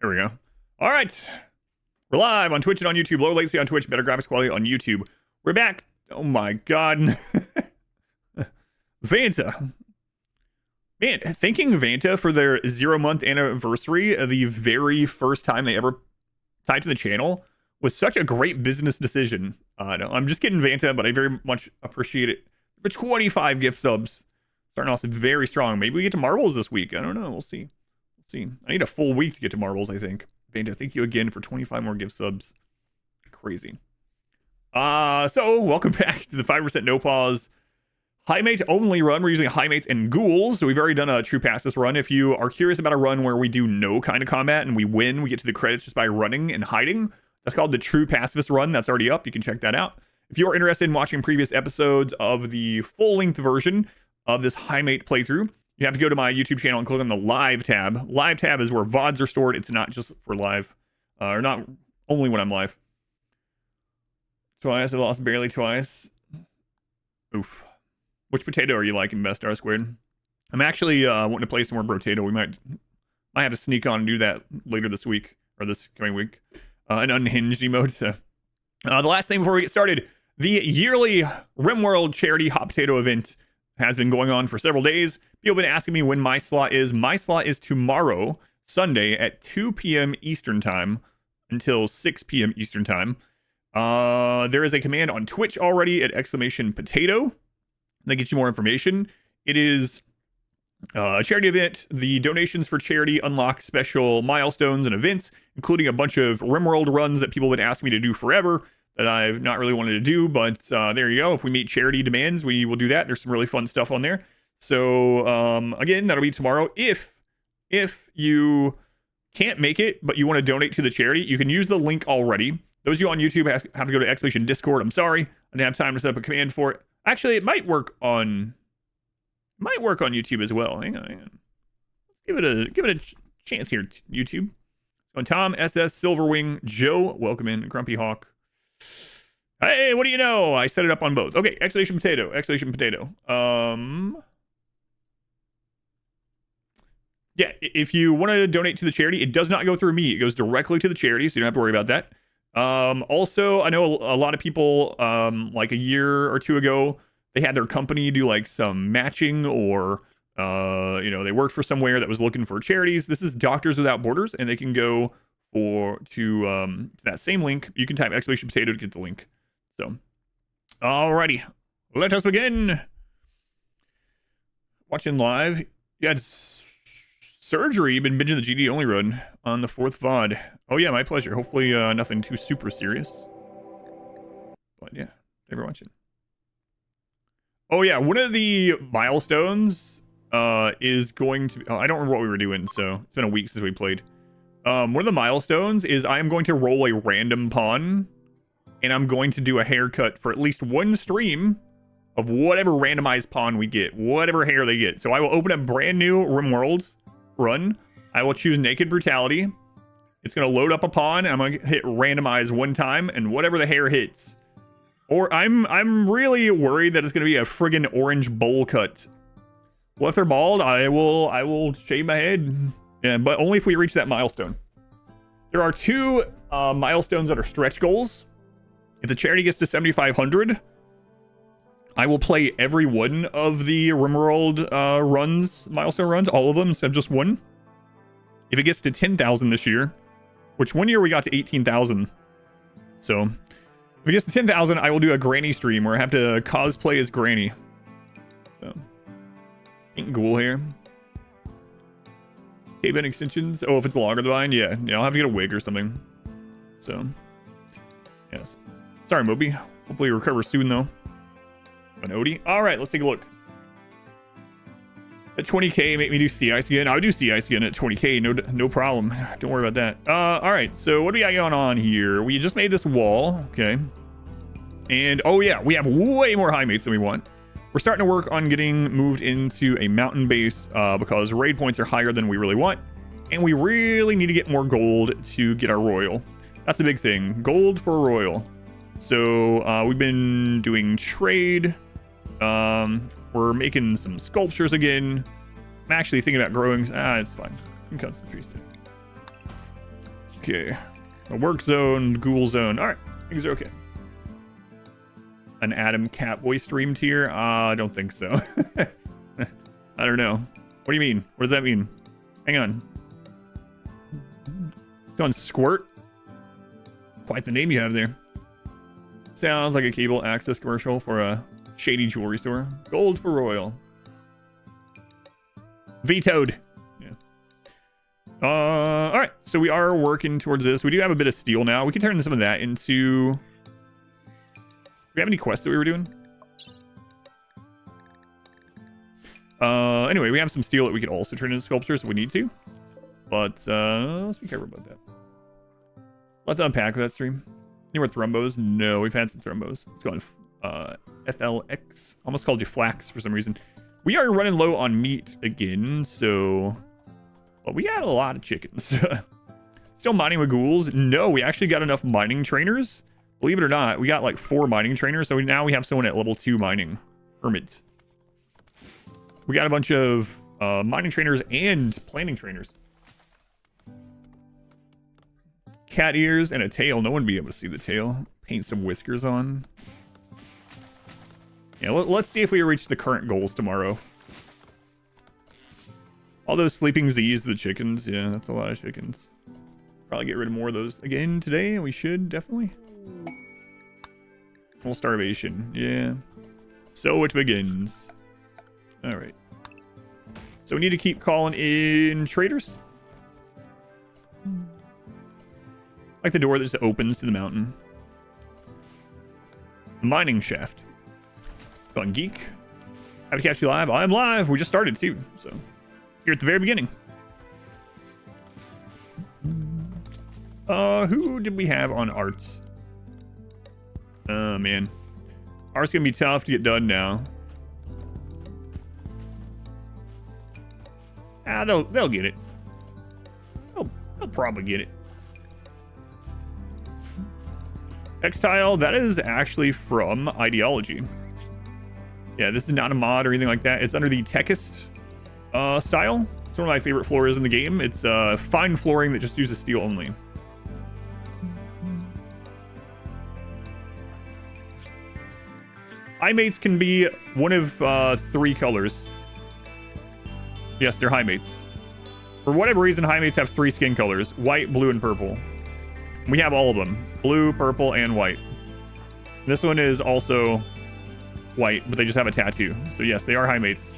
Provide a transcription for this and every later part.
There we go. All right. We're live on Twitch and on YouTube. Low latency on Twitch, better graphics quality on YouTube. We're back. Oh my god. Vanta. Man, thanking Vanta for their 0-month anniversary, the very first time they ever typed in the channel, was such a great business decision. No, I'm just kidding, Vanta, but I very much appreciate it. For 25 gift subs. Starting off very strong. Maybe we get to Marbles this week. I don't know. We'll see. I need a full week to get to Marbles, I think. Vanta, thank you again for 25 more gift subs. Crazy. So welcome back to the 5% no pause Highmate only run. We're using Highmates and ghouls. So we've already done a true passes run. If you are curious about a run where we do no kind of combat and we win, we get to the credits just by running and hiding. That's called the true pacifist run. That's already up. You can check that out. If you are interested in watching previous episodes of the full-length version of this Highmate playthrough, you have to go to my YouTube channel and click on the live tab. Live tab is where VODs are stored. It's not just for live, or not only when I'm live. Twice, I lost barely twice. Oof. Which potato are you liking best, R squared? I'm actually wanting to play some more Brotato. We might have to sneak on and do that later this week, or this coming week. An unhinged emote. So. The last thing before we get started, the yearly RimWorld charity hot potato event has been going on for several days. People have been asking me when my slot is. My slot is tomorrow, Sunday, at 2 p.m. Eastern Time until 6 p.m. Eastern Time. There is a command on Twitch already at !potato. That gets you more information. It is a charity event. The donations for charity unlock special milestones and events, including a bunch of RimWorld runs that people have been asking me to do forever that I've not really wanted to do, but there you go. If we meet charity demands, we will do that. There's some really fun stuff on there. So again, that'll be tomorrow. If you can't make it, but you want to donate to the charity, you can use the link already. Those of you on YouTube have to go to Discord. I'm sorry, I didn't have time to set up a command for it. Actually, it might work on YouTube as well. Hang on. Give it a chance here, YouTube. On Tom, SS, Silverwing, Joe, welcome in, Grumpy Hawk. Hey, what do you know? I set it up on both. Okay, !potato. Yeah, if you want to donate to the charity, it does not go through me. It goes directly to the charity, so you don't have to worry about that. Also, I know a lot of people, like a year or two ago, they had their company do like some matching, or they worked for somewhere that was looking for charities. This is Doctors Without Borders, and they can go to that same link. You can type !potato to get the link. So, alrighty, let us begin. Watching live. You had surgery. You've been binging the GD only run on the 4th VOD. Oh yeah, my pleasure. Hopefully nothing too super serious. But yeah, thanks for watching. Oh yeah, one of the milestones is going to be... I don't remember what we were doing, so it's been a week since we played. One of the milestones is I am going to roll a random pawn, and I'm going to do a haircut for at least one stream of whatever randomized pawn we get, whatever hair they get. So I will open a brand new RimWorld run. I will choose Naked Brutality. It's going to load up a pawn, and I'm going to hit randomize one time, and whatever the hair hits. Or I'm really worried that it's going to be a friggin' orange bowl cut. Well, if they're bald, I will shave my head. Yeah, but only if we reach that milestone. There are 2 milestones that are stretch goals. If the charity gets to 7,500, I will play every one of the RimWorld milestone runs, all of them instead of just one. If it gets to 10,000 this year, which one year we got to 18,000. So if it gets to 10,000, I will do a Granny stream where I have to cosplay as Granny. So, pink ghoul here. Caveman extensions. Oh, if it's longer than mine, yeah, I'll have to get a wig or something. So, yes. Sorry, Moby. Hopefully you recover soon, though. An Odie. All right, let's take a look. At 20k, make me do sea ice again. I would do sea ice again at 20k. No problem. Don't worry about that. All right. So what do we got going on here? We just made this wall. Okay. And oh yeah, we have way more Highmates than we want. We're starting to work on getting moved into a mountain base because raid points are higher than we really want, and we really need to get more gold to get our royal. That's the big thing. Gold for royal. So we've been doing trade. We're making some sculptures again. I'm actually thinking about growing. It's fine. You can cut some trees too. Okay. A work zone, ghoul zone. All right, things are okay. An Adam Catboy stream tier? I don't think so. I don't know. What do you mean? What does that mean? Hang on. Going Squirt? Quite the name you have there. Sounds like a cable access commercial for a shady jewelry store. Gold for Royal. Vetoed. Yeah. All right. So we are working towards this. We do have a bit of steel now. We can turn some of that into... Do we have any quests that we were doing? Anyway, we have some steel that we could also turn into sculptures if we need to. But let's be careful about that. Let's unpack that stream. Any more thrombos? No, we've had some thrombos. Let's go on FLX. Almost called you Flax for some reason. We are running low on meat again, so... Well, we got a lot of chickens. Still mining with ghouls? No, we actually got enough mining trainers. Believe it or not, we got like 4 mining trainers, so now we have someone at level 2 mining. Hermit. We got a bunch of mining trainers and planning trainers. Cat ears and a tail. No one would be able to see the tail. Paint some whiskers on. Yeah, let's see if we reach the current goals tomorrow. All those sleeping Z's, the chickens. Yeah, that's a lot of chickens. Probably get rid of more of those again today. We should, definitely. Full starvation. Yeah. So it begins. Alright. So we need to keep calling in traders. Like the door that just opens to the mountain. Mining shaft. Fun geek. Happy to catch you live. I'm live. We just started too. So here at the very beginning. Who did we have on arts? Oh man. Art's gonna be tough to get done now. Ah, they'll get it. They'll probably get it. Textile, that is actually from Ideology. Yeah, this is not a mod or anything like that. It's under the Techist style. It's one of my favorite floors in the game. It's fine flooring that just uses steel only. Highmates can be one of 3 colors. Yes, they're Highmates. For whatever reason, Highmates have 3 skin colors. White, blue, and purple. We have all of them. Blue, purple, and white. This one is also white, but they just have a tattoo. So yes, they are Highmates.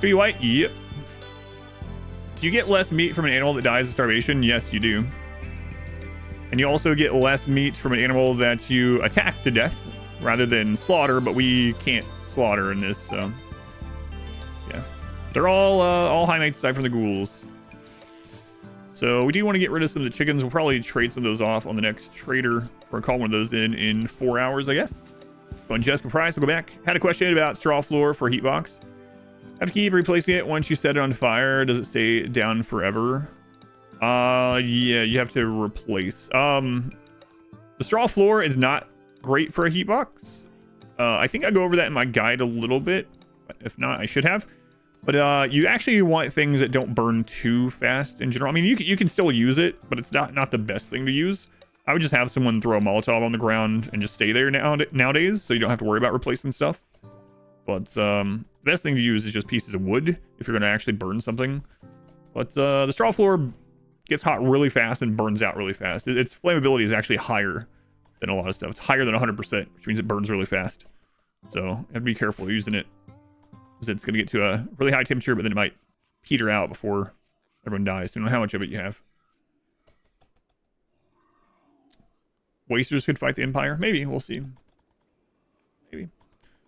Are you white? Yep. Do you get less meat from an animal that dies of starvation? Yes, you do. And you also get less meat from an animal that you attack to death rather than slaughter, but we can't slaughter in this, so... Yeah. They're all Highmates aside from the ghouls. So we do want to get rid of some of the chickens. We'll probably trade some of those off on the next trader, or call one of those in 4 hours, I guess. Go on Jessica Price, we'll go back. Had a question about straw floor for heat box. Have to keep replacing it once you set it on fire. Does it stay down forever? Yeah, you have to replace. The straw floor is not great for a heat box. I think I go over that in my guide a little bit. If not, I should have. But you actually want things that don't burn too fast in general. I mean, you can still use it, but it's not the best thing to use. I would just have someone throw a Molotov on the ground and just stay there nowadays, so you don't have to worry about replacing stuff. But the best thing to use is just pieces of wood if you're going to actually burn something. But the straw floor gets hot really fast and burns out really fast. Its flammability is actually higher than a lot of stuff. It's higher than 100%, which means it burns really fast. So you have to be careful using it, because it's going to get to a really high temperature, but then it might peter out before everyone dies. You don't know how much of it you have. Wasters could fight the Empire? Maybe. We'll see. Maybe.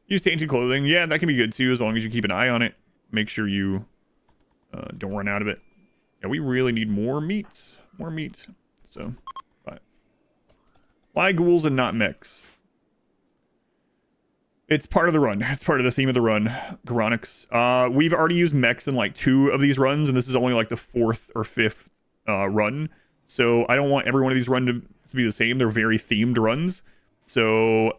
Use tainted clothing. Yeah, that can be good too, as long as you keep an eye on it. Make sure you don't run out of it. Yeah, we really need more meat. More meat. So, but why ghouls and not mechs? It's part of the run. It's part of the theme of the run. Chronics. We've already used mechs in like 2 of these runs, and this is only like the 4th or 5th run. So I don't want every one of these runs to be the same. They're very themed runs. So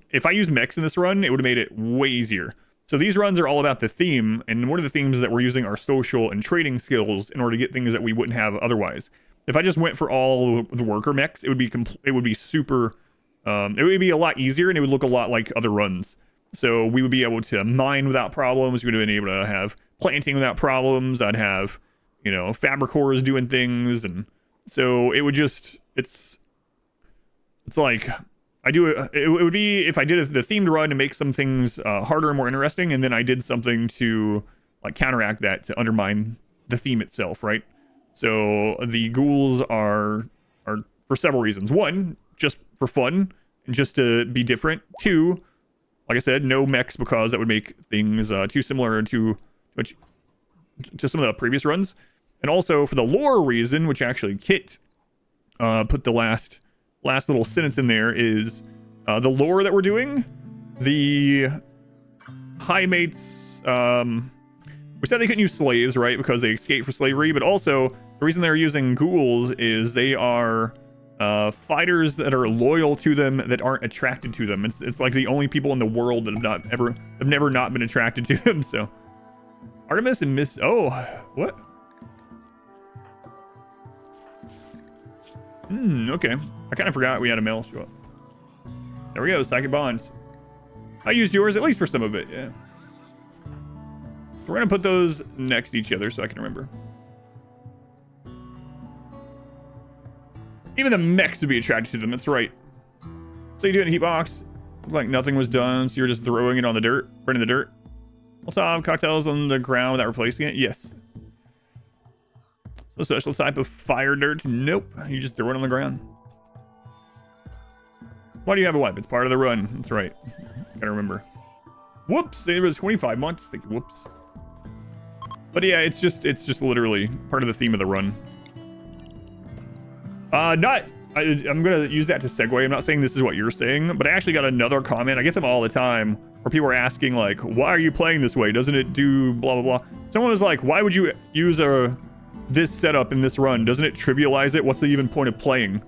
if I used mechs in this run, it would have made it way easier. So these runs are all about the theme, and one of the themes is that we're using our social and trading skills in order to get things that we wouldn't have otherwise. If I just went for all the worker mechs, it would be super, it would be a lot easier, and it would look a lot like other runs. So we would be able to mine without problems. We would have been able to have planting without problems. I'd have, you know, fabricors doing things, and so it would just, it's like, it would be if I did the themed run to make some things harder and more interesting, and then I did something to like counteract that to undermine the theme itself, right? So the ghouls are for several reasons. One, just for fun and just to be different. Two, like I said, no mechs because that would make things too similar to some of the previous runs. And also for the lore reason, which actually Kit put the last little sentence in there, is the lore that we're doing. The Highmates, we said they couldn't use slaves, right? Because they escaped from slavery, but also the reason they're using ghouls is they are fighters that are loyal to them, that aren't attracted to them. It's like the only people in the world that have never not been attracted to them. So Artemis and Miss, oh, what? Okay. I kind of forgot we had a male show up. There we go, Psychic Bonds. I used yours, at least for some of it, yeah. So we're gonna put those next to each other so I can remember. Even the mechs would be attracted to them, that's right. So you do it in a heat box, like nothing was done, so you're just throwing it on the dirt, burning the dirt. We'll top cocktails on the ground without replacing it, yes. So special type of fire dirt, nope. You just throw it on the ground. Why do you have a wipe? It's part of the run, that's right. Gotta remember. Whoops, there was 25 months, whoops. But yeah, it's just literally part of the theme of the run. I'm gonna use that to segue. I'm not saying this is what you're saying, but I actually got another comment. I get them all the time where people are asking like, why are you playing this way? Doesn't it do blah, blah, blah? Someone was like, why would you use this setup in this run? Doesn't it trivialize it? What's the even point of playing?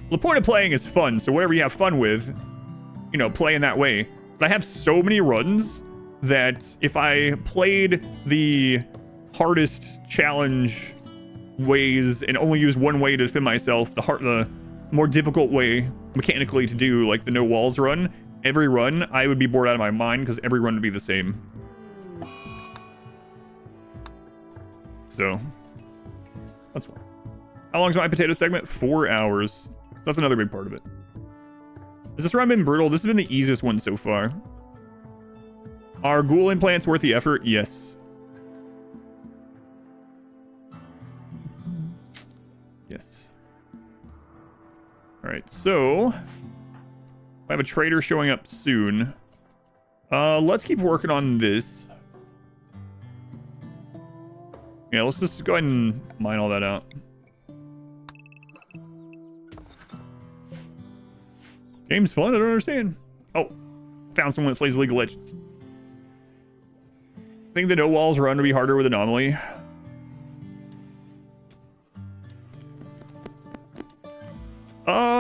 Well, the point of playing is fun. So whatever you have fun with, you know, play in that way. But I have so many runs that if I played the hardest challenge ways and only use one way to defend myself, the more difficult way mechanically to do, like the no walls run, every run I would be bored out of my mind because every run would be the same. So that's why. How long is my potato segment? 4 hours. So that's another big part of it. Has this run been brutal? This has been the easiest one so far. Are ghoul implants worth the effort? Yes. Yes. Alright, so I have a trader showing up soon. Let's keep working on this. Yeah, let's just go ahead and mine all that out. Game's fun, I don't understand. Oh, found someone that plays League of Legends. I think the no walls run to be harder with Anomaly.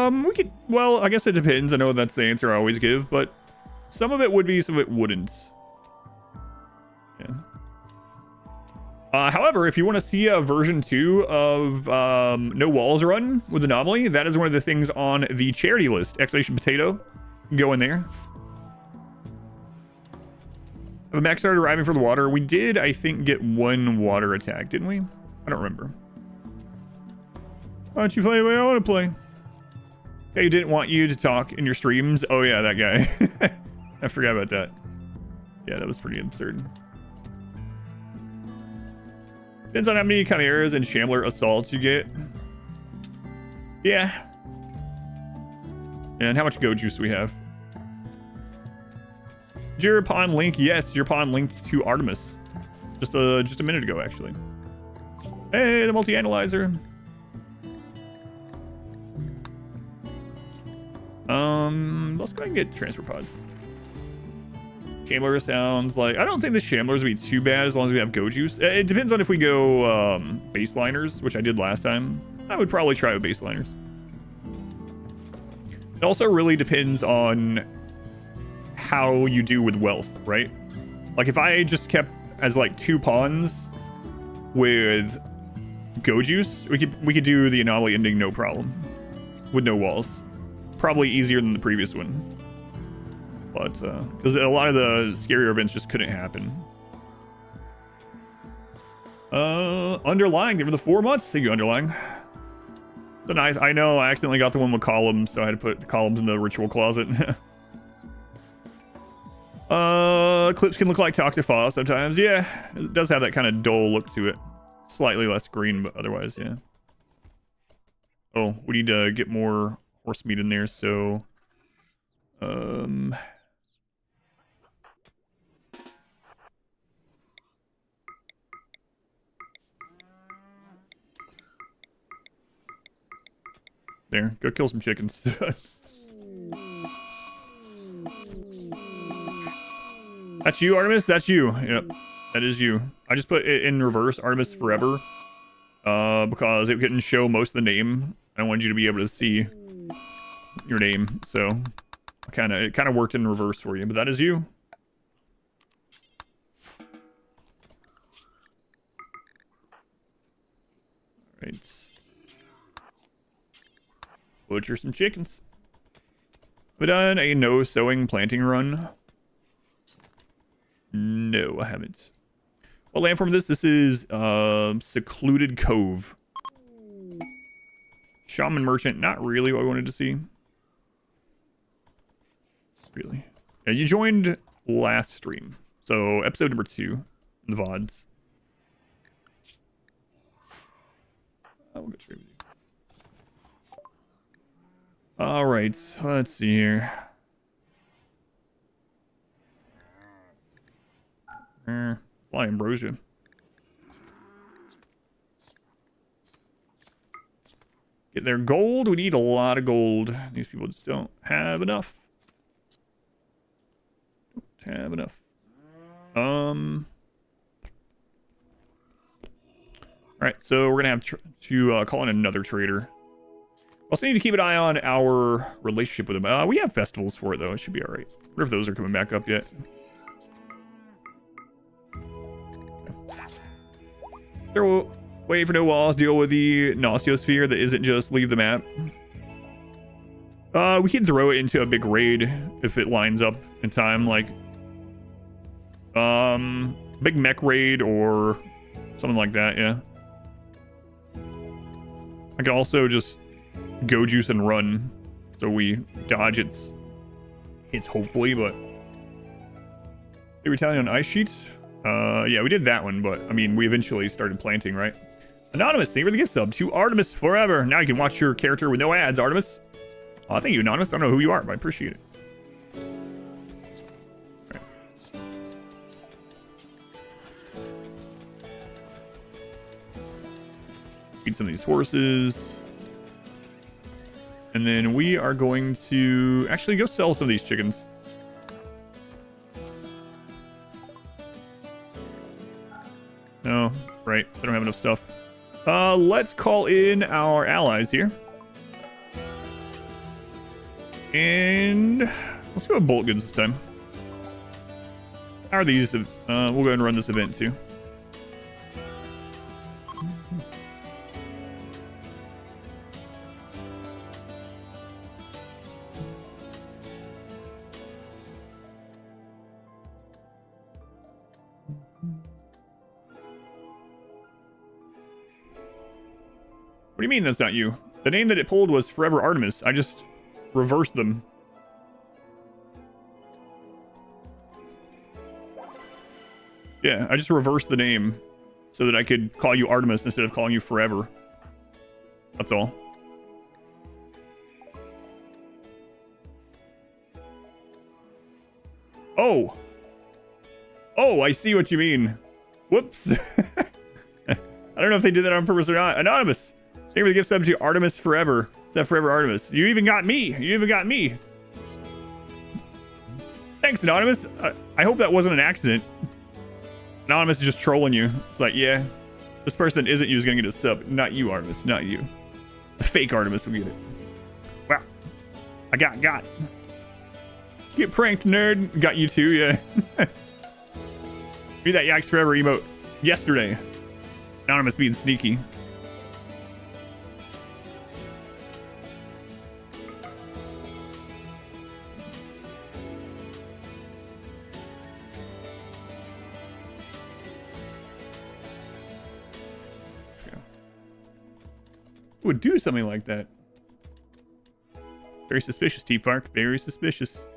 We could, well, I guess it depends. I know that's the answer I always give, but some of it would be, some of it wouldn't. Yeah. However, if you want to see a version 2 of No Walls run with Anomaly, that is one of the things on the charity list. Exclamation Potato. Go in there. The mech started arriving for the water. We did, I think, get one water attack, didn't we? I don't remember. Why don't you play the way I want to play? Okay, you didn't want you to talk in your streams. Oh yeah, that guy. I forgot about that. Yeah, that was pretty absurd. Depends on how many chimeras and shambler assaults you get. Yeah. And how much go juice we have. Is your pawn link? Yes, your pawn linked to Artemis. Just a minute ago, actually. Hey, the multi-analyzer. Let's go ahead and get transfer pods. Shambler sounds like, I don't think the Shamblers would be too bad as long as we have go juice. It depends on if we go baseliners, which I did last time. I would probably try with baseliners. It also really depends on how you do with wealth, right? Like if I just kept as like 2 pawns with go juice, we could do the anomaly ending no problem with no walls. Probably easier than the previous one, but because a lot of the scarier events just couldn't happen. Underlying, there were the 4 months. Thank you, underlying. So nice. I know I accidentally got the one with columns, so I had to put the columns in the ritual closet. Clips can look like toxic fire sometimes. Yeah, it does have that kind of dull look to it. Slightly less green, but otherwise, yeah. Oh, we need to get more horse meat in there, so there, go kill some chickens. That's you, Artemis? That's you. Yep, that is you. I just put it in reverse, Artemis forever, because it couldn't show most of the name. I wanted you to be able to see your name, so it kind of worked in reverse for you. But that is you. All right. Butcher some chickens. Have I done a no sowing planting run? No, I haven't. What landform is this? This is Secluded Cove. Shaman Merchant, not really what I wanted to see. Really. Yeah, you joined last stream. So episode number 2 in the VODs. We'll go straight with you. Alright, let's see here. Fly ambrosia. Get their gold. We need a lot of gold. These people just don't have enough. Don't have enough. Alright, so we're gonna have to call in another trader. Also need to keep an eye on our relationship with them. We have festivals for it though. It should be alright. I wonder if those are coming back up yet. They're waiting for no walls. Deal with the Gnostiosphere that isn't just leave the map. We can throw it into a big raid if it lines up in time, like big mech raid or something like that. Yeah. I can also just go juice and run, so we dodge its hopefully, but the Italian ice sheets. Yeah, we did that one, but I mean, we eventually started planting, right? Anonymous, thank you for the gift sub to Artemis forever. Now you can watch your character with no ads, Artemis. Thank you, Anonymous. I don't know who you are, but I appreciate it. All right. Feed some of these horses. And then we are going to actually go sell some of these chickens. No, right. They don't have enough stuff. Let's call in our allies here. And let's go with bullet goods this time. How are these? We'll go ahead and run this event too. What do you mean that's not you? The name that it pulled was Forever Artemis. I just reversed them. Yeah, I just reversed the name so that I could call you Artemis instead of calling you Forever. That's all. Oh. Oh, I see what you mean. Whoops. I don't know if they did that on purpose or not. Anonymous. Thank you for the gift sub to Artemis Forever. Is that Forever Artemis? You even got me. You even got me. Thanks, Anonymous. I hope that wasn't an accident. Anonymous is just trolling you. It's like, yeah, this person that isn't you is going to get a sub. Not you, Artemis. Not you. The fake Artemis will get it. Wow. I got. Get pranked, nerd. Got you too, yeah. Do that Yaks Forever emote yesterday. Anonymous being sneaky. Who would do something like that? Very suspicious, T-Fark. Very suspicious.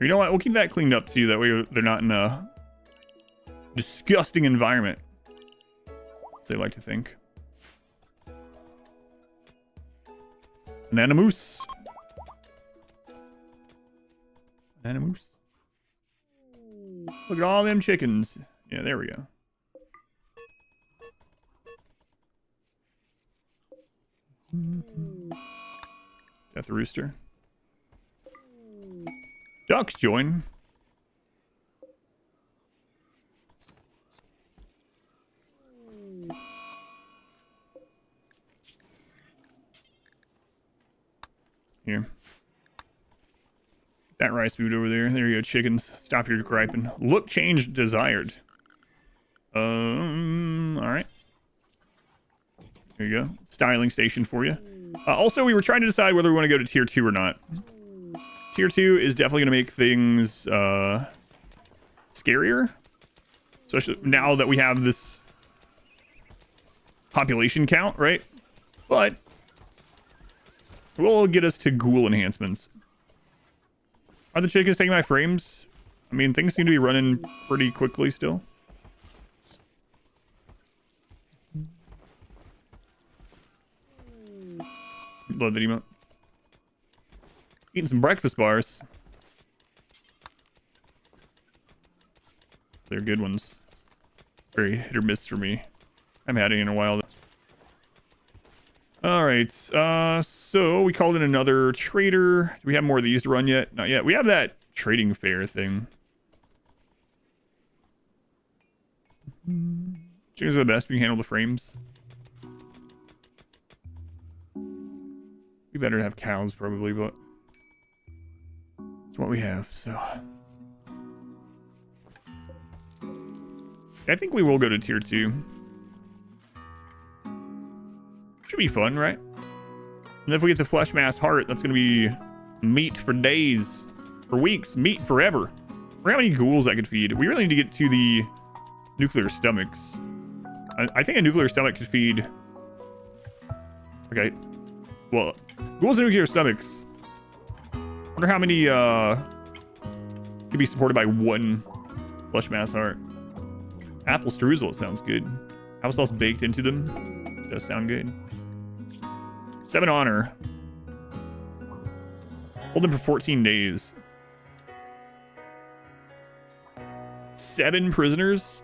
You know what? We'll keep that cleaned up too. That way they're not in a disgusting environment, as they like to think. Banana moose. Banana moose. Look at all them chickens. Yeah, there we go. Got the rooster. Ducks join. Here. That rice food over there. There you go, chickens. Stop your griping. Look change desired. Alright. There you go. Styling station for you. Also, we were trying to decide whether we want to go to tier 2 or not. Tier 2 is definitely going to make things scarier. Especially now that we have this population count, right? But it will get us to ghoul enhancements. Are the chickens taking my frames? I mean, things seem to be running pretty quickly still. Love that emote. Eating some breakfast bars. They're good ones. Very hit or miss for me. I haven't had any in a while. Alright, so we called in another trader. Do we have more of these to run yet? Not yet. We have that trading fair thing. Chickens are the best if you can handle the frames. We better have cows probably, but it's what we have, so. I think we will go to tier 2. Should be fun, right? And if we get the flesh mass heart, that's going to be meat for days, for weeks, meat forever. For how many ghouls I could feed. We really need to get to the nuclear stomachs. I think a nuclear stomach could feed... Okay. Well, ghouls and nuclear stomachs. Wonder how many could be supported by one flesh mass heart. Apple streusel sounds good. Apple sauce baked into them does sound good. 7 honor. Hold them for 14 days. 7 prisoners.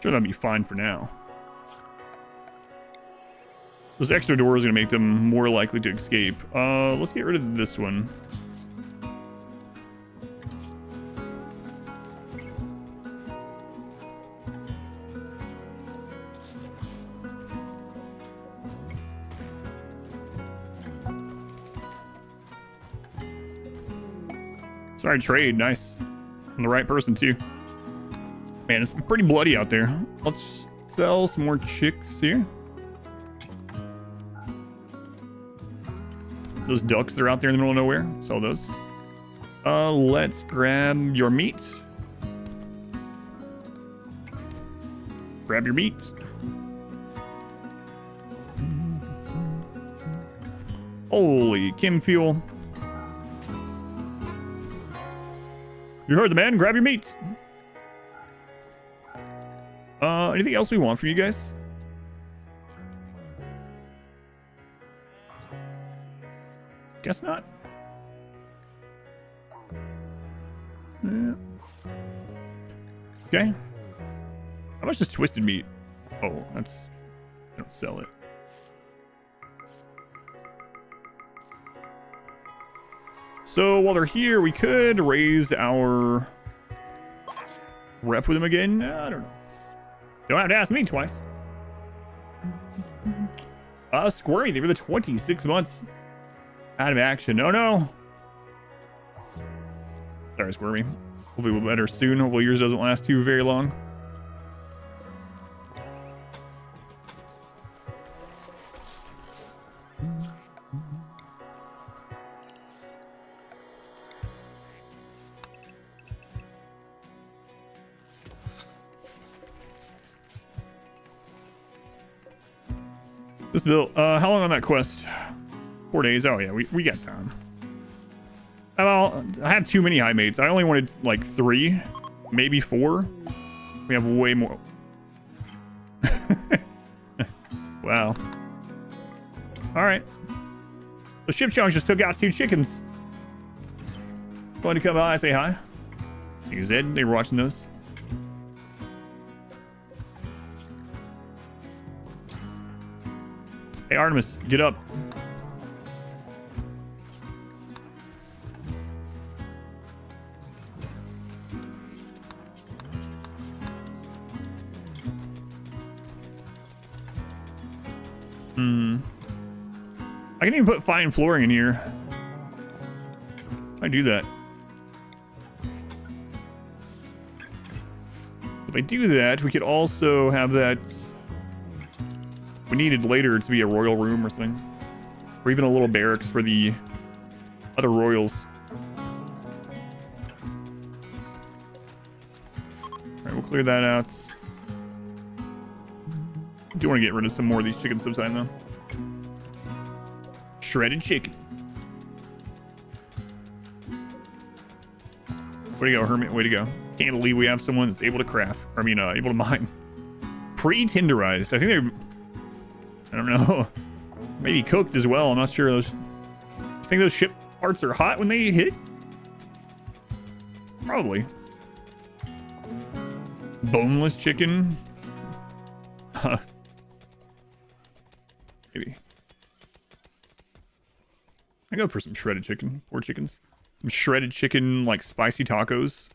Sure, that'd be fine for now. Those extra doors are going to make them more likely to escape. Let's get rid of this one. Sorry, trade. Nice. I'm the right person, too. Man, it's pretty bloody out there. Let's sell some more chicks here. Those ducks that are out there in the middle of nowhere. Sell those. Let's grab your meat. Grab your meat. Holy Kim fuel. You heard the man. Grab your meat. Anything else we want from you guys? Guess not. Yeah. Okay. How much is twisted meat? Oh, that's... I don't sell it. So while they're here, we could raise our rep with them again. I don't know. Don't have to ask me twice. Squirmy, they were the 26 months out of action. Oh no. Sorry, Squirmy. Hopefully we'll be better soon. Hopefully yours doesn't last too very long. This build, how long on that quest? 4 days. Oh yeah, we got time. Well, I had too many Highmates. I only wanted like 3, maybe 4. We have way more. Wow. All right. The ship challenge just took out 2 chickens. Going to come by, say hi. You Zed, they were watching those. Hey Artemis, get up. I can even put fine flooring in here. I do that. If I do that, we could also have that. We needed later to be a royal room or something, or even a little barracks for the other royals. All right, we'll clear that out. I do want to get rid of some more of these chickens sometime though. Shredded chicken. Way to go, Hermit. Way to go. Can't believe we have someone that's able to craft. I mean, able to mine. Pre-tenderized. I think they're... I don't know. Maybe cooked as well. I'm not sure. I think those ship parts are hot when they hit? Probably. Boneless chicken? Maybe. I go for some shredded chicken. 4 chickens. Some shredded chicken, like spicy tacos.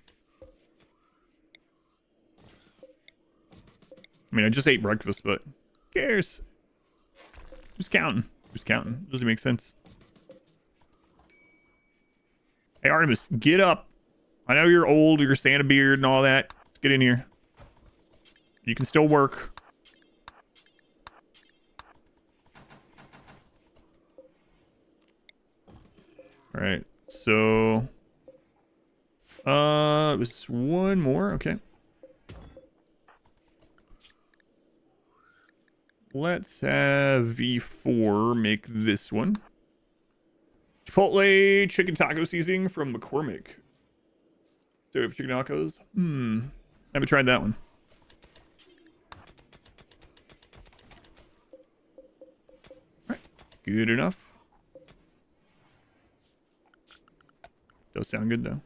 I mean, I just ate breakfast, but who cares? Who's counting? Who's counting? Doesn't make sense. Hey, Artemis, get up. I know you're old, you're Santa beard and all that. Let's get in here. You can still work. All right, so it was 1 more. Okay. Let's have V4 make this one. Chipotle chicken taco seasoning from McCormick. So we have chicken tacos. I haven't tried that one. All right, good enough. Does sound good though.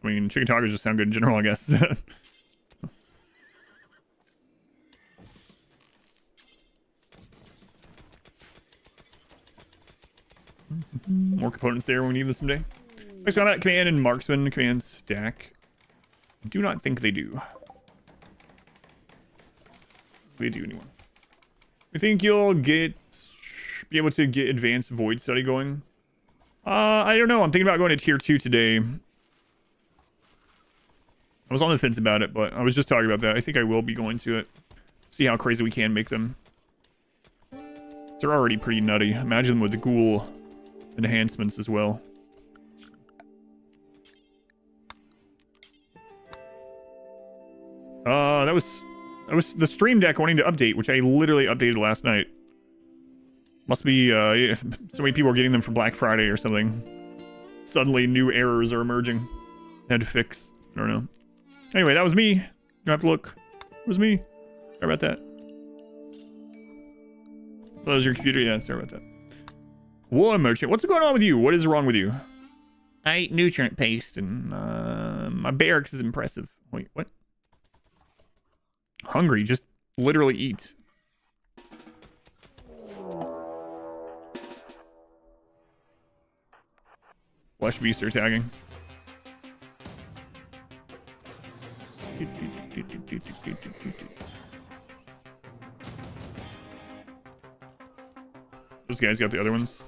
I mean, chicken tacos just sound good in general, I guess. More components there when we need them someday. Next combat command and marksman command stack. Do not think they do. They do anyone. I think you'll be able to get advanced void study going. I don't know. I'm thinking about going to tier 2 today. I was on the fence about it, but I was just talking about that. I think I will be going to it. See how crazy we can make them. They're already pretty nutty. Imagine them with the ghoul enhancements as well. That was the Stream Deck wanting to update, which I literally updated last night. Must be so many people are getting them for Black Friday or something. Suddenly new errors are emerging. Had to fix. I don't know. Anyway, that was me. You don't have to look. It was me. Sorry about that. That was your computer? Yeah, sorry about that. War merchant. What's going on with you? What is wrong with you? I ate nutrient paste and my barracks is impressive. Wait, what? Hungry. Just literally eat. Flesh beasts are tagging. Those guys got the other ones.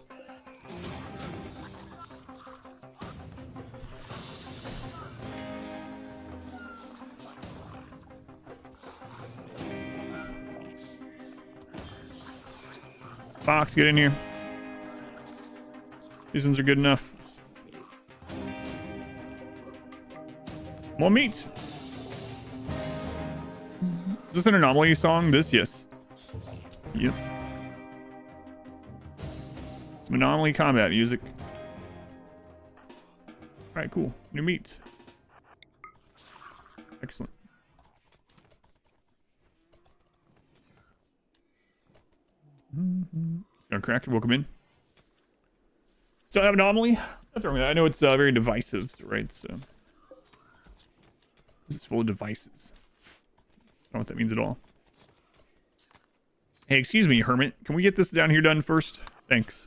Fox, get in here. These ones are good enough. More meat. Is this an anomaly song? This, yes. Yep. Some anomaly combat music. Alright, cool. New meat. Excellent. Got cracked. Welcome in. So I have anomaly. That's wrong with that. I know it's very divisive, right? So this is full of devices. I don't know what that means at all. Hey, excuse me, Hermit. Can we get this down here done first? Thanks.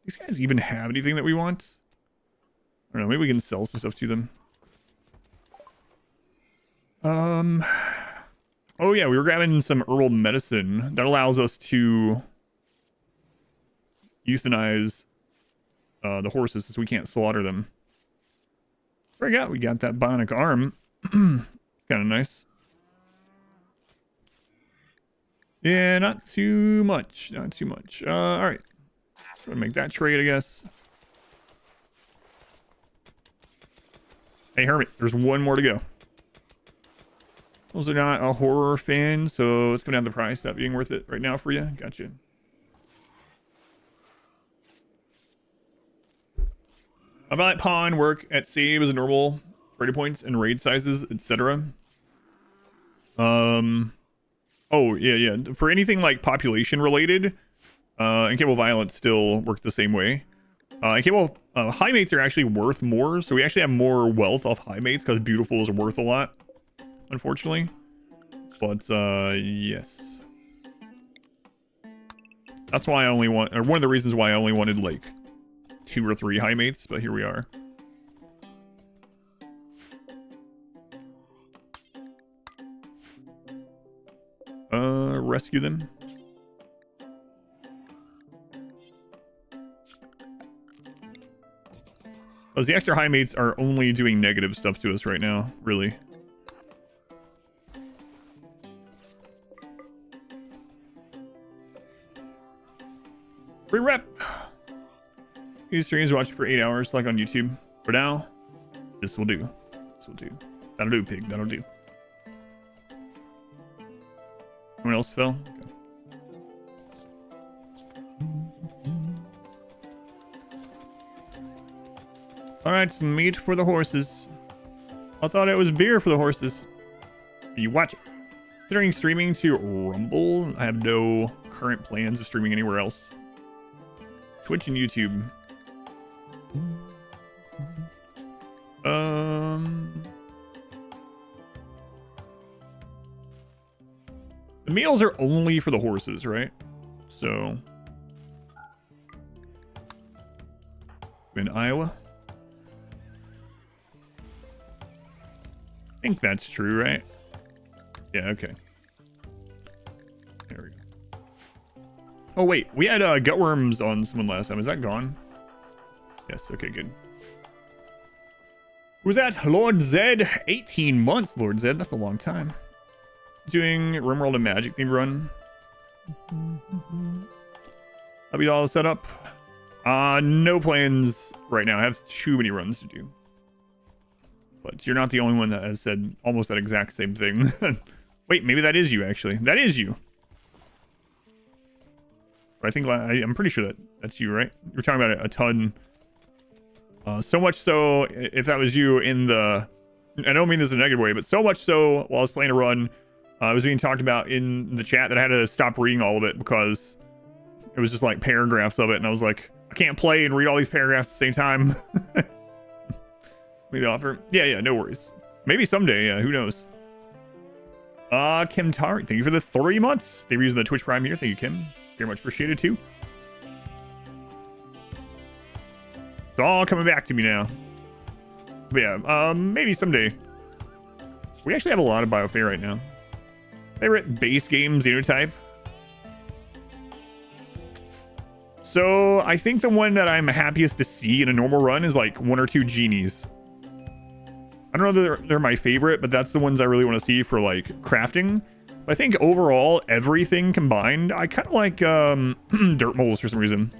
These guys even have anything that we want? I don't know. Maybe we can sell some stuff to them. Oh yeah, we were grabbing some herbal medicine that allows us to euthanize the horses since we can't slaughter them. We got that bionic arm. Kind of nice. Yeah, not too much. Not too much. All right. Try to make that trade, I guess. Hey, Hermit, there's one more to go. Also not a horror fan, so let's go down the price. Not being worth it right now for you. Gotcha. How about pawn work at save as a normal raid points and raid sizes, etc. Oh yeah. For anything like population related, Incapable Violence still work the same way. Incapable Highmates are actually worth more, so we actually have more wealth off Highmates because beautiful is worth a lot, unfortunately. But yes, that's why I only want, or one of the reasons why I only wanted like 2 or 3 Highmates, but here we are. Rescue them. Because the extra Highmates are only doing negative stuff to us right now, really. Free rep! These streams watch for 8 hours, like on YouTube. For now, this will do. This will do. That'll do, pig. That'll do. Someone else fell? Okay. Alright, some meat for the horses. I thought it was beer for the horses. You watch it. Considering streaming to Rumble, I have no current plans of streaming anywhere else. Twitch and YouTube. The meals are only for the horses, right? So in Iowa. I think that's true, right? Yeah, okay. There we go. Oh wait, we had gutworms on someone last time. Is that gone? Yes, okay, good. Who's that? Lord Zed? 18 months, Lord Zed. That's a long time. Doing RimWorld and Magic themed run. I'll be all set up. No plans right now. I have too many runs to do. But you're not the only one that has said almost that exact same thing. Wait, maybe that is you, actually. That is you. I think I'm pretty sure that's you, right? You're talking about a ton. So much so, if that was you in the... I don't mean this in a negative way, but so much so while I was playing a run, it was being talked about in the chat that I had to stop reading all of it because it was just like paragraphs of it. And I was like, I can't play and read all these paragraphs at the same time. The offer. Yeah, no worries. Maybe someday, yeah, who knows? Kim Tari, thank you for the 3 months. They were using the Twitch Prime here. Thank you, Kim. Very much appreciated too. It's all coming back to me now. But yeah, maybe someday. We actually have a lot of Biofare right now. Favorite base game Xenotype? So I think the one that I'm happiest to see in a normal run is like 1 or 2 genies. I don't know that they're my favorite, but that's the ones I really want to see for like crafting. But I think overall, everything combined, I kind of like dirt moles for some reason.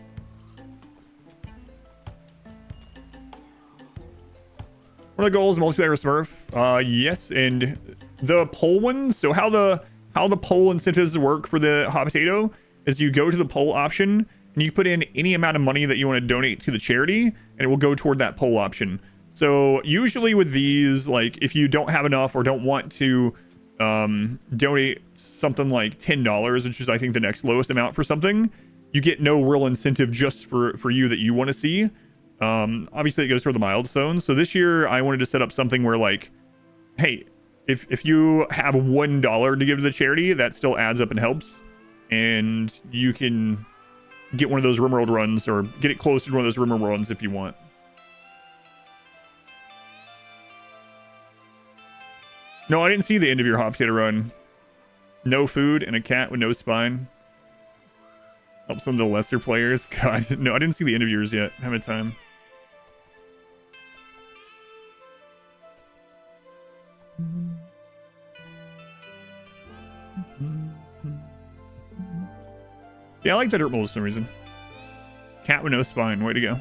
One of the goals, multiplayer Smurf. Yes, and the poll ones. So how the poll incentives work for the hot potato is you go to the poll option and you put in any amount of money that you want to donate to the charity, and it will go toward that poll option. So usually with these, like if you don't have enough or don't want to donate something like $10, which is I think the next lowest amount for something, you get no real incentive just for you that you want to see. Obviously it goes toward the milestones. So this year I wanted to set up something where like, hey, if you have $1 to give to the charity, that still adds up and helps, and you can get one of those RimWorld runs or get it close to one of those RimWorld runs if you want. No, I didn't see the end of your hot potato run. No food and a cat with no spine. Help some of the lesser players. God, no, I didn't see the end of yours yet. I haven't had time. Yeah, I like the dirt mold for some reason. Cat with no spine. Way to go.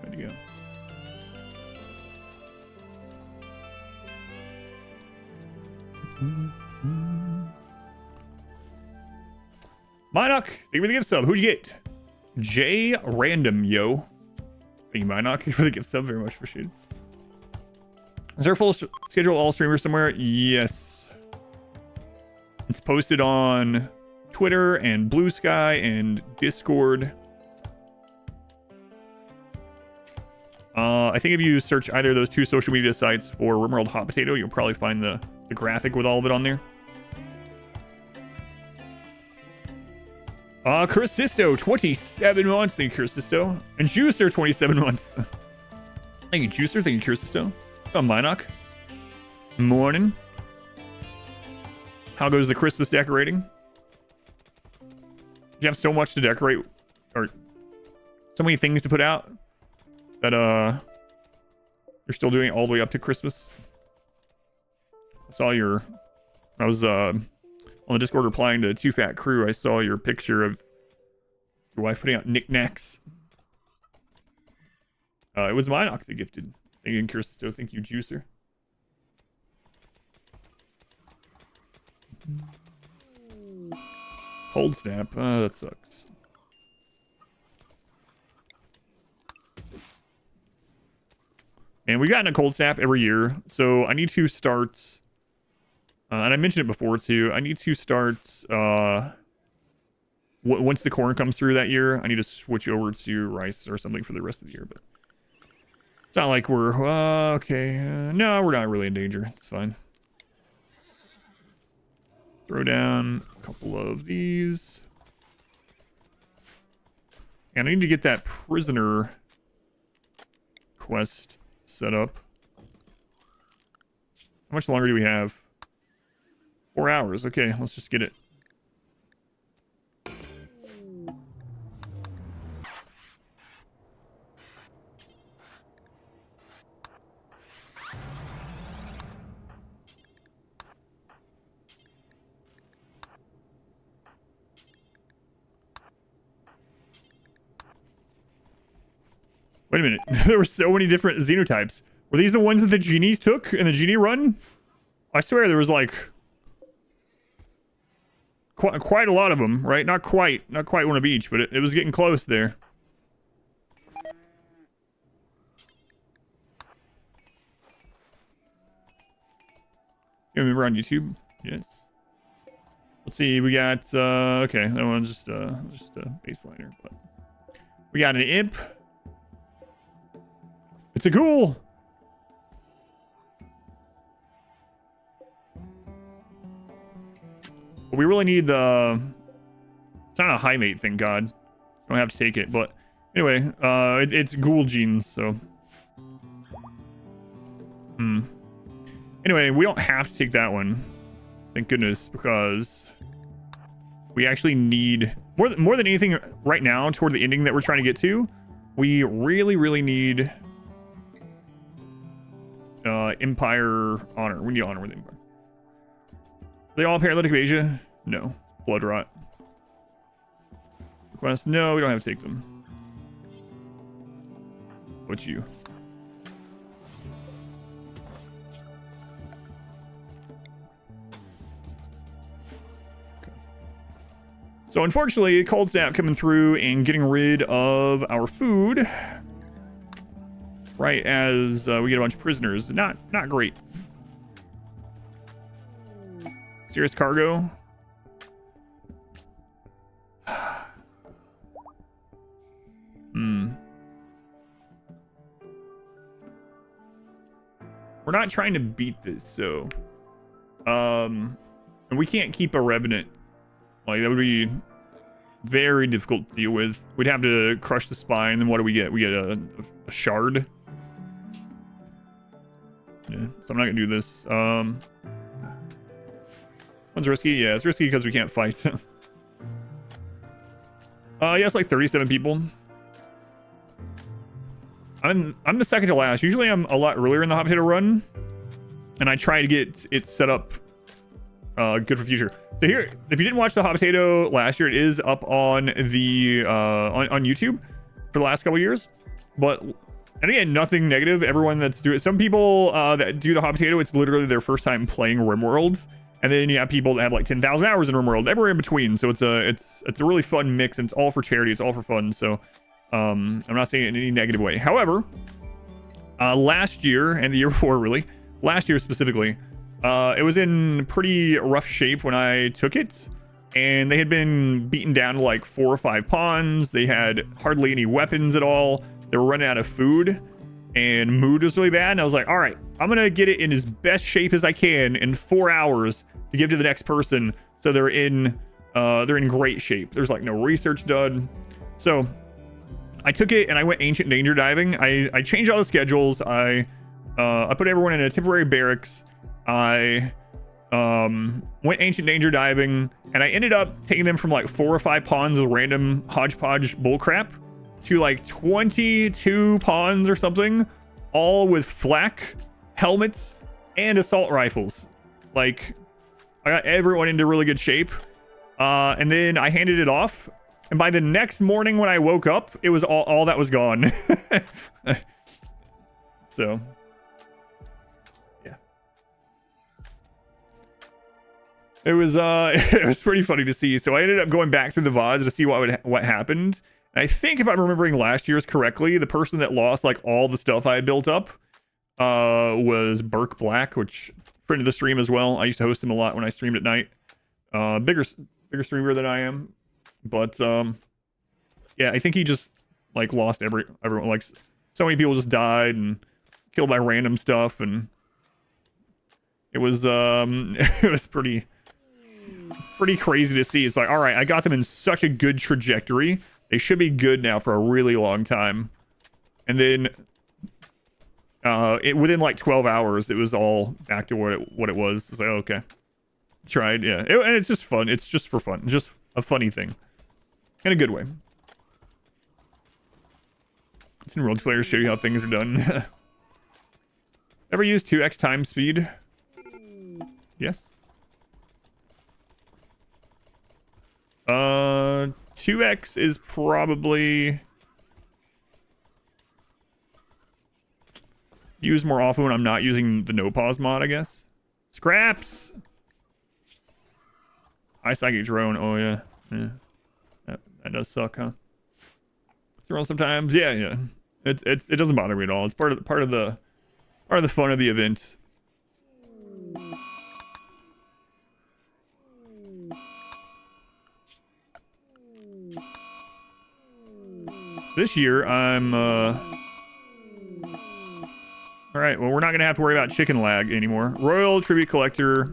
Way to go. Minoc, thank you for the gift sub. Who'd you get? J Random, yo. Thank you, Minoc, for the gift sub. Very much appreciated. Is there a full schedule all streamers somewhere? Yes. It's posted on Twitter and Blue Sky and Discord. I think if you search either of those 2 social media sites for RimWorld Hot Potato, you'll probably find the graphic with all of it on there. Chrysisto, 27 months. Thank you, Chrysisto. And Juicer, 27 months. Thank you, Juicer. Thank you, Chrysisto. Oh, Minoc. Morning. How goes the Christmas decorating? You have so much to decorate, or so many things to put out, that you're still doing it all the way up to Christmas. I saw I was on the Discord replying to Too Fat Crew. I saw your picture of your wife putting out knickknacks. It was Minoc that gifted. Thank you, Kirsten. Thank you, Juicer. Cold snap. That sucks. And we've gotten a cold snap every year, so I need to start. And I mentioned it before too. I need to start. Once the corn comes through that year, I need to switch over to rice or something for the rest of the year. But it's not like we're okay. No, we're not really in danger. It's fine. Throw down a couple of these. And I need to get that prisoner quest set up. How much longer do we have? 4 hours. Okay, let's just get it. Wait a minute. There were so many different Xenotypes. Were these the ones that the genies took in the genie run? I swear there was like quite a lot of them, right? Not quite one of each, but it was getting close there. You remember on YouTube? Yes. Let's see. We got okay. That one's just a baseliner, but we got an imp. It's a ghoul. We really need the... It's not a Highmate, thank God. Don't have to take it, but anyway, it's ghoul genes, so... Anyway, we don't have to take that one. Thank goodness, because we actually need... More than anything right now, toward the ending that we're trying to get to, we really need... Empire honor. We need honor with Empire. Are they all paralytic of Asia? No. Blood rot. Request? No, we don't have to take them. What's you? Okay. So unfortunately, cold snap coming through and getting rid of our food. Right as we get a bunch of prisoners. Not great. Serious cargo. We're not trying to beat this, so and we can't keep a revenant. Like, that would be very difficult to deal with. We'd have to crush the spine. Then what do we get? We get a shard. Yeah, so I'm not gonna do this. One's risky. Yeah, it's risky because we can't fight. Yeah, it's like 37 people. I'm the second to last. Usually I'm a lot earlier in the hot potato run, and I try to get it set up good for future. So here, if you didn't watch the hot potato last year, it is up on the on YouTube for the last couple years. But and again, nothing negative. Everyone that's doing it. Some people that do the hot potato, it's literally their first time playing RimWorld, and then you have people that have like 10,000 hours in RimWorld, everywhere in between. So it's a really fun mix, and it's all for charity. It's all for fun. So I'm not saying it in any negative way. However, last year and the year before, really, last year specifically, it was in pretty rough shape when I took it, and they had been beaten down to like 4 or 5 pawns. They had hardly any weapons at all. They were running out of food, and mood was really bad. And I was like, all right, I'm gonna get it in as best shape as I can in 4 hours to give to the next person, so they're in great shape. There's like no research done. So I took it and I went ancient danger diving. I changed all the schedules. I put everyone in a temporary barracks. I went ancient danger diving, and I ended up taking them from like 4 or 5 pawns of random hodgepodge bullcrap to like 22 pawns or something, all with flak, helmets, and assault rifles. Like, I got everyone into really good shape. And then I handed it off, and by the next morning when I woke up, it was all that was gone. So yeah, it was pretty funny to see. So I ended up going back through the VODs to see what happened. And I think if I'm remembering last year's correctly, the person that lost like all the stuff I had built up was Burke Black, which friend of the stream as well. I used to host him a lot when I streamed at night. Bigger streamer than I am. But yeah, I think he just like lost everyone. Like, so many people just died and killed by random stuff, and it was it was pretty crazy to see. It's like, all right, I got them in such a good trajectory. They should be good now for a really long time. And then within like 12 hours, it was all back to what it was. It's like, okay, tried, yeah. And it's just fun. It's just for fun. Just a funny thing. In a good way. It's in world players show you how things are done. Ever use 2x time speed? Yes. 2x is probably used more often when I'm not using the no pause mod, I guess. Scraps. High psychic drone. Oh yeah. That does suck, huh? Throw sometimes. Yeah. It doesn't bother me at all. It's part of the fun of the event. This year, I'm, Alright, well, we're not going to have to worry about chicken lag anymore. Royal Tribute Collector.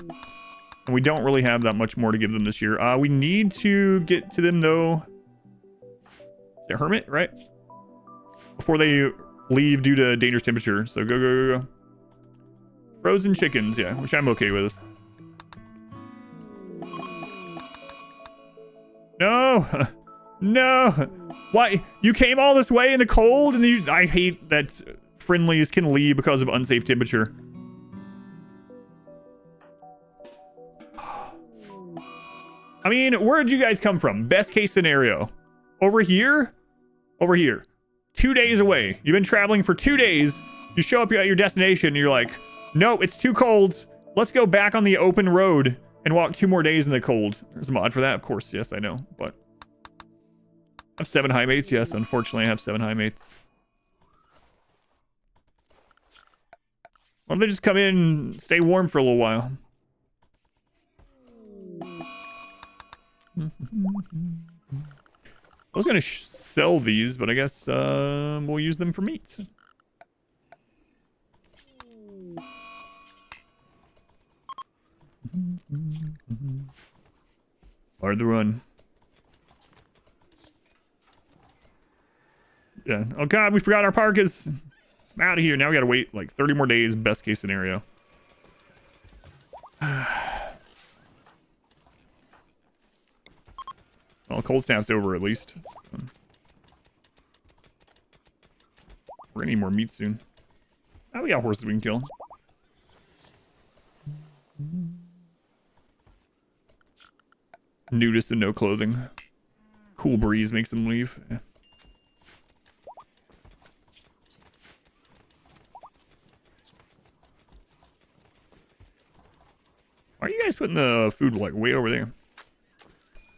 And we don't really have that much more to give them this year. We need to get to them, though. Is it Hermit, right? Before they leave due to dangerous temperature. So go, go, go, go. Frozen chickens, yeah, which I'm okay with. No! No! Why? You came all this way in the cold? And I hate that friendlies can leave because of unsafe temperature. I mean, where did you guys come from? Best case scenario. Over here? Over here. 2 days away. You've been traveling for 2 days. You show up at your destination and you're like, nope, it's too cold. Let's go back on the open road and walk 2 more days in the cold. There's a mod for that, of course. Yes, I know. But I have 7 Highmates. Yes, unfortunately, I have 7 Highmates. Why don't they just come in and stay warm for a little while? I was going to sell these, but I guess we'll use them for meat. Hard to run. Yeah. Oh god, we forgot our parkas. I'm out of here. Now we gotta wait like 30 more days, best case scenario. Well, cold snap's over at least. We're gonna need more meat soon. Oh, we got horses we can kill. Nudist and no clothing. Cool breeze makes them leave. Yeah. Why are you guys putting the food like way over there?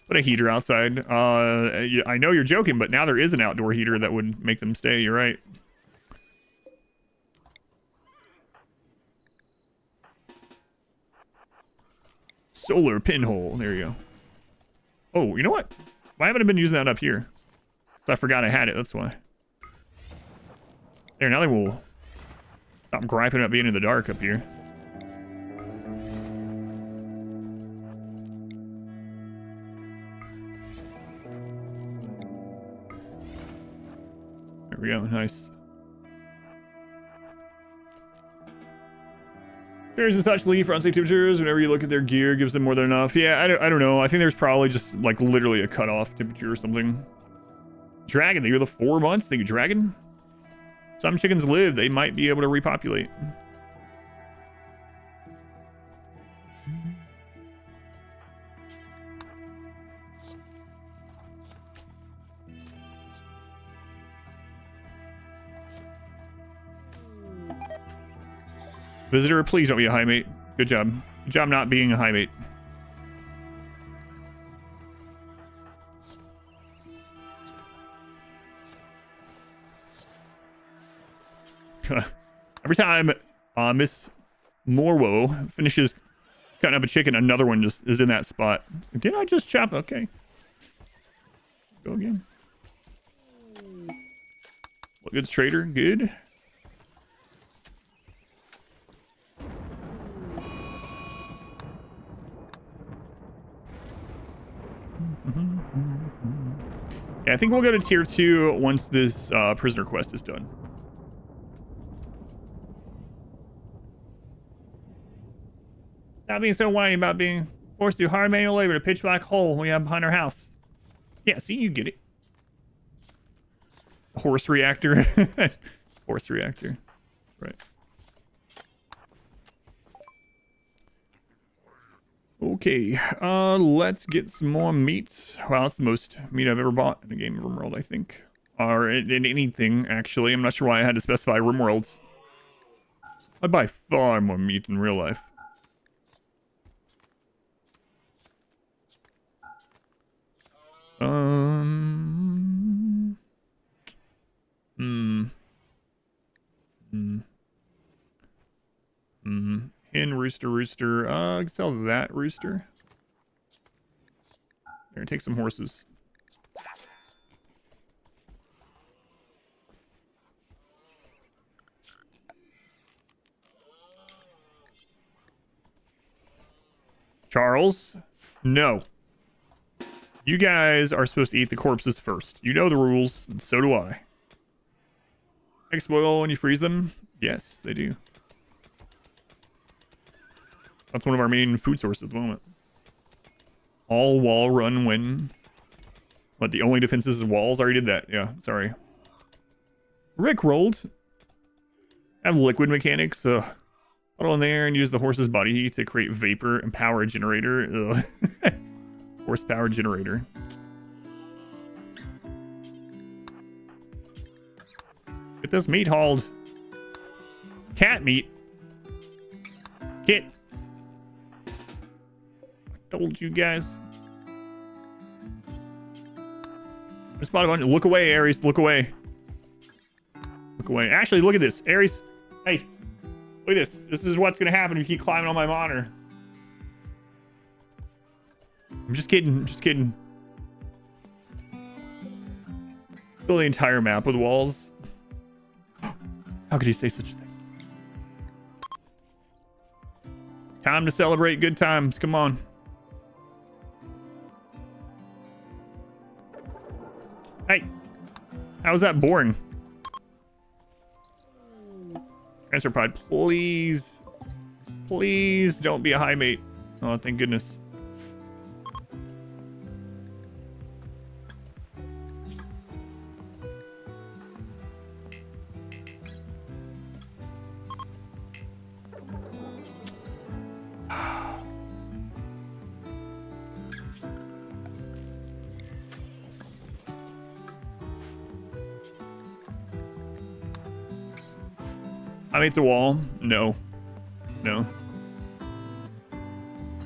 Put a heater outside. I know you're joking, but now there is an outdoor heater that would make them stay. You're right. Solar pinhole. There you go. Oh, you know what? Why haven't I been using that up here? So I forgot I had it. That's why. There, now they will stop griping about being in the dark up here. There we go. Nice. There's and such leave for unsafe temperatures. Whenever you look at their gear, gives them more than enough. Yeah, I don't know. I think there's probably just like literally a cutoff temperature or something. Dragon, they go the 4 months. Think dragon. Some chickens live. They might be able to repopulate. Visitor, please don't be a Highmate. Good job. Good job not being a Highmate. Every time Miss Morwo finishes cutting up a chicken, another one just is in that spot. Did I just chop? Okay. Go again. Well, good trader. Good. Yeah, I think we'll go to tier 2 once this prisoner quest is done. Stop being so whiny about being forced to do hard manual labor to pitch black hole we have behind our house. Yeah, see, you get it. Horse reactor. Horse reactor. Right. Okay, let's get some more meats. Wow, that's the most meat I've ever bought in a game of RimWorld, I think. Or in anything, actually. I'm not sure why I had to specify RimWorlds. I buy far more meat in real life. Hen, rooster, rooster. I can sell that rooster. Here, take some horses. Charles, no. You guys are supposed to eat the corpses first. You know the rules, and so do I. Eggs boil when you freeze them? Yes, they do. That's one of our main food sources at the moment. All wall run when... What, the only defenses is walls? I already did that. Yeah, sorry. Rick rolled. Have liquid mechanics. Puddle in there and use the horse's body heat to create vapor and power a generator. Horsepower generator. Get this meat hauled. Cat meat. Kit. I told you guys. I spotted one. Look away, Ares. Look away. Look away. Actually, look at this. Ares. Hey. Look at this. This is what's going to happen if you keep climbing on my monitor. I'm just kidding. Just kidding. Fill the entire map with walls. How could he say such a thing? Time to celebrate good times. Come on. Hey. How was that boring? Transfer pod, please. Please don't be a Highmate. Oh, thank goodness. Highmate's a wall? No. No. What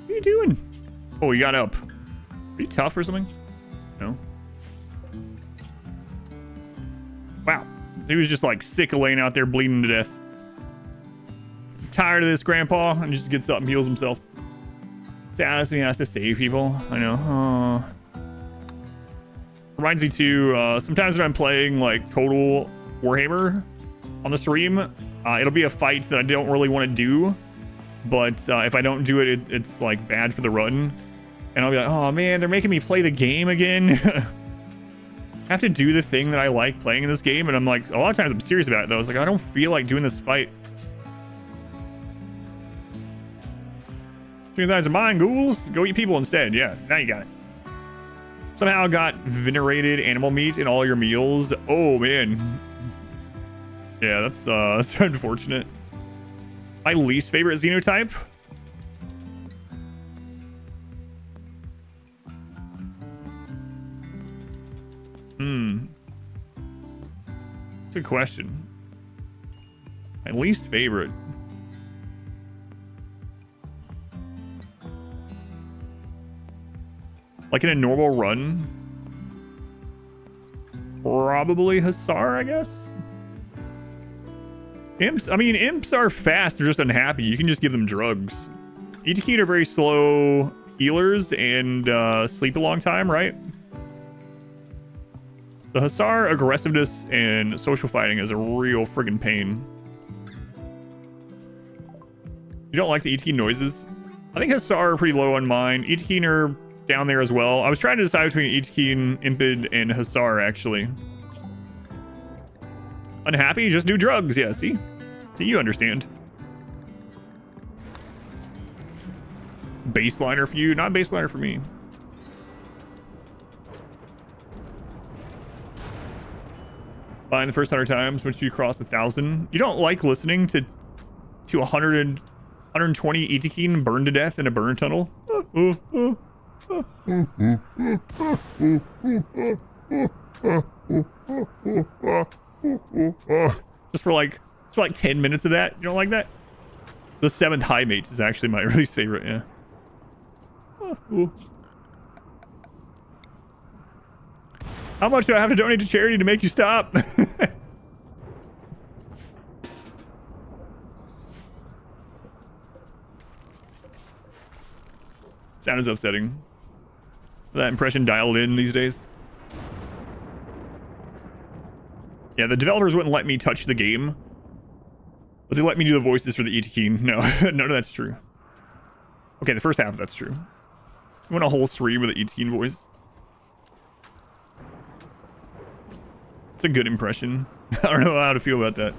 are you doing? Oh, you got up. Are you tough or something? No. Wow. He was just like sick of laying out there bleeding to death. Tired of this, Grandpa, and just gets up and heals himself. Saddest he has to save people. I know. Reminds me too, sometimes when I'm playing like Total Warhammer on the stream, it'll be a fight that I don't really want to do, but if I don't do it, it's like bad for the run, and I'll be like, oh man, they're making me play the game again. I have to do the thing that I like playing in this game, and I'm like, a lot of times I'm serious about it though. It's like, I don't feel like doing this fight. You guys are mine, ghouls. Go eat people instead. Yeah, now you got it. Somehow got venerated animal meat in all your meals. Oh man. Yeah, that's unfortunate. My least favorite Xenotype? Good question. My least favorite. Like in a normal run? Probably Hussar, I guess? Imps, I mean, imps are fast, they're just unhappy. You can just give them drugs. Etikeen are very slow healers and sleep a long time, right? The Hussar aggressiveness and social fighting is a real friggin' pain. You don't like the Etikeen noises? I think Hussar are pretty low on mine. Etikeen are down there as well. I was trying to decide between Etikeen, Impid, and Hussar, actually. Unhappy? Just do drugs. Yeah, see? See, you understand. Baseliner for you, not baseliner for me. Fine the first 100 times, once you cross 1,000. You don't like listening to 120 Etikeen burned to death in a burn tunnel? Just for like 10 minutes of that. You don't like that? The 7th Highmate is actually my least favorite, yeah. How much do I have to donate to charity to make you stop? Sound is upsetting. That impression dialed in these days. Yeah, the developers wouldn't let me touch the game, but they let me do the voices for the Etikeen. No, none of that's true. Okay, the first half, that's true. You want a whole 3 with an 18 voice? It's a good impression. I don't know how to feel about that.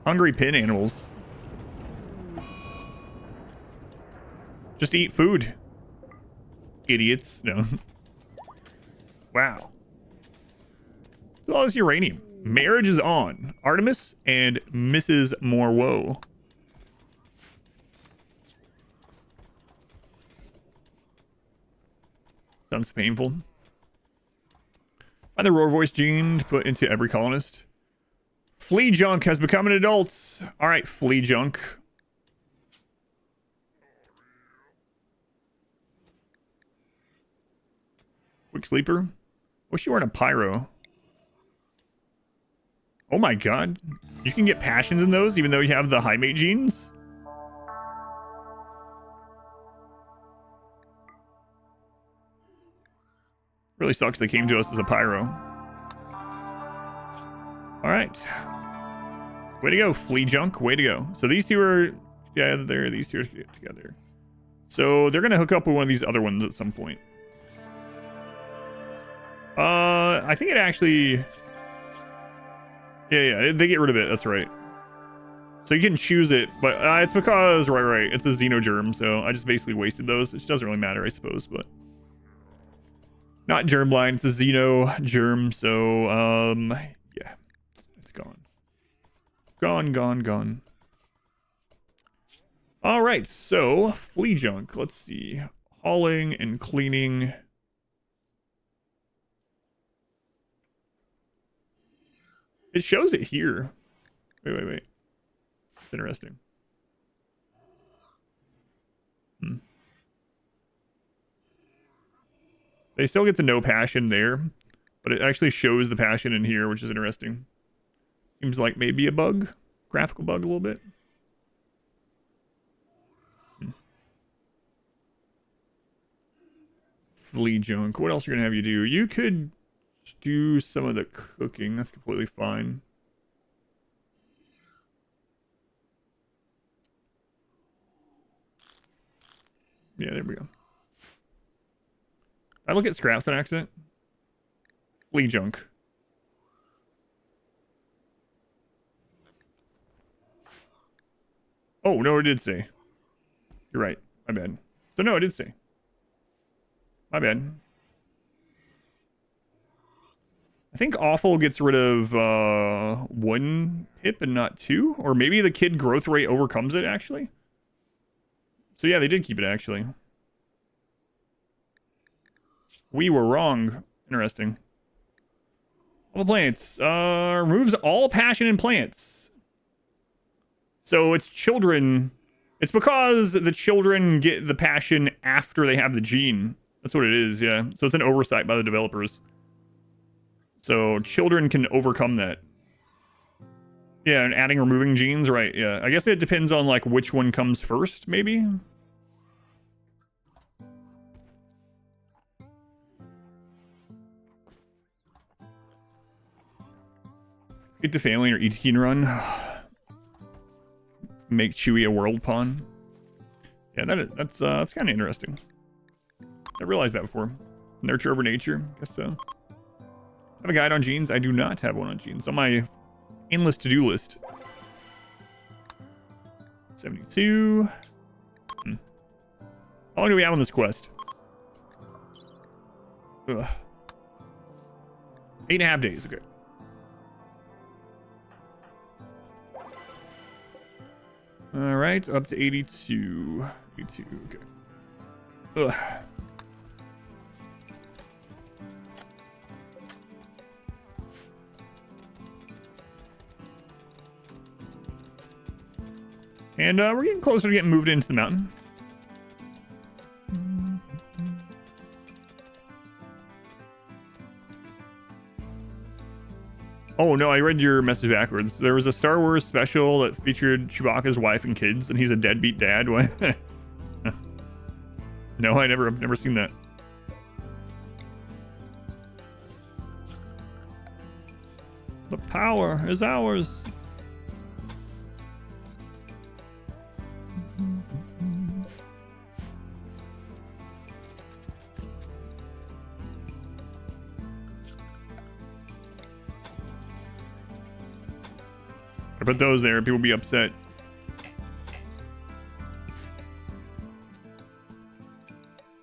Hungry pin animals. Just eat food. Idiots. No. Wow. All this uranium. Marriage is on. Artemis and Mrs. Morwoe. Sounds painful. Find the roar voice gene to put into every colonist. Flea Junk has become an adult. Alright, Flea Junk. Quick sleeper. Wish you weren't a pyro. Oh my god. You can get passions in those even though you have the Highmate genes? Really sucks they came to us as a pyro. Alright. Way to go, Flea Junk. Way to go. So these two are together. These two are together. So they're going to hook up with one of these other ones at some point. I think it actually... Yeah, they get rid of it. That's right. So you can choose it, but it's because... Right. It's a Xenogerm, so I just basically wasted those. It doesn't really matter, I suppose, but... Not germline, it's a Xenogerm, so, yeah. It's gone. Gone. Alright, so, Flea Junk. Let's see. Hauling and cleaning... It shows it here. Wait. It's interesting. They still get the no passion there, but it actually shows the passion in here, which is interesting. Seems like maybe a bug. Graphical bug a little bit. Flea Junk. What else are you going to have you do? You could do some of the cooking. That's completely fine. Yeah, there we go. I look at scraps on accident. Flea Junk. Oh, no, it did say. You're right. My bad. So, no, it did say. My bad. I think Awful gets rid of 1 pip and not 2. Or maybe the kid growth rate overcomes it, actually. So, yeah, they did keep it, actually. We were wrong. Interesting. All the plants. Removes all passion in plants. So it's children. It's because the children get the passion after they have the gene. That's what it is, yeah. So it's an oversight by the developers. So children can overcome that. Yeah, and adding removing genes, right, yeah. I guess it depends on, like, which one comes first, maybe? Get the family or ETK run. Make Chewie a world pawn. Yeah, that's kind of interesting. I realized that before. Nurture over nature. Guess so. Have a guide on genes? I do not have one on genes. On my endless to-do list. 72. How long do we have on this quest? Ugh. 8.5 days. Okay. All right, up to 82. 82, okay. Ugh. And we're getting closer to getting moved into the mountain. Oh no, I read your message backwards. There was a Star Wars special that featured Chewbacca's wife and kids, and he's a deadbeat dad. What? No, I've never seen that. The power is ours. put those there, people will be upset.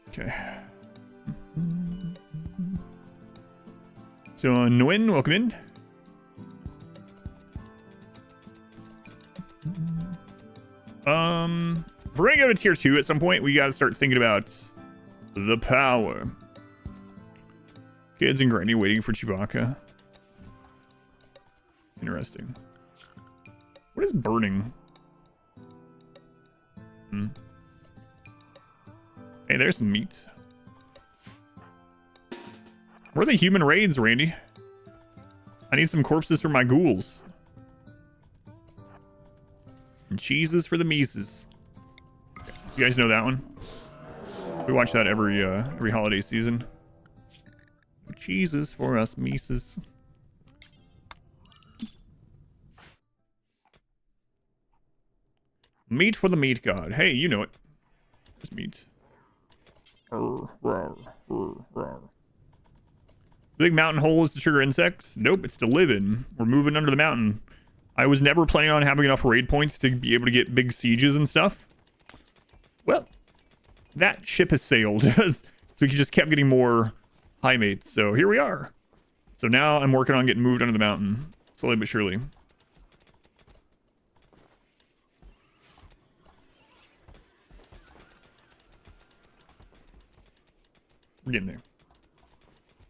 Okay. So, Nguyen, welcome in. If we're gonna go to tier 2 at some point, we gotta start thinking about the power. Kids and Granny waiting for Chewbacca. Interesting. What is burning? Hey, there's some meat. Where are the human raids, Randy? I need some corpses for my ghouls. And cheeses for the Mises. You guys know that one? We watch that every holiday season. Cheeses for us Mises. Meat for the meat god. Hey, you know it. It's meat. Big mountain hole is to trigger insects? Nope, it's to live in. We're moving under the mountain. I was never planning on having enough raid points to be able to get big sieges and stuff. Well, that ship has sailed. So we just kept getting more Highmates. So here we are. So now I'm working on getting moved under the mountain. Slowly but surely. We're getting there.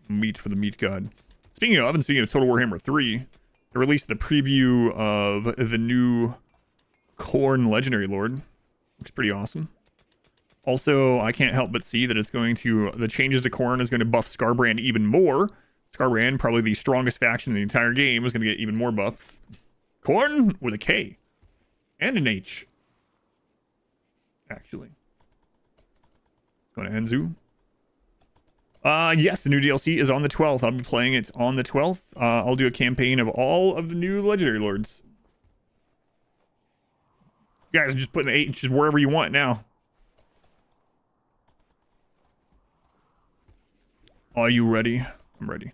Meat for the meat god. Speaking of Total Warhammer 3, they released the preview of the new Khorne Legendary Lord. Looks pretty awesome. Also, I can't help but see that the changes to Khorne is going to buff Skarbrand even more. Skarbrand, probably the strongest faction in the entire game, is going to get even more buffs. Khorne with a K. And an H. Actually. Going to Enzu. Yes, the new DLC is on the 12th. I'll be playing it on the 12th. I'll do a campaign of all of the new Legendary Lords. You guys are just putting the H's wherever you want now. Are you ready? I'm ready.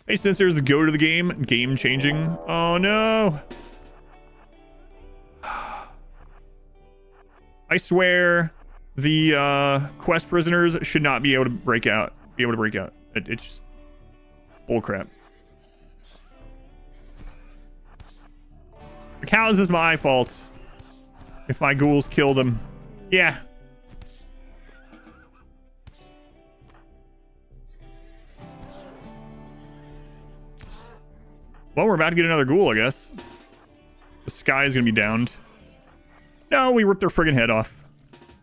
Hey, since there's the go to the game, game changing. Oh no. I swear the quest prisoners should not be able to break out. It's just bullcrap. Like, how is this my fault? If my ghouls killed them. Yeah. Well, we're about to get another ghoul, I guess. The sky is gonna be downed. No, we ripped their friggin' head off.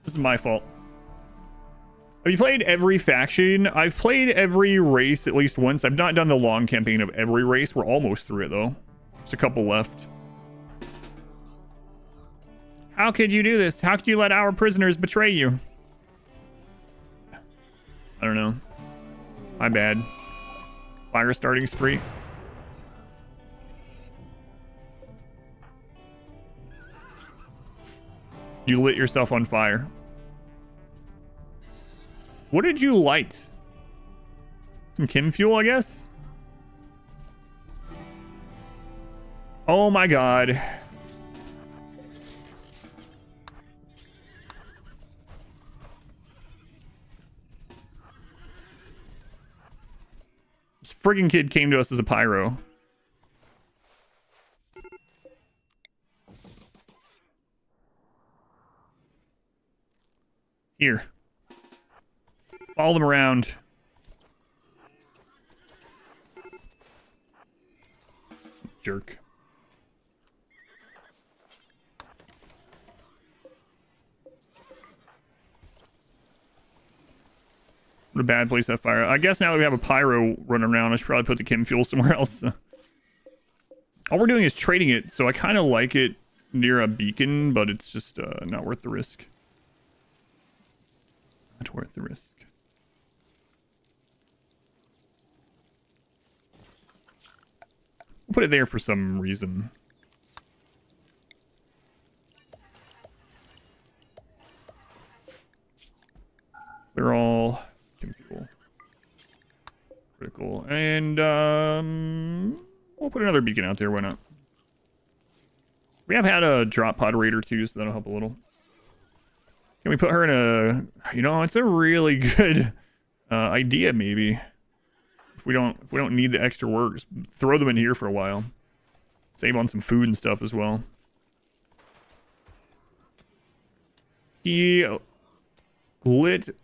This is my fault. Have you played every faction? I've played every race at least once. I've not done the long campaign of every race. We're almost through it, though. Just a couple left. How could you do this? How could you let our prisoners betray you? I don't know. My bad. Fire starting spree. You lit yourself on fire. What did you light? Some chem fuel, I guess? Oh my god. This friggin' kid came to us as a pyro. Here. Follow them around. Jerk. What a bad place to have fire. I guess now that we have a pyro running around, I should probably put the chem fuel somewhere else. All we're doing is trading it, so I kind of like it near a beacon, but it's just not worth the risk. Not worth the risk. We'll put it there for some reason. They're all fuel. Critical. And we'll put another beacon out there. Why not? We have had a drop pod raider too, so that'll help a little. Can we put her in a? You know, it's a really good idea. Maybe if we don't need the extra work, just throw them in here for a while. Save on some food and stuff as well. He lit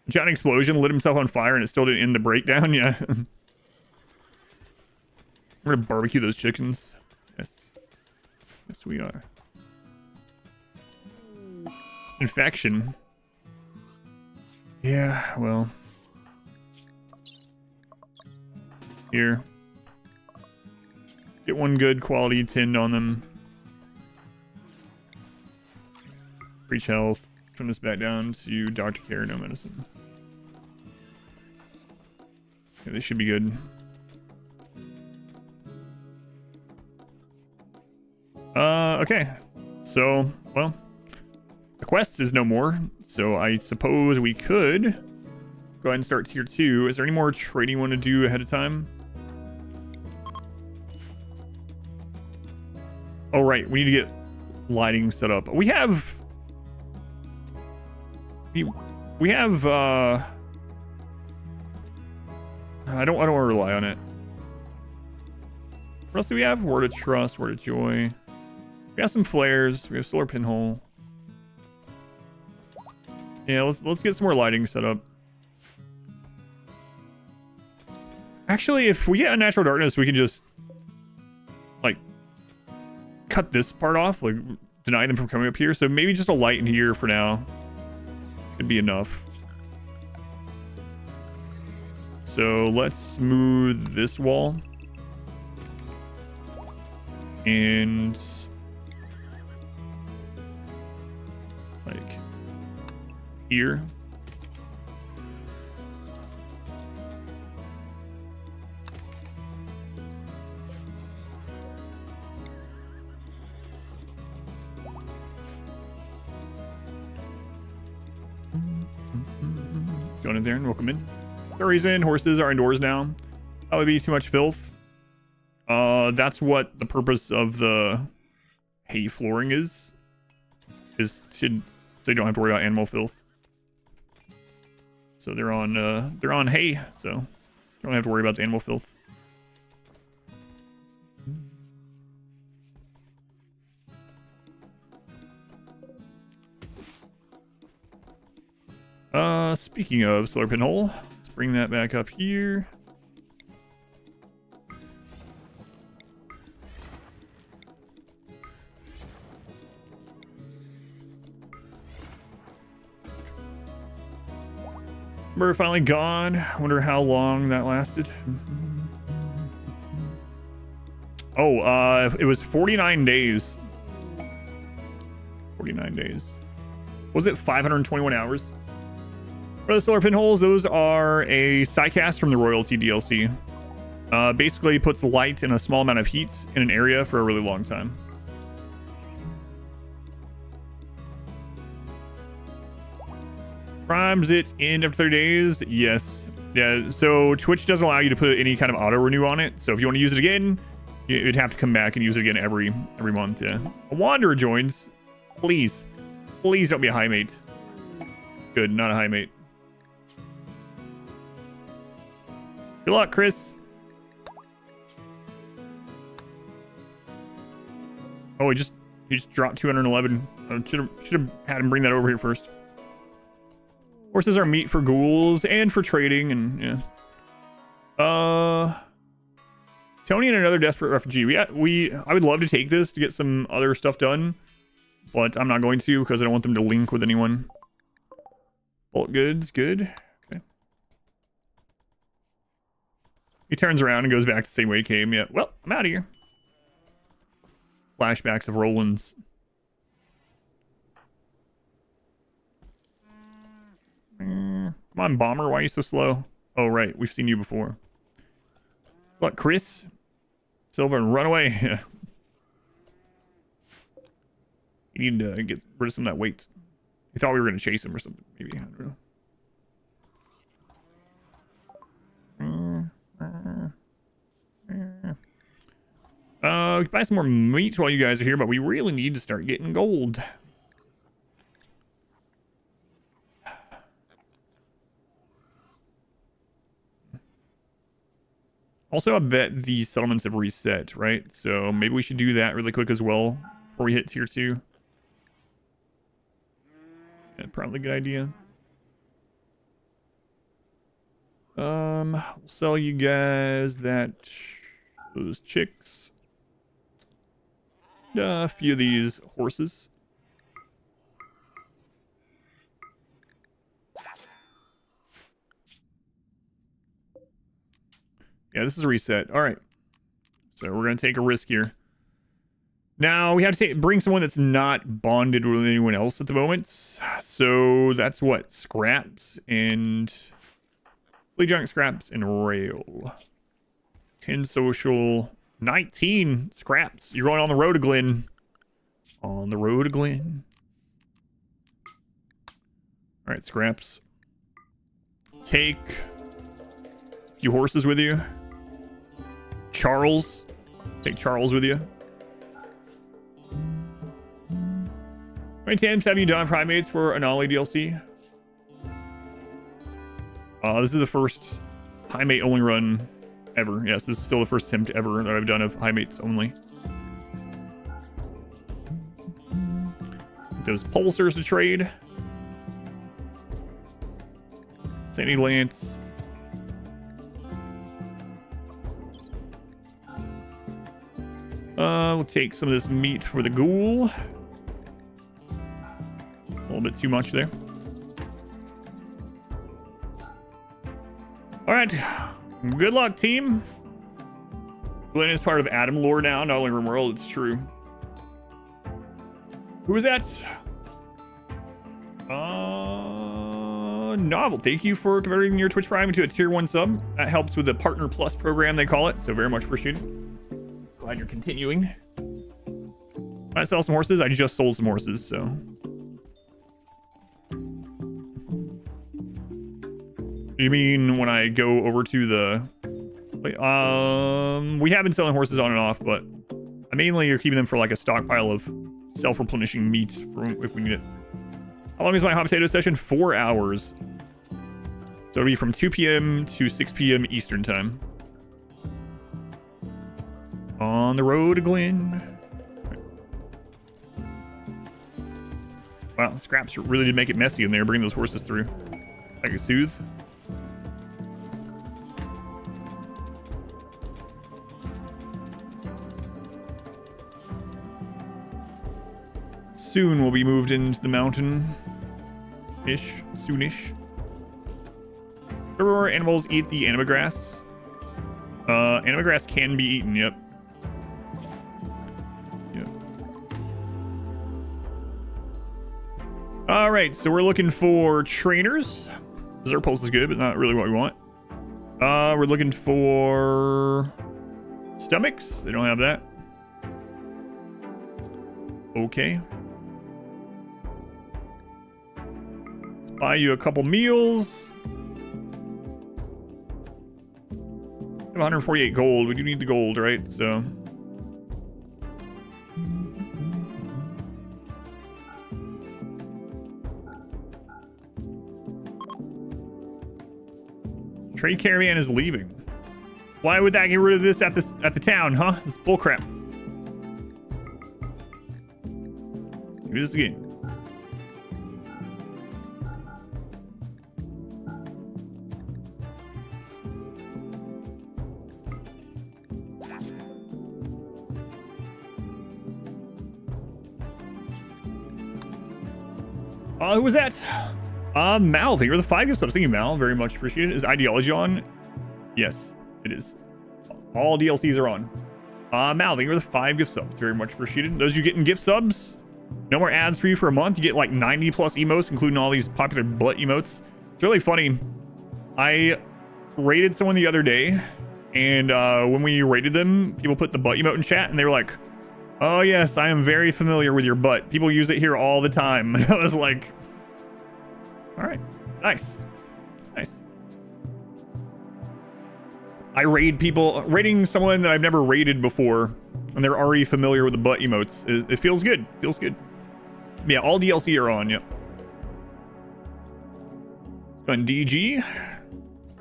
giant explosion, lit himself on fire, and it still didn't end the breakdown. Yeah. We're gonna barbecue those chickens. Yes. Yes, we are. Infection. Yeah, well. Here. Get one good quality tinned on them. Reach health. Turn this back down to doctor care, no medicine. Okay, this should be good. Okay. So, well, the quest is no more. So I suppose we could go ahead and start tier 2. Is there any more trading you want to do ahead of time? Oh, right. We need to get lighting set up. We have... We have, I don't want to rely on it. What else do we have? Word of Trust, Word of Joy. We have some flares. We have Solar Pinhole. Yeah, let's get some more lighting set up. Actually, if we get a Natural Darkness, we can just, like, cut this part off, like, deny them from coming up here. So maybe just a light in here for now. Could be enough. So let's smooth this wall. And like here. Going in there and welcome in. The reason horses are indoors now. That would be too much filth. That's what the purpose of the hay flooring is to so you don't have to worry about animal filth. So they're on hay, so you don't have to worry about the animal filth. Speaking of solar pinhole, let's bring that back up here. We're finally gone. Wonder how long that lasted. Oh, it was 49 days. 49 days. Was it 521 hours? For the solar pinholes, those are a Psycast from the Royalty DLC. Basically puts light and a small amount of heat in an area for a really long time. Primes it in after 30 days? Yes. Yeah, so Twitch doesn't allow you to put any kind of auto renew on it. So if you want to use it again, you'd have to come back and use it again every month. Yeah. A Wanderer joins. Please. Please don't be a Highmate. Good, not a Highmate. Good luck, Chris. Oh, he just dropped 211. Should have had him bring that over here first. Horses are meat for ghouls and for trading, and yeah. Tony and another desperate refugee. I would love to take this to get some other stuff done, but I'm not going to because I don't want them to link with anyone. Bulk goods, good. Okay. He turns around and goes back the same way he came. Yeah. Well, I'm out of here. Flashbacks of Roland's. Come on, Bomber. Why are you so slow? Oh, right. We've seen you before. Look, Chris. Silver, run away. You need to get rid of some of that weight. You thought we were going to chase him or something. Maybe. I don't know. We can buy some more meat while you guys are here, but we really need to start getting gold. Also, I bet the settlements have reset, right? So maybe we should do that really quick as well before we hit tier 2. Yeah, probably a good idea. We'll sell you guys those chicks. A few of these horses. Yeah, this is a reset. All right. So we're going to take a risk here. Now, we have to bring someone that's not bonded with anyone else at the moment. So that's what? Scraps and... Flea junk, scraps, and rail. 10 social... 19 scraps. You're going on the road to Glen. On the road to Glen. All right, scraps. Take a few horses with you. Charles. Take Charles with you. How many times have you done for Highmates for Anomaly DLC? This is the first Highmate only run ever. Yes, this is still the first attempt ever that I've done of Highmates only. Those pulsars to trade. Sandy Lance. We'll take some of this meat for the ghoul. A little bit too much there. All right. Good luck, team. Glenn is part of Adam lore now, not only RimWorld, it's true. Who is that? Novel. Thank you for converting your Twitch Prime into a tier 1 sub. That helps with the Partner Plus program, they call it. So very much appreciated. Glad you're continuing. I sell some horses. I just sold some horses, so. You mean when I go over to the... we have been selling horses on and off, but I mainly are keeping them for like a stockpile of self-replenishing meat for if we need it. How long is my hot potato session? 4 hours. So it'll be from 2 p.m. to 6 p.m. Eastern time. On the road to Glen. Wow, scraps really did make it messy in there, bringing those horses through. I could soothe. Soon we'll be moved into the mountain-ish, soonish. Herbivore animals eat the anima grass. Anima grass can be eaten, yep. All right, so we're looking for trainers. Zerpulse is good, but not really what we want. We're looking for stomachs. They don't have that. Okay. Let's buy you a couple meals. 148 gold. We do need the gold, right? So. Trade caravan is leaving. Why would that get rid of this at the town, huh? This is bullcrap. Do this again. Who was that? Mal, thank you for the 5 gift subs. Thank you, Mal. Very much appreciated. Is ideology on? Yes, it is. All DLCs are on. Mal, thank you for the 5 gift subs. Very much appreciated. Those you getting gift subs? No more ads for you for a month. You get like 90 plus emotes, including all these popular butt emotes. It's really funny. I rated someone the other day, and when we rated them, people put the butt emote in chat, and they were like, "Oh yes, I am very familiar with your butt. People use it here all the time." And I was like, all right, nice, nice. I raid people, raiding someone that I've never raided before, and they're already familiar with the butt emotes. It feels good. Feels good. Yeah, all DLC are on. Yep. On DG.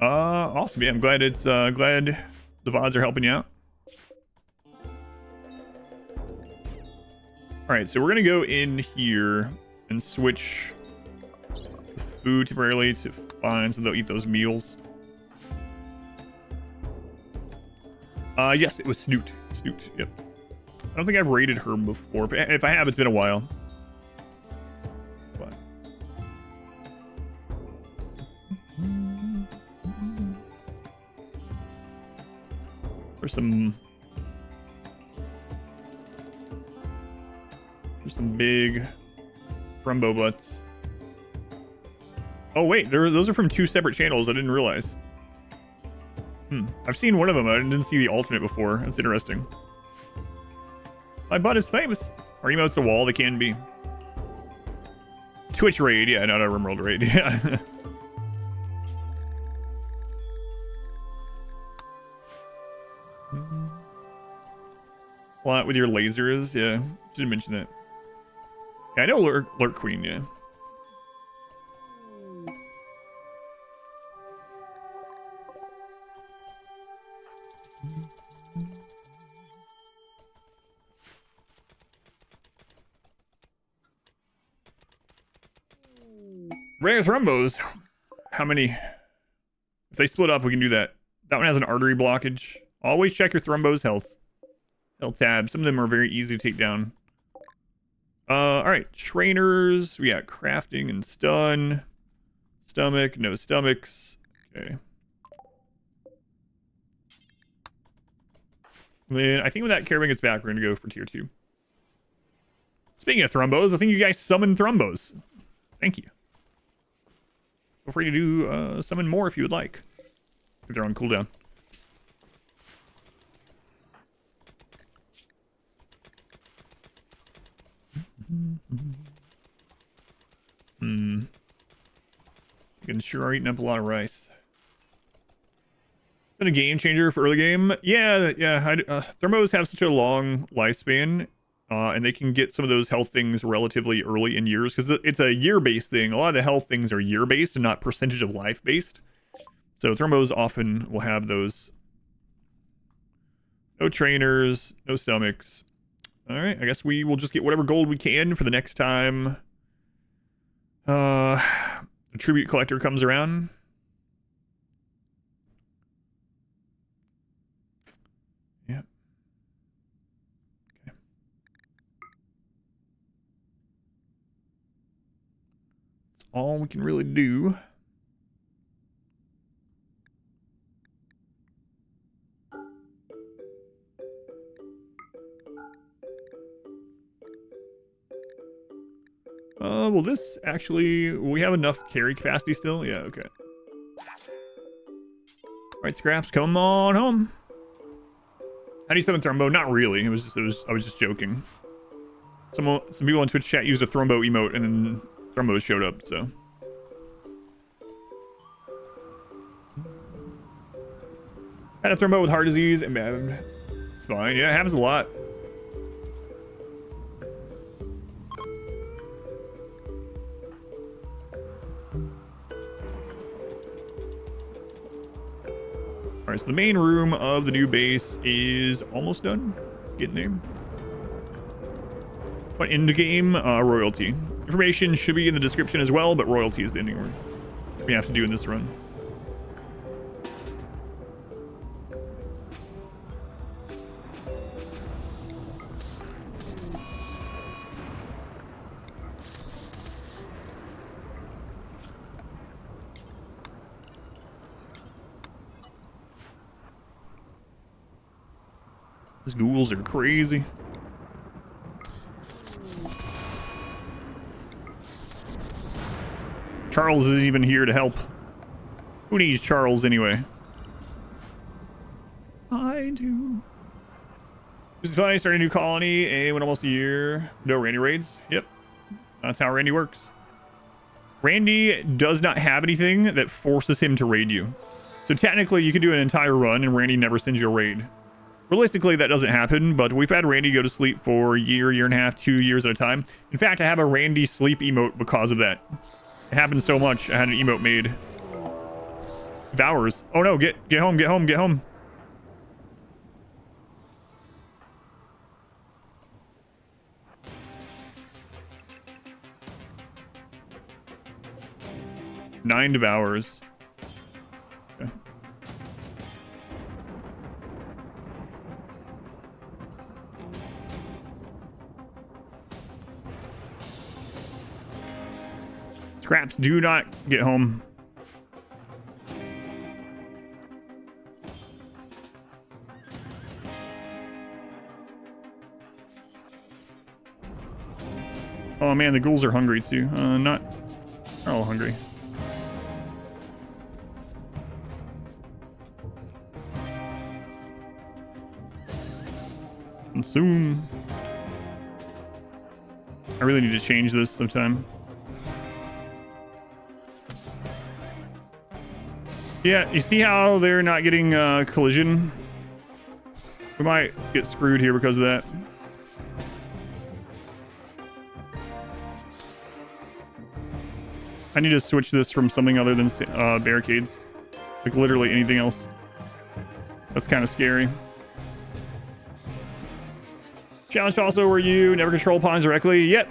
Awesome. Yeah, I'm glad it's glad the VODs are helping you out. All right, so we're gonna go in here and switch food temporarily to fine, so they'll eat those meals. Yes, it was Snoot. Snoot, yep. I don't think I've raided her before. If I have, it's been a while. But... There's some big Brumbo butts. Oh wait, those are from 2 separate channels. I didn't realize. I've seen one of them. I didn't see the alternate before. That's interesting. My butt is famous. Are emotes a wall? They can be. Twitch raid, yeah, not a RimWorld raid. Yeah. What with your lasers? Yeah, should mention that. Yeah, I know Lurk Queen, yeah. Rare thrombos. How many? If they split up, we can do that. That one has an artery blockage. Always check your thrombos health tab. Some of them are very easy to take down. All right, trainers. We got crafting and stun. Stomach, no stomachs. Okay. Then I think when that caravan gets back, we're gonna go for tier 2. Speaking of thrombos, I think you guys summoned thrombos. Thank you. Feel free to do summon more if you would like. If they're on cooldown. You can sure are eating up a lot of rice. Been a game changer for early game. Yeah. Thermos have such a long lifespan, and they can get some of those health things relatively early in years because it's a year-based thing. A lot of the health things are year-based and not percentage of life-based. So thermos often will have those. No trainers, no stomachs. All right, I guess we will just get whatever gold we can for the next time the tribute collector comes around. Yeah. Okay. That's all we can really do. Well, this actually, we have enough carry capacity still. Yeah, okay. All right, Scraps, come on home. How do you summon Thrombo? Not really. I was just joking. Some people on Twitch chat used a Thrombo emote, and then Thrombo showed up. So. Had a Thrombo with heart disease, and man, it's fine. Yeah, it happens a lot. All right, so the main room of the new base is almost done. Getting there. But end game, royalty. Information should be in the description as well, but royalty is the ending we have to do in this run. These ghouls are crazy. Charles is even here to help. Who needs Charles anyway? I do. This is funny, starting a new colony, and went almost a year. No Randy raids. Yep. That's how Randy works. Randy does not have anything that forces him to raid you. So technically, you could do an entire run and Randy never sends you a raid. Realistically, that doesn't happen, but we've had Randy go to sleep for a year, year and a half, 2 years at a time. In fact, I have a Randy sleep emote because of that. It happened so much, I had an emote made. Devours. Oh no, get home, get home, get home. Nine Devours. Okay. Scraps, do not get home. Oh man, the ghouls are hungry too. Not all hungry. Consume. I really need to change this sometime. Yeah, you see how they're not getting collision? We might get screwed here because of that. I need to switch this from something other than barricades. Like literally anything else. That's kind of scary. Challenge also where you never control pawns directly. Yep,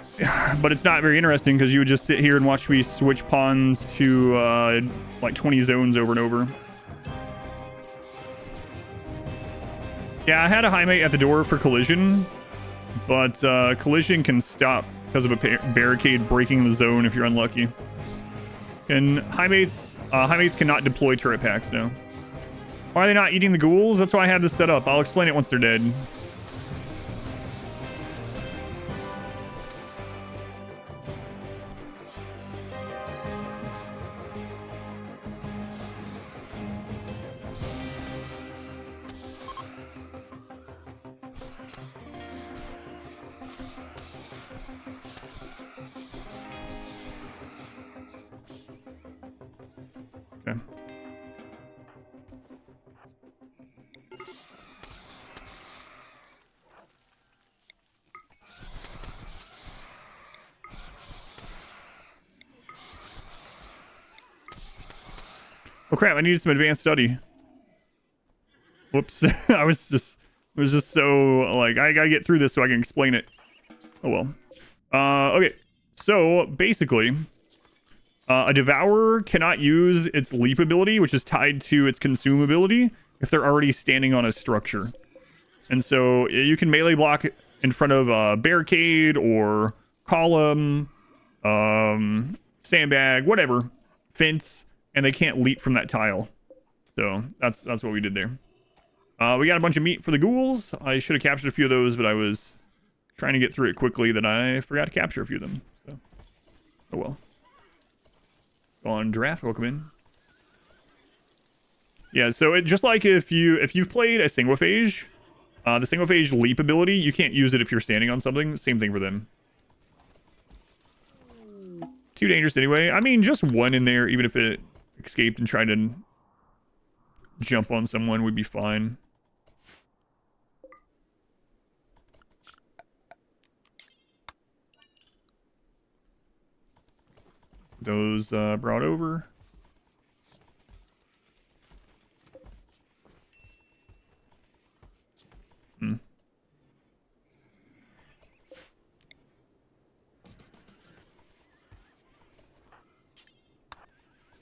but it's not very interesting because you would just sit here and watch me switch pawns to like 20 zones over and over. Yeah, I had a Highmate at the door for collision, but collision can stop because of a barricade breaking the zone if you're unlucky. And Highmates cannot deploy turret packs now. Why are they not eating the ghouls? That's why I have this set up. I'll explain it once they're dead. Okay. Oh crap, I needed some advanced study. Whoops. I was just so like I gotta get through this so I can explain it. Oh well. Okay. So basically, a Devourer cannot use its leap ability, which is tied to its consume ability, if they're already standing on a structure. And so you can melee block in front of a barricade or column, sandbag, whatever, fence, and they can't leap from that tile. So that's what we did there. We got a bunch of meat for the ghouls. I should have captured a few of those, but I was trying to get through it quickly that I forgot to capture a few of them. So, oh well. On draft, welcome in. Yeah, so it just like if you've played a Singophage, the Singophage leap ability, you can't use it if you're standing on something. Same thing for them. Too dangerous anyway. I mean, just one in there, even if it escaped and tried to jump on someone, would be fine. Those brought over.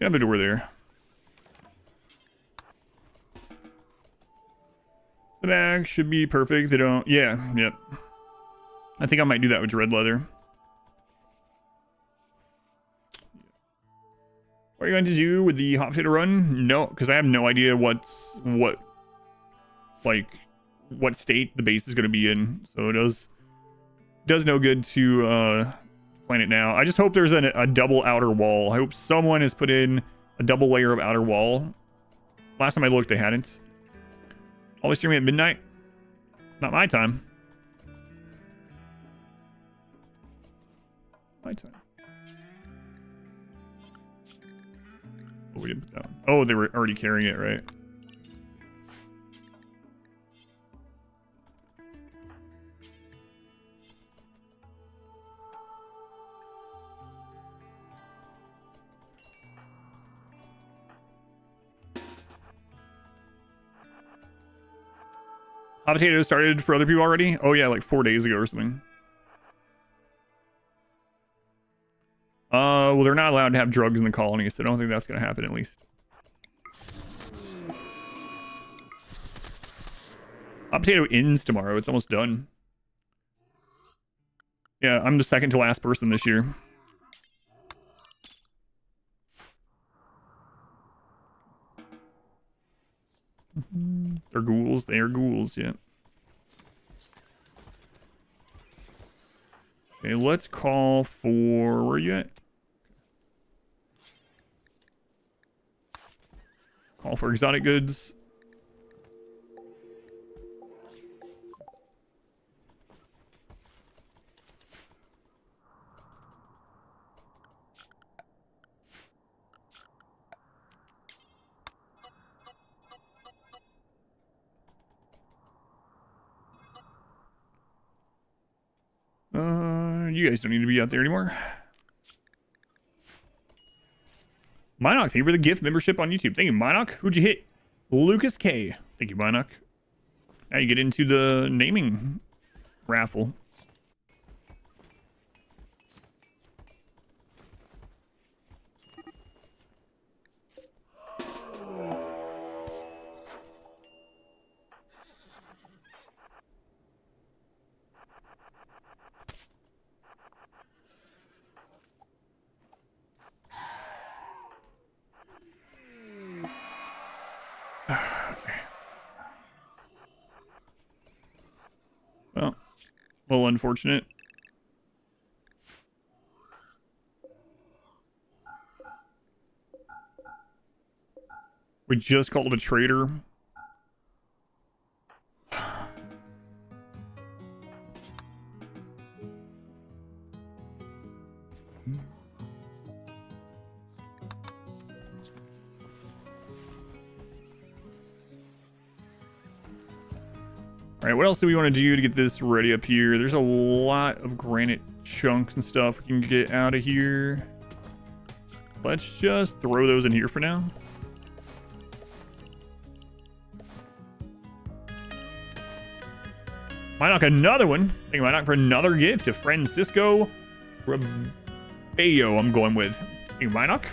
Yeah, the door there. The bag should be perfect. They don't. Yeah, yep. I think I might do that with red leather. What are you going to do with the hot potato run? No, because I have no idea what state the base is going to be in. So it does no good to plan it now. I just hope there's a double outer wall. I hope someone has put in a double layer of outer wall. Last time I looked, they hadn't. Always streaming at midnight. Not my time. My time. Oh, we didn't put that one. Oh, they were already carrying it, right? Hot potatoes started for other people already? Oh yeah, like 4 days ago or something. Well, they're not allowed to have drugs in the colony, so I don't think that's gonna happen at least. Hot potato ends tomorrow. It's almost done. Yeah, I'm the second to last person this year. They're ghouls. They are ghouls, yeah. Okay, let's call for... Where are you at? Call for exotic goods. You guys don't need to be out there anymore. Minoc, thank you for the gift membership on YouTube. Thank you, Minoc. Who'd you hit? Lucas K. Thank you, Minoc. Now you get into the naming raffle. Well, a little unfortunate. We just called a traitor. All right, what else do we want to do to get this ready up here? There's a lot of granite chunks and stuff we can get out of here. Let's just throw those in here for now. Minoc, another one. Thank you, Minoc, for another gift to Francisco Rebello. I'm going with. Thank you, Minoc.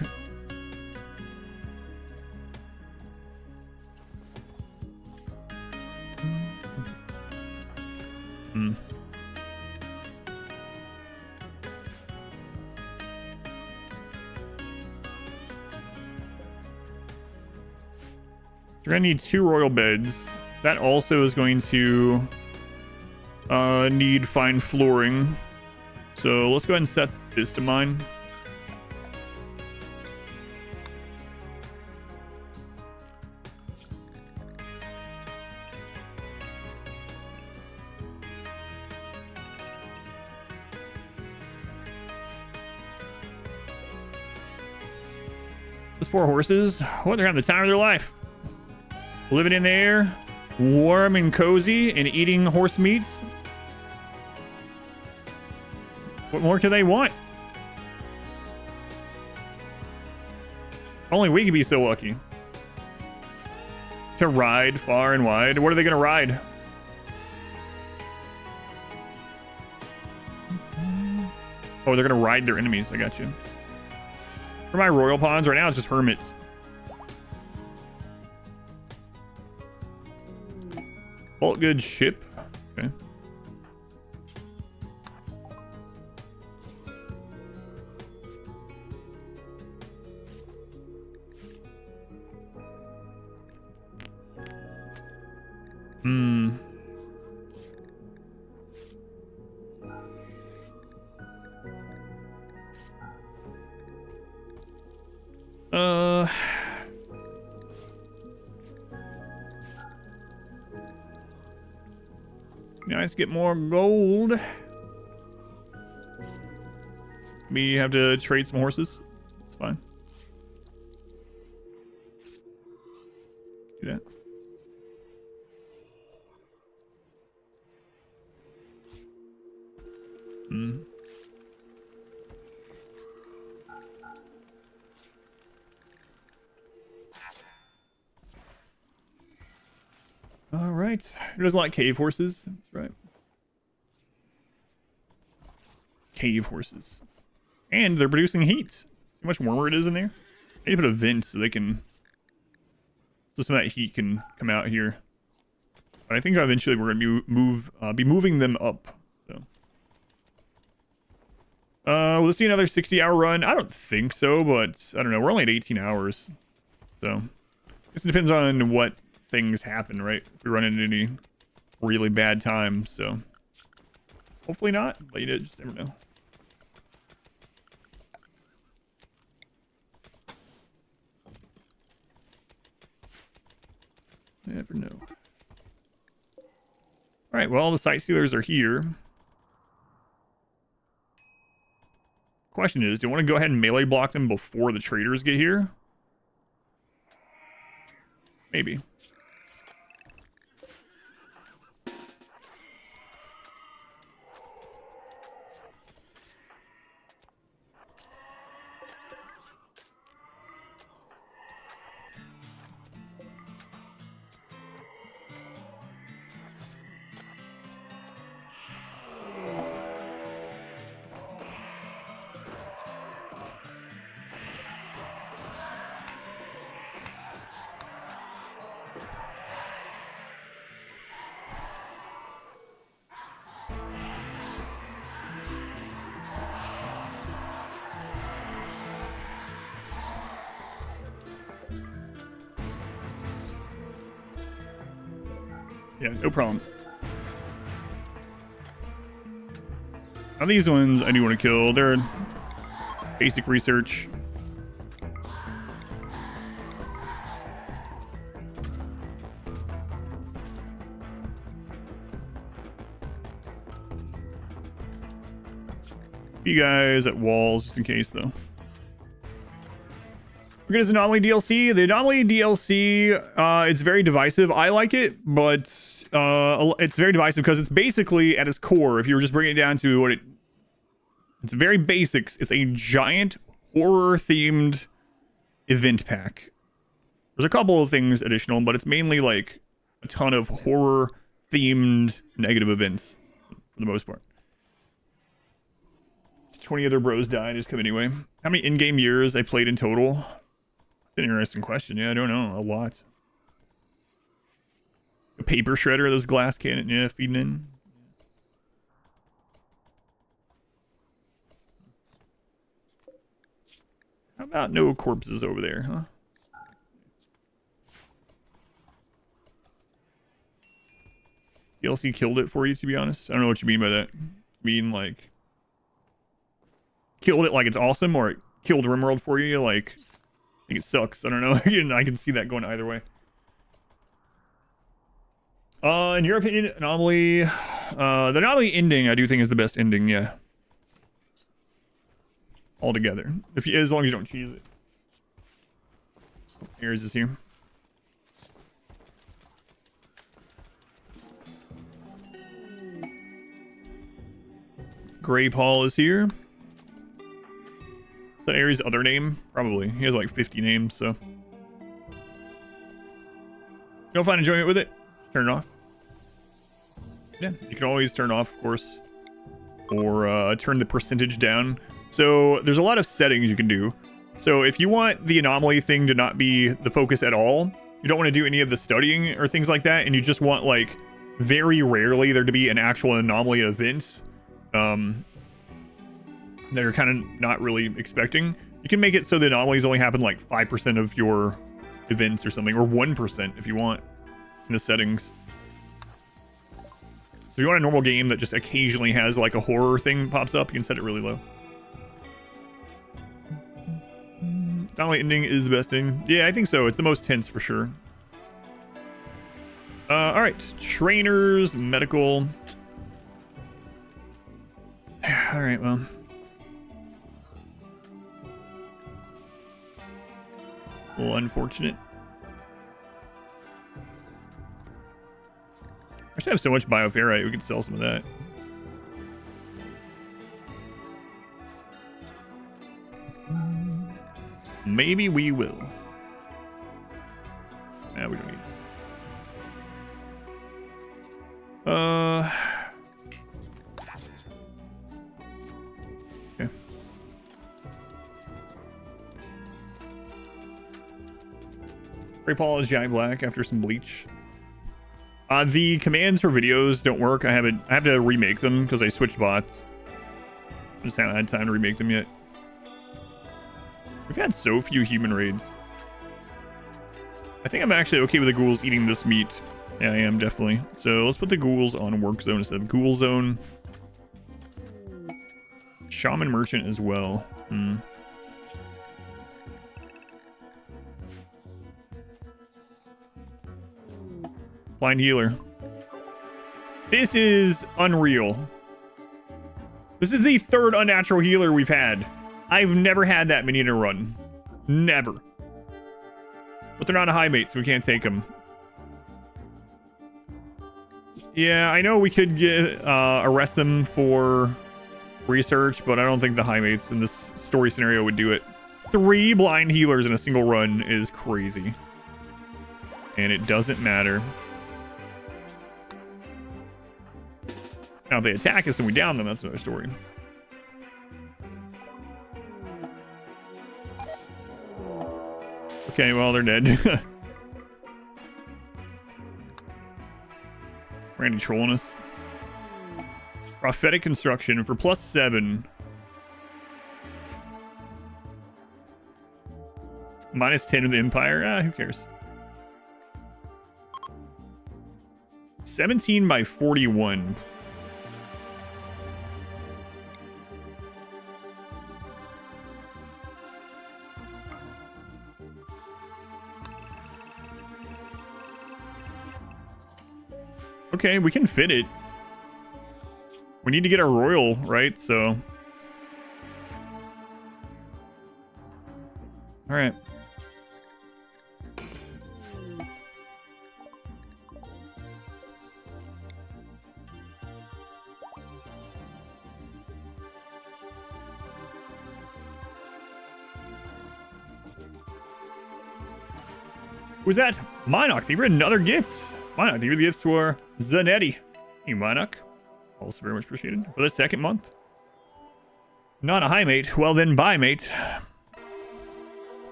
You're gonna need 2 royal beds. That also is going to need fine flooring. So let's go ahead and set this to mine. Those poor horses, what, they're having the time of their life. Living in there, warm and cozy, and eating horse meats. What more can they want? Only we can be so lucky. To ride far and wide. What are they going to ride? Oh, they're going to ride their enemies. I got you. For my royal pawns right now, it's just hermits. Bolt good ship. Okay. Nice, get more gold. We have to trade some horses. It's fine. that. All right. Who doesn't like cave horses? That's right. Cave horses. And they're producing heat. See how much warmer it is in there? I need to put a vent so they can... so some of that heat can come out here. But I think eventually we're going to be moving them up. So. Will this be another 60-hour run? I don't think so, but I don't know. We're only at 18 hours. So, it depends on what things happen, right? If we run into any really bad times, so hopefully not, but you just never know. Never know. All right, well, the sight sealers are here. Question is, do you want to go ahead and melee block them before the traders get here? Maybe. Yeah, no problem. Now these ones I do want to kill. They're basic research. You guys at walls just in case though. Look at his anomaly DLC. The anomaly DLC, it's very divisive. I like it, but it's very divisive because it's basically at its core, if you were just bringing it down to what it's very basics. It's a giant horror themed event pack. There's a couple of things additional, but it's mainly like a ton of horror themed negative events for the most part. 20 other bros died. Just come anyway. How many in-game years I played in total? That's an interesting question. Yeah, I don't know. A lot. A paper shredder, those glass cannon, yeah, feeding in. How about no corpses over there, huh? DLC killed it for you, to be honest. I don't know what you mean by that. You mean like killed it like it's awesome, or it killed RimWorld for you like I think it sucks. I don't know. I can see that going either way. In your opinion, anomaly, the anomaly ending I do think is the best ending, yeah. Altogether. As long as you don't cheese it. Here's this here. Gray Paul is here. Is that Ares' other name? Probably. He has like 50 names, so. You don't find enjoyment with it? Turn it off. Yeah, you can always turn off, of course. Or turn the percentage down. So there's a lot of settings you can do. So if you want the anomaly thing to not be the focus at all, you don't want to do any of the studying or things like that, and you just want like very rarely there to be an actual anomaly event that you're kind of not really expecting, you can make it so the anomalies only happen like 5% of your events or something, or 1% if you want in the settings. So if you want a normal game that just occasionally has like a horror thing pops up, you can set it really low. Anomaly ending is the best ending. Yeah, I think so. It's the most tense for sure. All right, trainers, medical. All right, well. A little unfortunate. I should have so much bioferrite. We could sell some of that. Maybe we will. Nah, we don't need it. Okay. Gray Paul is giant black after some bleach. The commands for videos don't work. I have to remake them because I switched bots. I just haven't had time to remake them yet. We've had so few human raids. I think I'm actually okay with the ghouls eating this meat. Yeah, I am, definitely. So let's put the ghouls on work zone instead of ghoul zone. Shaman merchant as well. Blind healer. This is unreal. This is the third unnatural healer we've had. I've never had that many in a run. Never. But they're not a Highmate, so we can't take them. Yeah, I know we could get arrest them for research, but I don't think the Highmates in this story scenario would do it. 3 blind healers in a single run is crazy. And it doesn't matter. Now, if they attack us and we down them, that's another story. Okay, well, they're dead. Randy trolling us. Prophetic construction for +7. -10 of the Empire. Who cares? 17 by 41. Okay, we can fit it. We need to get our royal, right? So. All right. Who's that? Minoc, thank you for another gift. Minoc, thank you for the gifts for Zanetti. Hey, Minoc. Also very much appreciated. For the 2nd month. Not a Highmate. Well then, bye, mate.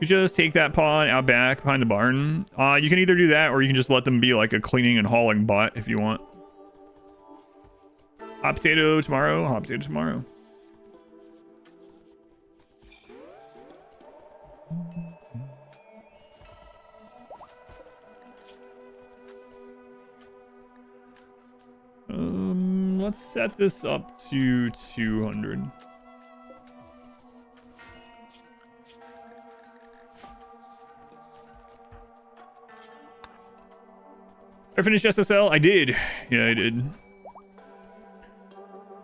You just take that pawn out back behind the barn. You can either do that or you can just let them be like a cleaning and hauling bot if you want. Hot potato tomorrow. Hot potato tomorrow. Let's set this up to 200. I finished SSL? I did. Yeah, I did.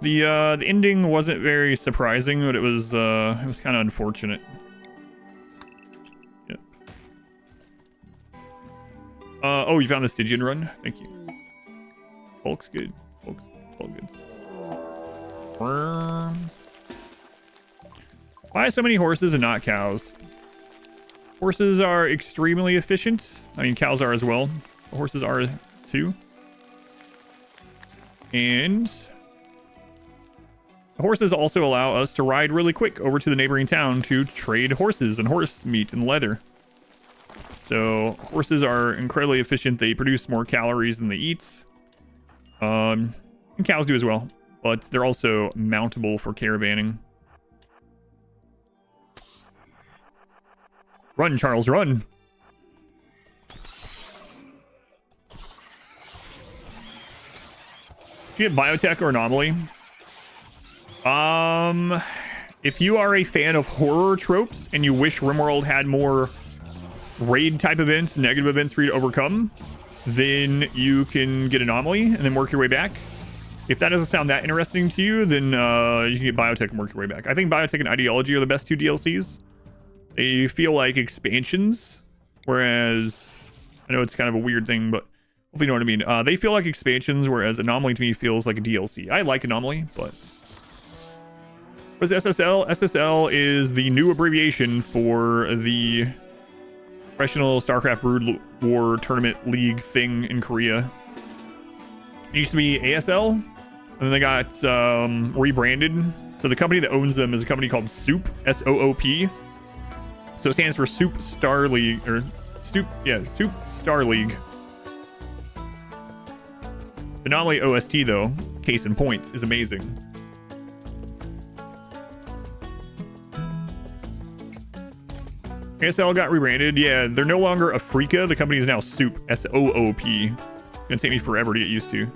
The ending wasn't very surprising, but it was kind of unfortunate. Yep. Oh, you found the Stygian run? Thank you. Bulk's good. Bulk's all good. Why so many horses and not cows? Horses are extremely efficient. I mean, cows are as well. Horses are too. And the horses also allow us to ride really quick over to the neighboring town to trade horses and horse meat and leather. So horses are incredibly efficient. They produce more calories than they eat. And cows do as well, but they're also mountable for caravanning. Run, Charles, run! Do you get Biotech or Anomaly? If you are a fan of horror tropes and you wish RimWorld had more raid type events, negative events for you to overcome, then you can get Anomaly and then work your way back. If that doesn't sound that interesting to you, then you can get Biotech and work your way back. I think Biotech and Ideology are the best 2 DLCs. They feel like expansions, whereas I know it's kind of a weird thing, but If you know what I mean. They feel like expansions, whereas Anomaly to me feels like a DLC. I like Anomaly, but... What is SSL? SSL is the new abbreviation for the Professional StarCraft Brood War Tournament League thing in Korea. It used to be ASL, and then they got rebranded. So the company that owns them is a company called SOOP, S-O-O-P. So it stands for Soup Star League, or Soup Star League. Anomaly OST, though, case in point, is amazing. ASL got rebranded. Yeah, they're no longer Afrika. The company is now Soup, S-O-O-P. It's gonna take me forever to get used to.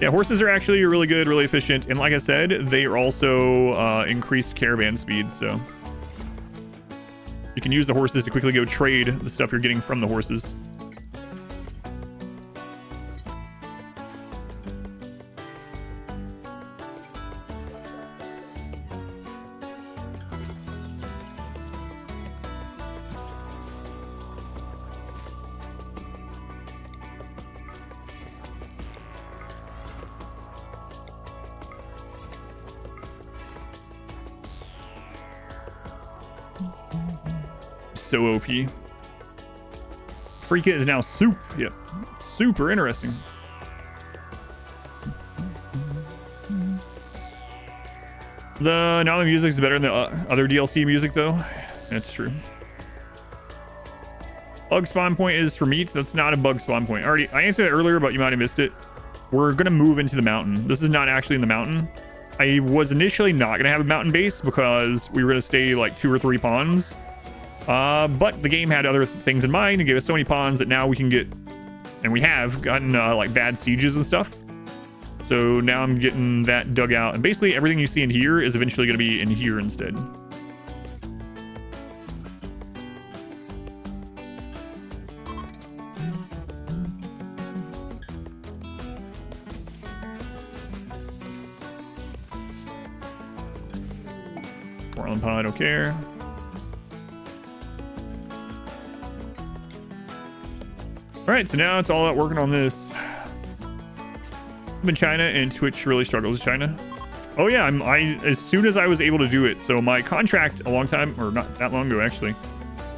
Yeah, horses are actually really good, really efficient, and like I said, they are also increased caravan speed, so you can use the horses to quickly go trade the stuff you're getting from the horses. So OP. Freaka is now Soup. Yeah, super interesting. The Anomaly music is better than the other DLC music, though. That's true. Bug spawn point is for meat. That's not a bug spawn point. I answered it earlier, but you might have missed it. We're gonna move into the mountain. This is not actually in the mountain. I was initially not gonna have a mountain base because we were gonna stay like 2 or 3 ponds. But the game had other things in mind and gave us so many pawns that now we can get, and we have gotten like bad sieges and stuff. So now I'm getting that dug out, and basically everything you see in here is eventually going to be in here instead. Portland Pod, I don't care. Alright, so now it's all about working on this. I'm in China, and Twitch really struggles with China. Oh yeah, as soon as I was able to do it. So my contract a long time, or not that long ago actually,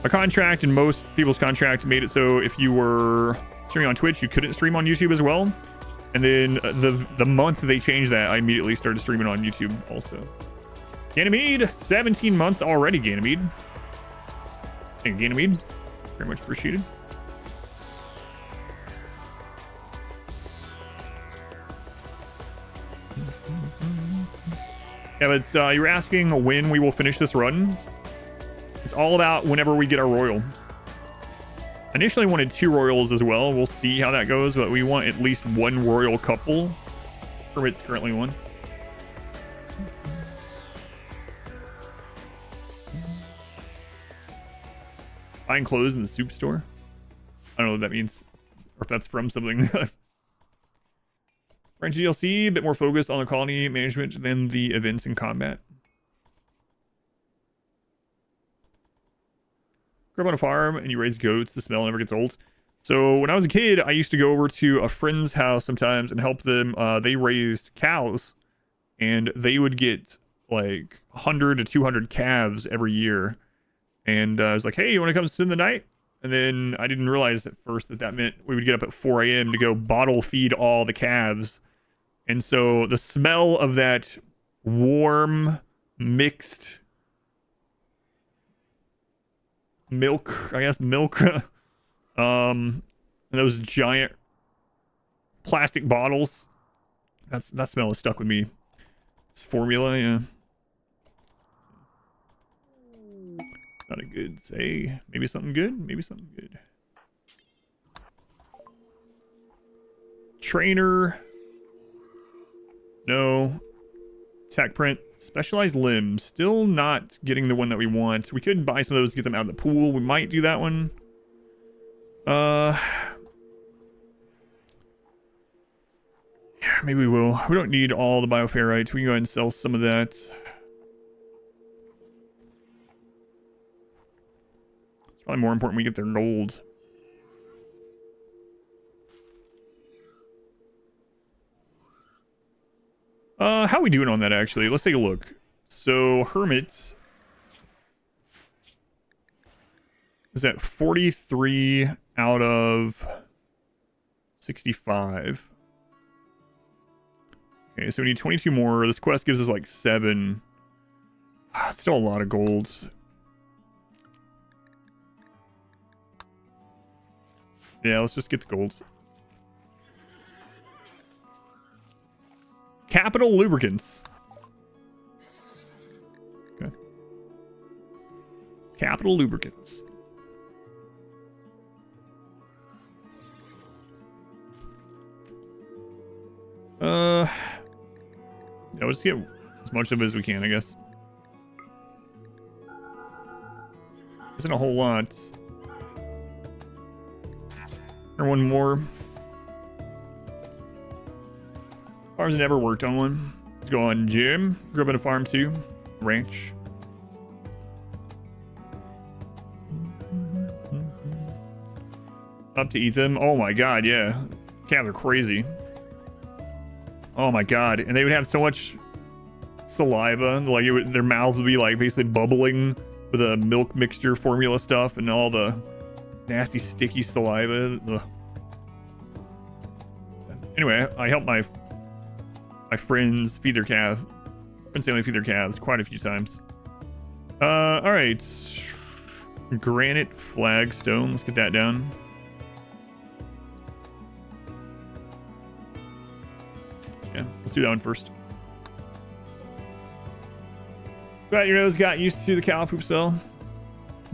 my contract and most people's contract made it so if you were streaming on Twitch, you couldn't stream on YouTube as well. And then the month they changed that, I immediately started streaming on YouTube also. Ganymede, 17 months already, Ganymede. Thank you, Ganymede. Very much appreciated. Yeah, but you were asking when we will finish this run. It's all about whenever we get our royal. Initially wanted 2 royals as well. We'll see how that goes, but we want at least 1 royal couple. Permit's currently 1. Buying clothes in the soup store. I don't know what that means, or if that's from something. French DLC, a bit more focused on the colony management than the events and combat. Grow up on a farm and you raise goats, the smell never gets old. So when I was a kid, I used to go over to a friend's house sometimes and help them. They raised cows, and they would get like 100 to 200 calves every year. And I was like, hey, you want to come spend the night? And then I didn't realize at first that meant we would get up at 4 a.m. to go bottle feed all the calves. And so the smell of that warm, mixed milk, I guess, milk, and those giant plastic bottles, that smell is stuck with me. It's formula, yeah. Not a good say. Maybe something good, maybe something good. Trainer. No. Tech print. Specialized limbs. Still not getting the one that we want. We could buy some of those to get them out of the pool. We might do that one. Yeah, maybe we will. We don't need all the bioferrite. We can go ahead and sell some of that. Probably more important we get their gold. How are we doing on that, actually? Let's take a look. So, Hermit is at 43 out of 65. Okay, so we need 22 more. This quest gives us like 7. It's still a lot of golds. Yeah, let's just get the golds. Capital Lubricants. Okay. Capital Lubricants. Yeah, we'll just get as much of it as we can, I guess. Isn't a whole lot. Or one more. Farms never worked on one. Let's go on gym. Grew up in a farm too. Ranch. Up to eat them. Oh my god, yeah. Calves are crazy. Oh my god. And they would have so much saliva. Like their mouths would be like basically bubbling with a milk mixture formula stuff and all the nasty sticky saliva. Ugh. Anyway, I helped my friends feed their calf. Friends family feed their calves quite a few times. All right. Granite flagstone. Let's get that down. Yeah, let's do that one first. Glad your nose got used to the cow poop spell.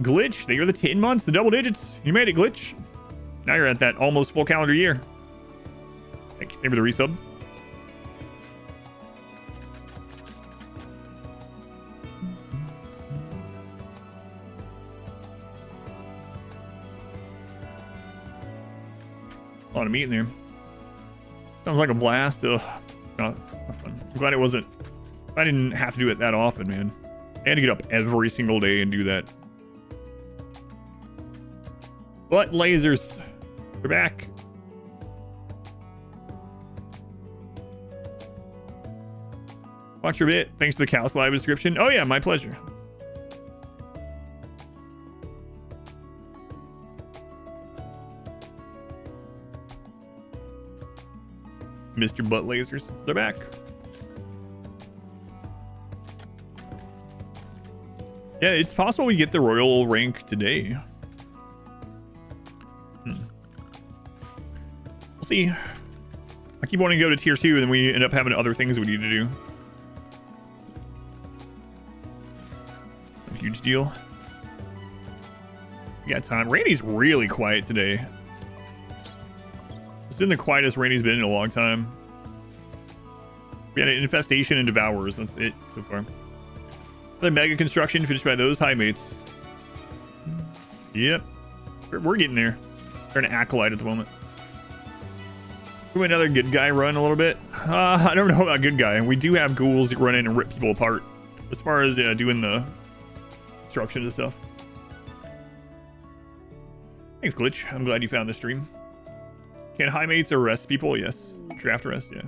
Glitch, they are the 10 months, the double digits. You made it, Glitch. Now you're at that almost full calendar year. Thank you for the resub. A lot of meat in there. Sounds like a blast. Ugh, not fun. I'm glad it wasn't. I didn't have to do it that often, man. I had to get up every single day and do that. But lasers, they're back. Watch your bit. Thanks for the Callus live description. Oh yeah, my pleasure. Mr. Butt Lasers, they're back. Yeah, it's possible we get the royal rank today. We'll see. I keep wanting to go to tier 2 and then we end up having other things we need to do. A huge deal. We got time. Randy's really quiet today. It's been the quietest Randy's been in a long time. We had an infestation and devourers. That's it so far. The mega construction finished by those Highmates. Yep. We're getting there. We're an acolyte at the moment. Do another good guy run a little bit. I don't know about good guy. We do have ghouls that run in and rip people apart. As far as doing the construction and stuff. Thanks, Glitch. I'm glad you found the stream. Can Highmates arrest people? Yes. Draft arrest, yeah.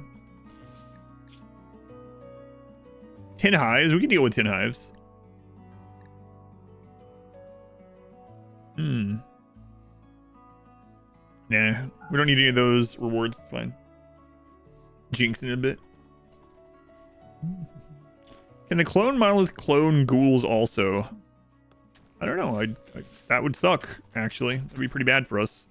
10 hives. We can deal with 10 hives. Nah. We don't need any of those rewards. It's fine. Jinxing a bit. Can the clone monolith clone ghouls also? I don't know. That would suck, actually. That'd be pretty bad for us.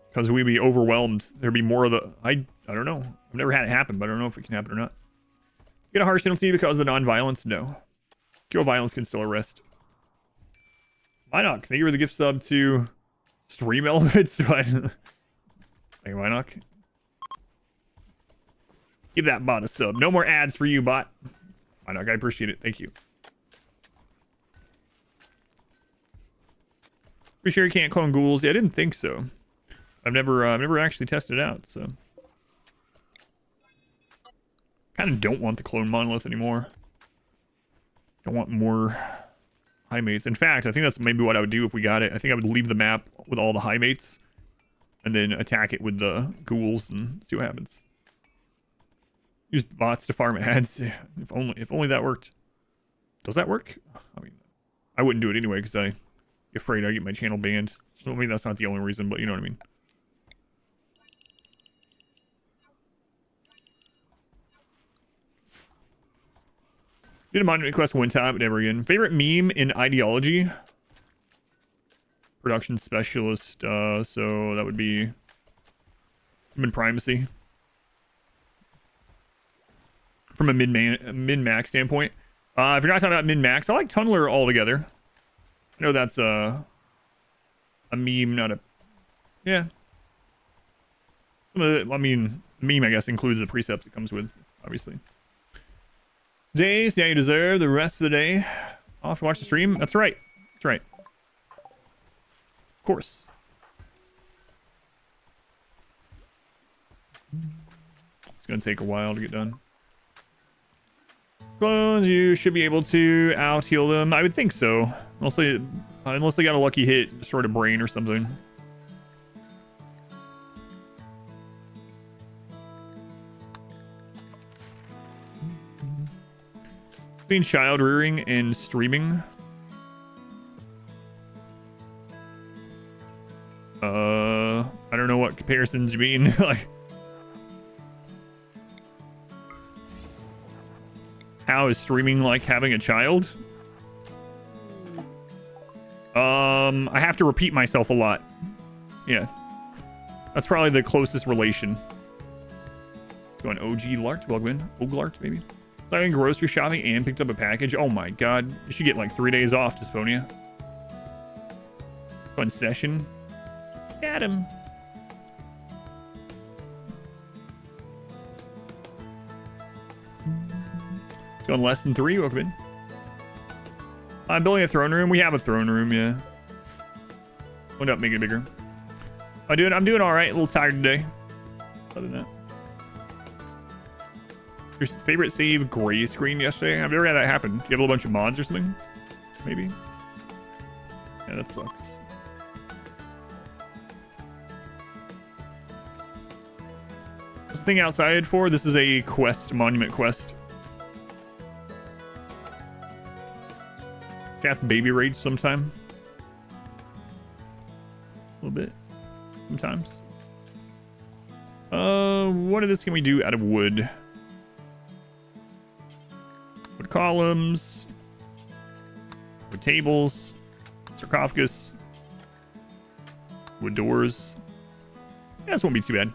Because we'd be overwhelmed. There'd be more of the... I don't know. I've never had it happen, but I don't know if it can happen or not. Get a harsh penalty because of the non-violence? No. Kill violence can still arrest. Why not? Thank you for the gift sub to Stream Elements. Thank you, why not? Give that bot a sub. No more ads for you, bot. Why not? I appreciate it. Thank you. Pretty sure you can't clone ghouls. Yeah, I didn't think so. I've never actually tested it out, so. Kind of don't want the clone monolith anymore. Don't want more Highmates. In fact, I think that's maybe what I would do if we got it. I think I would leave the map with all the Highmates and then attack it with the ghouls and see what happens. Use bots to farm ads. If only that worked. Does that work? I mean, I wouldn't do it anyway because I'm afraid I get my channel banned. I mean, that's not the only reason, but you know what I mean. Did a monument quest one time, but never again. Favorite meme in ideology? Production specialist. So that would be human primacy. From a min-max standpoint. If you're not talking about min-max, I like Tunneler altogether. I know that's a meme, not a... Yeah. I mean, meme, I guess, includes the precepts it comes with, obviously. Days, now you deserve the rest of the day off to watch the stream. That's right. That's right. Of course. It's going to take a while to get done. Clones, you should be able to out-heal them. I would think so. Mostly, unless they got a lucky hit, destroyed a brain or something. Between child rearing and streaming. I don't know what comparisons you mean. Like, how is streaming like having a child? I have to repeat myself a lot. Yeah. That's probably the closest relation. Let's go on OG Lart. Welcome in. Oglart, maybe. So I went grocery shopping and picked up a package. Oh my god. You should get like 3 days off, Dysphonia. Fun session. Got him. It's going less than 3. Welcome in. I'm building a throne room. We have a throne room, yeah. Went up, make it bigger. I'm doing all right. A little tired today. Other than that. Your favorite save gray screen yesterday? I've never had that happen. Do you have a bunch of mods or something? Maybe. Yeah, that sucks. What's the thing outside for? This is a quest, monument quest. Cat's baby rage sometime. A little bit. Sometimes. What of this can we do out of wood? Wood columns. Wood tables. Sarcophagus. Wood doors. Yeah, this won't be too bad.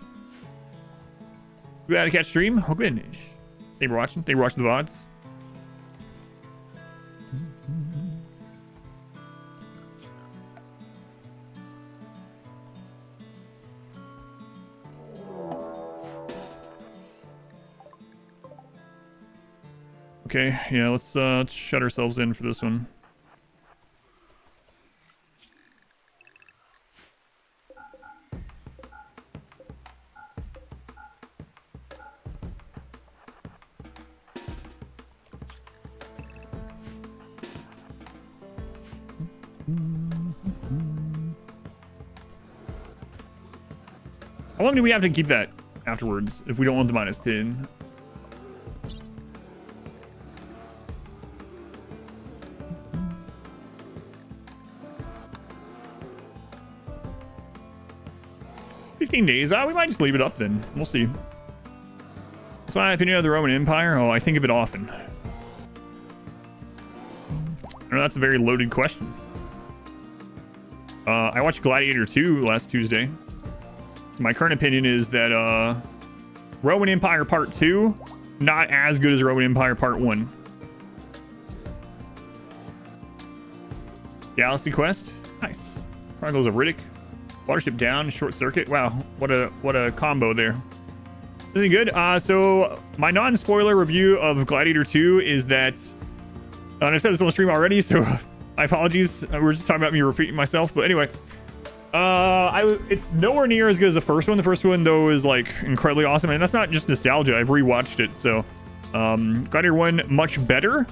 You had to catch stream? Oh, good. Thank you for watching. Thank you for watching the VODs. Okay, yeah, let's shut ourselves in for this one. How long do we have to keep that afterwards if we don't want the -10? Days. We might just leave it up then. We'll see. What's my opinion of the Roman Empire? Oh, I think of it often. I know that's a very loaded question. I watched Gladiator 2 last Tuesday. My current opinion is that Roman Empire Part 2, not as good as Roman Empire Part 1. Galaxy Quest. Nice. Chronicles of Riddick. Watership down, short circuit. Wow, what a combo there. Isn't it good? So my non-spoiler review of Gladiator 2 is that, and I've said this on the stream already, so my apologies. We're just talking about me repeating myself, but anyway, it's nowhere near as good as the first one. The first one though is like incredibly awesome, and that's not just nostalgia. I've rewatched it, so Gladiator 1 much better.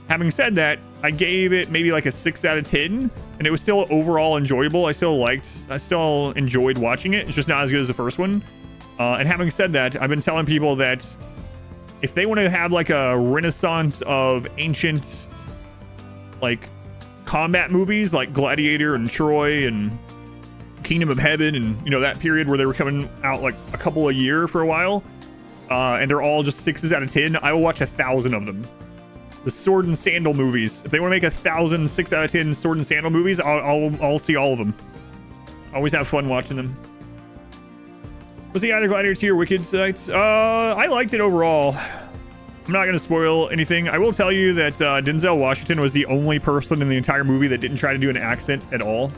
Having said that, I gave it maybe like a 6 out of 10, and it was still overall enjoyable. I still enjoyed watching it. It's just not as good as the first one. And having said that, I've been telling people that if they want to have like a renaissance of ancient like combat movies like Gladiator and Troy and Kingdom of Heaven, and you know, that period where they were coming out like a couple a year for a while, and they're all just 6s out of 10, I will watch 1,000 of them. The sword and sandal movies, if they want to make 1,000 6 out of 10 sword and sandal movies, I'll see all of them. Always have fun watching them. Was he either Gladiator 2 or Wicked sites? I liked it overall. I'm not going to spoil anything. I will tell you that Denzel Washington was the only person in the entire movie that didn't try to do an accent at all.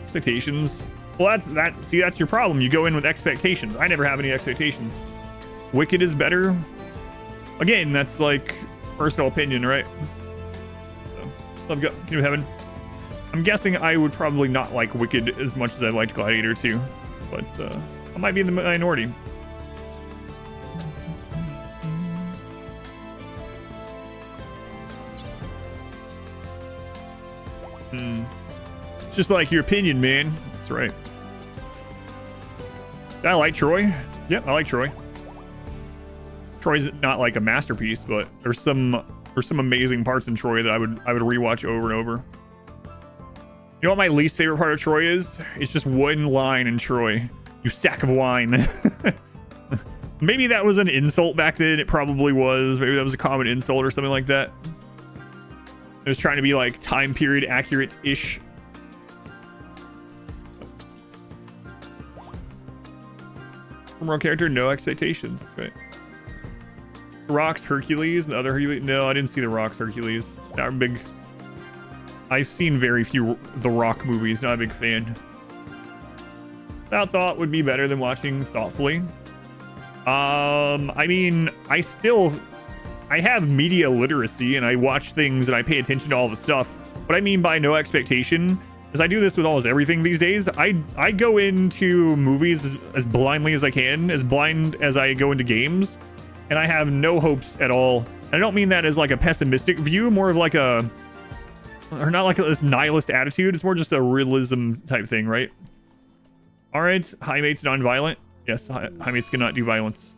Expectations. Well, that's your problem. You go in with expectations. I never have any expectations. Wicked is better. Again, that's like personal opinion, right? So, love Kingdom of Heaven. I'm guessing I would probably not like Wicked as much as I liked Gladiator 2, but I might be in the minority. It's just like your opinion, man. That's right. I like Troy. Yep, I like Troy. Troy's not like a masterpiece, but there's some amazing parts in Troy that I would rewatch over and over. You know what my least favorite part of Troy is? It's just one line in Troy. You sack of wine. Maybe that was an insult back then. It probably was. Maybe that was a common insult or something like that. It was trying to be like time period accurate-ish. RimWorld character, no expectations. Right. Rocks Hercules and the other Hercules. No, I didn't see the Rocks Hercules. Not a big. I've seen very few The Rock movies. Not a big fan. That thought would be better than watching thoughtfully. I mean, I have media literacy and I watch things and I pay attention to all the stuff. What I mean by no expectation is I do this with almost everything these days. I go into movies as blindly as I can, as blind as I go into games, and I have no hopes at all. And I don't mean that as like a pessimistic view, more of like a, or not like this nihilist attitude. It's more just a realism type thing, right? All right, Highmates non-violent. Yes, Highmates cannot do violence.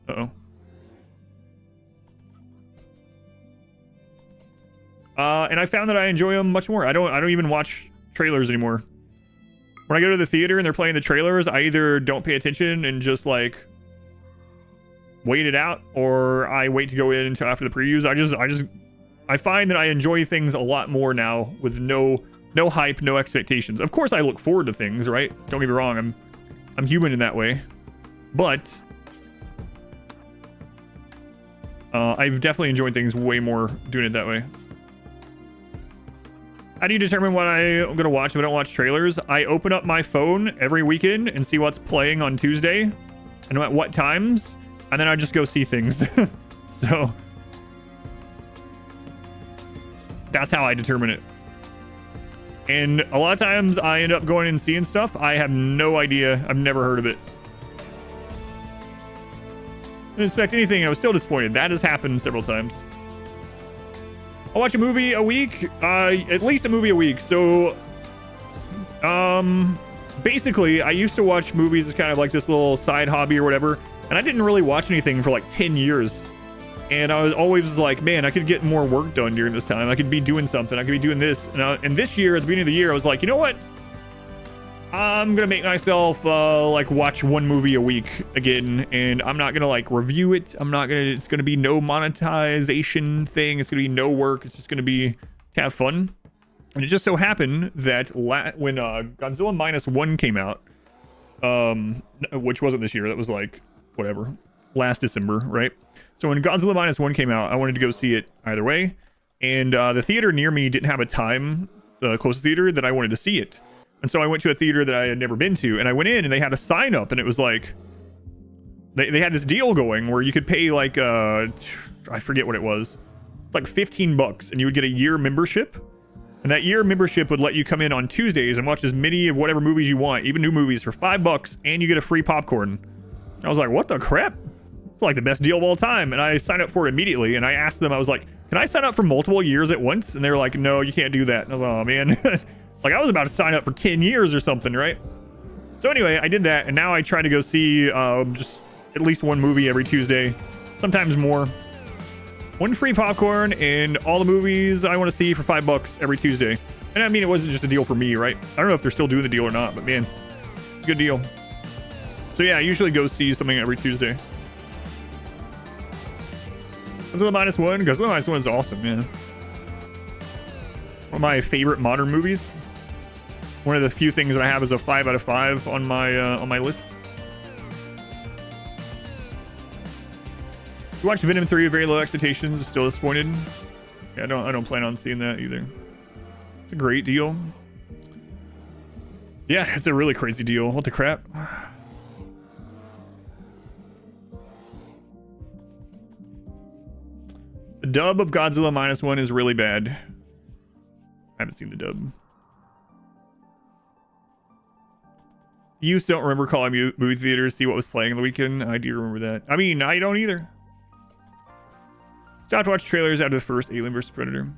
Uh-oh. And I found that I enjoy them much more. I don't even watch trailers anymore. When I go to the theater and they're playing the trailers, I either don't pay attention and just like wait it out, or I wait to go in until after the previews. I find that I enjoy things a lot more now with no hype, no expectations. Of course, I look forward to things, right? Don't get me wrong. I'm human in that way, but I've definitely enjoyed things way more doing it that way. How do you determine what I'm going to watch if I don't watch trailers? I open up my phone every weekend and see what's playing on Tuesday and at what times, and then I just go see things. So that's how I determine it. And a lot of times I end up going and seeing stuff I have no idea. I've never heard of it. I didn't expect anything. I was still disappointed. That has happened several times. I'll watch a movie a week, at least a movie a week. So, basically, I used to watch movies as kind of like this little side hobby or whatever, and I didn't really watch anything for like 10 years. And I was always like, man, I could get more work done during this time. I could be doing something. I could be doing this. And this year, at the beginning of the year, I was like, you know what? I'm going to make myself, like, watch one movie a week again. And I'm not going to, like, review it. It's going to be no monetization thing. It's going to be no work. It's just going to be to have fun. And it just so happened that when Godzilla Minus One came out, which wasn't this year, that was like, whatever, last December, right? So when Godzilla Minus One came out, I wanted to go see it either way. And the theater near me didn't have a time, the closest theater, that I wanted to see it. And so I went to a theater that I had never been to, and I went in and they had a sign up, and it was like, they had this deal going where you could pay like, I forget what it was. It's like $15 and you would get a year membership. And that year membership would let you come in on Tuesdays and watch as many of whatever movies you want, even new movies, for $5, and you get a free popcorn. I was like, what the crap? It's like the best deal of all time. And I signed up for it immediately, and I asked them, I was like, can I sign up for multiple years at once? And they were like, no, you can't do that. And I was like, oh man. Like I was about to sign up for 10 years or something, right? So anyway, I did that, and now I try to go see just at least one movie every Tuesday, sometimes more. One free popcorn and all the movies I want to see for $5 every Tuesday. And I mean, it wasn't just a deal for me, right? I don't know if they're still doing the deal or not, but man, it's a good deal. So yeah, I usually go see something every Tuesday. Godzilla Minus One. Godzilla Minus One is awesome, man. One of my favorite modern movies. One of the few things that I have is a 5 out of 5 on my list. You watched Venom 3 with very low expectations, still disappointed. Yeah, I don't plan on seeing that either. It's a great deal. Yeah, it's a really crazy deal. What the crap? The dub of Godzilla Minus One is really bad. I haven't seen the dub. You used to don't remember calling movie theaters, see what was playing on the weekend. I do remember that. I mean, I don't either. Stopped to watch trailers after the first Alien vs. Predator.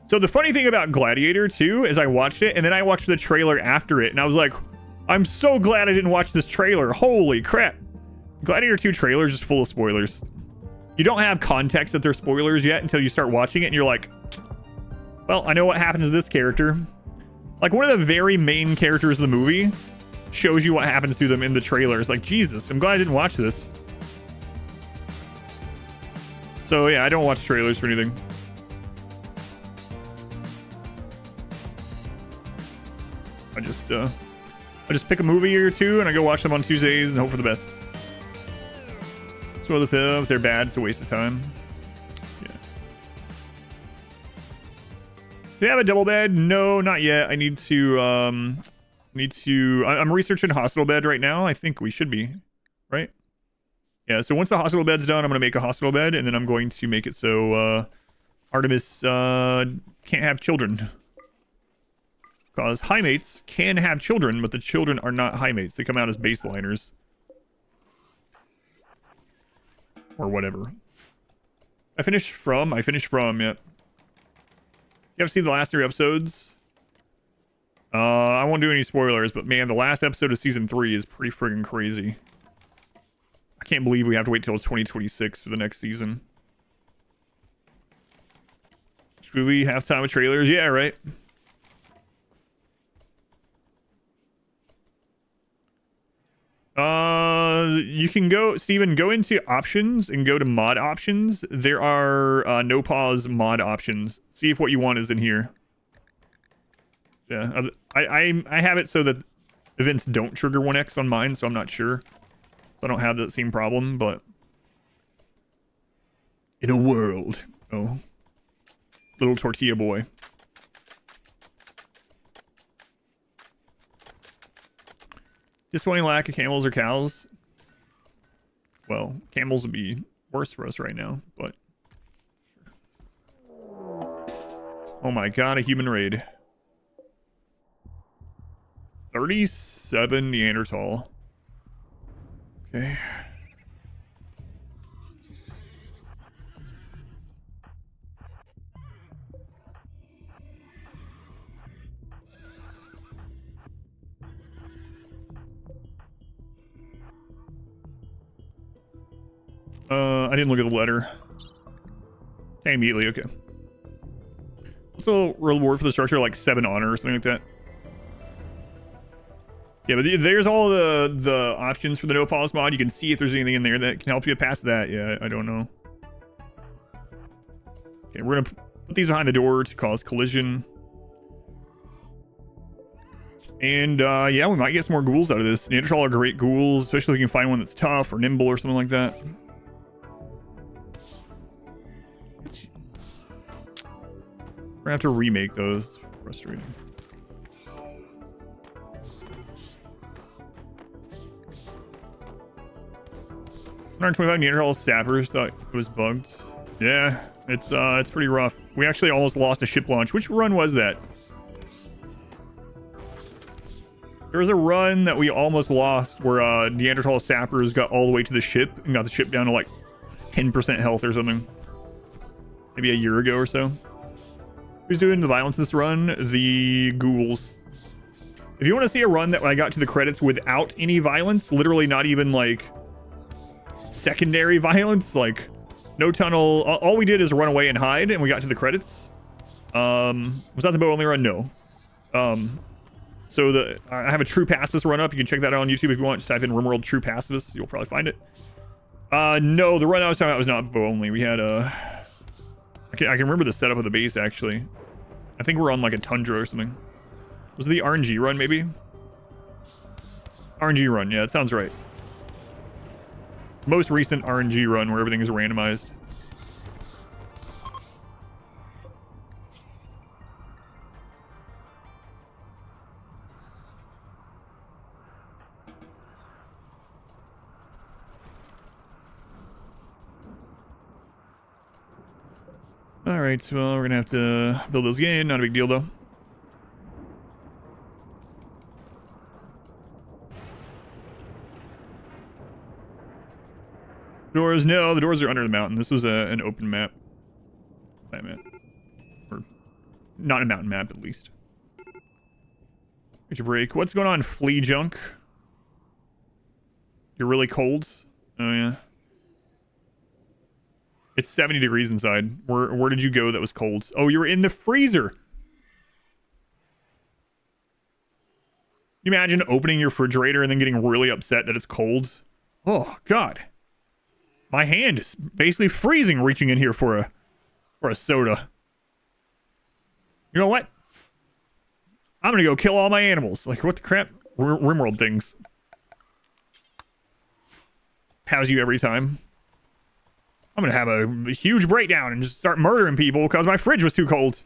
So the funny thing about Gladiator 2 is I watched it, and then I watched the trailer after it, and I was like, I'm so glad I didn't watch this trailer. Holy crap. Gladiator 2 trailer is just full of spoilers. You don't have context that they're spoilers yet until you start watching it, and you're like, well, I know what happens to this character. Like, one of the very main characters of the movie shows you what happens to them in the trailer. It's like, Jesus, I'm glad I didn't watch this. So, yeah, I don't watch trailers for anything. I just pick a movie or two, and I go watch them on Tuesdays and hope for the best. So if they're bad, it's a waste of time. Yeah. Do you have a double bed? No, not yet. I need to, I'm researching hospital bed right now. I think we should be, right? Yeah, so once the hospital bed's done, I'm going to make a hospital bed, and then I'm going to make it so, Artemis, can't have children. Because Highmates can have children, but the children are not Highmates. They come out as baseliners. Or whatever. I finished from, yep. You have seen the last 3 episodes? I won't do any spoilers, but man, the last episode of season 3 is pretty friggin' crazy. I can't believe we have to wait till 2026 for the next season. Which movie, halftime with trailers? Yeah, right. You can go, Steven, go into options and go to mod options. There are no pause mod options. See if what you want is in here. Yeah, I have it so that events don't trigger 1x on mine, so I'm not sure. I don't have that same problem, but in a world. Oh, little tortilla boy. Disappointing lack of camels or cows. Well, camels would be worse for us right now, but... Oh my god, a human raid. 37 Neanderthal. Okay. I didn't look at the letter. Immediately, okay. What's the reward for the structure? Like 7 honor or something like that? Yeah, but there's all the options for the no pause mod. You can see if there's anything in there that can help you past that. Yeah, I don't know. Okay, we're gonna put these behind the door to cause collision. And yeah, we might get some more ghouls out of this. Neanderthal are great ghouls, especially if you can find one that's tough or nimble or something like that. We're gonna have to remake those. It's frustrating. $125 Neanderthal sappers thought it was bugged. Yeah, it's pretty rough. We actually almost lost a ship launch. Which run was that? There was a run that we almost lost where Neanderthal sappers got all the way to the ship and got the ship down to like 10% health or something. maybe a year ago or so. Who's doing the violence this run? The ghouls. If you want to see a run that I got to the credits without any violence, literally not even like secondary violence, like no tunnel, all we did is run away and hide and we got to the credits. Was that the bow only run? No. So I have a True Pacifist run up. You can check that out on YouTube if you want. Just type in RimWorld True Pacifist. You'll probably find it. No, the run I was talking about was not bow only. We had I can remember the setup of the base actually. I think we're on like a tundra or something. Was it the RNG run maybe? RNG run, yeah, it sounds right. Most recent RNG run where everything is randomized. All right, well, we're gonna have to build those again. Not a big deal though. Doors, no, the doors are under the mountain. This was an open map. That map. Or not a mountain map, at least. Get your break. What's going on, flea junk? You're really cold? Oh, yeah. It's 70 degrees inside. Where did you go that was cold? Oh, you were in the freezer. Can you imagine opening your refrigerator and then getting really upset that it's cold? Oh, God. My hand is basically freezing reaching in here for a soda. You know what? I'm gonna go kill all my animals. Like, what the crap? RimWorld things. How's you every time? I'm gonna have a huge breakdown and just start murdering people because my fridge was too cold.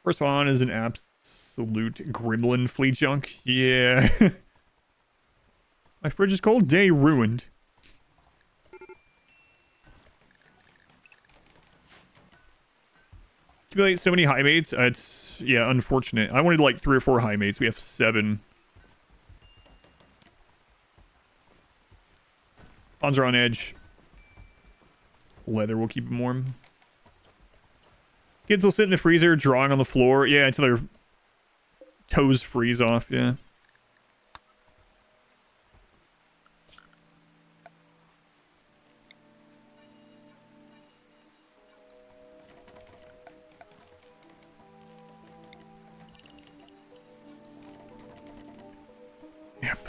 First one is an absolute gremlin flea junk. Yeah. My fridge is cold. Day ruined. Accumulate so many Highmates. It's, yeah, unfortunate. I wanted like 3 or 4 Highmates. We have 7. Pawns are on edge. Leather will keep them warm. Kids will sit in the freezer, drawing on the floor. Yeah, until their toes freeze off. Yeah. Yep.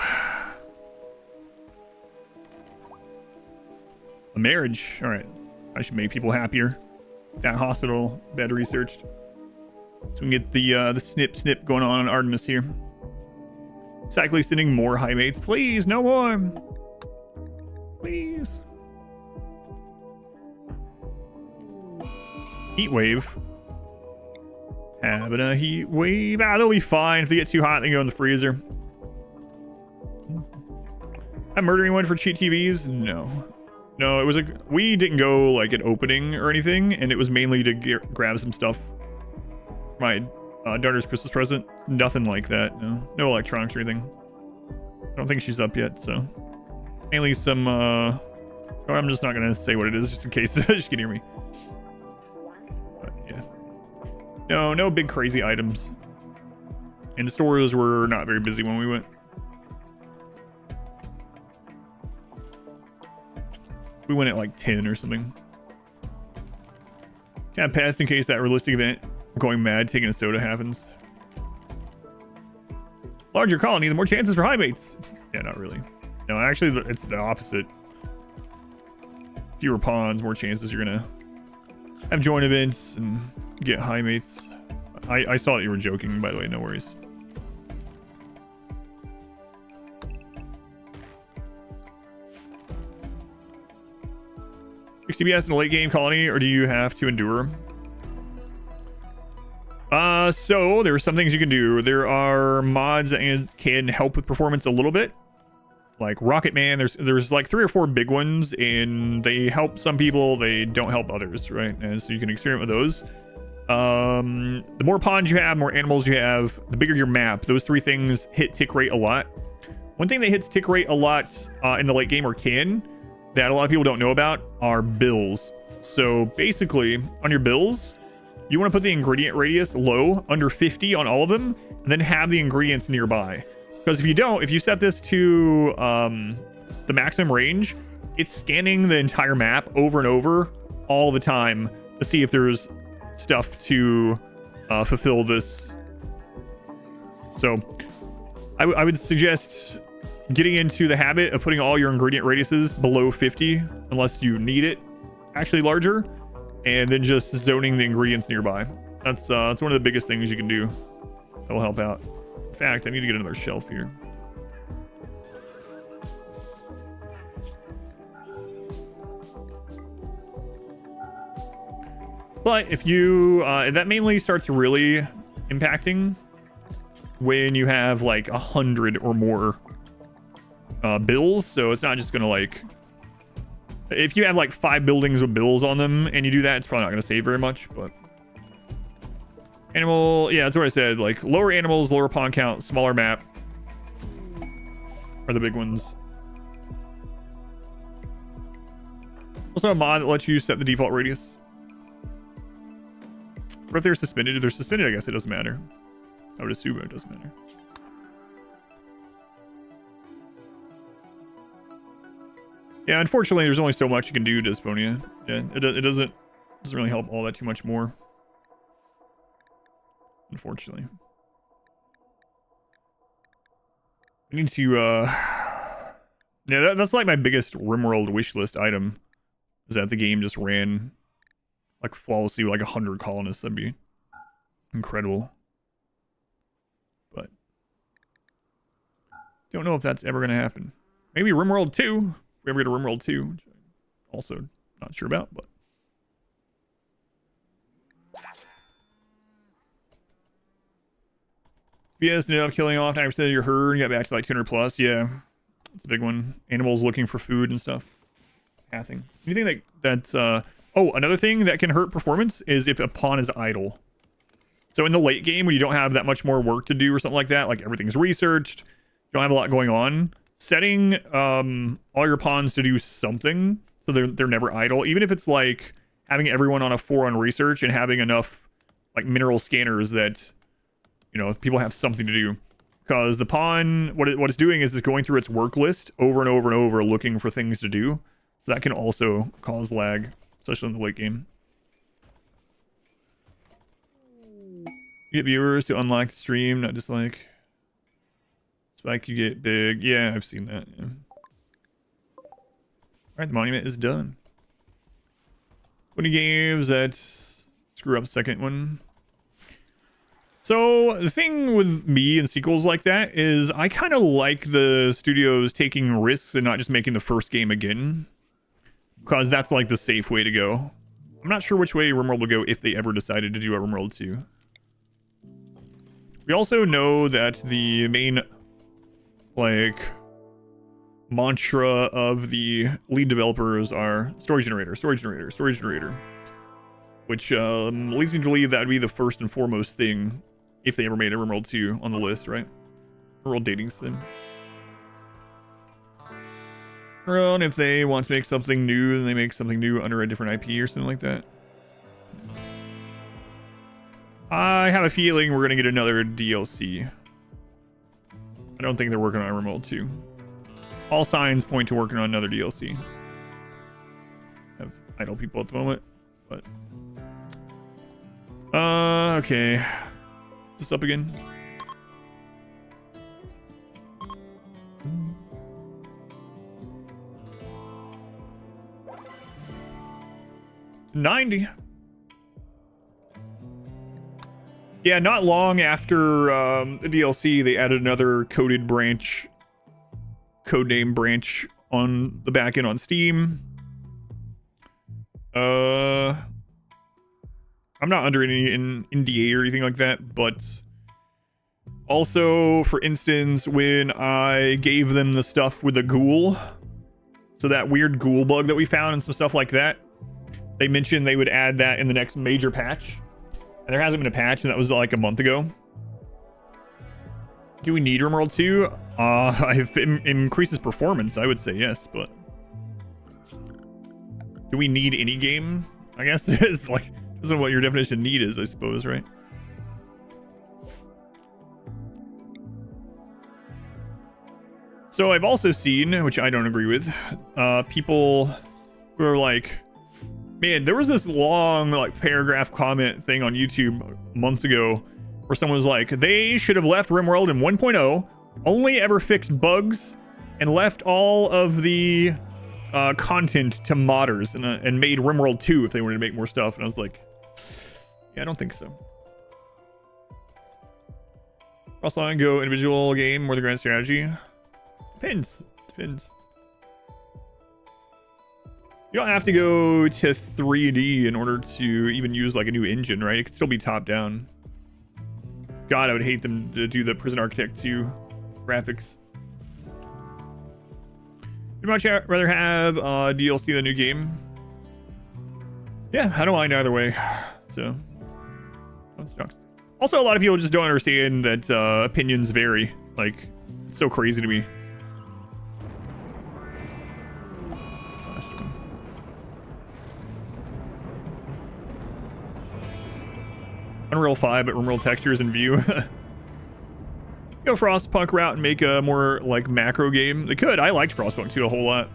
A marriage. All right. I should make people happier. That hospital bed researched. So we can get the snip going on Artemis here. Cyclically sending more Highmates. Please, no more. Please. Heat wave. Having a heat wave. Ah, they'll be fine. If they get too hot, they go in the freezer. I'm murdering one for cheat TVs? No. No, it was we didn't go like an opening or anything, and it was mainly to grab some stuff. My daughter's Christmas present. Nothing like that. No electronics or anything. I don't think she's up yet, so mainly some or I'm just not gonna say what it is just in case she can hear me. But yeah. No big crazy items. And the stores were not very busy when we went. We went at like 10 or something. Can't pass in case that realistic event going mad taking a soda happens. Larger colony, the more chances for Highmates. Yeah, not really. No, actually it's the opposite. Fewer pawns, more chances you're gonna have joint events and get Highmates. I saw that you were joking, by the way, no worries. CBS in a late game colony, or do you have to endure? So there are some things you can do. There are mods that can help with performance a little bit, like Rocket Man. There's like 3 or 4 big ones, and they help some people, they don't help others, right? And so you can experiment with those. The more pawns you have, more animals you have, the bigger your map. Those 3 things hit tick rate a lot. One thing that hits tick rate a lot in the late game, or can, that a lot of people don't know about are bills. So basically, on your bills, you want to put the ingredient radius low, under 50 on all of them, and then have the ingredients nearby. Because if you don't, if you set this to the maximum range, it's scanning the entire map over and over all the time to see if there's stuff to fulfill this. So I would suggest getting into the habit of putting all your ingredient radiuses below 50 unless you need it actually larger, and then just zoning the ingredients nearby. That's one of the biggest things you can do that will help out. In fact, I need to get another shelf here. But if you that mainly starts really impacting when you have like 100 or more bills. So it's not just gonna like, if you have like 5 buildings with bills on them and you do that, it's probably not gonna save very much. But animal, yeah, that's what I said. Like lower animals, lower pawn count, smaller map are the big ones. Also a mod that lets you set the default radius. Or if they're suspended, I guess it doesn't matter. I would assume it doesn't matter. Yeah, unfortunately, there's only so much you can do to Desponia. Yeah, it doesn't really help all that too much more. Unfortunately. I need to, yeah, that's like my biggest RimWorld wishlist item. Is that the game just ran like flawlessly with like 100 colonists. That'd be incredible. But don't know if that's ever gonna happen. Maybe RimWorld 2. If we ever get a RimWorld 2, which I'm also not sure about, but BS ended up killing off 90% of your herd and got back to like 200 plus. Yeah, it's a big one. Animals looking for food and stuff. Pathing. Anything that's oh, another thing that can hurt performance is if a pawn is idle. So in the late game, when you don't have that much more work to do or something like that, like everything's researched, you don't have a lot going on, setting all your pawns to do something so they're never idle, even if it's like having everyone on a 4 on research and having enough like mineral scanners that, you know, people have something to do. Because the pawn, what it's doing is it's going through its work list over and over and over looking for things to do. So that can also cause lag, especially in the late game. You get viewers to unlock the stream, not just like spike, you get big. Yeah, I've seen that. Yeah. Alright, the monument is done. 20 games that screw up second one. So the thing with me and sequels like that is I kind of like the studios taking risks and not just making the first game again. Because that's like the safe way to go. I'm not sure which way RimWorld will go if they ever decided to do a RimWorld 2. We also know that the main, like, mantra of the lead developers are storage generator, storage generator, storage generator. Which leads me to believe that would be the first and foremost thing if they ever made a RimWorld 2 on the list, right? RimWorld dating sim. Or if they want to make something new, then they make something new under a different IP or something like that. I have a feeling we're going to get another DLC. I don't think they're working on RimWorld 2. All signs point to working on another DLC. Have idle people at the moment, but... okay. Is this up again? $90. Yeah, not long after the DLC, they added another coded branch, codename branch on the back end on Steam. I'm not under any NDA or anything like that, but also, for instance, when I gave them the stuff with the ghoul, so that weird ghoul bug that we found and some stuff like that, they mentioned they would add that in the next major patch. And there hasn't been a patch, and that was like a month ago. Do we need RimWorld 2? If it increases performance, I would say yes, but Do we need any game? I guess it's like, isn't what your definition of need is, I suppose, right? So I've also seen, which I don't agree with, people who are like, man, there was this long like paragraph comment thing on YouTube months ago where someone was like, they should have left RimWorld in 1.0, only ever fixed bugs, and left all of the content to modders and made RimWorld 2 if they wanted to make more stuff. And I was like, yeah, I don't think so. Also, I go individual game more the grand strategy. Depends. Depends. You don't have to go to 3D in order to even use like a new engine, right? It could still be top down. God, I would hate them to do the Prison Architect 2 graphics. You'd much rather have DLC than the new game. Yeah, I don't mind either way. So, also a lot of people just don't understand that opinions vary. Like, it's so crazy to me. Unreal 5, but RimWorld textures and view. Go Frostpunk route and make a more like macro game. They could. I liked Frostpunk 2 a whole lot.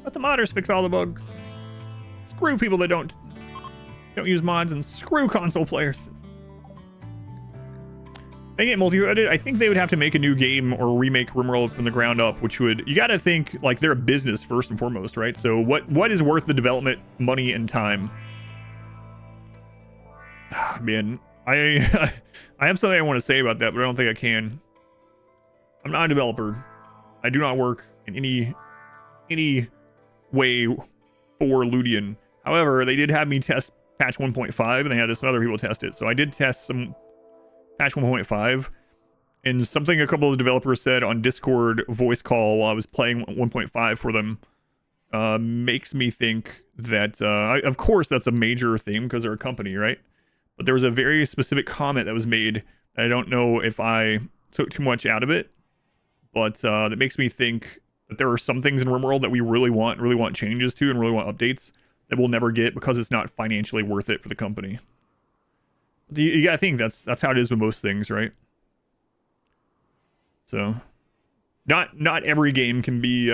Let the modders fix all the bugs. Screw people that don't use mods, and screw console players. They get multi-threaded. I think they would have to make a new game or remake RimWorld from the ground up, which would, you got to think like they're a business first and foremost, right? So what is worth the development money and time? Man, I have something I want to say about that, but I don't think I can. I'm not a developer. I do not work in any way for Ludian. However, they did have me test patch 1.5, and they had some other people test it. So I did test some patch 1.5, and something a couple of the developers said on Discord voice call while I was playing 1.5 for them makes me think that of course that's a major thing because they're a company, right? But there was a very specific comment that was made that I don't know if I took too much out of it, but that makes me think that there are some things in RimWorld that we really want changes to and really want updates that we'll never get because it's not financially worth it for the company. You gotta think that's how it is with most things, right? So not every game can be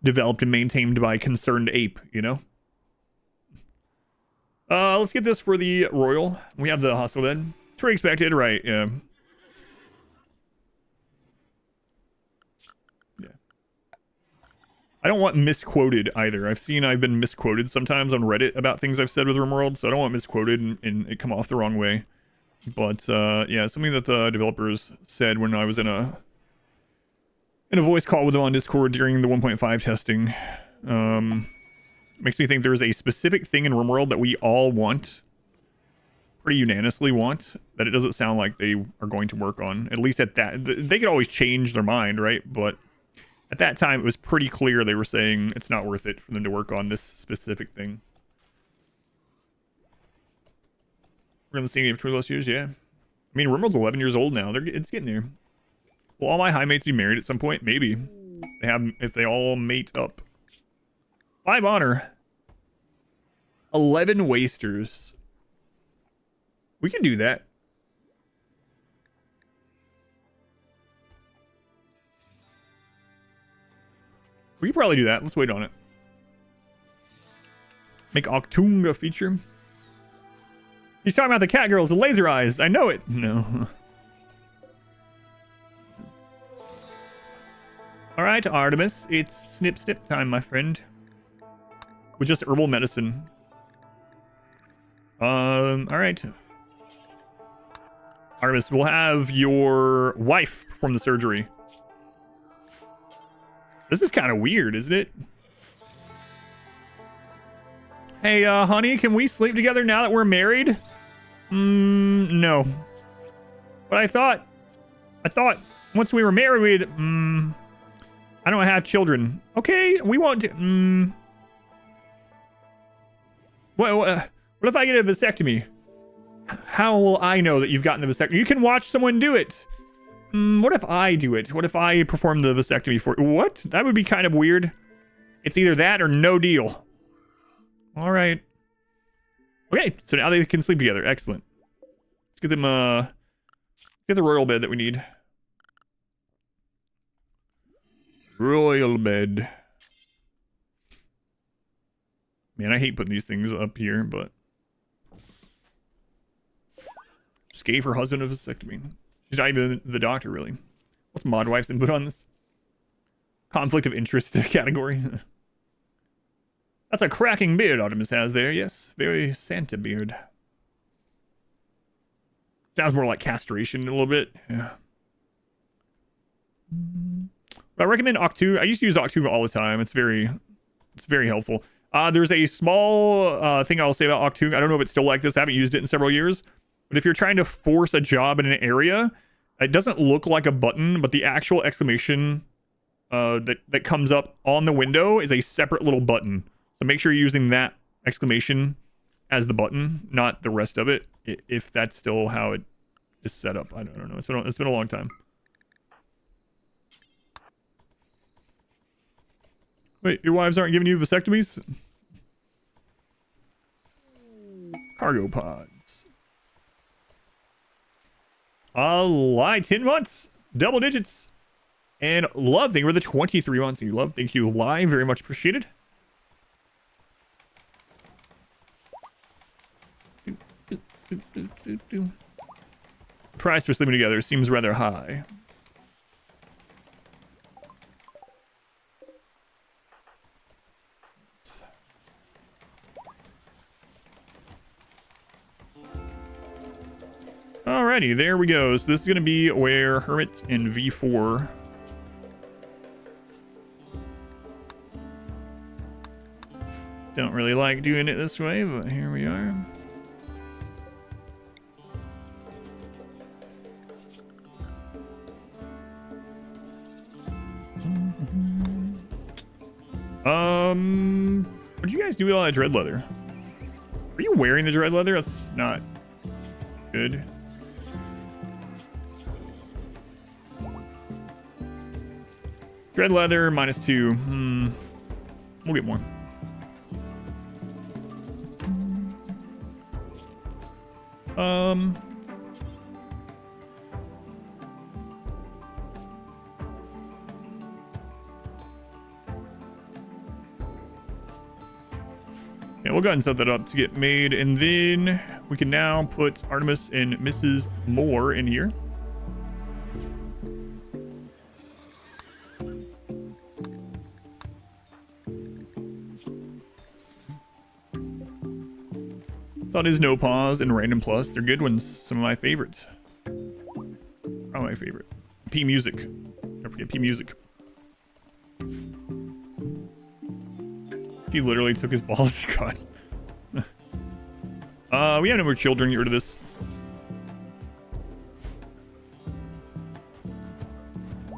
developed and maintained by concerned ape, you know? Let's get this for the Royal. We have the hospital bed. It's pretty expected, right? Yeah. Yeah. I don't want misquoted either. I've been misquoted sometimes on Reddit about things I've said with RimWorld, so I don't want misquoted and it come off the wrong way. But yeah, something that the developers said when I was in a voice call with them on Discord during the 1.5 testing. Makes me think there's a specific thing in RimWorld that we all want, pretty unanimously want, that it doesn't sound like they are going to work on. At least at that, they could always change their mind, right? But at that time, it was pretty clear they were saying it's not worth it for them to work on this specific thing. We're in the same game for 2 years, yeah. I mean, RimWorld's 11 years old now. It's getting there. Will all my Highmates be married at some point? Maybe. If they all mate up. 5 honor. 11 wasters. We can do that. We can probably do that. Let's wait on it. Make Octunga feature. He's talking about the cat girls with laser eyes. I know it. No. Alright, Artemis. It's snip snip time, my friend. With just herbal medicine. Alright. Artemis, we'll have your wife perform the surgery. This is kind of weird, isn't it? Hey, honey, can we sleep together now that we're married? No. But I thought once we were married, we'd, I don't have children. Okay, we won't do, What if I get a vasectomy? How will I know that you've gotten the vasectomy? You can watch someone do it. What if I do it? What if I perform the vasectomy for... What? That would be kind of weird. It's either that or no deal. All right. Okay, so now they can sleep together. Excellent. Let's get them, get the royal bed that we need. Royal bed. Man, I hate putting these things up here, but... Just gave her husband a vasectomy. She's not even the doctor, really. What's Modwife's input on this? Conflict of interest category. That's a cracking beard Artemis has there, yes. Very Santa beard. Sounds more like castration a little bit. Yeah. I recommend Octu. I used to use Octu all the time. It's very helpful. There's a small thing I'll say about Octu. I don't know if it's still like this. I haven't used it in several years. But if you're trying to force a job in an area, it doesn't look like a button, but the actual exclamation that comes up on the window is a separate little button. So make sure you're using that exclamation as the button, not the rest of it, if that's still how it is set up. I don't know. It's been a long time. Wait, your wives aren't giving you vasectomies? Cargo pods. Lie, 10 months, double digits. And Love, thank you for the 23 months. You Love, thank you, Lie, very much appreciated. Price for sleeping together seems rather high. Alrighty, there we go. So this is going to be where Hermit and V4 don't really like doing it this way, but here we are. What'd you guys do with all that dread leather? Are you wearing the dread leather? That's not good. Dread leather, -2. We'll get more. Yeah, we'll go ahead and set that up to get made, and then we can now put Artemis and Mrs. Moore in here. Thought is No Pause and Random Plus. They're good ones. Some of my favorites. Probably my favorite. P Music. Don't forget P Music. He literally took his balls. God. We have no more children. Get rid of this.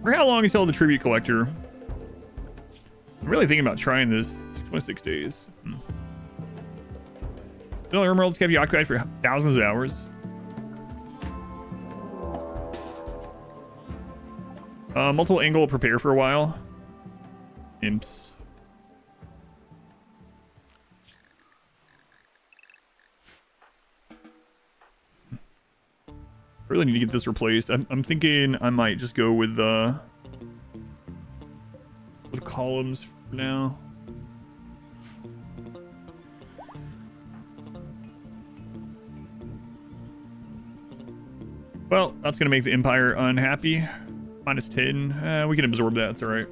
For how long until the tribute collector? I'm really thinking about trying this. 6.6 days. RimWorld's kept you occupied for thousands of hours. Multiple angle prepare for a while. Imps. I really need to get this replaced. I'm thinking I might just go with columns for now. Well, that's gonna make the Empire unhappy. -10. We can absorb that. It's all right.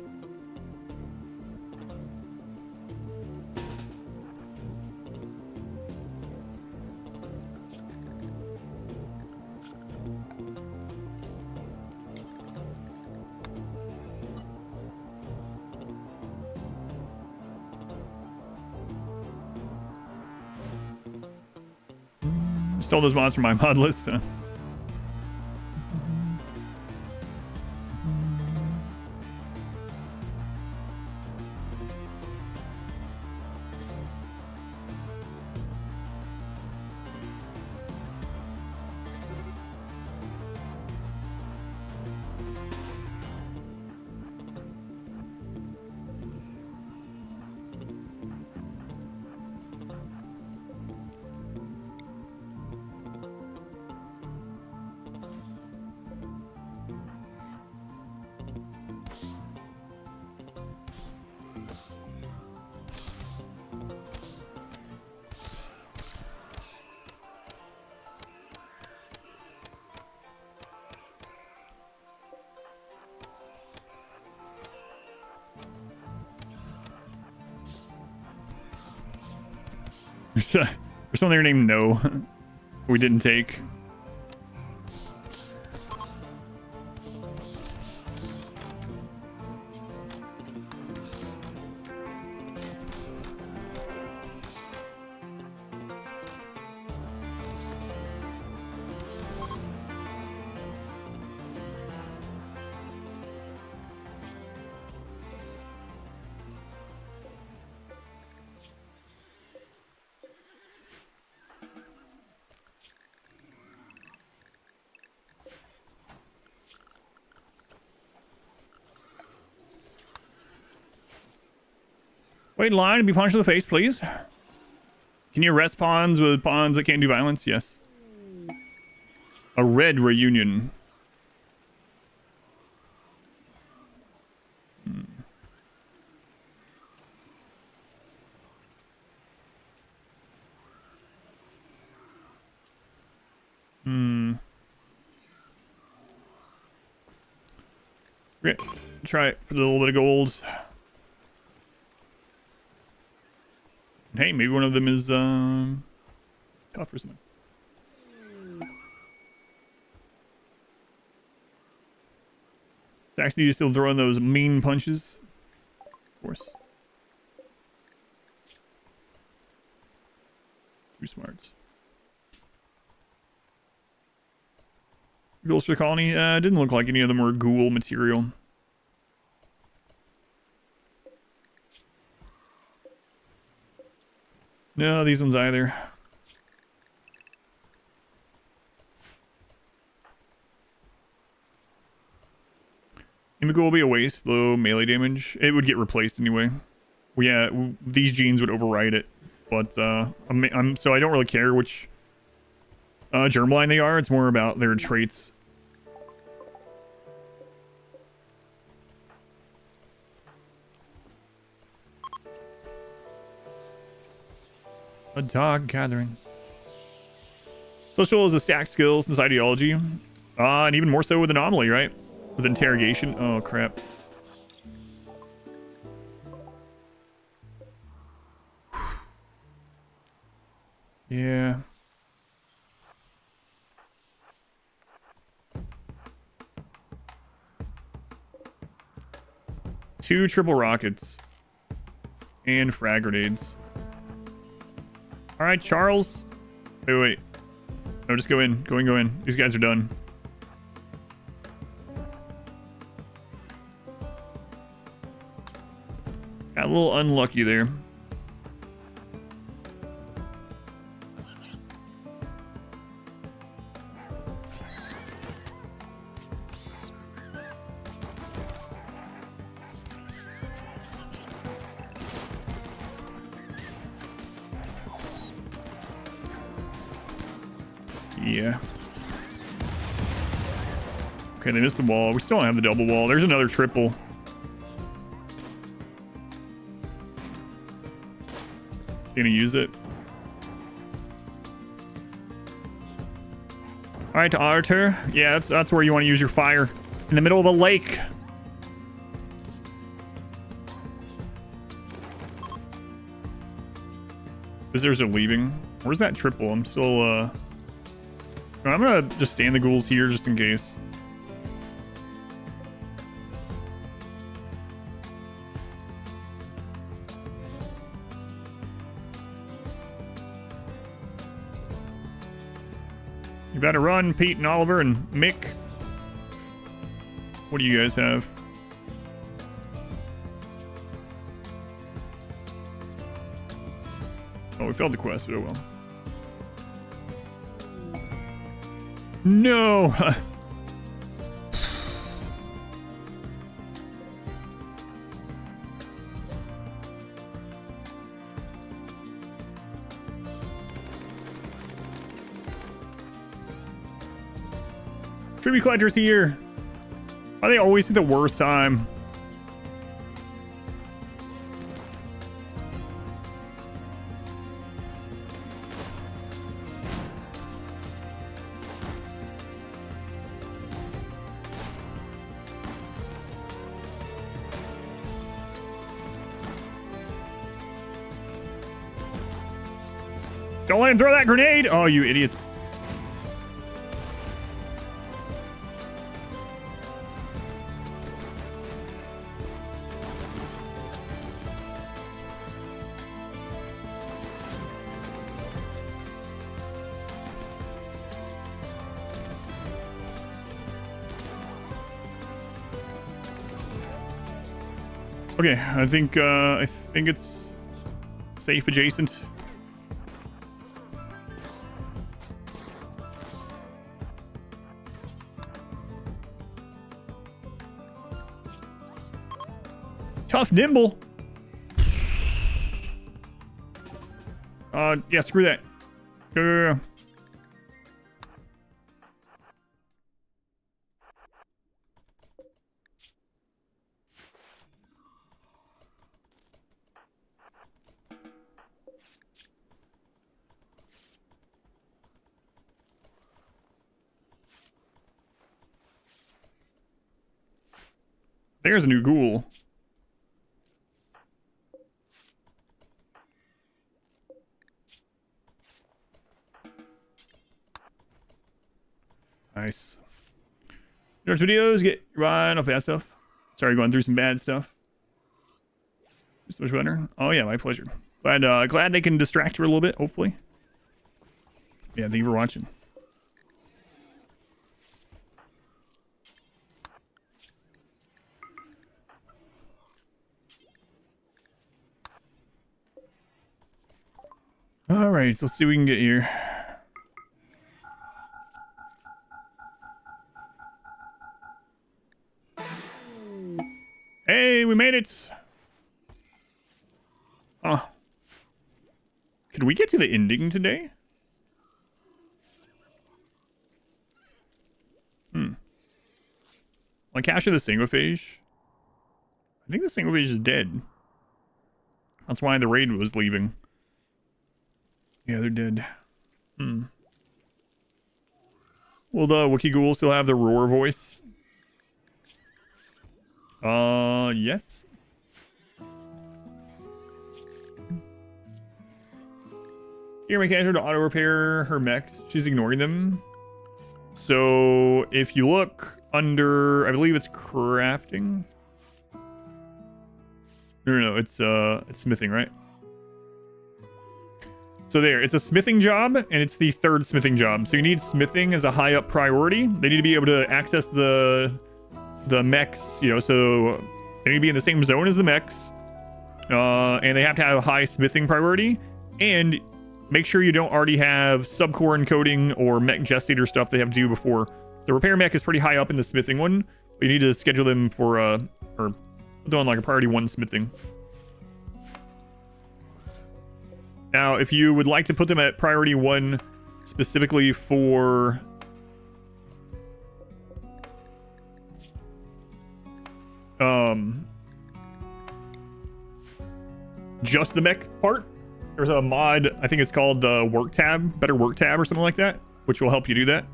Stole those mods from my mod list. There's someone there named No. We didn't take. Wait in line to be punched in the face, please. Can you arrest pawns with pawns that can't do violence? Yes. A red reunion. Okay, try it for the little bit of gold. Hey, maybe one of them is tough or something. Saxony is still throwing those mean punches. Of course. Too smart. Ghouls for the colony? Didn't look like any of them were ghoul material. No, these ones either. Immigo will be a waste, low melee damage. It would get replaced anyway. Well, yeah, these genes would override it. But so I don't really care which germline they are. It's more about their traits. A dog gathering. Social is a stacked skill since ideology. And even more so with anomaly, right? With interrogation. Oh, crap. Yeah. Two triple rockets. And frag grenades. Alright, Charles. Wait. No, just go in. Go in. These guys are done. Got a little unlucky there. Yeah. Okay, they missed the wall. We still don't have the double wall. There's another triple. Gonna use it. All right, to Arthur. Yeah, that's where you want to use your fire. In the middle of a lake. Visitors are leaving. Where's that triple? I'm still, I'm gonna just stand the ghouls here just in case. You better run, Pete and Oliver and Mick. What do you guys have? Oh, we failed the quest, but oh well. No! Tribute collectors here. Why they always pick the worst time? Don't let him throw that grenade! Oh, you idiots. Okay, I think it's safe adjacent. Tough nimble. Yeah, screw that. Go. There's a new ghoul. Nice. Short videos, get right off bad stuff. Sorry, going through some bad stuff. So much better. Oh yeah, my pleasure. Glad they can distract you a little bit, hopefully. Yeah, thank you for watching. All right, let's see what we can get here. Hey, we made it. Oh. Could we get to the ending today? Like, capture the Psyfocus. I think the Psyfocus is dead. That's why the raid was leaving. Yeah, they're dead. Will the Wiki Ghoul still have the roar voice? Yes. Here, my character to auto repair her mechs. She's ignoring them. So if you look under, I believe it's crafting. No, it's smithing, right? So there, it's a smithing job, and it's the third smithing job. So you need smithing as a high up priority. They need to be able to access the mechs, you know, so they need to be in the same zone as the mechs. And they have to have a high smithing priority. And make sure you don't already have subcore encoding or mech gestator stuff they have to do before. The repair mech is pretty high up in the smithing one. But you need to schedule them for, or doing like a priority 1 smithing. Now, if you would like to put them at priority 1 specifically for just the mech part, there's a mod, I think it's called the work tab, better work tab or something like that, which will help you do that.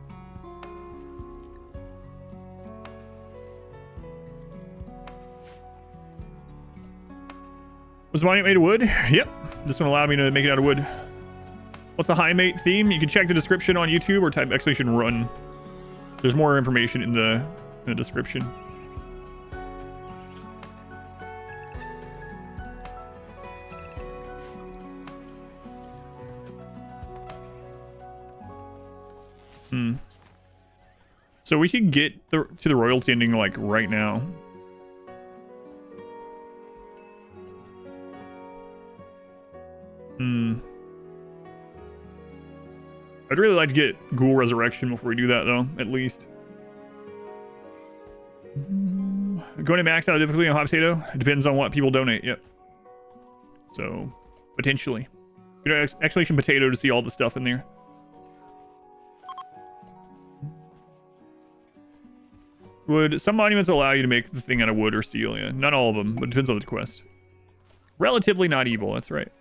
Was mine made of wood? Yep. This one allowed me to make it out of wood. What's a Highmate theme? You can check the description on YouTube or type !run. There's more information in the description. So we could get to the royalty ending like right now. I'd really like to get Ghoul Resurrection before we do that, though, at least. Going to max out difficulty on Hot Potato? It depends on what people donate, yep. So, potentially. You know, Exclamation Potato to see all the stuff in there. Would some monuments allow you to make the thing out of wood or steel? Yeah, not all of them, but it depends on the quest. Relatively not evil, that's right.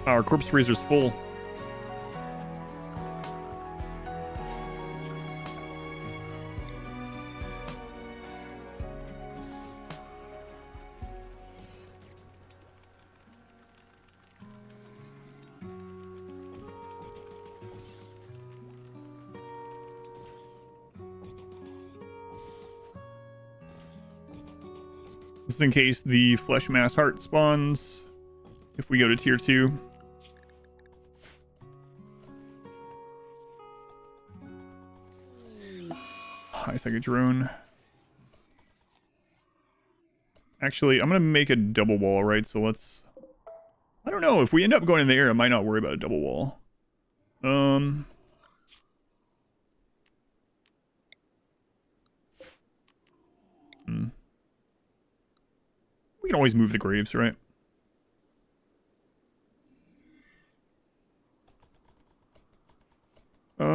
Our corpse freezer's full. This is in case the flesh mass heart spawns if we go to tier 2. High second drone. Actually, I'm gonna make a double wall, right? So let's... I don't know, if we end up going in the air, I might not worry about a double wall. We can always move the graves, right? We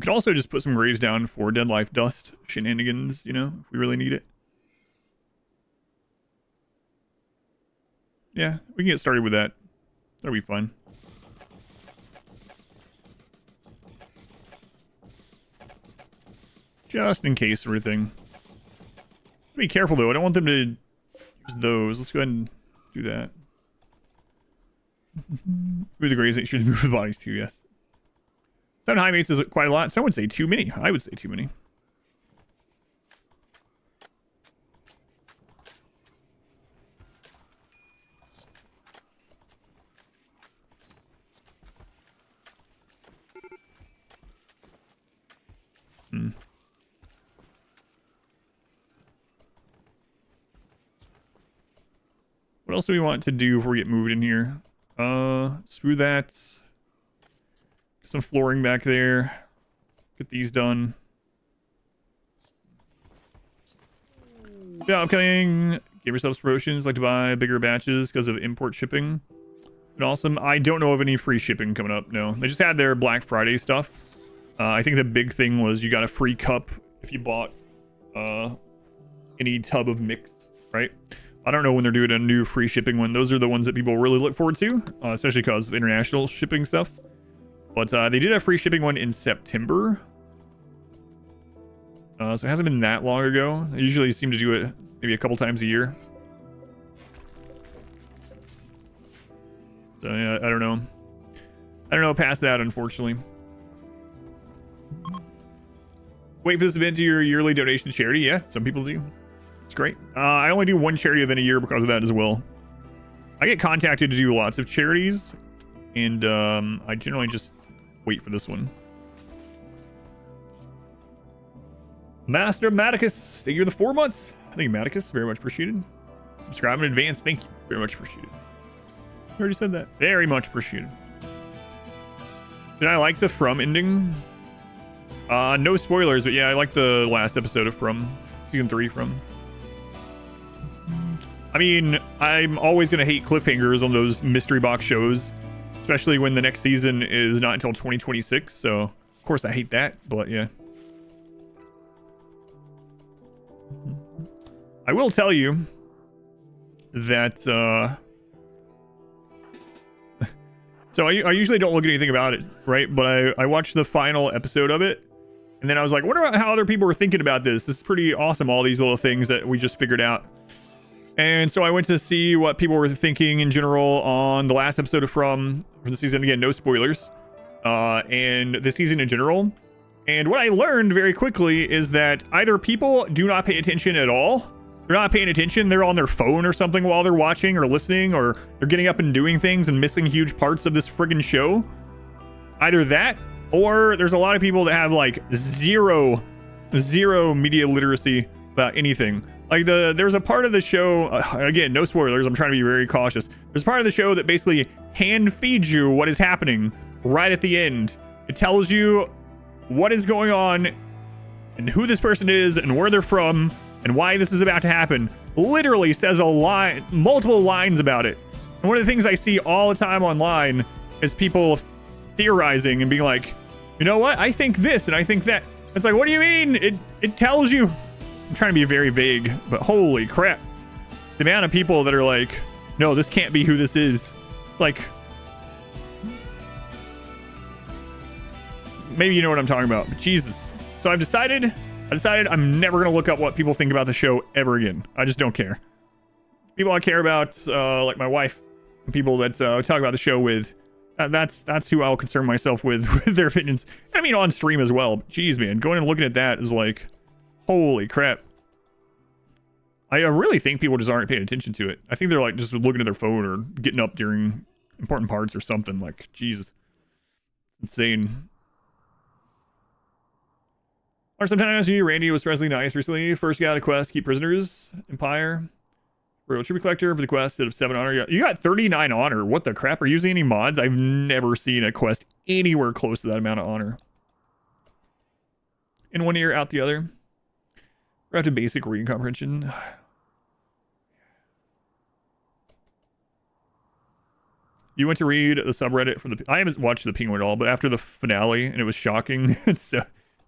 could also just put some graves down for dead life dust shenanigans, you know, if we really need it. Yeah, we can get started with that. That'll be fun. Just in case everything. Be careful though, I don't want them to use those. Let's go ahead and do that. Move the graves, they should move the bodies too, yes. 7 Highmates is quite a lot. Some would say too many. I would say too many. What else do we want to do before we get moved in here? Smooth that. Get some flooring back there. Get these done. Yeah, upcoming. Give yourselves promotions. Like to buy bigger batches because of import shipping. But awesome. I don't know of any free shipping coming up. No, they just had their Black Friday stuff. I think the big thing was you got a free cup if you bought any tub of mix, right? I don't know when they're doing a new free shipping one. Those are the ones that people really look forward to, especially because of international shipping stuff. But they did a free shipping one in September. So it hasn't been that long ago. They usually seem to do it maybe a couple times a year. So yeah, I don't know. I don't know past that, unfortunately. Wait for this event to your yearly donation to charity. Yeah, some people do. It's great. I only do one charity event a year because of that as well. I get contacted to do lots of charities, and I generally just wait for this one. Master Maticus, thank you for the 4 months. Thank you, Maticus. Very much appreciated. Subscribe in advance. Thank you. Very much appreciated. I already said that. Very much appreciated. Did I like the From ending? No spoilers, but yeah, I like the last episode of From. Season 3 From. I mean, I'm always going to hate cliffhangers on those mystery box shows, especially when the next season is not until 2026. So, of course, I hate that, but yeah. I will tell you that, so I usually don't look at anything about it, right? But I watched the final episode of it, and then I was like, I wonder how other people were thinking about this. This is pretty awesome, all these little things that we just figured out. And so I went to see what people were thinking in general on the last episode of From the season. Again, no spoilers. And the season in general. And what I learned very quickly is that either people do not pay attention at all. They're not paying attention. They're on their phone or something while they're watching or listening, or they're getting up and doing things and missing huge parts of this friggin' show. Either that, or there's a lot of people that have like zero media literacy about anything. Like there's a part of the show, again, no spoilers, I'm trying to be very cautious. There's a part of the show that basically hand feeds you what is happening right at the end. It tells you what is going on and who this person is and where they're from and why this is about to happen. Literally says a line, multiple lines about it. And one of the things I see all the time online is people theorizing and being like, you know what? I think this and I think that. It's like, what do you mean? It tells you. I'm trying to be very vague, but holy crap. The amount of people that are like, no, this can't be who this is. It's like, maybe you know what I'm talking about, but Jesus. So I decided I'm never going to look up what people think about the show ever again. I just don't care. People I care about, like my wife, and people that I talk about the show with, that's who I'll concern myself with their opinions. I mean, on stream as well. But geez, man, going and looking at that is like, holy crap. I really think people just aren't paying attention to it. I think they're like just looking at their phone or getting up during important parts or something. Like, Jesus. Insane. Or sometimes you, Randy, was surprisingly nice recently. First got a quest, keep prisoners, Empire. Royal Tribute Collector for the quest of 7 honor. You got 39 honor. What the crap? Are you using any mods? I've never seen a quest anywhere close to that amount of honor. In one ear, out the other. We're out to basic reading comprehension. You went to read the subreddit for the... I haven't watched the Penguin at all, but after the finale, and it was shocking. It's,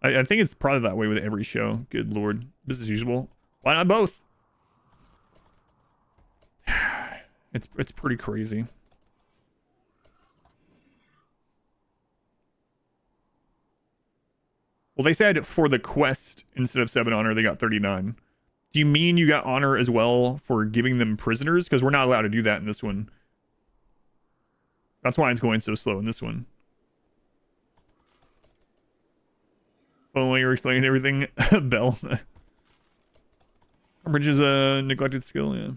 I think it's probably that way with every show. Good lord. Business as usual. Why not both? It's pretty crazy. Well, they said for the quest, instead of 7 honor, they got 39. Do you mean you got honor as well for giving them prisoners? Because we're not allowed to do that in this one. That's why it's going so slow in this one. Oh, while you're explaining everything, Bell. Bridge is a neglected skill, yeah.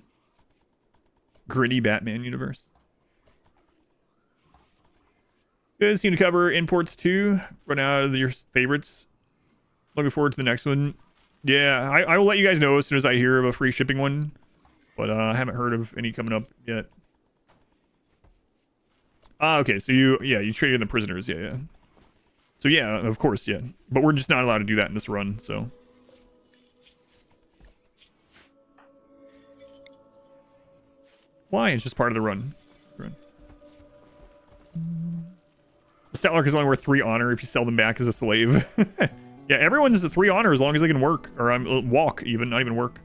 Gritty Batman universe. Good, seem to cover imports too. Run out of your favorites. Looking forward to the next one. Yeah, I will let you guys know as soon as I hear of a free shipping one. But I haven't heard of any coming up yet. Ah, okay, so you traded in the prisoners, yeah. So yeah, of course, yeah. But we're just not allowed to do that in this run, so. Why? It's just part of the run. The Statlark is only worth 3 honor if you sell them back as a slave. Yeah, everyone's a 3 honor as long as they can work. Or walk, even, not even work.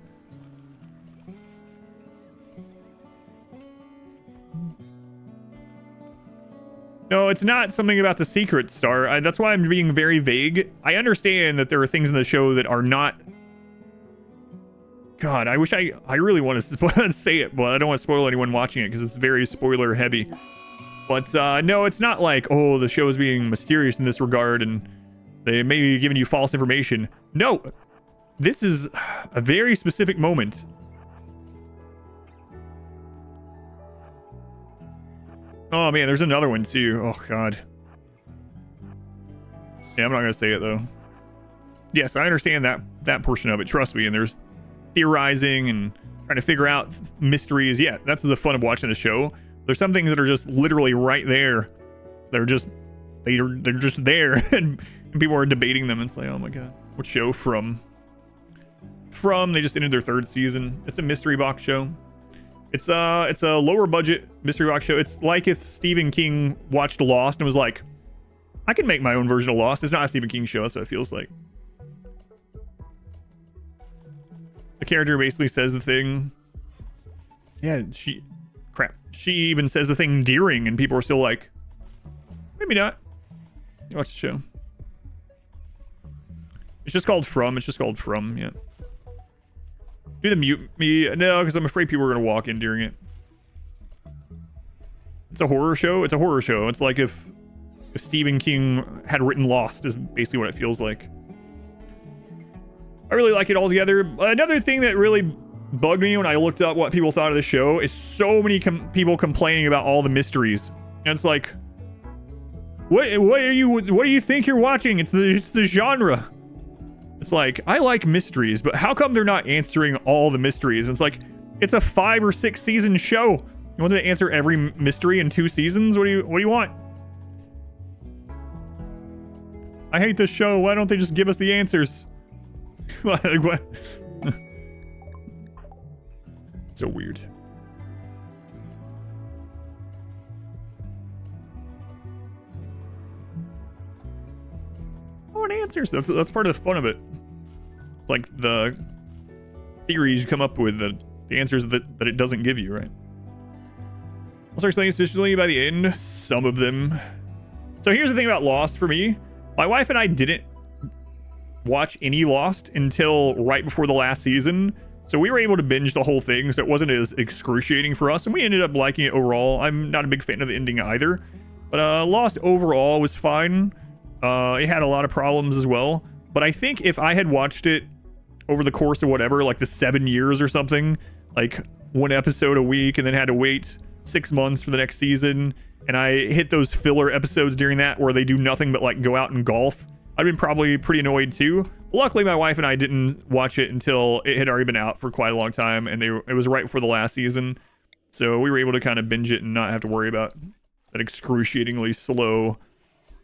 No, it's not something about the secret, Star. That's why I'm being very vague. I understand that there are things in the show that are not... God, I wish I really want to say it, but I don't want to spoil anyone watching it because it's very spoiler heavy. But no, it's not like, oh, the show is being mysterious in this regard and they may be giving you false information. No, this is a very specific moment. Oh man, there's another one too. Oh God. Yeah, I'm not gonna say it though. Yes, I understand that portion of it. Trust me. And there's theorizing and trying to figure out mysteries. Yeah, that's the fun of watching the show. There's some things that are just literally right there. They're just there, and people are debating them. And it's like, oh my God, what show? From they just ended their 3rd season. It's a mystery box show. It's a lower budget mystery box show. It's like if Stephen King watched Lost and was like, I can make my own version of Lost. It's not a Stephen King show. That's what it feels like. The character basically says the thing. Yeah, she even says the thing Deering, and people are still like, maybe not. You watch the show. It's just called From. It's just called From, yeah. Do the mute me? No, because I'm afraid people are going to walk in during it. It's a horror show. It's a horror show. It's like if Stephen King had written Lost is basically what it feels like. I really like it all together. Another thing that really bugged me when I looked up what people thought of the show is so many people complaining about all the mysteries. And it's like, what do you think you're watching? It's the genre. It's like, I like mysteries, but how come they're not answering all the mysteries? And it's like, it's a 5 or 6 season show. You want them to answer every mystery in 2 seasons? What do you want? I hate this show. Why don't they just give us the answers? What? So weird. I want answers. That's part of the fun of it. It's like the theories you come up with, the answers that it doesn't give you, right? I'll start saying officially by the end, some of them. So here's the thing about Lost for me. My wife and I didn't watch any Lost until right before the last season. So we were able to binge the whole thing, so it wasn't as excruciating for us, and we ended up liking it overall. I'm not a big fan of the ending either, but Lost overall was fine. It had a lot of problems as well, but I think if I had watched it over the course of whatever, like the 7 years or something, like 1 episode a week, and then had to wait 6 months for the next season, and I hit those filler episodes during that where they do nothing but like go out and golf, I'd been probably pretty annoyed too. Luckily, my wife and I didn't watch it until it had already been out for quite a long time, and it was right before the last season, so we were able to kind of binge it and not have to worry about that excruciatingly slow,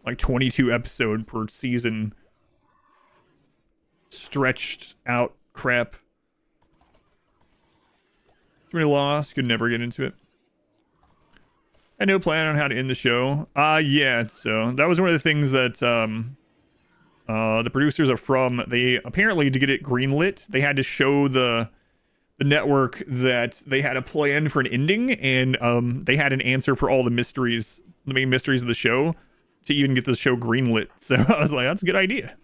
like 22 episode per season, stretched out crap. Really lost, could never get into it. Had no plan on how to end the show. Yeah, so that was one of the things that the producers of From, they apparently, to get it greenlit, they had to show the network that they had a plan for an ending, and they had an answer for all the mysteries, the main mysteries of the show, to even get the show greenlit. So I was like, that's a good idea.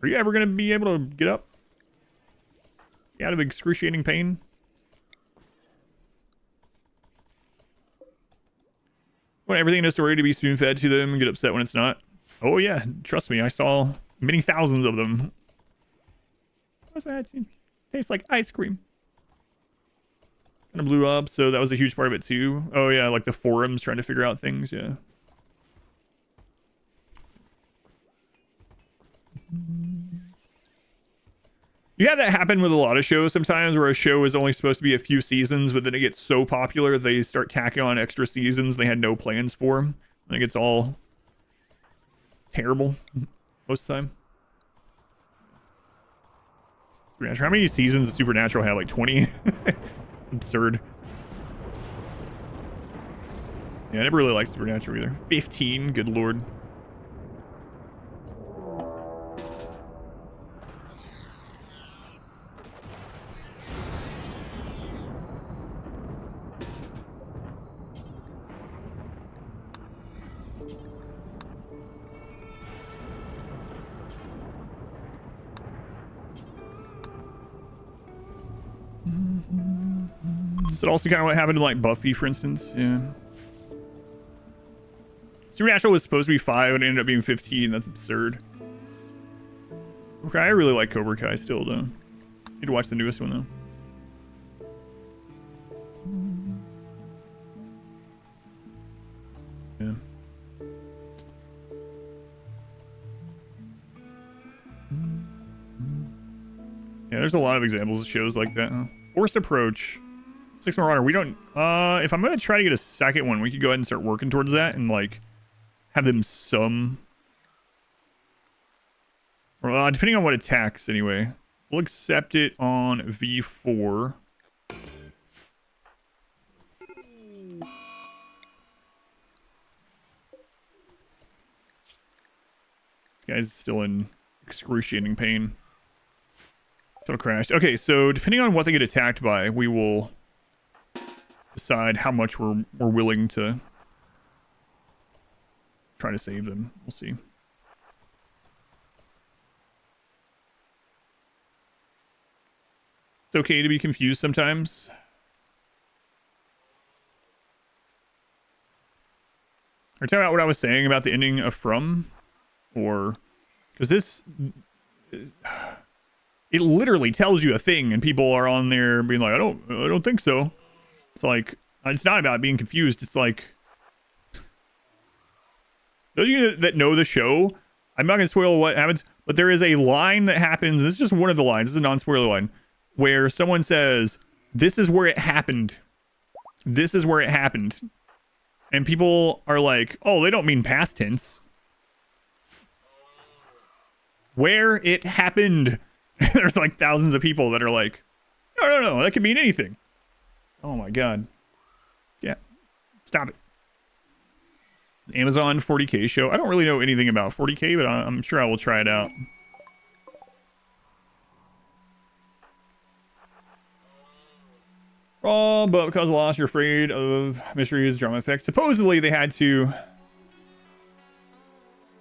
Are you ever going to be able to get up? Out of excruciating pain? Want everything in a story to be spoon-fed to them and get upset when it's not? Oh yeah, trust me, I saw many thousands of them. What's that? Tastes like ice cream. Kind of blew up, so that was a huge part of it too. Oh yeah, like the forums trying to figure out things, yeah. You have that happen with a lot of shows sometimes, where a show is only supposed to be a few seasons, but then it gets so popular they start tacking on extra seasons they had no plans for. And it gets all terrible most of the time. Supernatural. How many seasons does Supernatural have? Like 20? Absurd. Yeah, I never really liked Supernatural either. 15, good lord. Is it also kind of what happened to like Buffy, for instance? Yeah. Supernatural was supposed to be 5 and it ended up being 15. That's absurd. Okay, I really like Cobra Kai still, though. Need to watch the newest one, though. Yeah. Yeah, there's a lot of examples of shows like that, huh? Forced Approach. 6 more honor. We don't... if I'm going to try to get a second one, we could go ahead and start working towards that and, like, have them some... Or, depending on what attacks, anyway. We'll accept it on V4. This guy's still in excruciating pain. Shuttle crashed. Okay, so depending on what they get attacked by, we will decide how much we're willing to try to save them. We'll see. It's okay to be confused sometimes. Are you talking about what I was saying about the ending of From? Or... Because this... It literally tells you a thing, and people are on there being like, I don't think so. It's like, it's not about being confused. It's like, those of you that know the show, I'm not going to spoil what happens, but there is a line that happens. This is just one of the lines. This is a non-spoiler line where someone says, this is where it happened. This is where it happened. And people are like, oh, they don't mean past tense. Where it happened. There's like thousands of people that are like, no, that could mean anything. Oh my god. Yeah. Stop it. Amazon 40K show. I don't really know anything about 40K, but I'm sure I will try it out. Oh, but because of loss, you're afraid of mysteries, drama effects. Supposedly they had to... You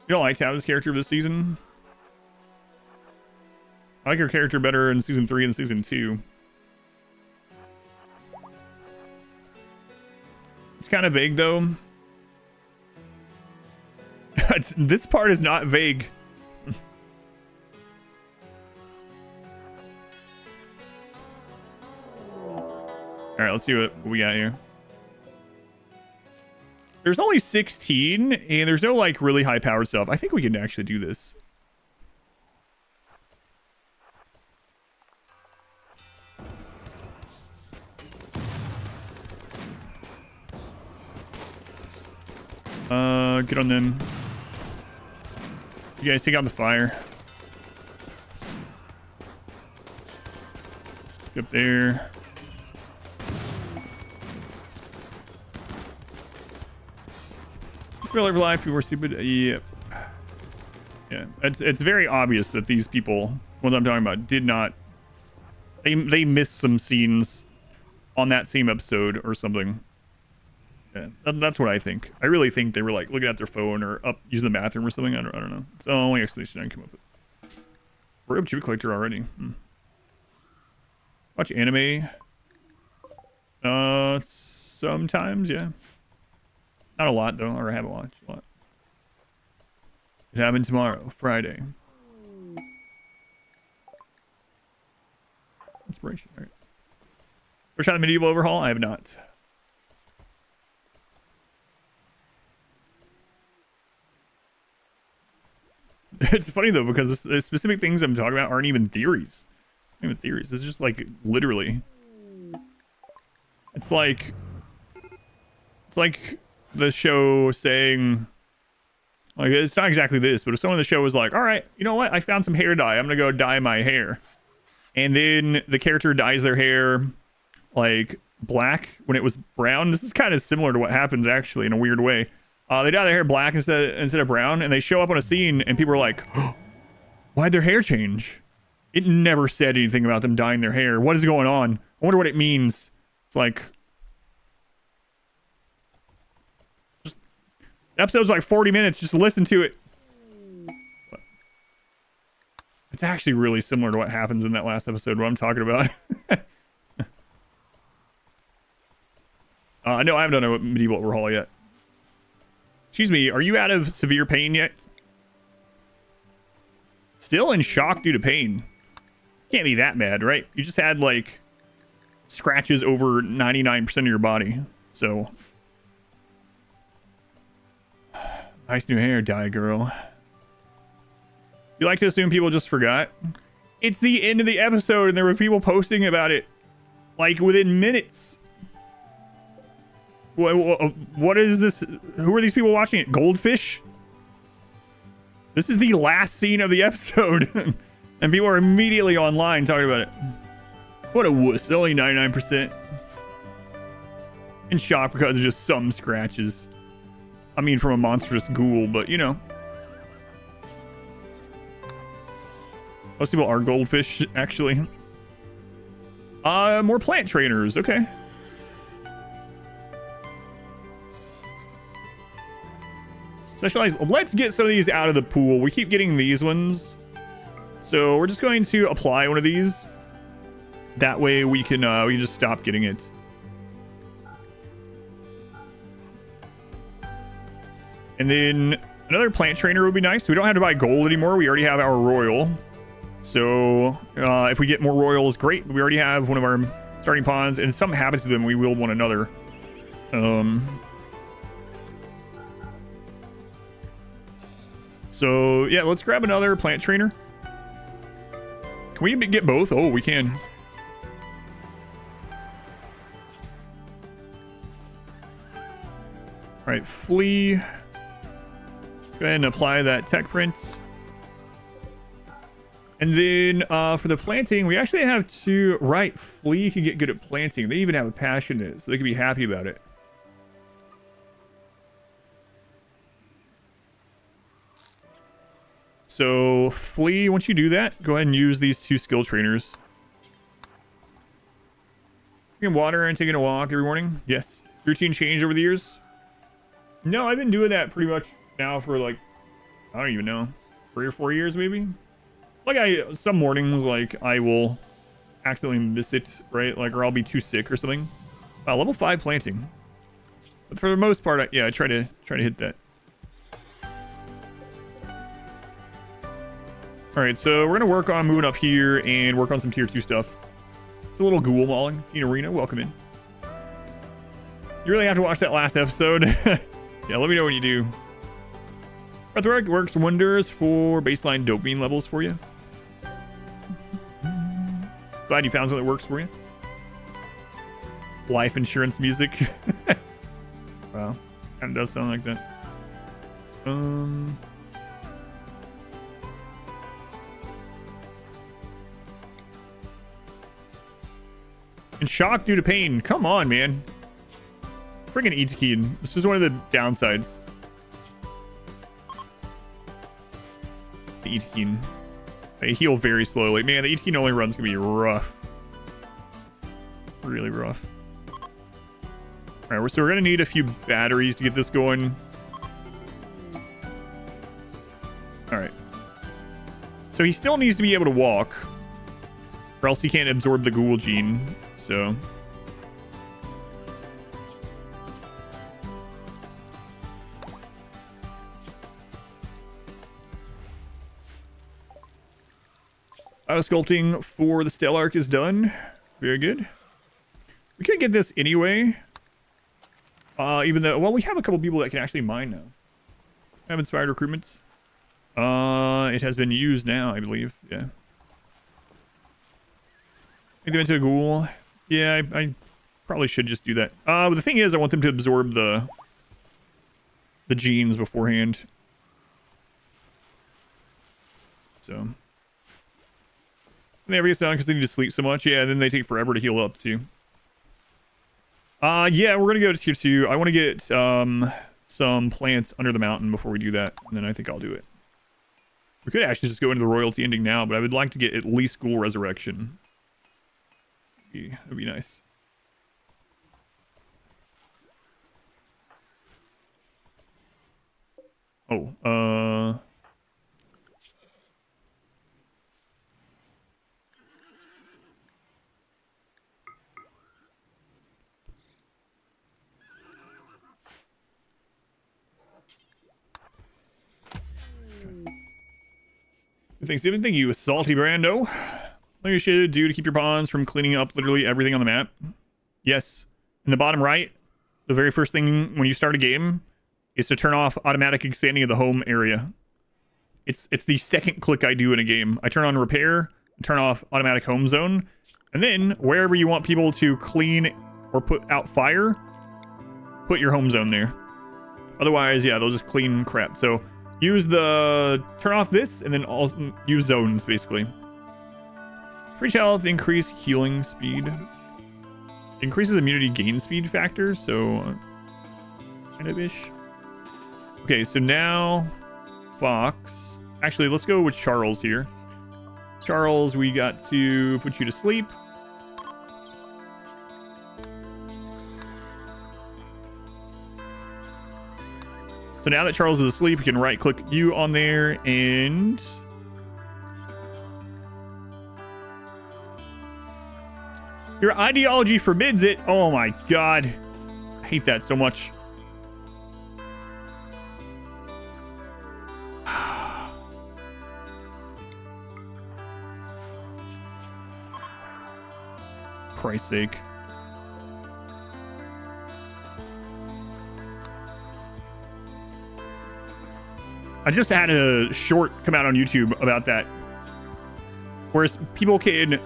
don't like Tab's character this season? I like her character better in season 3 than season 2. It's kind of vague, though. This part is not vague. All right, let's see what we got here. There's only 16, and there's no like really high powered stuff. I think we can actually do this. Get on them. You guys take out the fire. Get up there. Real life, people are stupid. Yep. Yeah, it's very obvious that these people, what I'm talking about, did not. They missed some scenes on that same episode or something. Yeah, that's what I think. I really think they were like looking at their phone or up using the bathroom or something. I don't know. It's the only explanation I can come up with. We're up to a collector already. Watch anime. Sometimes, yeah. Not a lot though, or I haven't watched a lot. It happened tomorrow, Friday. Inspiration. All right. First shot the medieval overhaul? I have not. It's funny though, because the specific things I'm talking about aren't even theories. Not even theories. It's just like literally. It's like the show saying, like, it's not exactly this, but if someone in the show was like, all right, you know what? I found some hair dye. I'm going to go dye my hair. And then the character dyes their hair like black when it was brown. This is kind of similar to what happens actually in a weird way. They dye their hair black instead of brown, and they show up on a scene and people are like, oh, why'd their hair change? It never said anything about them dyeing their hair. What is going on? I wonder what it means. It's like, just, the episode's like 40 minutes. Just listen to it. But it's actually really similar to what happens in that last episode, what I'm talking about. No, I haven't done a medieval overhaul yet. Excuse me, are you out of severe pain yet? Still in shock due to pain. Can't be that bad, right? You just had like scratches over 99% of your body. So nice new hair dye, girl. You like to assume people just forgot? It's the end of the episode and there were people posting about it like within minutes. What is this? Who are these people watching it? Goldfish? This is the last scene of the episode. And people are immediately online talking about it. What a wuss. Only 99%. In shock because of just some scratches. I mean, from a monstrous ghoul, but you know. Most people are goldfish, actually. More plant trainers. Okay. Specialized. Let's get some of these out of the pool. We keep getting these ones. So we're just going to apply one of these. That way we can just stop getting it. And then another plant trainer would be nice. We don't have to buy gold anymore. We already have our royal. So if we get more royals, great. We already have one of our starting ponds. And if something happens to them, we will want another. So yeah, let's grab another plant trainer. Can we get both? Oh, we can. All right, Flea. Go ahead and apply that tech print. And then for the planting, we actually have to, right, Flea can get good at planting. They even have a passion in it, so they can be happy about it. So, Flea, once you do that, go ahead and use these two skill trainers. Drinking water and taking a walk every morning? Yes. Routine change over the years? No, I've been doing that pretty much now for like, I don't even know, 3 or 4 years maybe? Like some mornings, like I will accidentally miss it, right? Like, or I'll be too sick or something. Level 5 planting. But for the most part, I try to hit that. All right, so we're gonna work on moving up here and work on some tier 2 stuff. It's a little ghoul mauling. Teen Arena, welcome in. You really have to watch that last episode. Yeah, let me know when you do. Breathwork works wonders for baseline dopamine levels for you. Glad you found something that works for you. Life insurance music. Wow, kind of does sound like that. In shock due to pain. Come on, man. Friggin' Itakeen. This is one of the downsides. The Itakeen. They heal very slowly. Man, the Itakeen only run's gonna be rough. Really rough. Alright, so we're gonna need a few batteries to get this going. Alright. So he still needs to be able to walk, or else he can't absorb the ghoul gene, so... Sculpting for the Stellarch is done. Very good. We could get this anyway. Even though, well, we have a couple people that can actually mine now. Have inspired recruitments. It has been used now, I believe. Yeah. Make them into a ghoul. Yeah, I probably should just do that. But the thing is, I want them to absorb the genes beforehand. So. They never get down because they need to sleep so much. Yeah, and then they take forever to heal up too. Yeah, we're gonna go to tier 2. I want to get some plants under the mountain before we do that, and then I think I'll do it. We could actually just go into the royalty ending now, but I would like to get at least ghoul resurrection. That'd be nice. Oh, Thanksgiving, thank you, Salty Brando. What you should do to keep your pawns from cleaning up literally everything on the map. Yes. In the bottom right, the very first thing when you start a game is to turn off automatic expanding of the home area. It's the second click I do in a game. I turn on repair, turn off automatic home zone, and then wherever you want people to clean or put out fire, put your home zone there. Otherwise, yeah, they'll just clean crap. So use turn off this, and then also use zones, basically. Free health, increase healing speed. Increases immunity gain speed factor, so kind of ish. Okay, so now Fox. Actually, let's go with Charles here. Charles, we got to put you to sleep. So now that Charles is asleep, you can right-click you on there and... Your ideology forbids it. Oh my god. I hate that so much. Christ's sake. I just had a short come out on YouTube about that. Whereas people can,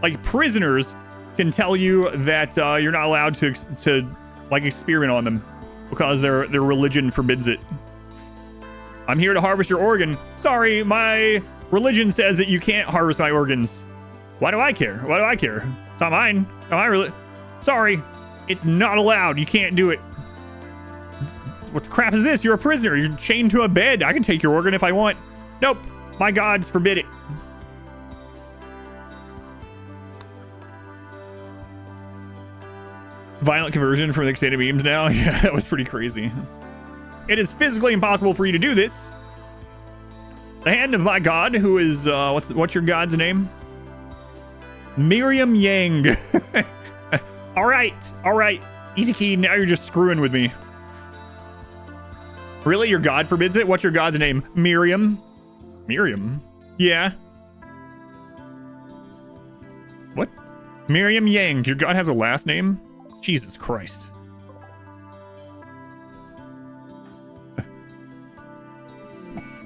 like prisoners, can tell you that you're not allowed to like experiment on them because their religion forbids it. I'm here to harvest your organ. Sorry, my religion says that you can't harvest my organs. Why do I care? Why do I care? It's not mine. Sorry, it's not allowed. You can't do it. What the crap is this? You're a prisoner. You're chained to a bed. I can take your organ if I want. Nope. My gods forbid it. Violent conversion from the extended beams now. Yeah, that was pretty crazy. It is physically impossible for you to do this. The hand of my god, who is what's your god's name? Miriam Yang. all right. Itakeen, now you're just screwing with me. Really? Your god forbids it? What's your god's name? Miriam? Miriam? Yeah. What? Miriam Yang. Your god has a last name? Jesus Christ.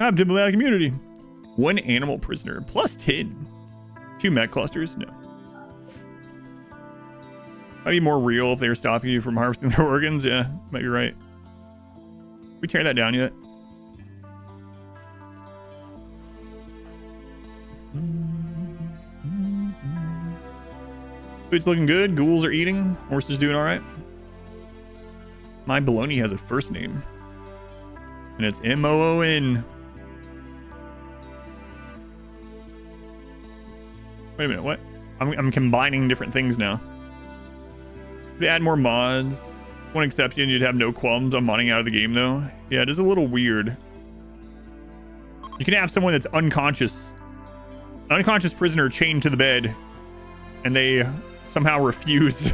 I have diplomatic immunity. 1 animal prisoner. Plus 10. 2 mech clusters? No. Might be more real if they were stopping you from harvesting their organs. Yeah, might be right. We tear that down yet? Food's looking good. Ghouls are eating. Horses doing all right. My baloney has a first name. And it's M-O-O-N. Wait a minute, what? I'm combining different things now. They add more mods. One exception, you'd have no qualms on modding out of the game, though. Yeah, it is a little weird. You can have someone that's unconscious. An unconscious prisoner chained to the bed. And they somehow refuse.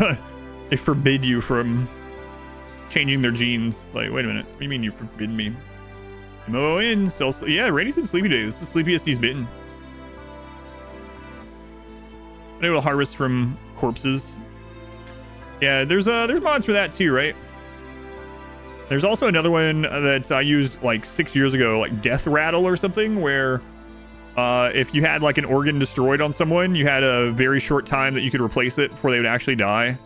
They forbid you from changing their genes. Like, wait a minute. What do you mean you forbid me? M-O-N spells. Yeah, Randy's been sleepy today. This is the sleepiest he's been. I'm able to harvest from corpses. Yeah, there's mods for that too, right? There's also another one that I used like 6 years ago, like Death Rattle or something, where if you had like an organ destroyed on someone, you had a very short time that you could replace it before they would actually die.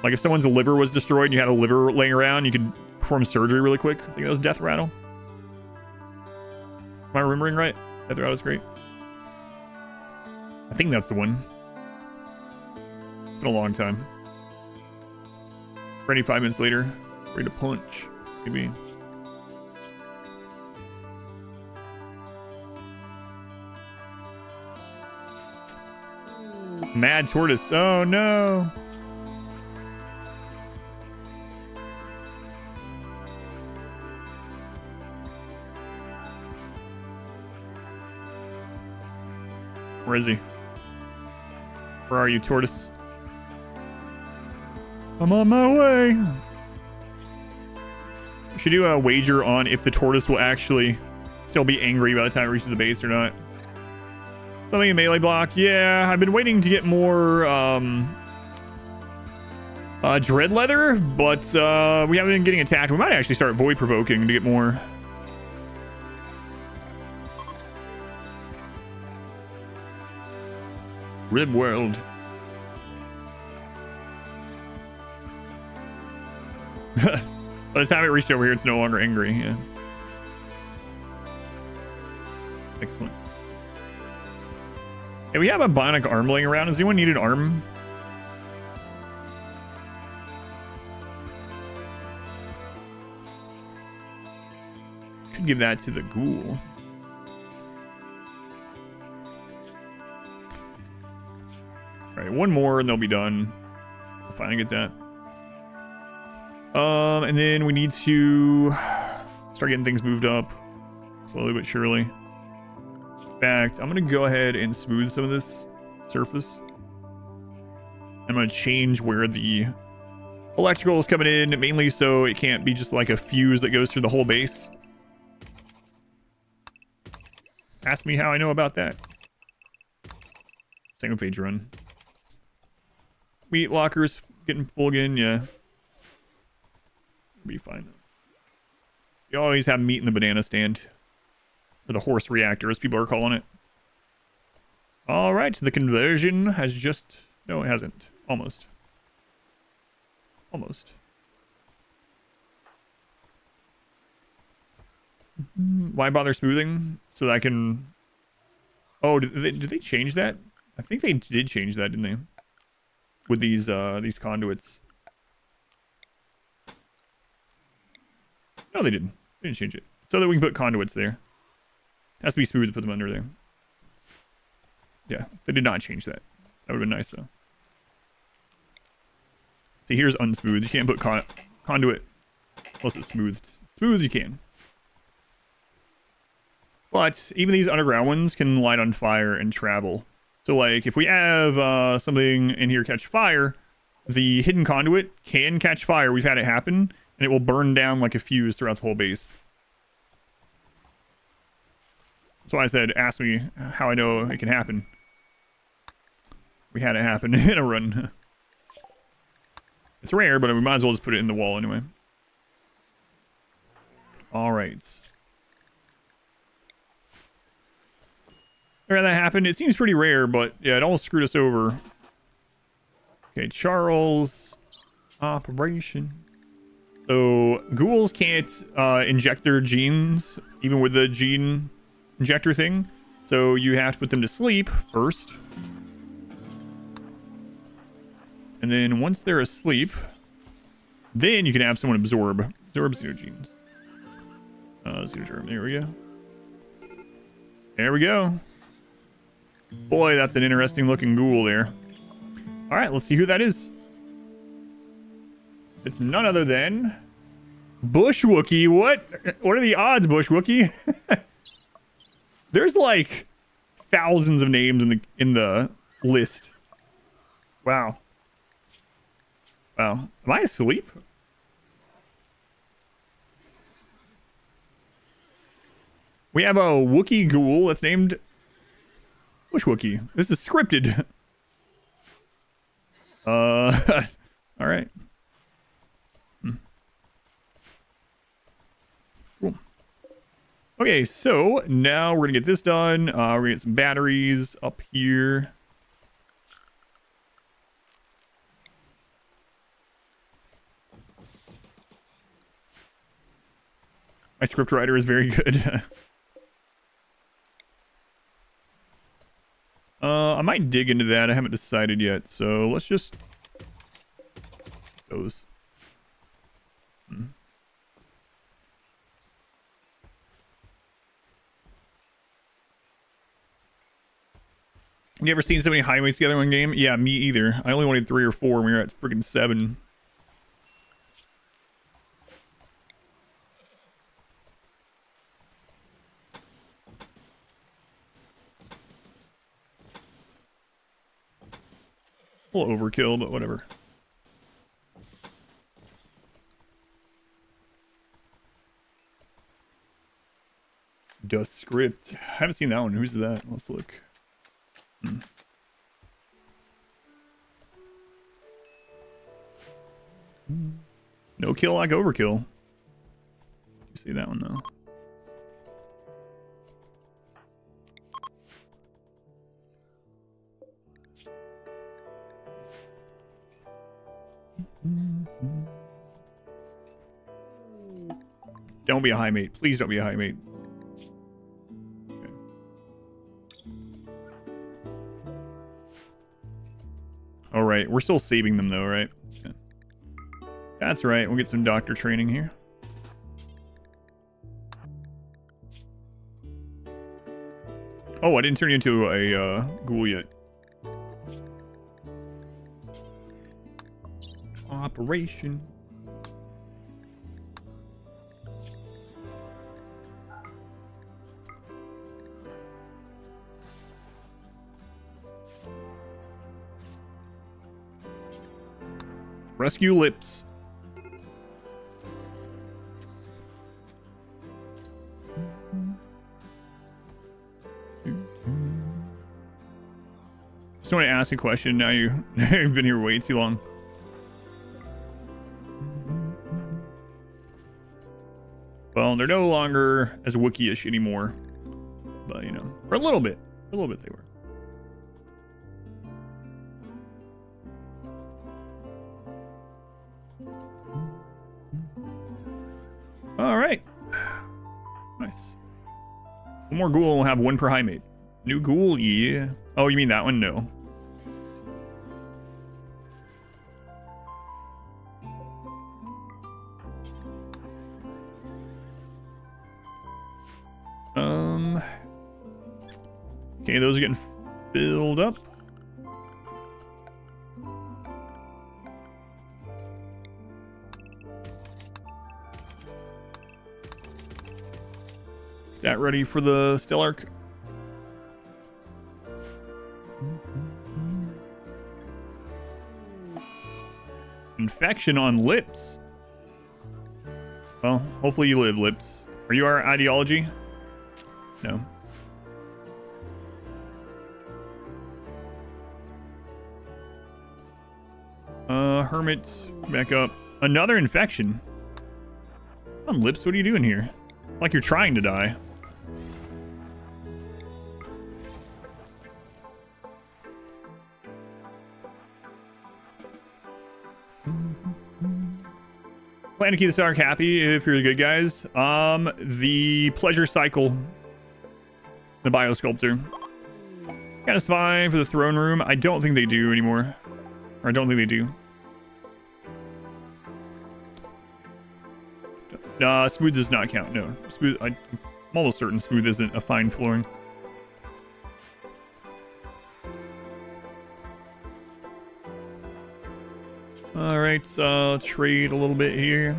Like if someone's liver was destroyed and you had a liver laying around, you could perform surgery really quick. I think that was Death Rattle. Am I remembering right? Death Rattle's great. I think that's the one. It's been a long time. Ready 5 minutes later. Ready to punch. Maybe. Mad tortoise. Oh no. Where is he? Where are you, tortoise? I'm on my way. We should do a wager on if the tortoise will actually still be angry by the time it reaches the base or not. Something in melee block. Yeah, I've been waiting to get more dread leather, but we haven't been getting attacked. We might actually start void provoking to get more. RimWorld. By the time it reached over here, it's no longer angry. Yeah. Excellent. Hey, we have a bionic arm laying around. Does anyone need an arm? Could give that to the ghoul. All right, one more and they'll be done. We'll finally get that. And then we need to start getting things moved up slowly but surely. In fact, I'm going to go ahead and smooth some of this surface. I'm going to change where the electrical is coming in, mainly so it can't be just like a fuse that goes through the whole base. Ask me how I know about that. Single page run. Meat lockers getting full again, yeah. Be fine. You always have meat in the banana stand. Or the horse reactor, as people are calling it. Alright, so the conversion has just... No, it hasn't. Almost. Almost. Why bother smoothing? So that I can... Oh, did they change that? I think they did change that, didn't they? With these conduits. No, they didn't. They didn't change it. So that we can put conduits there. Has to be smooth to put them under there. Yeah, they did not change that. That would have been nice, though. See, here's unsmooth. You can't put conduit unless it's smoothed. Smooth you can. But even these underground ones can light on fire and travel. So, like, if we have something in here catch fire, the hidden conduit can catch fire. We've had it happen. And it will burn down like a fuse throughout the whole base. That's why I said, ask me how I know it can happen. We had it happen in a run. It's rare, but we might as well just put it in the wall anyway. Alright. that happened. It seems pretty rare, but yeah, it almost screwed us over. Okay, Charles. Operation. So, ghouls can't inject their genes, even with the gene injector thing. So, you have to put them to sleep first. And then, once they're asleep, then you can have someone absorb xenogenes. Xenogerm, there we go. There we go. Boy, that's an interesting looking ghoul there. Alright, let's see who that is. It's none other than Bush Wookie. What are the odds, Bush Wookie? There's like thousands of names in the list. Wow. Wow. Am I asleep? We have a Wookiee ghoul that's named Bush Wookie. This is scripted. All right. Cool. Okay, so now we're gonna get this done. We're gonna get some batteries up here. My script writer is very good. I might dig into that. I haven't decided yet, so let's just those. You ever seen so many Highmates together in one game? Yeah, me either. I only wanted 3 or 4 when we were at freaking 7. A little overkill, but whatever. The script. I haven't seen that one. Who's that? Let's look. No kill like overkill. You see that one though. Don't be a Highmate. Please don't be a Highmate. Okay. All right, we're still saving them though, right? Okay. That's right. We'll get some doctor training here. Oh, I didn't turn you into a ghoul yet. Operation. Rescue lips. Just want to ask a question. Now you've been here way too long. Well, they're no longer as Wookiee-ish anymore. But, you know, for a little bit. For a little bit they were. Alright. Nice. One more ghoul and we'll have 1 per Highmate. New ghoul? Yeah. Oh, you mean that one? No. Okay, those are getting filled up. Is that ready for the Stellark? Infection on lips. Well, hopefully you live, lips. Are you our ideology? No. Hermit, back up. Another infection. Come on, lips, what are you doing here? Like you're trying to die. Plan to keep the Stark happy if you're the good guys. The pleasure cycle. The biosculptor. Kind of fine for the throne room. I don't think they do anymore. Or I don't think they do. Smooth does not count. No. Smooth. I'm almost certain smooth isn't a fine flooring. Alright, so trade a little bit here.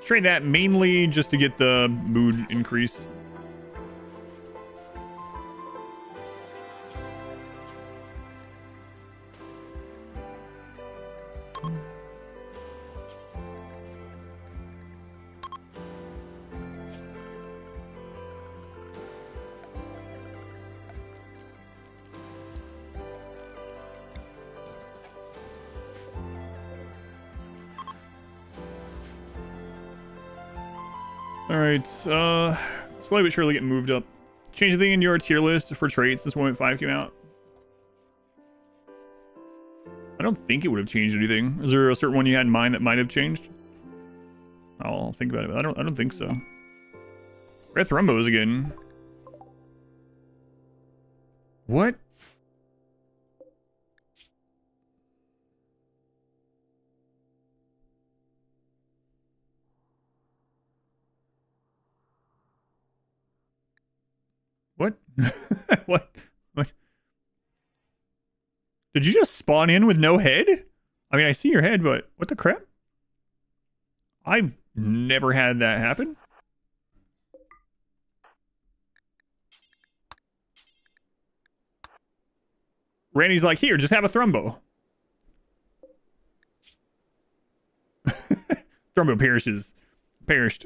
Trade that mainly just to get the mood increase. Alright, slowly but surely getting moved up. Change the thing in your tier list for traits since 1.5 came out. I don't think it would have changed anything. Is there a certain one you had in mind that might have changed? I'll think about it, but I don't think so. Red Thrumbos again. What? What? What? What? Did you just spawn in with no head? I mean, I see your head, but what the crap? I've never had that happen. Randy's like, here, just have a Thrumbo. Thrumbo perished.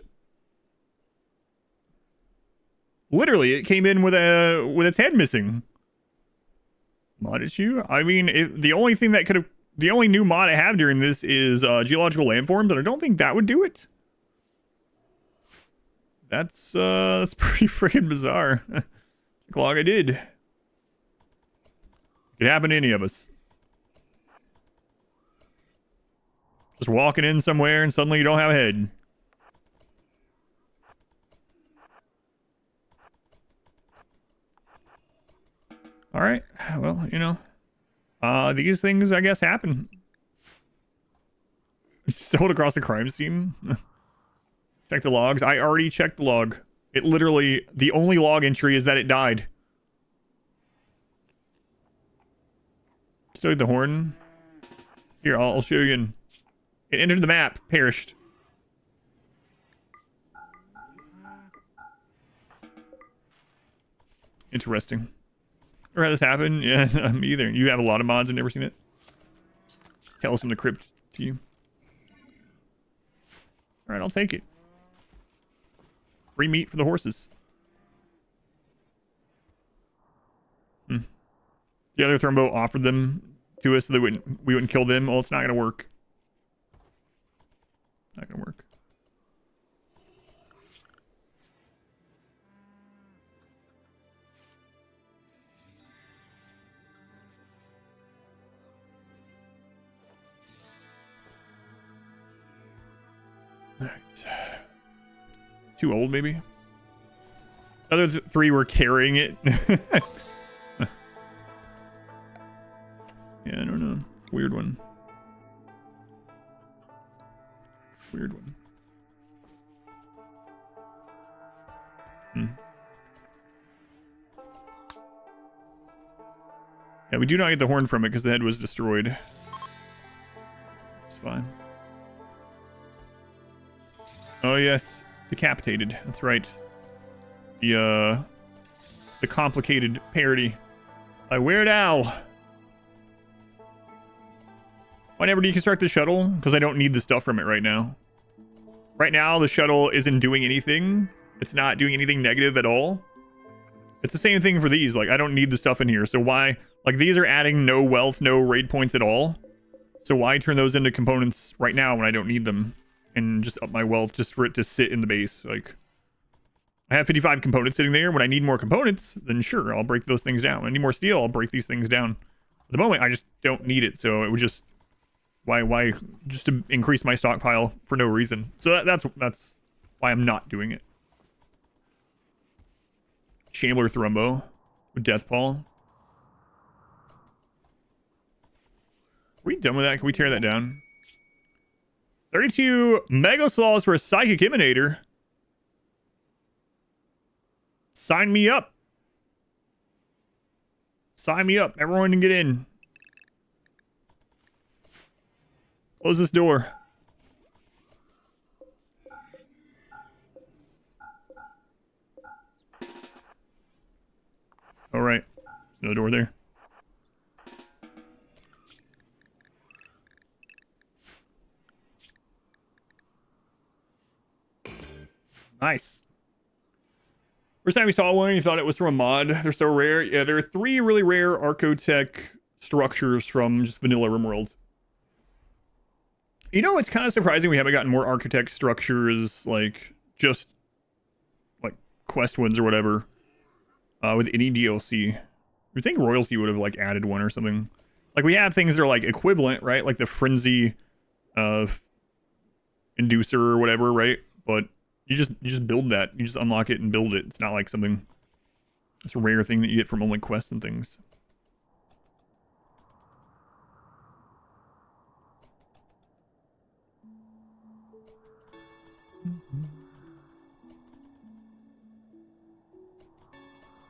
Literally, it came in with its head missing. Mod issue? I mean, the only thing that could have... The only new mod I have during this is Geological Landforms, and I don't think that would do it. That's pretty freaking bizarre. Log I did. It could happen to any of us. Just walking in somewhere and suddenly you don't have a head. Alright, well, you know. These things, I guess, happen. Sold across the crime scene. Check the logs. I already checked the log. It literally, the only log entry is that it died. Still the horn. Here, I'll show you again. It entered the map, perished. Interesting. Never had this happen? Yeah, me either. You have a lot of mods and never seen it? Tell us from the crypt to you. Alright, I'll take it. Free meat for the horses. The other Thrumbo offered them to us so that we wouldn't kill them. Well, it's not gonna work. Not gonna work. Alright. Too old, maybe? The other three were carrying it. Yeah, I don't know. Weird one. Weird one. Yeah, we do not get the horn from it because the head was destroyed. It's fine. Oh yes, decapitated. That's right. The complicated parody by Weird Al. Why never deconstruct the shuttle? Because I don't need the stuff from it right now. Right now, the shuttle isn't doing anything. It's not doing anything negative at all. It's the same thing for these. Like, I don't need the stuff in here. So why... Like, these are adding no wealth, no raid points at all. So why turn those into components right now when I don't need them? And just up my wealth just for it to sit in the base. Like, I have 55 components sitting there. When I need more components, then sure, I'll break those things down. When I need more steel, I'll break these things down. At the moment, I just don't need it, so it would just... Why just to increase my stockpile for no reason. So that's why I'm not doing it. Shambler Thrumbo with Death Paw. Are we done with that? Can we tear that down? 32 Mega Slaws for a Psychic Emanator. Sign me up. Sign me up. Everyone can get in. Close this door. All right. Another door there. Nice. First time we saw one, you thought it was from a mod. They're so rare. Yeah, there are 3 really rare Archotech structures from just vanilla RimWorld. You know, it's kind of surprising we haven't gotten more Architect structures, like, just, like, quest ones or whatever, with any DLC. You'd think Royalty would have, like, added one or something. Like, we have things that are, like, equivalent, right? Like the Frenzy, Inducer or whatever, right? But you just build that. You just unlock it and build it. It's not like something... It's a rare thing that you get from only quests and things.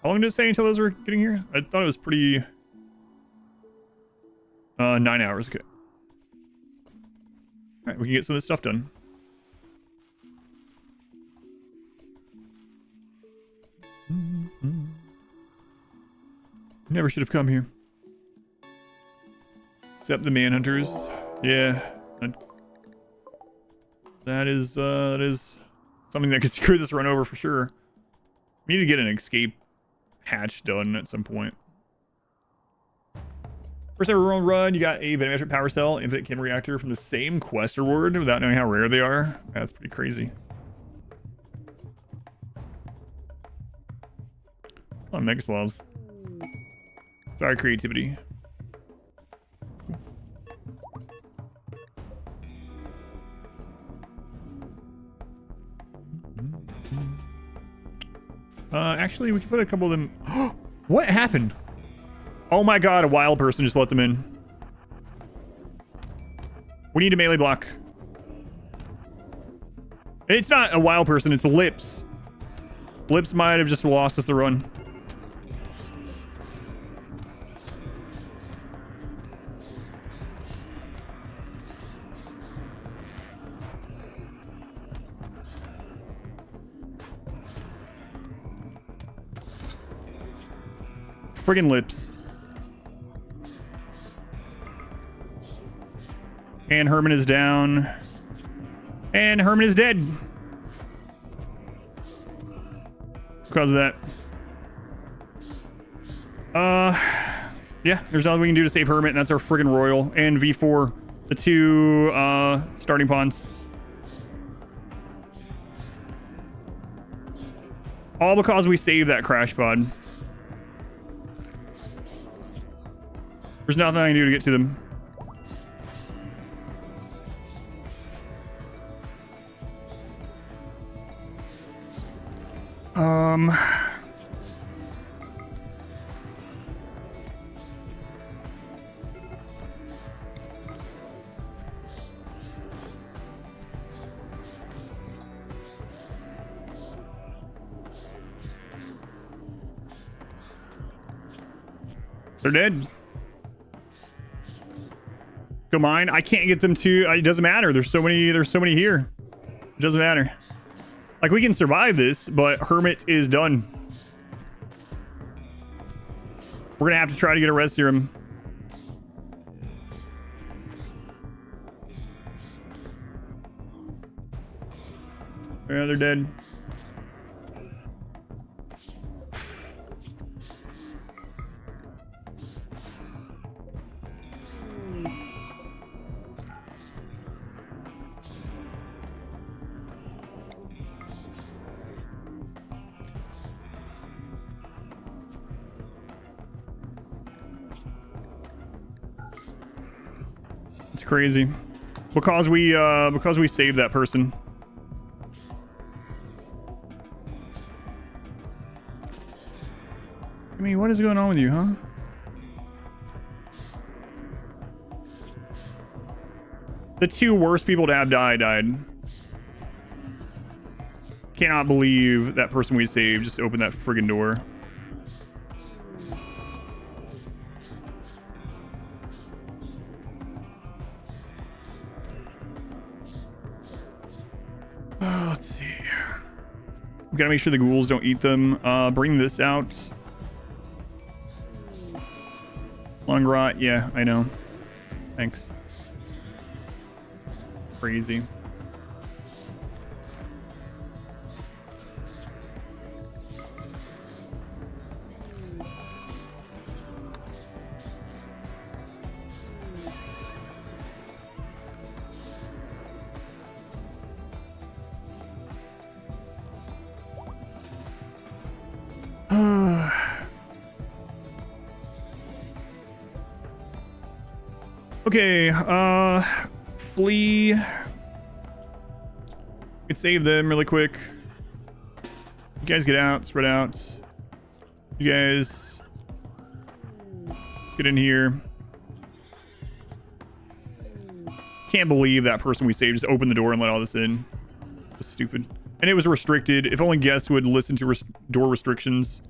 How long did it say until those were getting here? I thought it was pretty... 9 hours, okay. Alright, we can get some of this stuff done. Never should have come here. Except the manhunters. Yeah. That is something that could screw this run over for sure. We need to get an escape hatch done at some point. First ever run, you got a Venometric Power Cell, Infinite Chem Reactor from the same quest reward without knowing how rare they are. That's pretty crazy. Oh, Megaslavs. Sorry, creativity. Actually, we can put a couple of them... What happened? Oh my god, a wild person just let them in. We need a melee block. It's not a wild person, it's Lips. Lips might have just lost us the run. Friggin' Lips. And Herman is down. And Herman is dead. Because of that. Yeah, there's nothing we can do to save Hermit, and that's our friggin' Royal. And V4, the 2 starting pawns. All because we saved that crash pod. There's nothing I can do to get to them. They're dead. Go mine. I can't get them to. It doesn't matter. There's so many here. It doesn't matter. Like, we can survive this, but Hermit is done. We're gonna have to try to get a res serum. Yeah, they're dead. It's crazy. Because we saved that person. I mean, what is going on with you, huh? The 2 worst people to have died. Cannot believe that person we saved just opened that friggin' door. Let's see. We gotta make sure the ghouls don't eat them. Bring this out. Lung rot, yeah, I know. Thanks. Crazy. Okay, flee. We could save them really quick. You guys get out, spread out. You guys get in here. Can't believe that person we saved just opened the door and let all this in. It was stupid. And it was restricted. If only guests would listen to door restrictions.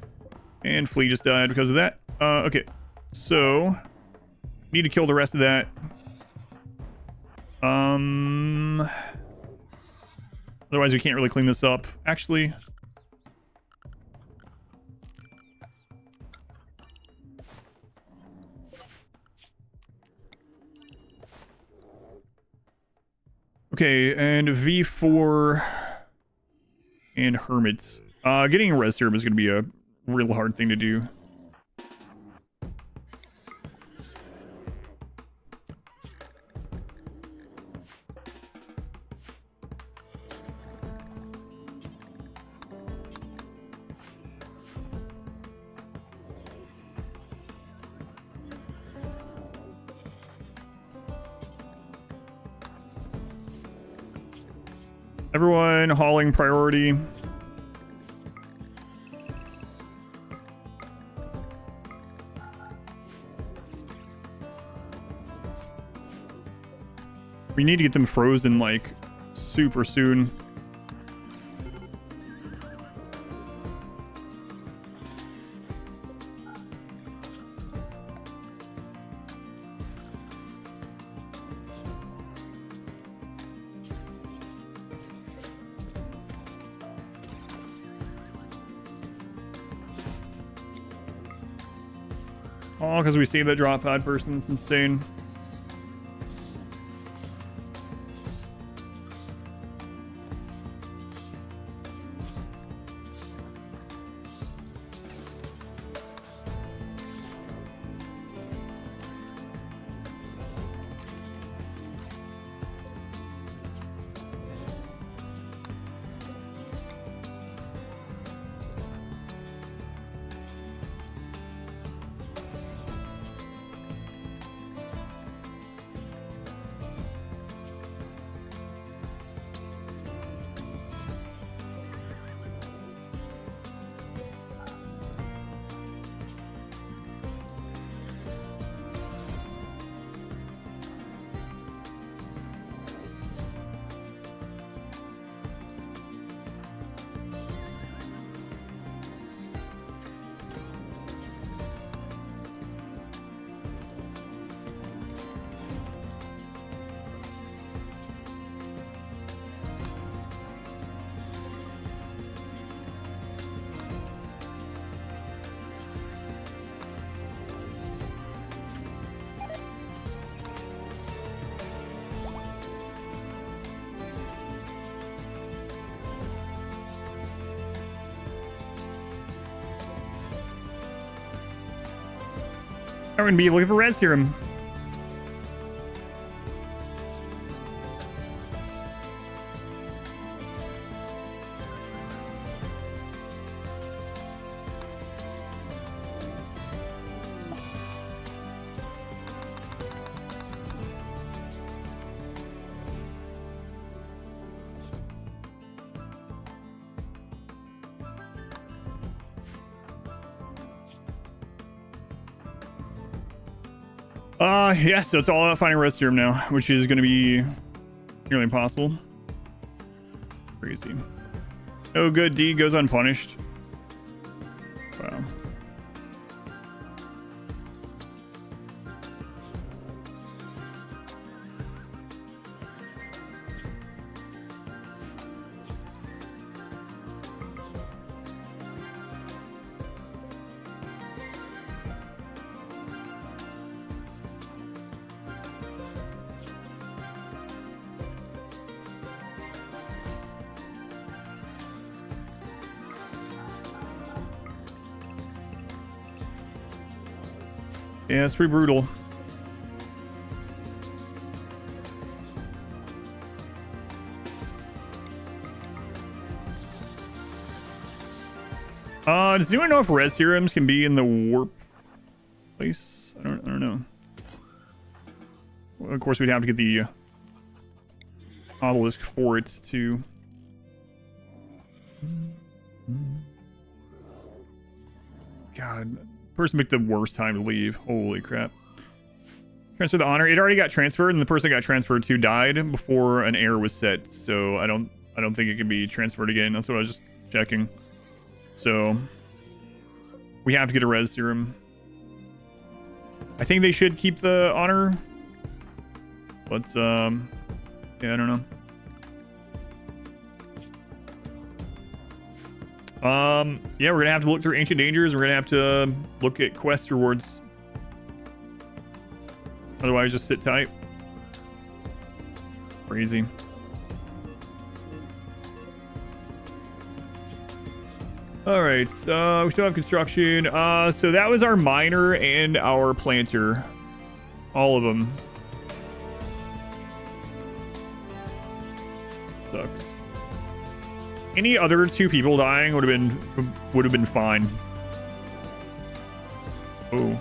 And Flea just died because of that. Okay. So, need to kill the rest of that. Otherwise we can't really clean this up. Actually, okay, and V4 and Hermits. Getting a res serum is going to be a real hard thing to do. Everyone hauling priority. We need to get them frozen like super soon. Oh, because we saved that drop pod person. It's insane. I'm gonna be looking for red serum. Yeah, so it's all about finding res serum now, which is going to be nearly impossible. Crazy. No good deed goes unpunished. Wow. Yeah, it's pretty brutal. Does anyone know if res serums can be in the warp place? I don't know. Well, of course, we'd have to get the obelisk for it to. God, person picked the worst time to leave. Holy crap! Transfer the honor. It already got transferred, and the person it got transferred to died before an error was set. So I don't think it can be transferred again. That's what I was just checking. So we have to get a res serum. I think they should keep the honor, but yeah, I don't know. Yeah, we're gonna have to look through ancient dangers. We're gonna have to look at quest rewards. Otherwise, just sit tight. Crazy. All right, we still have construction. So that was our miner and our planter. All of them. Sucks. Any other two people dying would have been fine. Oh.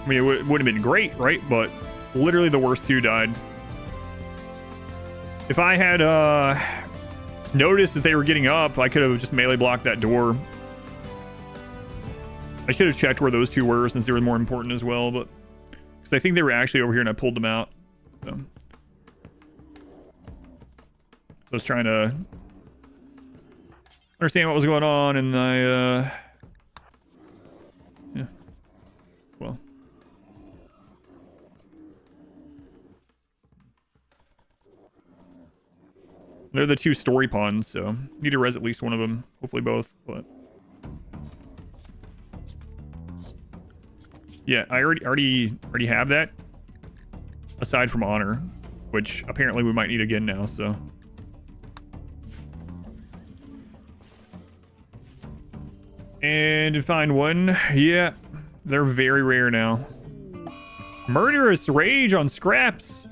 I mean, it would have been great, right? But literally the worst two died. If I had noticed that they were getting up, I could have just melee blocked that door. I should have checked where those two were since they were more important as well, but because I think they were actually over here and I pulled them out. So I was trying to understand what was going on, and I yeah, well. They're the two story pawns, so need to res at least one of them. Hopefully both, but yeah, I already have that. Aside from honor, which apparently we might need again now, so. And to find one, yeah, they're very rare now. Murderous rage on scraps.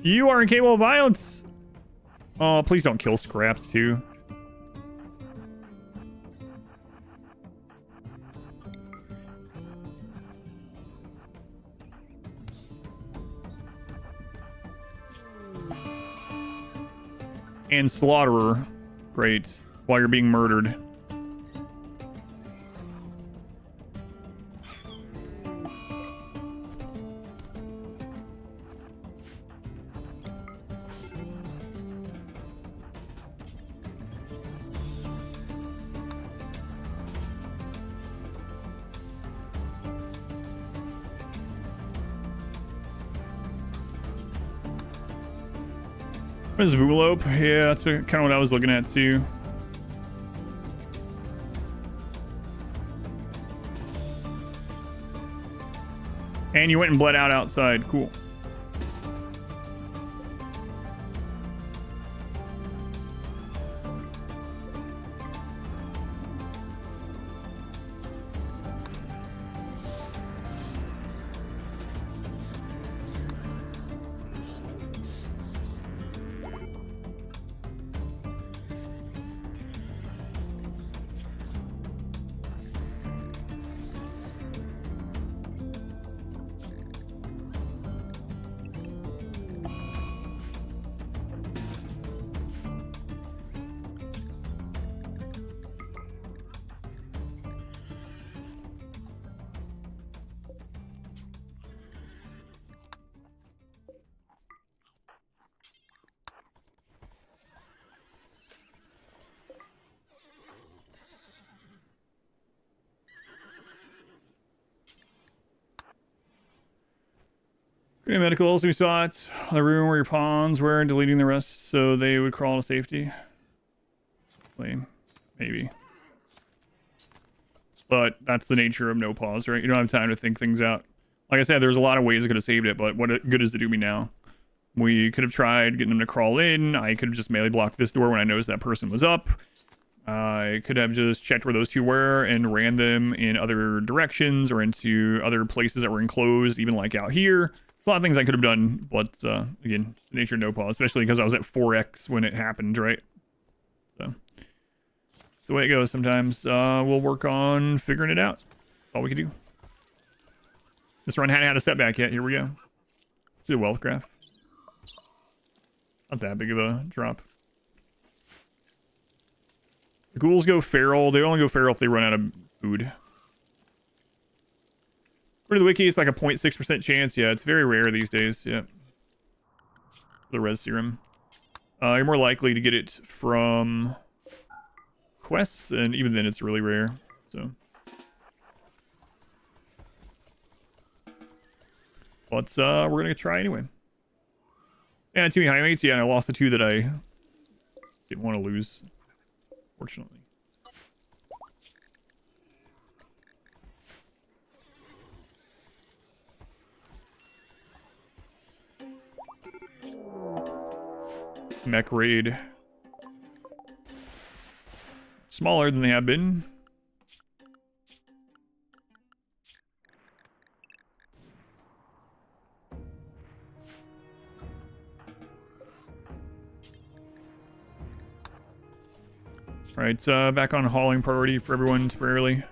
You are incapable of violence. Oh, please don't kill scraps too. And slaughterer. Great. While you're being murdered. What is Vulope? Yeah, that's kind of what I was looking at too. And you went and bled out outside. Cool. Putting medicals, new spots, the room where your pawns were, and deleting the rest so they would crawl to safety. Lame. Maybe. But that's the nature of no pause, right? You don't have time to think things out. Like I said, there's a lot of ways I could have saved it, but what good does it do me now? We could have tried getting them to crawl in. I could have just melee blocked this door when I noticed that person was up. I could have just checked where those two were and ran them in other directions or into other places that were enclosed, even like out here. A lot of things I could have done, but again, nature no pause, especially because I was at 4x when it happened, right? So, it's the way it goes sometimes. We'll work on figuring it out. That's all we can do. This run hadn't had a setback yet. Here we go. See the wealth graph. Not that big of a drop. The ghouls go feral. They only go feral if they run out of food. According to the wiki, it's like a 0.6% chance. Yeah, it's very rare these days. Yeah. The res serum. You're more likely to get it from quests, and even then it's really rare. So. But we're gonna try anyway. Yeah, too many Highmates. Yeah, and I lost the two that I didn't want to lose, fortunately. Mech raid. Smaller than they have been. Alright, back on hauling priority for everyone temporarily.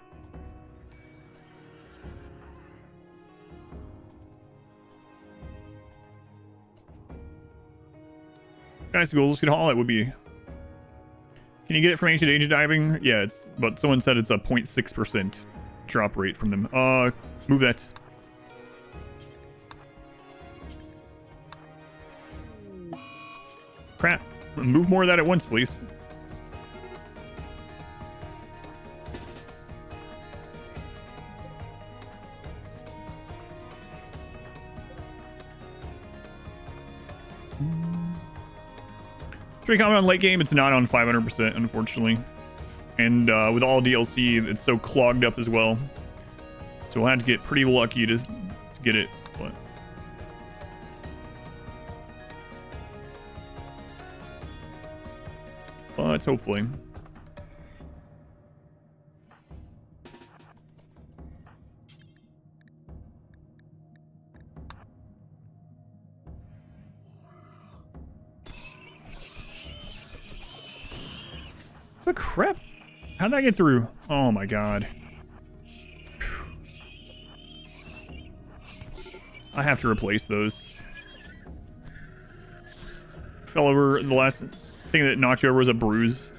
Nice ghouls could haul it would be. Can you get it from ancient agent diving? Yeah, but someone said it's a 0.6% drop rate from them. Move that. Crap. Move more of that at once, please. Pretty common on late game. It's not on 500%, unfortunately. And with all DLC, it's so clogged up as well. So we'll have to get pretty lucky to get it. But hopefully. The crap? How'd that get through? Oh my god. I have to replace those. Fell over. The last thing that knocked you over was a bruise.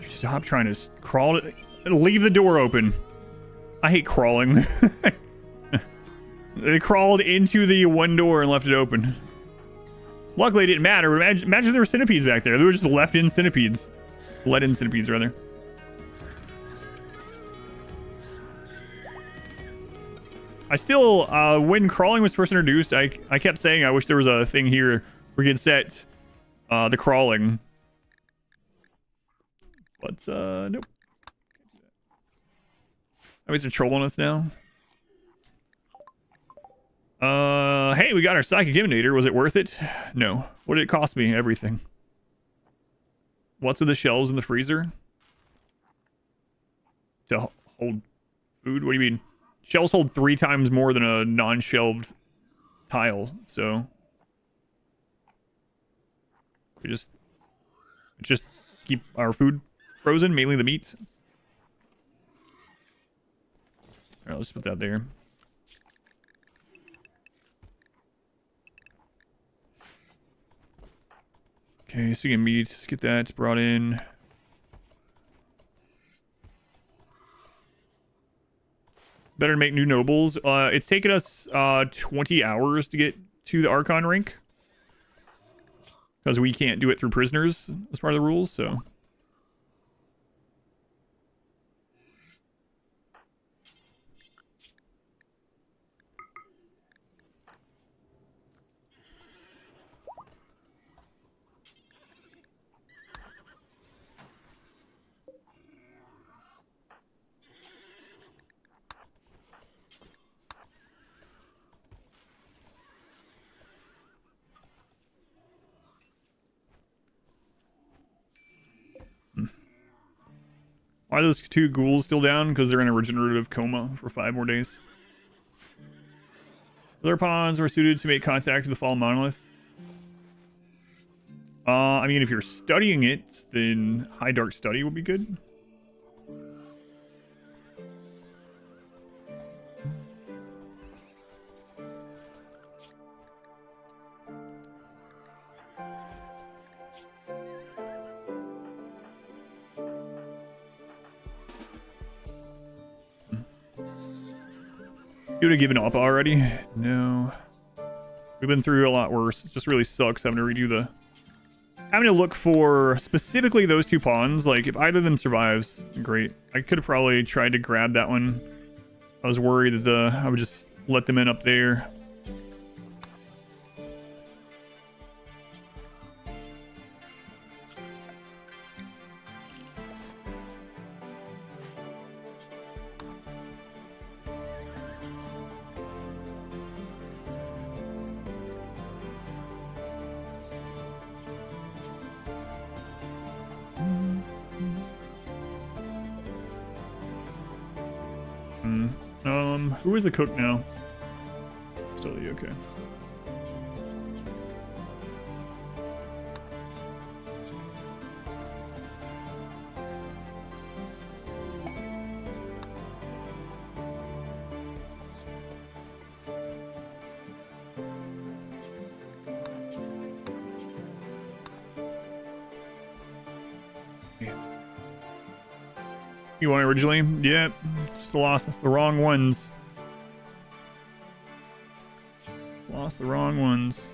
Stop trying to crawl. Leave the door open. I hate crawling. They crawled into the one door and left it open. Luckily, it didn't matter. Imagine if there were centipedes back there. They were just left-in centipedes. Let-in centipedes, rather. I still, when crawling was first introduced, I kept saying I wish there was a thing here where you could set the crawling. But, nope. I mean, they're trolling us now. Hey, we got our psychic emanator. Was it worth it? No. What did it cost me? Everything. What's with the shelves in the freezer? To hold food? What do you mean? Shelves hold 3 times more than a non-shelved tile, so we just keep our food frozen, mainly the meats. Alright, let's put that there. Okay, speaking of meat, let's get that brought in. Better to make new nobles. It's taken us 20 hours to get to the Archon rank. Because we can't do it through prisoners as part of the rules, so. Why are those 2 ghouls still down? Because they're in a regenerative coma for 5 more days. Other pawns are suited to make contact with the fallen monolith. I mean, if you're studying it, then High Dark Study would be good. You would have given up already? No. We've been through a lot worse. It just really sucks having to redo the... Having to look for specifically those 2 pawns. Like, if either of them survives, great. I could have probably tried to grab that one. I was worried that I would just let them in up there. Who is the cook now? Still you, okay. You want originally? Yeah, just lost the wrong ones. Lost the wrong ones.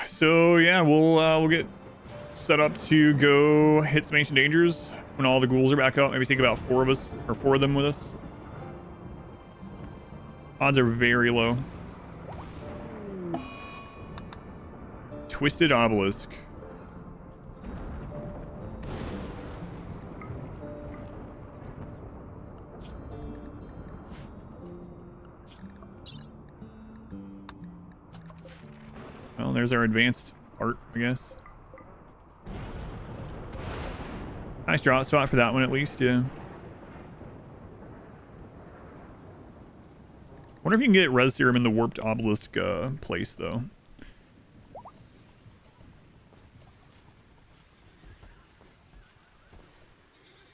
So yeah, we'll get set up to go hit some ancient dangers when all the ghouls are back up. Maybe take about 4 of them with us. Odds are very low. Twisted obelisk. Well, there's our advanced art, I guess. Nice drop spot for that one, at least, yeah. Wonder if you can get res serum in the warped obelisk place, though.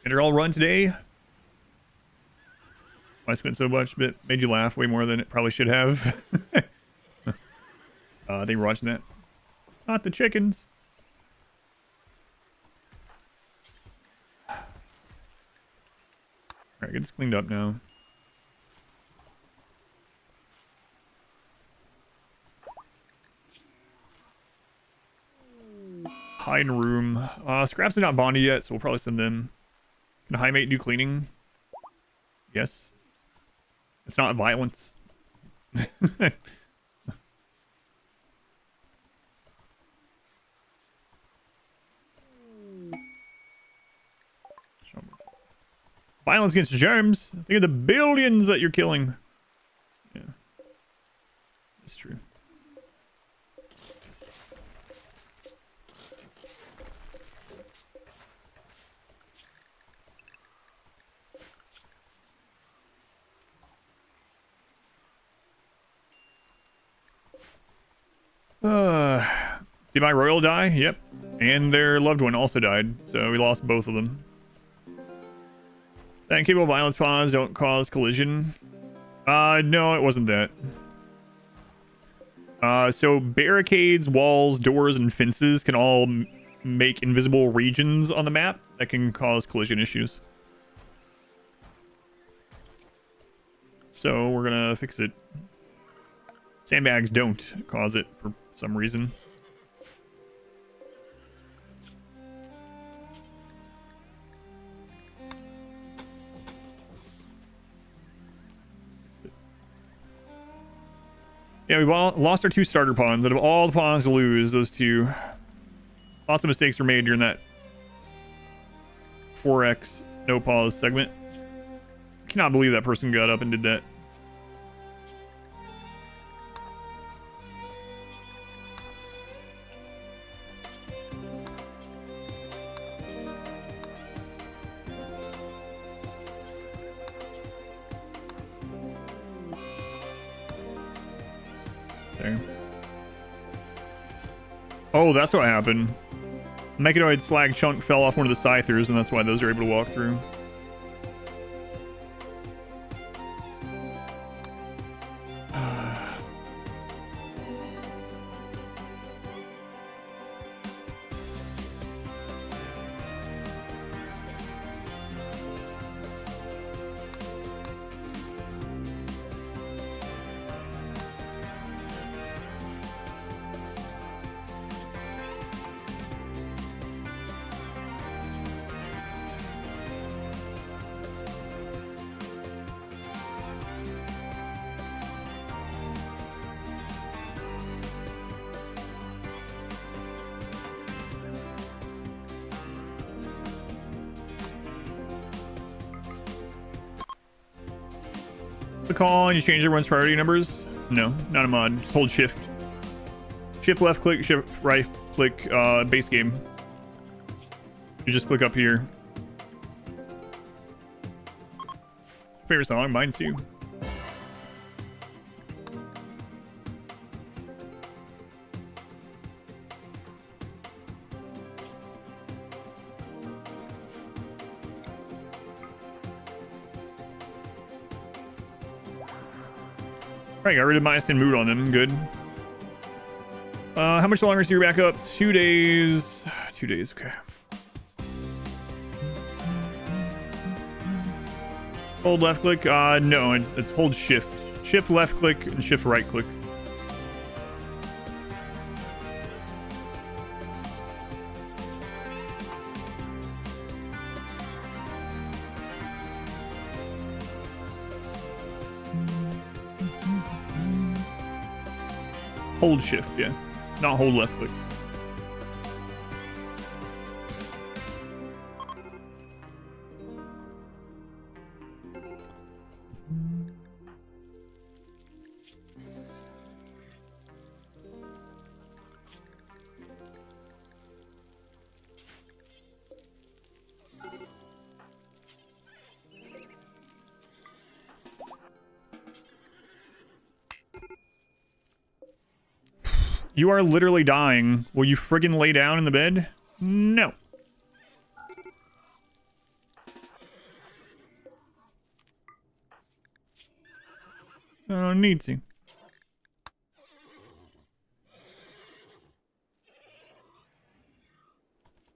And they're all run today. I spent so much, but made you laugh way more than it probably should have. Thank you for watching that. Not the chickens. Alright, get this cleaned up now. Hide room. Scraps are not bonded yet, so we'll probably send them. Can Highmate do cleaning? Yes. It's not violence. Violence against germs. Think of the billions that you're killing. Yeah. That's true. Did my royal die? Yep. And their loved one also died, so we lost both of them. That incapable violence pawns don't cause collision. No, it wasn't that. So barricades, walls, doors, and fences can all make invisible regions on the map that can cause collision issues. So we're gonna fix it. Sandbags don't cause it for some reason. Yeah, we lost our 2 starter pawns. Out of all the pawns to lose, those 2. Lots of mistakes were made during that 4x no pause segment. cannot believe that person got up and did that. There. Oh, that's what happened. Mechanoid slag chunk fell off one of the scythers, and that's why those are able to walk through. The call and you change everyone's priority numbers? No, not a mod. Just hold shift. Shift left click, shift right click, base game. You just click up here. Favorite song? Mine's too. Alright, got rid of Myosin mood on them. Good. How much longer is your backup? 2 days. 2 days, okay. Hold left click? No, it's hold shift. Shift left click and shift right click. Hold shift, yeah. Not hold left click. You are literally dying. Will you friggin' lay down in the bed? No. I don't need to. You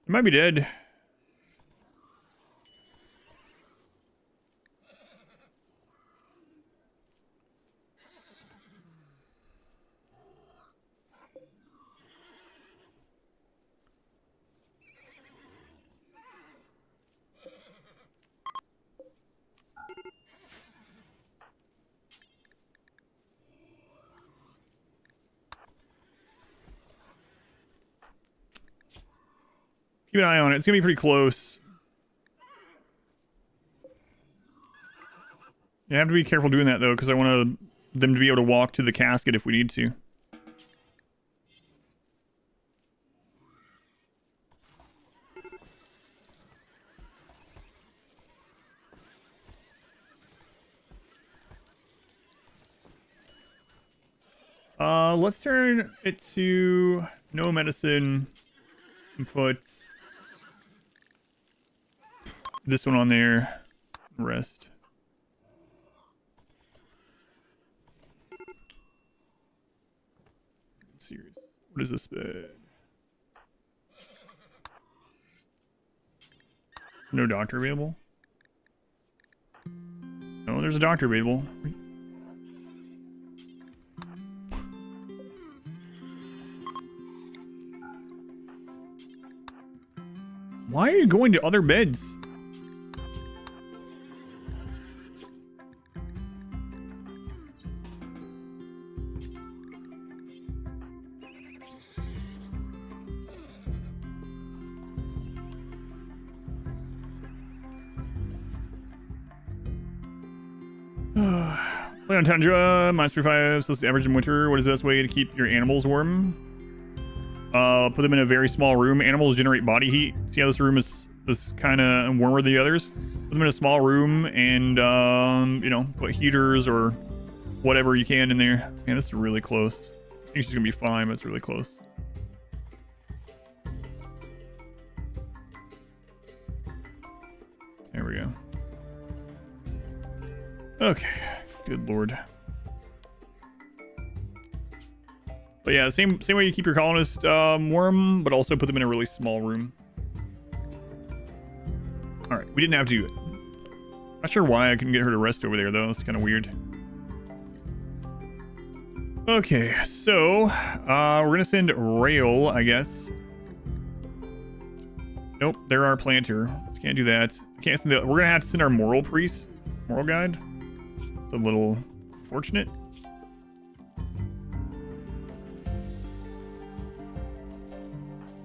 might be dead. Keep an eye on it. It's gonna be pretty close. You have to be careful doing that though, because I want them to be able to walk to the casket if we need to. Let's turn it to no medicine and put this one on there. Rest. Serious. What is this bed? No doctor available? No, there's a doctor available. Why are you going to other beds? Play on tundra, -35, so it's the average in winter. What is the best way to keep your animals warm? Put them in a very small room. Animals generate body heat. See how this room is kind of warmer than the others? Put them in a small room and, you know, put heaters or whatever you can in there. Man, this is really close. I think she's going to be fine, but it's really close. There we go. Okay. Good lord. But yeah, same way you keep your colonists warm, but also put them in a really small room. All right, we didn't have to do it. Not sure why I couldn't get her to rest over there though. It's kind of weird. Okay, so we're gonna send Rail, I guess. Nope, they're our planter. Just can't do that. Can't send we're gonna have to send our moral priest, moral guide. It's a little fortunate.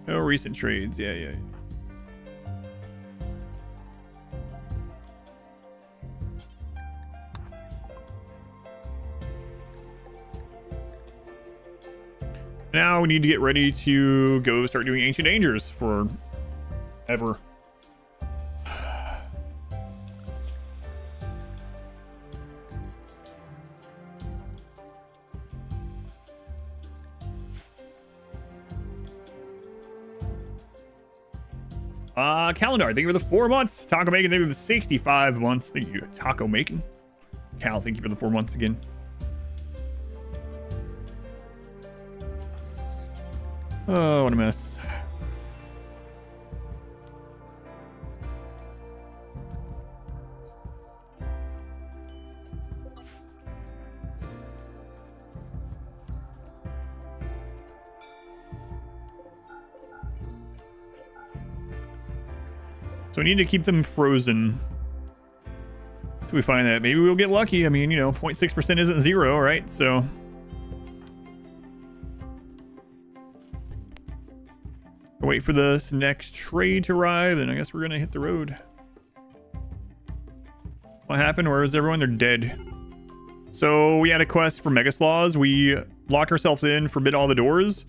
Oh, recent trades. Yeah. Now we need to get ready to go start doing Ancient Dangers for ever. Calendar, thank you for the 4 months. Taco Making, thank you for the 65 months. Thank you, Taco Making. Cal, thank you for the 4 months again. Oh, what a mess. So we need to keep them frozen. Till we find that. Maybe we'll get lucky. I mean, you know, 0.6% isn't zero, right? So wait for this next trade to arrive, and I guess we're gonna hit the road. What happened? Where is everyone? They're dead. So we had a quest for Megaslaws. We locked ourselves in, forbid all the doors,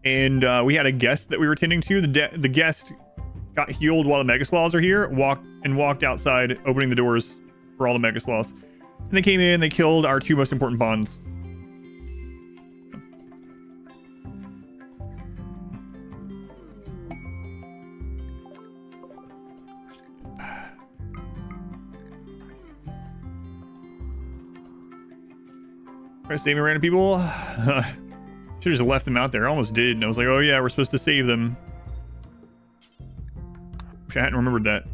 and we had a guest that we were tending to. The guest got healed while the Megaslaws are here, walked outside, opening the doors for all the Megaslaws. And they came in, they killed our 2 most important bonds. Try to save random people. Should have just left them out there. I almost did. And I was like, oh yeah, we're supposed to save them. Wish I hadn't remembered that.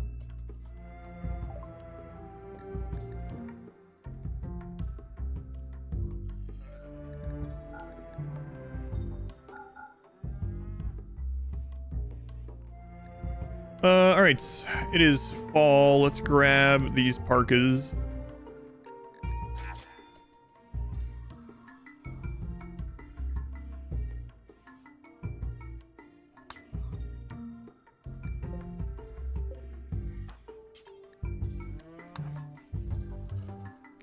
All right, it is fall. Let's grab these parkas.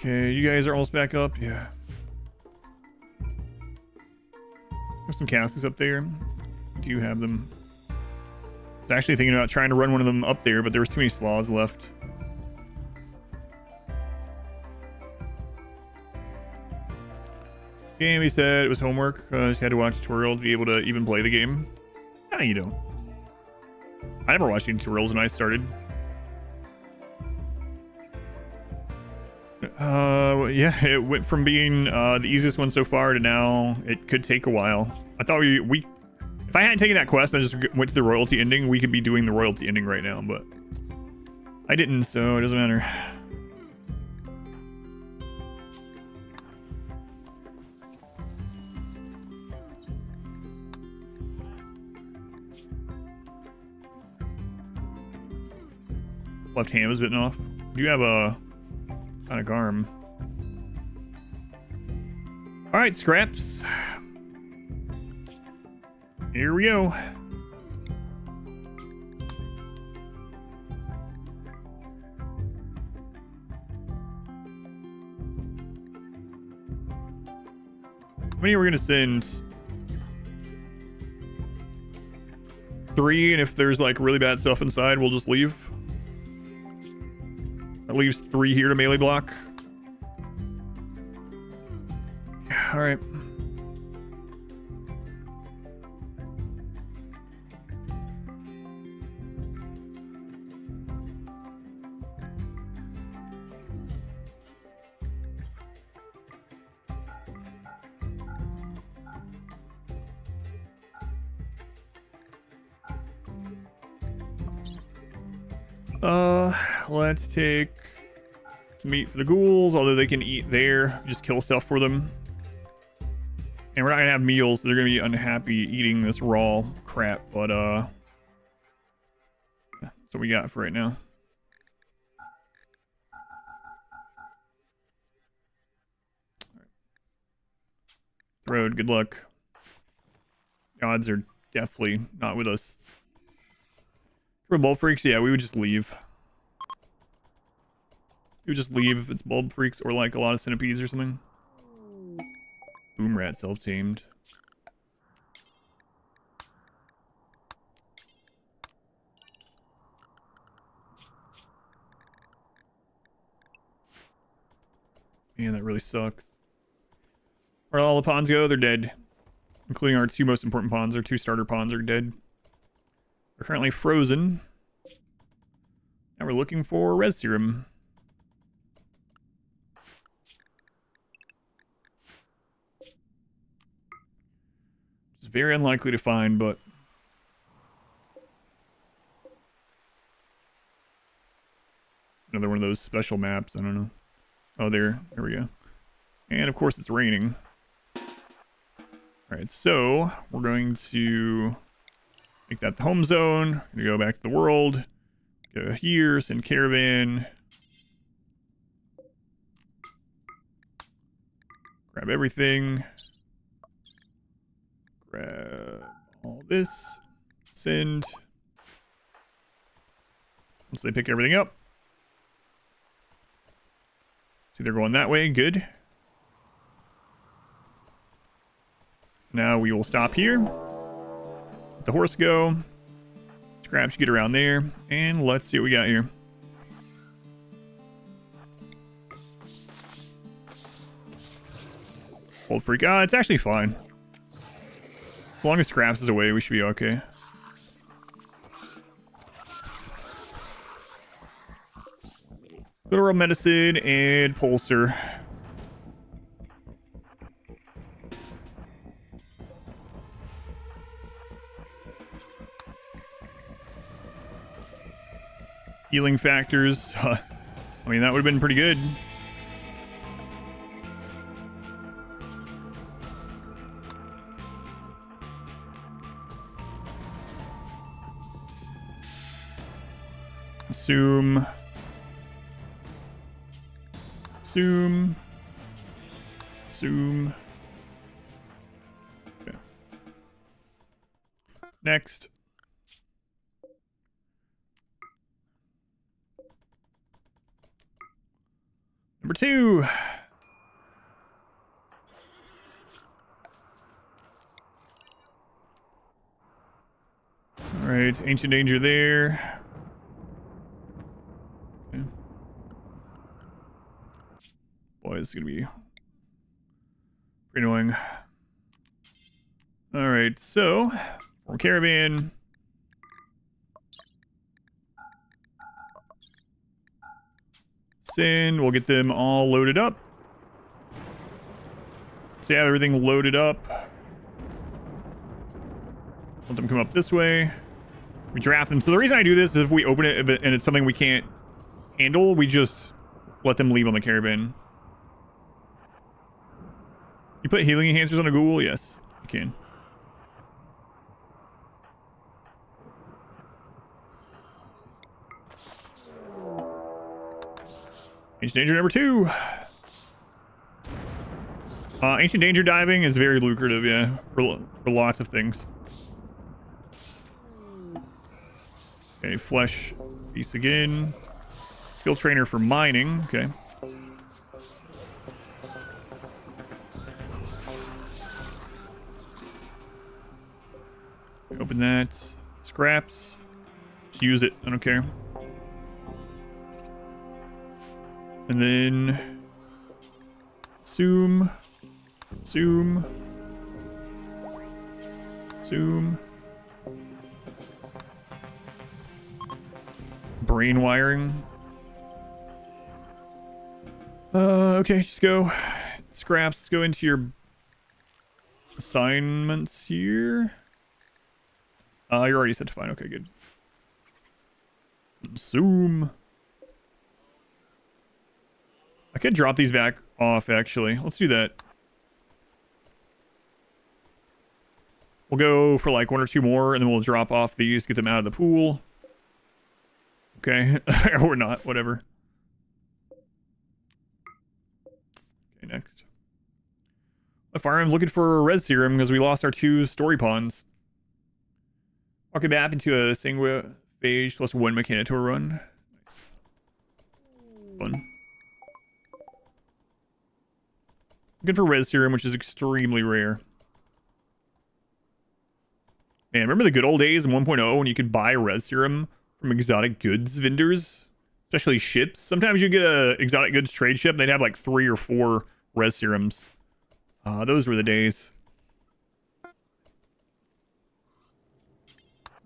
Okay, you guys are almost back up. Yeah. There's some casks up there. Do you have them? I was actually thinking about trying to run one of them up there, but there was too many slaws left. Gammy said it was homework. She had to watch a tutorial to be able to even play the game. No, you don't. I never watched any tutorials when I started. Yeah, it went from being the easiest one so far to now it could take a while. I thought we if I hadn't taken that quest and I just went to the royalty ending, we could be doing the royalty ending right now, but I didn't, so it doesn't matter. Left hand was bitten off. Do you have a bionic arm? All right, scraps. Here we go. How many are we going to send? 3, and if there's like really bad stuff inside, we'll just leave. That leaves 3 here to melee block. All right. Let's take some meat for the ghouls, although they can eat there. Just kill stuff for them. And we're not gonna have meals, so they're gonna be unhappy eating this raw crap, but that's what we got for right now. Road, good luck. The odds are definitely not with us. For bulb freaks, yeah, we would just leave. We would just leave if it's bulb freaks or like a lot of centipedes or something. Boom rat self-tamed. Man, that really sucks. Where'd all the pawns go? They're dead. Including our 2 most important pawns. Our 2 starter pawns are dead. They're currently frozen. Now we're looking for res serum. It's very unlikely to find, but another one of those special maps. I don't know. Oh, there we go. And of course it's raining. All right, so we're going to make that the home zone. Gonna go back to the world. Go here, send caravan. Grab everything. Grab all this. Send. Once they pick everything up. See, they're going that way. Good. Now we will stop here. Let the horse go. Scraps, get around there. And let's see what we got here. Old freak. It's actually fine. As long as Scraps is away, we should be okay. Literal medicine and pulsar. Healing factors. I mean, that would have been pretty good. Assume. Assume. Assume. Okay. Next. Number 2. All right, ancient danger there. Okay. Boy, this is gonna be pretty annoying. All right, so from caravan. Send. We'll get them all loaded up. So yeah, everything loaded up. Let them come up this way. We draft them. So the reason I do this is if we open it and it's something we can't handle, we just let them leave on the caravan. You put healing enhancers on a ghoul? Yes, you can. Ancient Danger number 2. Ancient Danger diving is very lucrative, yeah, for lots of things. Okay, flesh piece again. Skill trainer for mining, okay. Open that. Scraps. Just use it. I don't care. And then zoom. Zoom. Zoom. Brain wiring. Okay, just go. Scraps, let's go into your assignments here. You're already set to fine. Okay, good. Zoom. I could drop these back off, actually. Let's do that. We'll go for like 1 or 2 more, and then we'll drop off these, get them out of the pool. Okay. Or not, whatever. Okay, next. Fire, I'm looking for a res serum because we lost our 2 story ponds. Walk it back into a single phage plus 1 Mechanitor run. Nice. Fun. Looking for res serum, which is extremely rare. Man, remember the good old days in 1.0 when you could buy res serum from exotic goods vendors? Especially ships. Sometimes you get a exotic goods trade ship and they'd have like 3 or 4 res serums. Those were the days.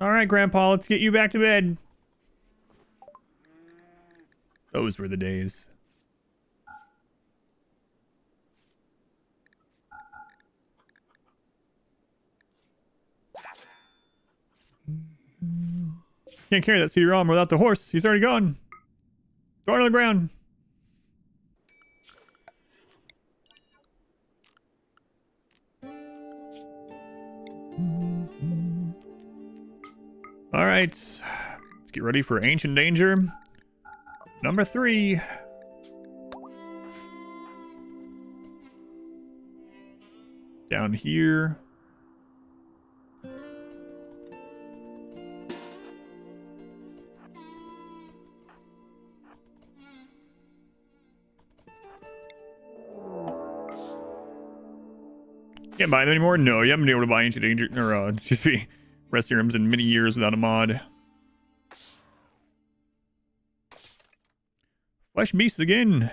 Alright, Grandpa, let's get you back to bed. Those were the days. Can't carry that CD-ROM without the horse. He's already gone. Throw it on the ground. All right, let's get ready for Ancient Danger. Number 3. Down here. Can't buy them anymore? No, you haven't been able to buy Ancient Danger, or excuse me, res serums in many years without a mod. Flesh beasts again.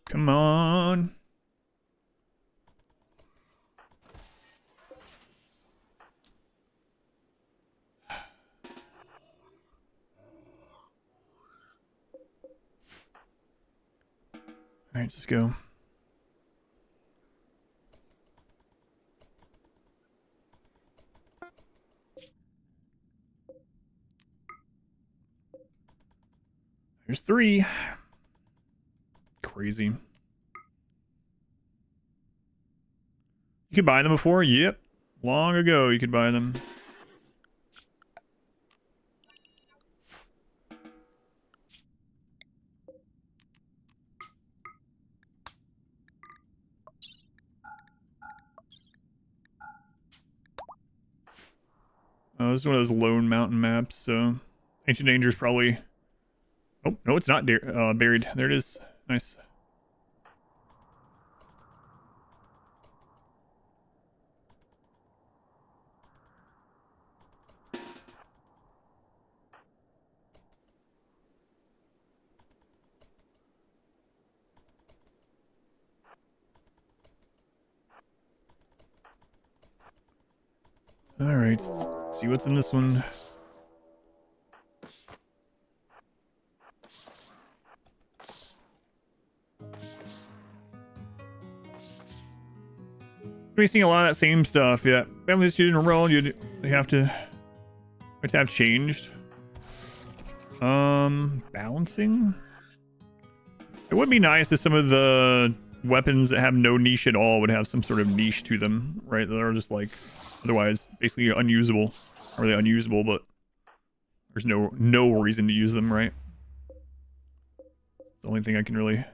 Come on. All right, just go. There's 3. Crazy. You could buy them before? Yep. Long ago you could buy them. Oh, this is one of those lone mountain maps, so Ancient Danger is probably... Oh, no, it's not buried. There it is. Nice. All right, let's see what's in this one. We're seeing a lot of that same stuff. Yeah, family student enrolled. You have to have changed. Balancing. It would be nice if some of the weapons that have no niche at all would have some sort of niche to them, right? That are just like otherwise basically unusable. Not really unusable, but there's no reason to use them, right? It's the only thing I can really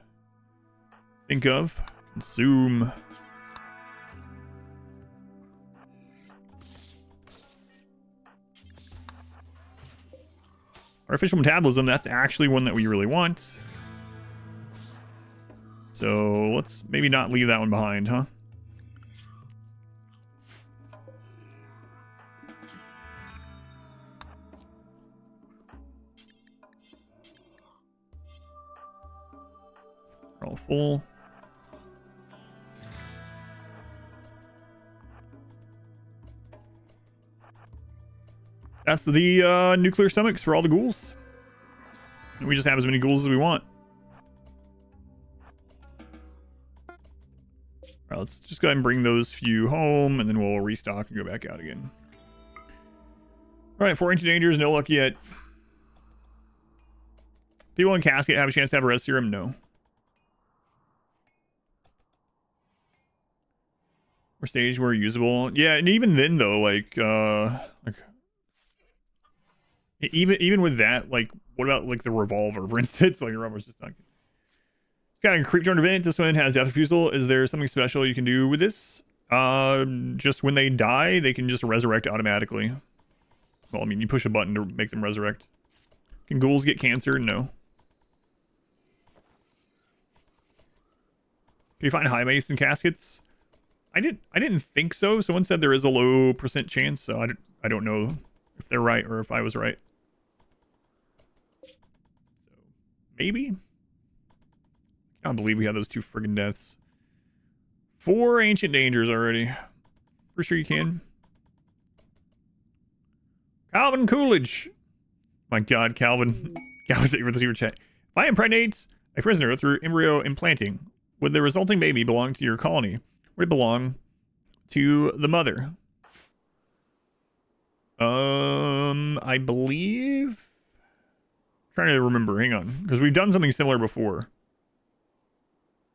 think of. Consume. Artificial metabolism, that's actually one that we really want. So let's maybe not leave that one behind, huh? We're all full. That's the nuclear stomachs for all the ghouls. And we just have as many ghouls as we want. Alright, let's just go ahead and bring those few home, and then we'll restock and go back out again. Alright, 4 ancient dangers, no luck yet. People in casket have a chance to have a res serum? No. Or stage where usable. Yeah, and even then though, like even with that, like, what about like the revolver, for instance? Like, revolver's just not good. Got a creep turn event. This one has death refusal. Is there something special you can do with this? Just when they die, they can just resurrect automatically. Well, I mean, you push a button to make them resurrect. Can ghouls get cancer? No. Can you find Highmates in caskets? I didn't think so. Someone said there is a low % chance, so I don't know if they're right or if I was right. So maybe. I can't believe we had those 2 friggin' deaths. 4 ancient dangers already. For sure you can. Calvin Coolidge. My God, Calvin. Calvin, thank you for the super chat. If I impregnate a prisoner through embryo implanting, would the resulting baby belong to your colony? Would it belong to the mother? I believe. I'm trying to remember. Hang on, because we've done something similar before.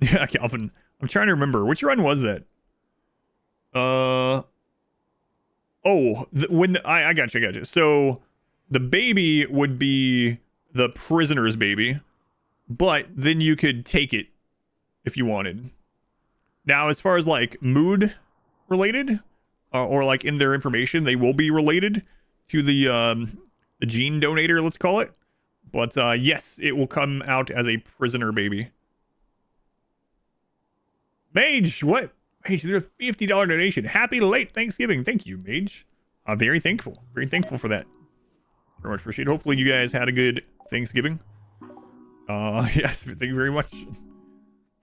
Yeah, Calvin. I'm trying to remember. Which run was that? I gotcha. So the baby would be the prisoner's baby, but then you could take it if you wanted. Now, as far as like mood related, or like in their information, they will be related to the gene donator, let's call it. But yes, it will come out as a prisoner baby. Mage, what? Mage, there's a $50 donation. Happy late Thanksgiving. Thank you, Mage. Very thankful. Very thankful for that. Very much appreciate it. Hopefully you guys had a good Thanksgiving. Yes, thank you very much.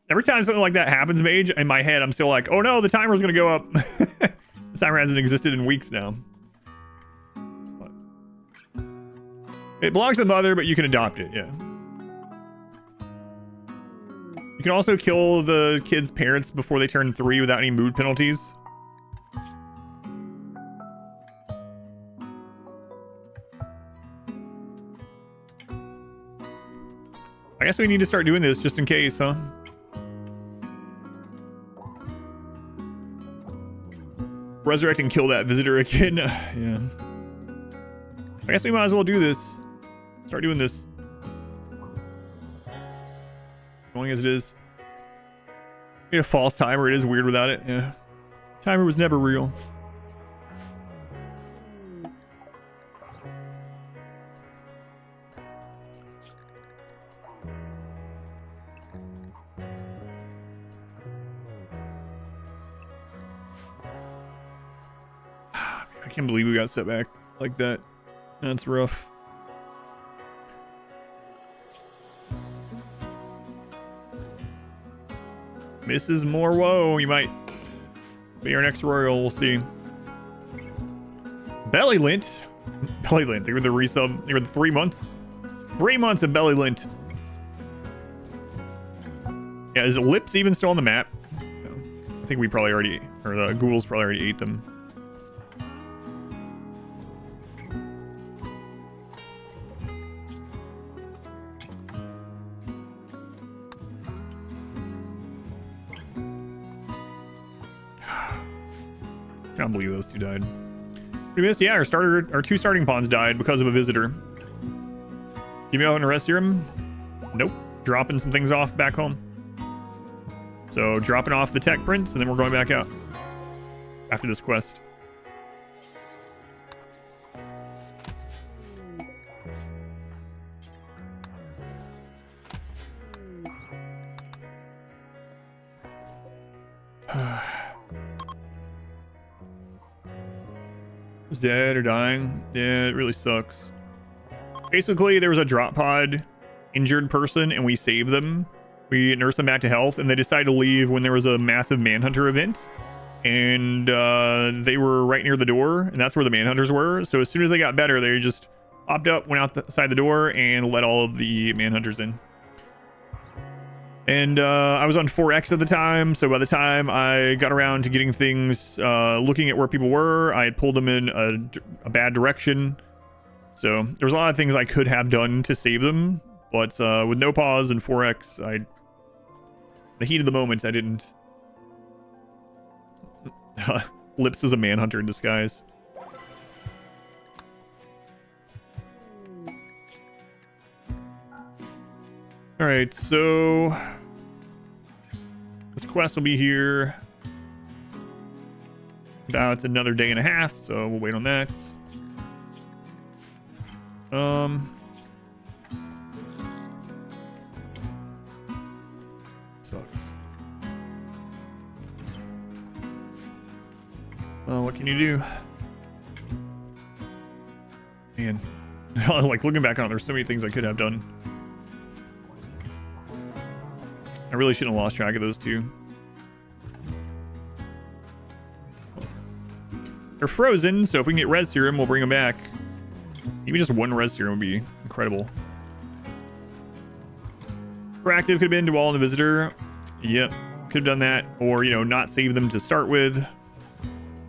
Every time something like that happens, Mage, in my head, I'm still like, oh no, the timer's gonna go up. The timer hasn't existed in weeks now. But it belongs to the mother, but you can adopt it, yeah. You can also kill the kids' parents before they turn 3 without any mood penalties. I guess we need to start doing this just in case, huh? Resurrect and kill that visitor again. Yeah. I guess we might as well do this. Start doing this. Annoying as it is. We have a false timer. It is weird without it. Yeah. Timer was never real. I can't believe we got set back like that. That's rough. Mrs. Morwoe, you might be our next royal. We'll see. Belly lint. Belly lint. They were the resub. They were the 3 months. 3 months of belly lint. Yeah, is lips even still on the map? No. I think we probably already, or the ghouls probably already ate them. Can't believe those 2 died. We missed. Yeah, our 2 starting pawns died because of a visitor. Give me out an arrest serum? Nope. Dropping some things off back home. So dropping off the tech prints, and then we're going back out after this quest. Who's dead or dying? Yeah, it really sucks. Basically, there was a drop pod injured person, and we saved them. We nursed them back to health, and they decided to leave when there was a massive manhunter event. And they were right near the door, and that's where the manhunters were. So as soon as they got better, they just popped up, went outside the door, and let all of the manhunters in. And I was on 4X at the time, so by the time I got around to getting things, looking at where people were, I had pulled them in a bad direction. So there was a lot of things I could have done to save them, but with no pause and 4X, the heat of the moment, I didn't. Lips was a manhunter in disguise. Alright, so this quest will be here about another day and a half, so we'll wait on that. Sucks. What can you do? Man, like looking back on it, there's so many things I could have done. I really shouldn't have lost track of those two. They're frozen, so if we can get res serum, we'll bring them back. Even just one res serum would be incredible. Proactive could have been to all in the visitor. Yep, could have done that. Or, you know, not save them to start with.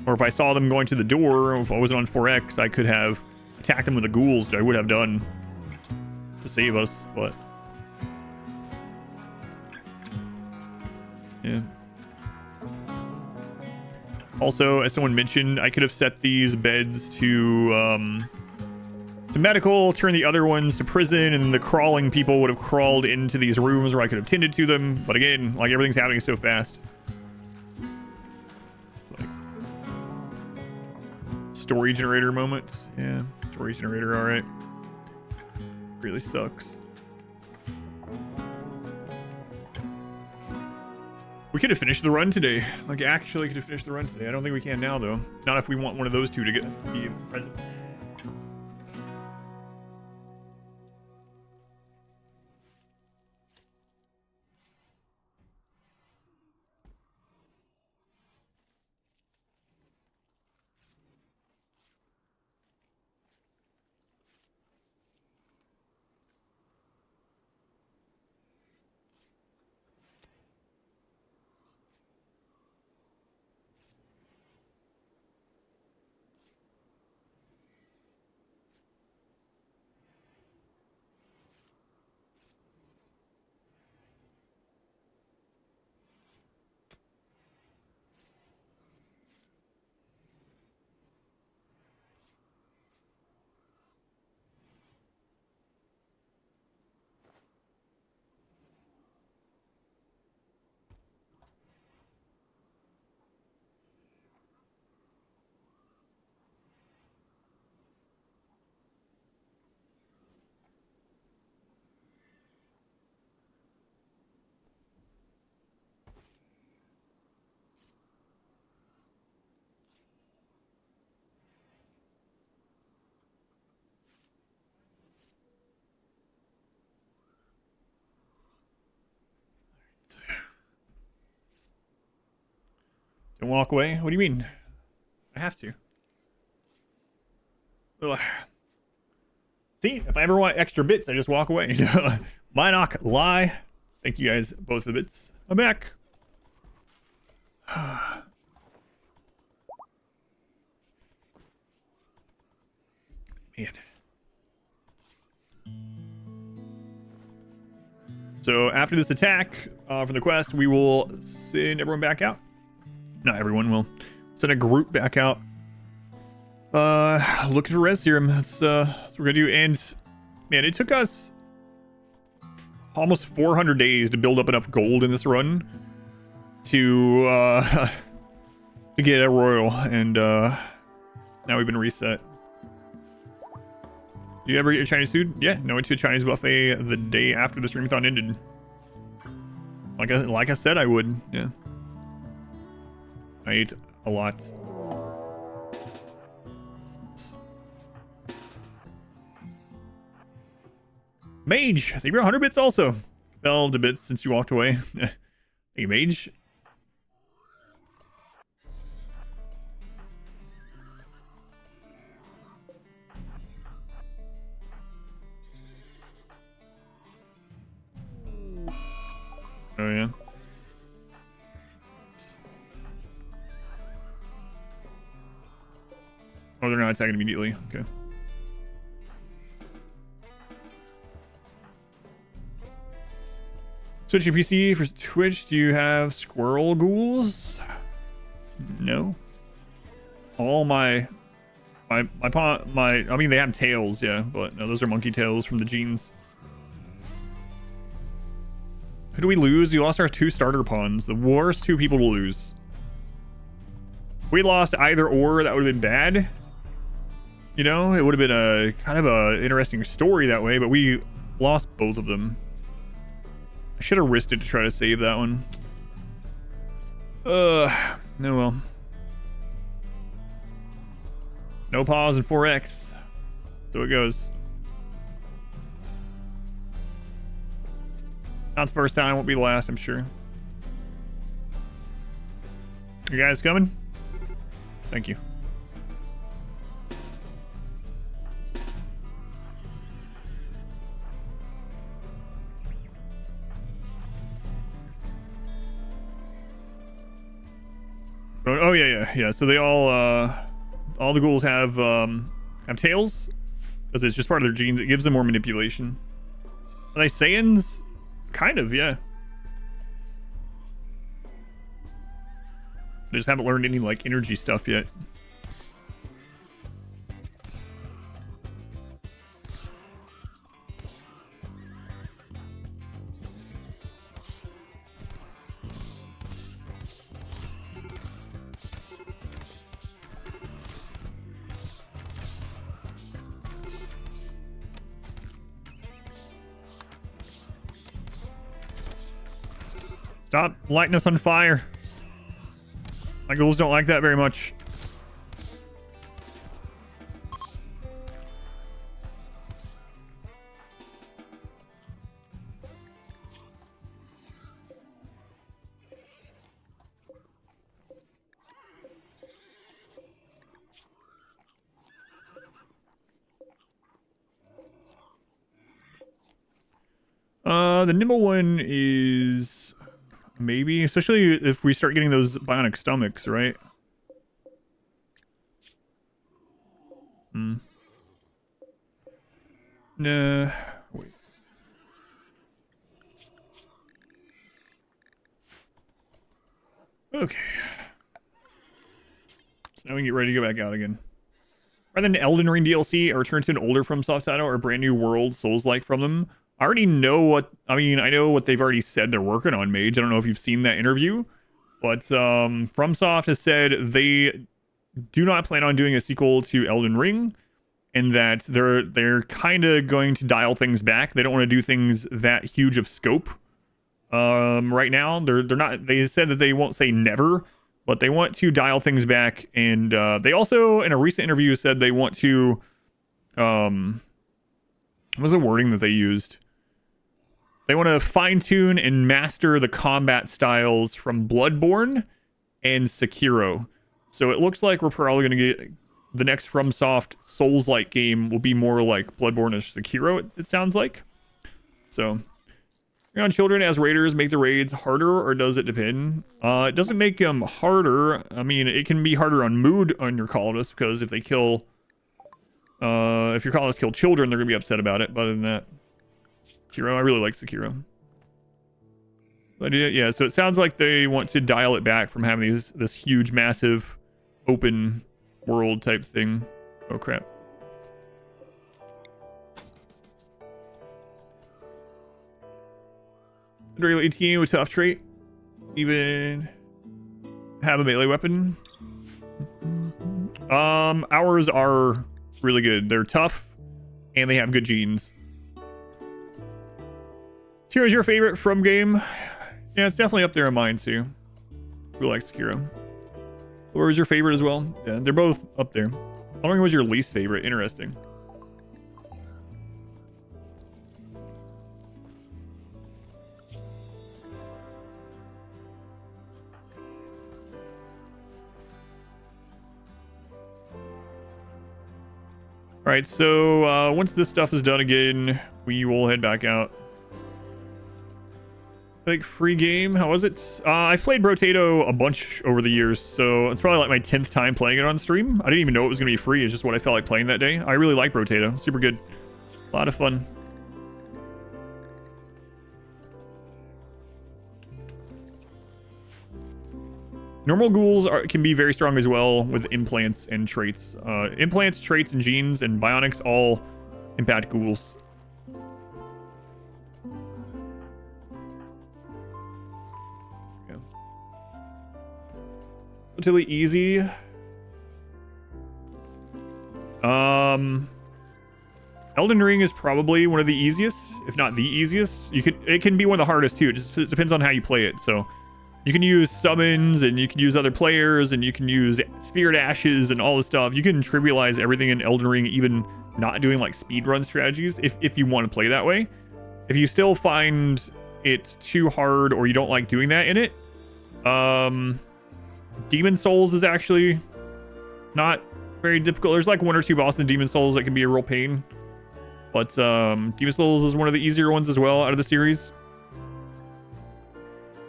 Or if I saw them going to the door, or if I wasn't on 4X, I could have attacked them with the ghouls, which I would have done to save us, but... yeah. Also, as someone mentioned, I could have set these beds to medical, turn the other ones to prison, and then the crawling people would have crawled into these rooms where I could have tended to them. But again, like everything's happening so fast. It's like story generator moment. Yeah, story generator, alright. Really sucks. We could have finished the run today. Like, actually could have finished the run today. I don't think we can now, though. Not if we want one of those two to be present. Don't walk away? What do you mean? I have to. Ugh. See, if I ever want extra bits, I just walk away. Minoc, lie. Thank you guys both for the bits. I'm back. Man. So after this attack from the quest, we will send everyone back out. Not everyone will. Send a group back out. Looking for res serum. That's what we're gonna do. And man, it took us almost 400 days to build up enough gold in this run to get a royal, and now we've been reset. Do you ever get Chinese food? Yeah, no, went to a Chinese buffet the day after the streamathon ended. Like I said I would. Yeah. I ate a lot. Mage, thank you for 100 bits also. Fell to bits since you walked away. Thank you, Mage. Oh, yeah. Oh, they're not attacking immediately. Okay. Switch your PC for Twitch. Do you have squirrel ghouls? No. All I mean, they have tails, yeah, but no, those are monkey tails from the genes. Who do we lose? We lost our 2 starter pawns. The worst 2 people to lose. If we lost either or, that would have been bad. You know, it would have been a kind of a interesting story that way, but we lost both of them. I should have risked it to try to save that one. No, well. No pause in 4X. So it goes. Not the first time, won't be the last, I'm sure. You guys coming? Thank you. Oh yeah. So they all the ghouls have tails because it's just part of their genes. It gives them more manipulation. Are they Saiyans? Kind of, yeah. They just haven't learned any like energy stuff yet. Stop lighting us on fire. My ghouls don't like that very much. The nimble one is maybe, especially if we start getting those bionic stomachs, right? Nah, wait. Okay. So now we can get ready to go back out again. Rather than Elden Ring DLC, a return to an older FromSoft title or a brand new world Souls-like from them. I already know what, I know what they've already said they're working on, Mage. I don't know if you've seen that interview, but FromSoft has said they do not plan on doing a sequel to Elden Ring, and that they're kind of going to dial things back. They don't want to do things that huge of scope. Right now, they're not. They said that they won't say never, but they want to dial things back. And they also, in a recent interview, said they want to. What was the wording that they used? They want to fine-tune and master the combat styles from Bloodborne and Sekiro. So it looks like we're probably going to get the next FromSoft Souls-like game will be more like Bloodborne or Sekiro, it sounds like. So, on children as raiders make the raids harder, or does it depend? It doesn't make them harder. I mean, it can be harder on mood on your colonists, because if they kill... if your colonists kill children, they're going to be upset about it. But other than that, Sekiro, I really like Sekiro. But yeah, so it sounds like they want to dial it back from having this huge, massive, open world type thing. Oh crap. Regular 18 with tough trait. Even have a melee weapon. Ours are really good. They're tough and they have good genes. Sekiro is your favorite from game? Yeah, it's definitely up there in mine too. Really like Sekiro. Or was your favorite as well? Yeah, they're both up there. How long was your least favorite? Interesting. All right, so once this stuff is done again, we will head back out. Like, free game, how was it? I've played Brotato a bunch over the years, so it's probably like my 10th time playing it on stream. I didn't even know it was going to be free. It's just what I felt like playing that day. I really like Brotato. Super good. A lot of fun. Normal ghouls can be very strong as well with implants and traits. Implants, traits, and genes and bionics all impact ghouls. Yeah. Relatively easy. Elden Ring is probably one of the easiest, if not the easiest. It can be one of the hardest too. It just depends on how you play it. So you can use summons, and you can use other players, and you can use spirit ashes and all this stuff. You can trivialize everything in Elden Ring, even not doing like speedrun strategies if you want to play that way. If you still find it too hard or you don't like doing that in it, Demon Souls is actually not very difficult. There's like 1 or 2 bosses in Demon Souls that can be a real pain. But Demon Souls is one of the easier ones as well out of the series.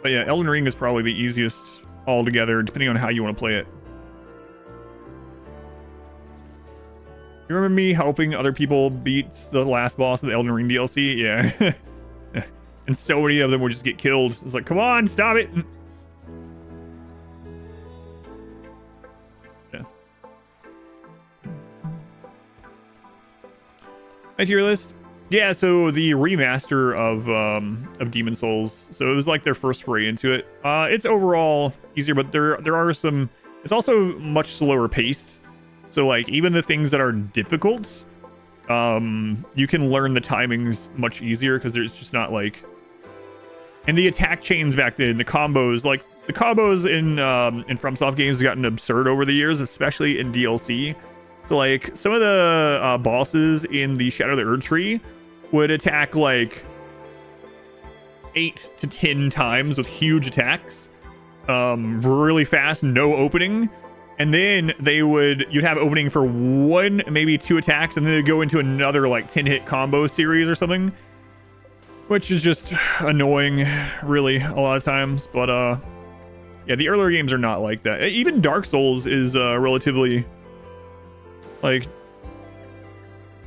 But yeah, Elden Ring is probably the easiest altogether, depending on how you want to play it. You remember me helping other people beat the last boss of the Elden Ring DLC? Yeah. And so many of them would just get killed. It's like, come on, stop it! Yeah. My tier list. Yeah, so the remaster of Demon Souls. So it was like their first foray into it. It's overall easier, but there are some. It's also much slower paced. So like even the things that are difficult, you can learn the timings much easier because there's just not like. And the attack chains back then, the combos, like the combos in FromSoft games have gotten absurd over the years, especially in DLC. So like some of the bosses in the Shadow of the Erdtree would attack like 8 to 10 times with huge attacks, really fast, no opening, and then you'd have opening for 1, maybe 2 attacks, and then they'd go into another like 10-hit combo series or something, which is just annoying, really, a lot of times. But yeah, the earlier games are not like that. Even Dark Souls is relatively like.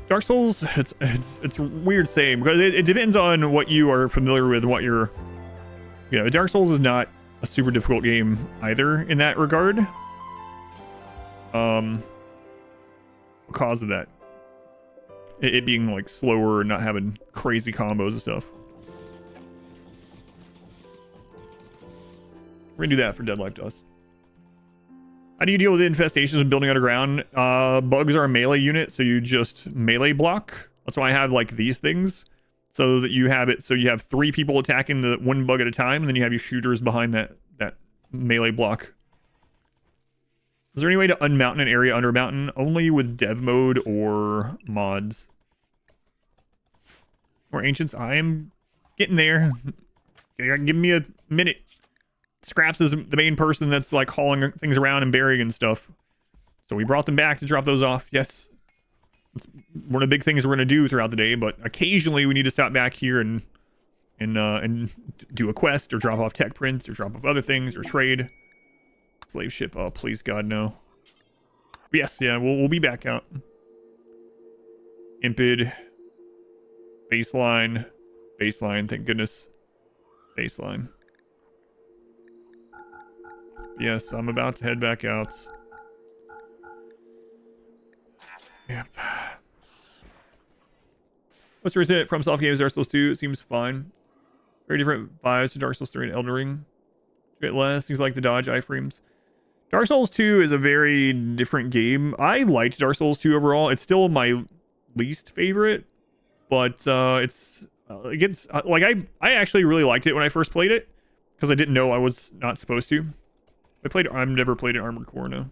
Dark Souls, it's weird saying because it depends on what you are familiar with, what you're, Dark Souls is not a super difficult game either in that regard. Because of that, it being like slower and not having crazy combos and stuff. We're gonna do that for Dead Life Dust. How do you deal with infestations when building underground? Bugs are a melee unit, so you just melee block. That's why I have like these things, so that you have it. So you have 3 people attacking the 1 bug at a time, and then you have your shooters behind that melee block. Is there any way to unmountain an area under a mountain? Only with dev mode or mods. Or ancients. I am getting there. Give me a minute. Scraps is the main person that's like hauling things around and burying and stuff. So we brought them back to drop those off. Yes. It's one of the big things we're going to do throughout the day, but occasionally we need to stop back here and do a quest or drop off tech prints or drop off other things or trade. Slave ship. Oh, please God, no. Yes, yeah, we'll be back out. Impid. Baseline. Baseline, thank goodness. Baseline. Yes, I'm about to head back out. Yep. What's your reset from soft games? Dark Souls 2 seems fine. Very different vibes to Dark Souls 3 and Elden Ring. A bit less. Things like the dodge iframes. Dark Souls 2 is a very different game. I liked Dark Souls 2 overall. It's still my least favorite, but it gets like I actually really liked it when I first played it because I didn't know I was not supposed to. I've never played an Armored Core, no.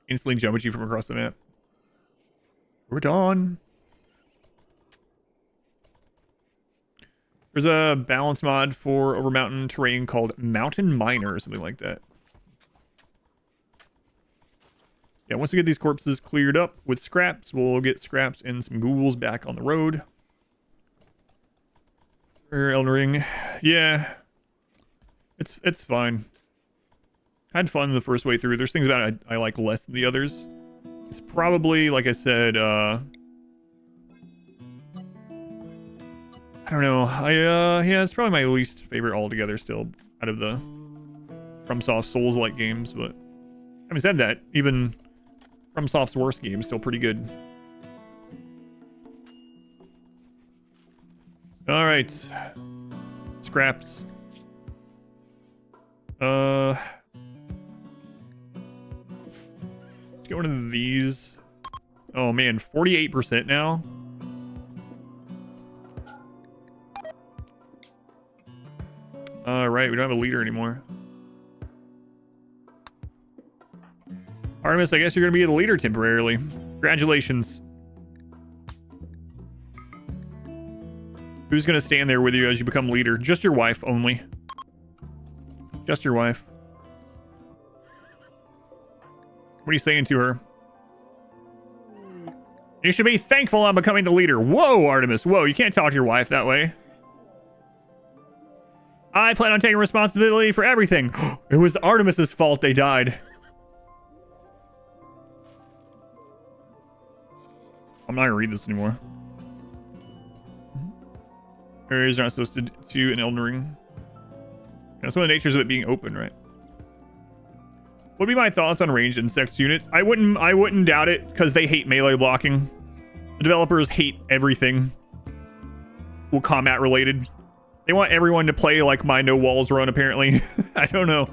Instantly jump at you from across the map. We're done. There's a balance mod for over mountain terrain called Mountain Miner or something like that. Yeah, once we get these corpses cleared up with scraps, we'll get scraps and some ghouls back on the road. Elden Ring. Yeah. It's fine. I had fun the first way through. There's things about it I like less than the others. It's probably, like I said, I don't know. Yeah, it's probably my least favorite altogether still out of the FromSoft Souls-like games, but having said that, even FromSoft's worst game is still pretty good. All right. Scraps. Let's get one of these. Oh man, 48% now. Right, we don't have a leader anymore. Artemis, I guess you're gonna be the leader temporarily. Congratulations. Who's gonna stand there with you as you become leader? Just your wife only. Just your wife. What are you saying to her? You should be thankful I'm becoming the leader. Whoa, Artemis. Whoa, you can't talk to your wife that way. I plan on taking responsibility for everything. It was Artemis's fault they died. I'm not gonna read this anymore. Areas are not supposed to do an Elden Ring. That's one of the natures of it being open, right? What would be my thoughts on ranged insect units? I wouldn't doubt it because they hate melee blocking. The developers hate everything. Well, combat related. They want everyone to play like my no walls run, apparently. I don't know.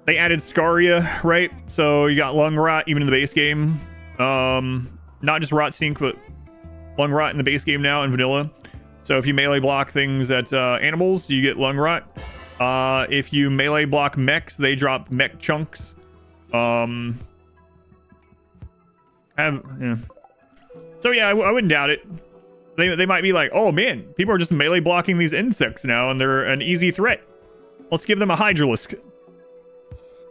They added Scaria, right? So you got lung rot even in the base game. Not just rot sink, but lung rot in the base game now in vanilla. So if you melee block things at animals, you get lung rot. If you melee block mechs, they drop mech chunks. So yeah, I wouldn't doubt it. They might be like, oh man, people are just melee blocking these insects now, and they're an easy threat. Let's give them a Hydralisk.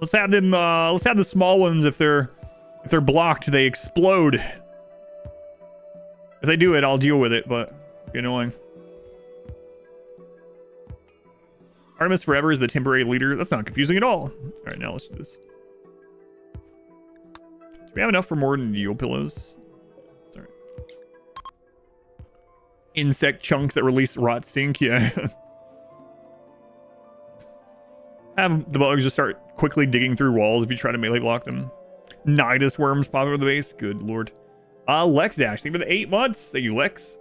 Let's have them. Let's have the small ones. If they're blocked, they explode. If they do it, I'll deal with it, but it'd be annoying. Artemis Forever is the temporary leader. That's not confusing at all. All right, now let's do this. Do we have enough for more Neo pillows? Sorry. Insect chunks that release rot stink. Yeah. Have the bugs just start quickly digging through walls if you try to melee block them. Nidus worms pop over the base. Good lord. Lex Dash, thank you for the 8 months. Thank you, Lex.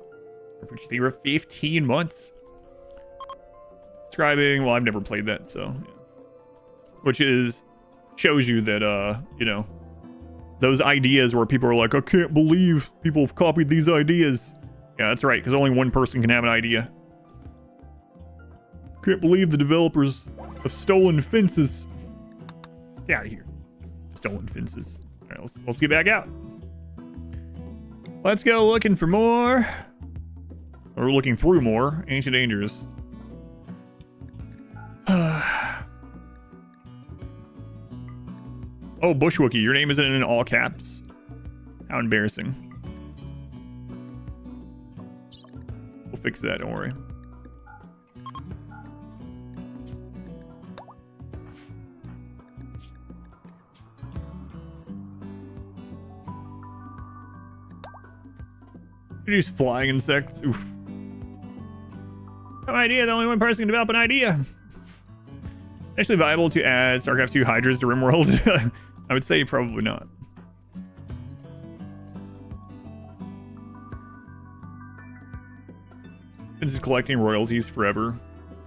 Thank you for 15 months. Describing, well, I've never played that, so yeah. Which shows you that you know, those ideas where people are like, I can't believe people have copied these ideas. Yeah, that's right, because only one person can have an idea. Can't believe the developers of stolen fences. Get out of here. Stolen fences. All right, let's get back out. Let's go looking for more. Or looking through more. Ancient Dangers. Oh, Bushwookie, your name isn't in all caps. How embarrassing. We'll fix that, don't worry. Introduce flying insects. Oof. No idea. The only one person can develop an idea. Actually viable to add StarCraft 2 Hydras to RimWorld? I would say probably not. This is collecting royalties forever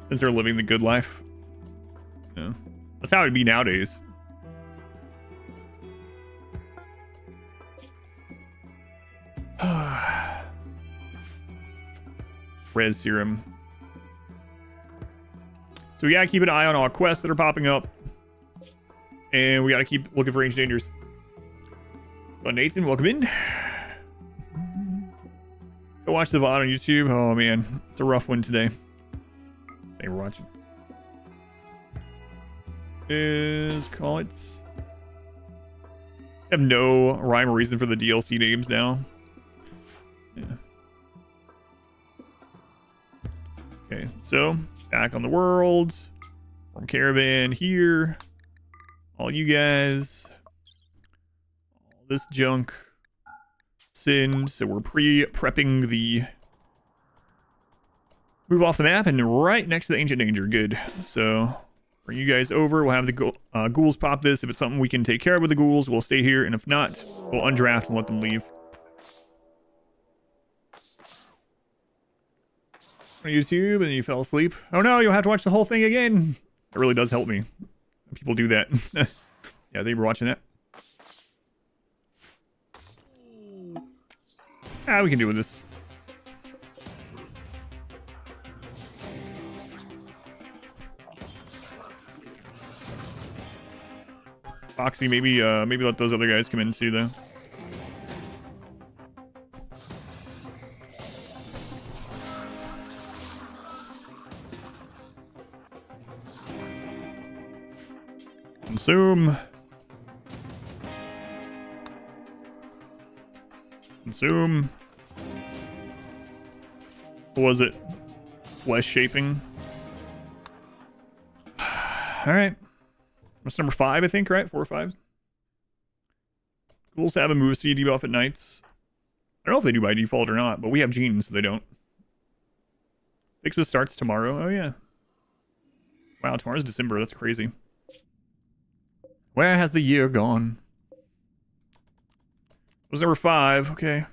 since they're living the good life. Yeah. That's how it'd be nowadays. Res serum. So we gotta keep an eye on all quests that are popping up. And we gotta keep looking for Ancient Dangers. Well, Nathan, welcome in. Go watch the VOD on YouTube. Oh man, it's a rough one today. Thanks for watching. Call it. I have no rhyme or reason for the DLC names now. Yeah. Okay, so back on the world. From caravan here. All you guys. All this junk. Sin. So we're prepping the move off the map and right next to the ancient danger. Good. So bring you guys over. We'll have the ghouls pop this. If it's something we can take care of with the ghouls, we'll stay here. And if not, we'll undraft and let them leave. On YouTube and you fell asleep. Oh no, you'll have to watch the whole thing again. It really does help me. People do that. Yeah, they were watching that. Ah, we can do with this. Foxy, maybe let those other guys come in too, though. Consume. Consume. What was it? Flesh shaping. Alright. That's number 5, I think, right? 4 or 5. Ghouls have a move speed debuff at nights. I don't know if they do by default or not, but we have genes, so they don't. Fixus starts tomorrow. Oh, yeah. Wow, tomorrow's December. That's crazy. Where has the year gone? That was number 5. Okay.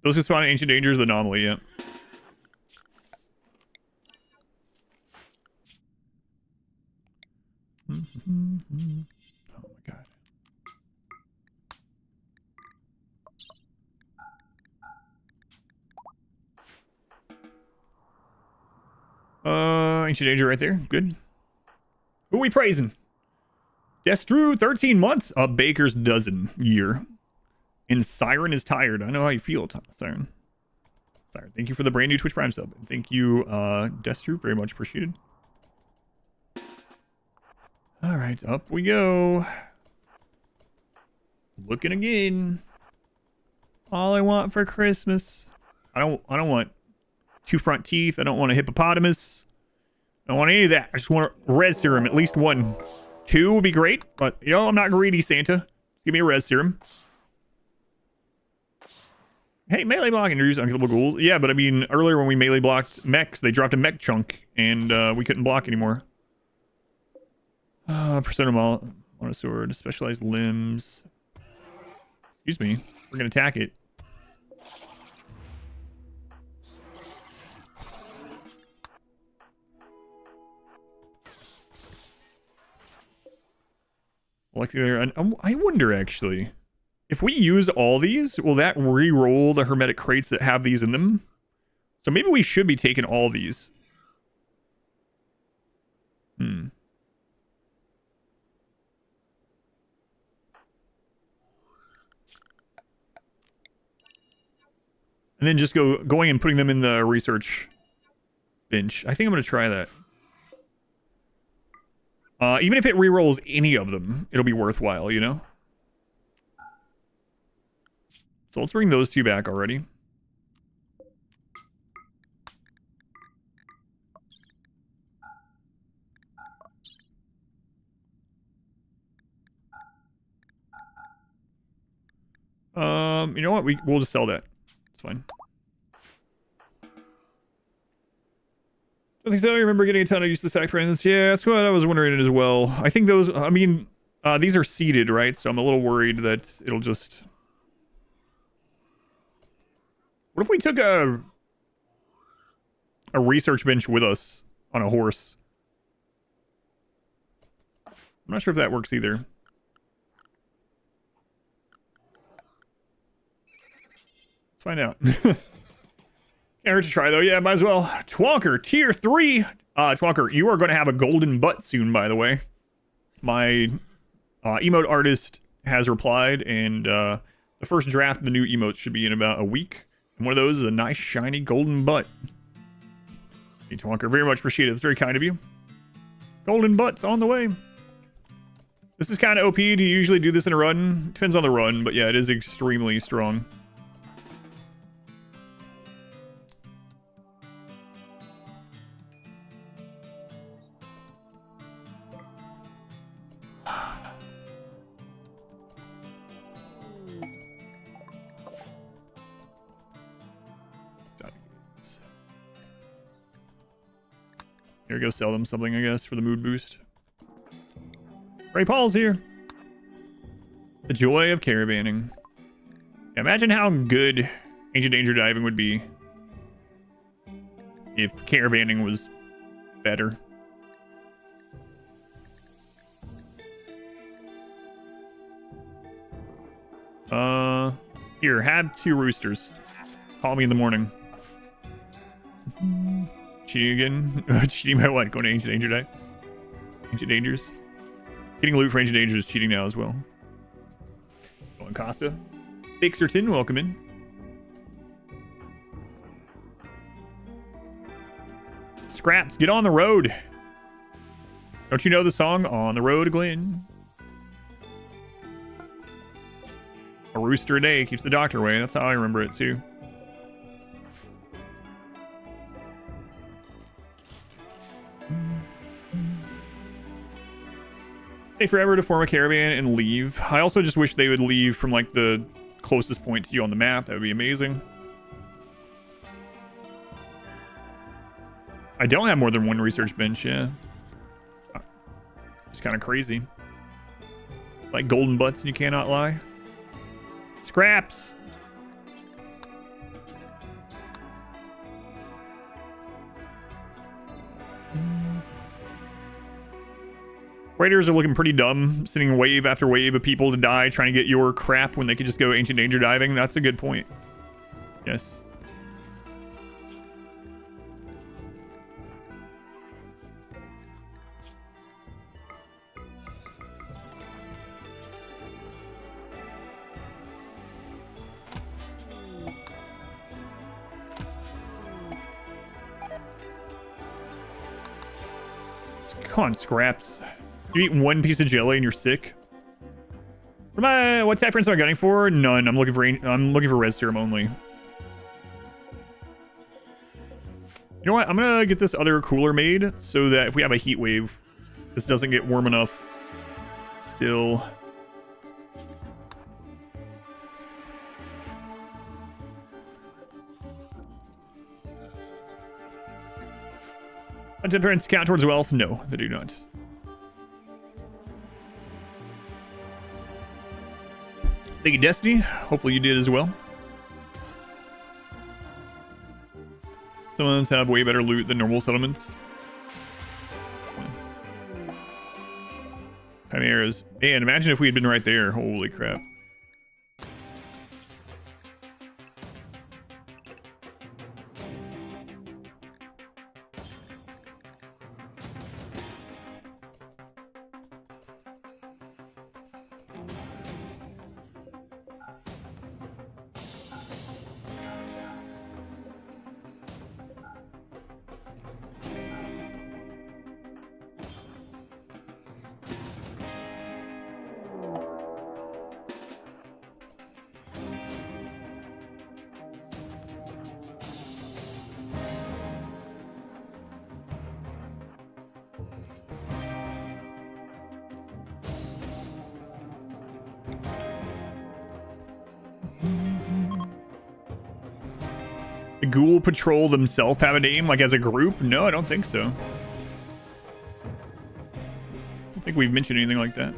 Those who spawn in Ancient Danger is the anomaly, yeah. Oh my god. Ancient Danger right there. Good. Who are we praising? Destru, 13 months. A baker's dozen year. And Siren is tired. I know how you feel, Siren. Siren, thank you for the brand new Twitch Prime sub. And thank you, Destru. Very much appreciated. Alright, up we go. Looking again. All I want for Christmas. I don't want 2 front teeth. I don't want a hippopotamus. I don't want any of that. I just want a res serum, at least 1. 2 would be great, but you know, I'm not greedy, Santa. Give me a res serum. Hey, melee block introduced unkillable ghouls. Yeah, but I mean, earlier when we melee blocked mechs, they dropped a mech chunk, and we couldn't block anymore. Persona on a sword, specialized limbs. Excuse me, we're gonna attack it. Like I wonder actually, if we use all these, will that re-roll the hermetic crates that have these in them? So maybe we should be taking all these. And then just going and putting them in the research bench. I think I'm going to try that. Even if it re-rolls any of them, it'll be worthwhile, you know? So let's bring those 2 back already. You know what? We'll just sell that. It's fine. I think so. I remember getting a ton of use to stack friends. Yeah, that's what I was wondering as well. I think those, I mean, these are seeded, right? So I'm a little worried that it'll just... What if we took a research bench with us on a horse? I'm not sure if that works either. Let's find out. Can't hurt to try though. Yeah, might as well. Twonker, tier 3. Twonker, you are going to have a golden butt soon, by the way. My emote artist has replied, and The first draft of the new emotes should be in about a week. And one of those is a nice, shiny, golden butt. Hey, Twonker, very much appreciated. It's very kind of you. Golden butt's on the way. This is kind of OP. Do you usually do this in a run? Depends on the run, but yeah, it is extremely strong. Here we go, sell them something, I guess, for the mood boost. Ray Paul's here. The joy of caravanning. Yeah, imagine how good Ancient Danger diving would be if caravanning was better. Here, have 2 roosters. Call me in the morning. Cheating again? Cheating by what? Going to Ancient Danger dive? Ancient Dangers? Getting loot for Ancient Danger is cheating now as well. Going Costa. Fixerton, welcome in. Scraps, get on the road. Don't you know the song On the Road to Glen? A rooster a day keeps the doctor away. That's how I remember it too. Take forever to form a caravan and leave. I also just wish they would leave from like the closest point to you on the map. That would be amazing. I don't have more than 1 research bench, yeah. It's kind of crazy. Like golden butts and you cannot lie. Scraps! Raiders are looking pretty dumb, sending wave after wave of people to die trying to get your crap when they could just go Ancient Danger diving. That's a good point. Yes. Come on, Scraps. You eat 1 piece of jelly and you're sick. What type prints am I gunning for? None. I'm looking for res serum only. You know what? I'm gonna get this other cooler made so that if we have a heat wave, this doesn't get warm enough. Still. Type prints count towards wealth? No, they do not. Thank you, Destiny. Hopefully you did as well. Settlements have way better loot than normal settlements. Chimeras. Man, imagine if we had been right there. Holy crap. The Ghoul Patrol themselves have a name, like as a group? No, I don't think so. I don't think we've mentioned anything like that.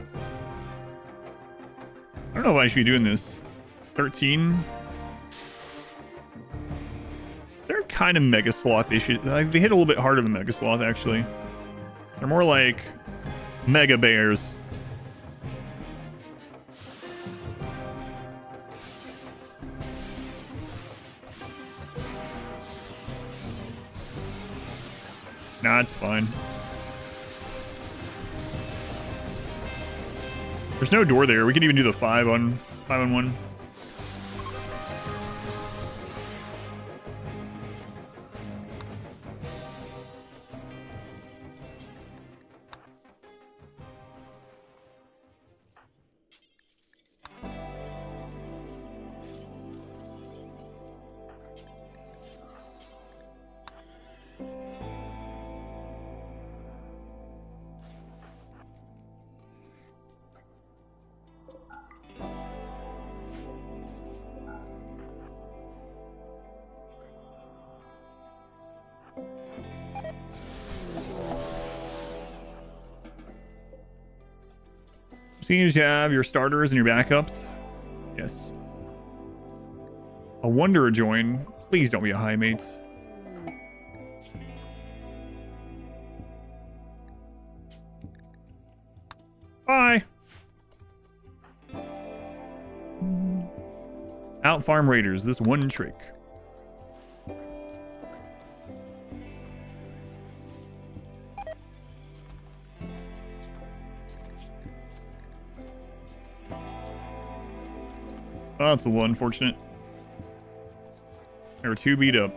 I don't know if I should be doing this. 13. They're kind of Mega Sloth issues. They hit a little bit harder than Mega Sloth, actually. They're more like Mega Bears. Nah, it's fine. There's no door there. We can even do the 5 on 1. Seeing as you have your starters and your backups. Yes. A Wanderer join. Please don't be a Highmates. Bye. Out farm raiders. This one trick. Oh, that's a little unfortunate. They were 2 beat up.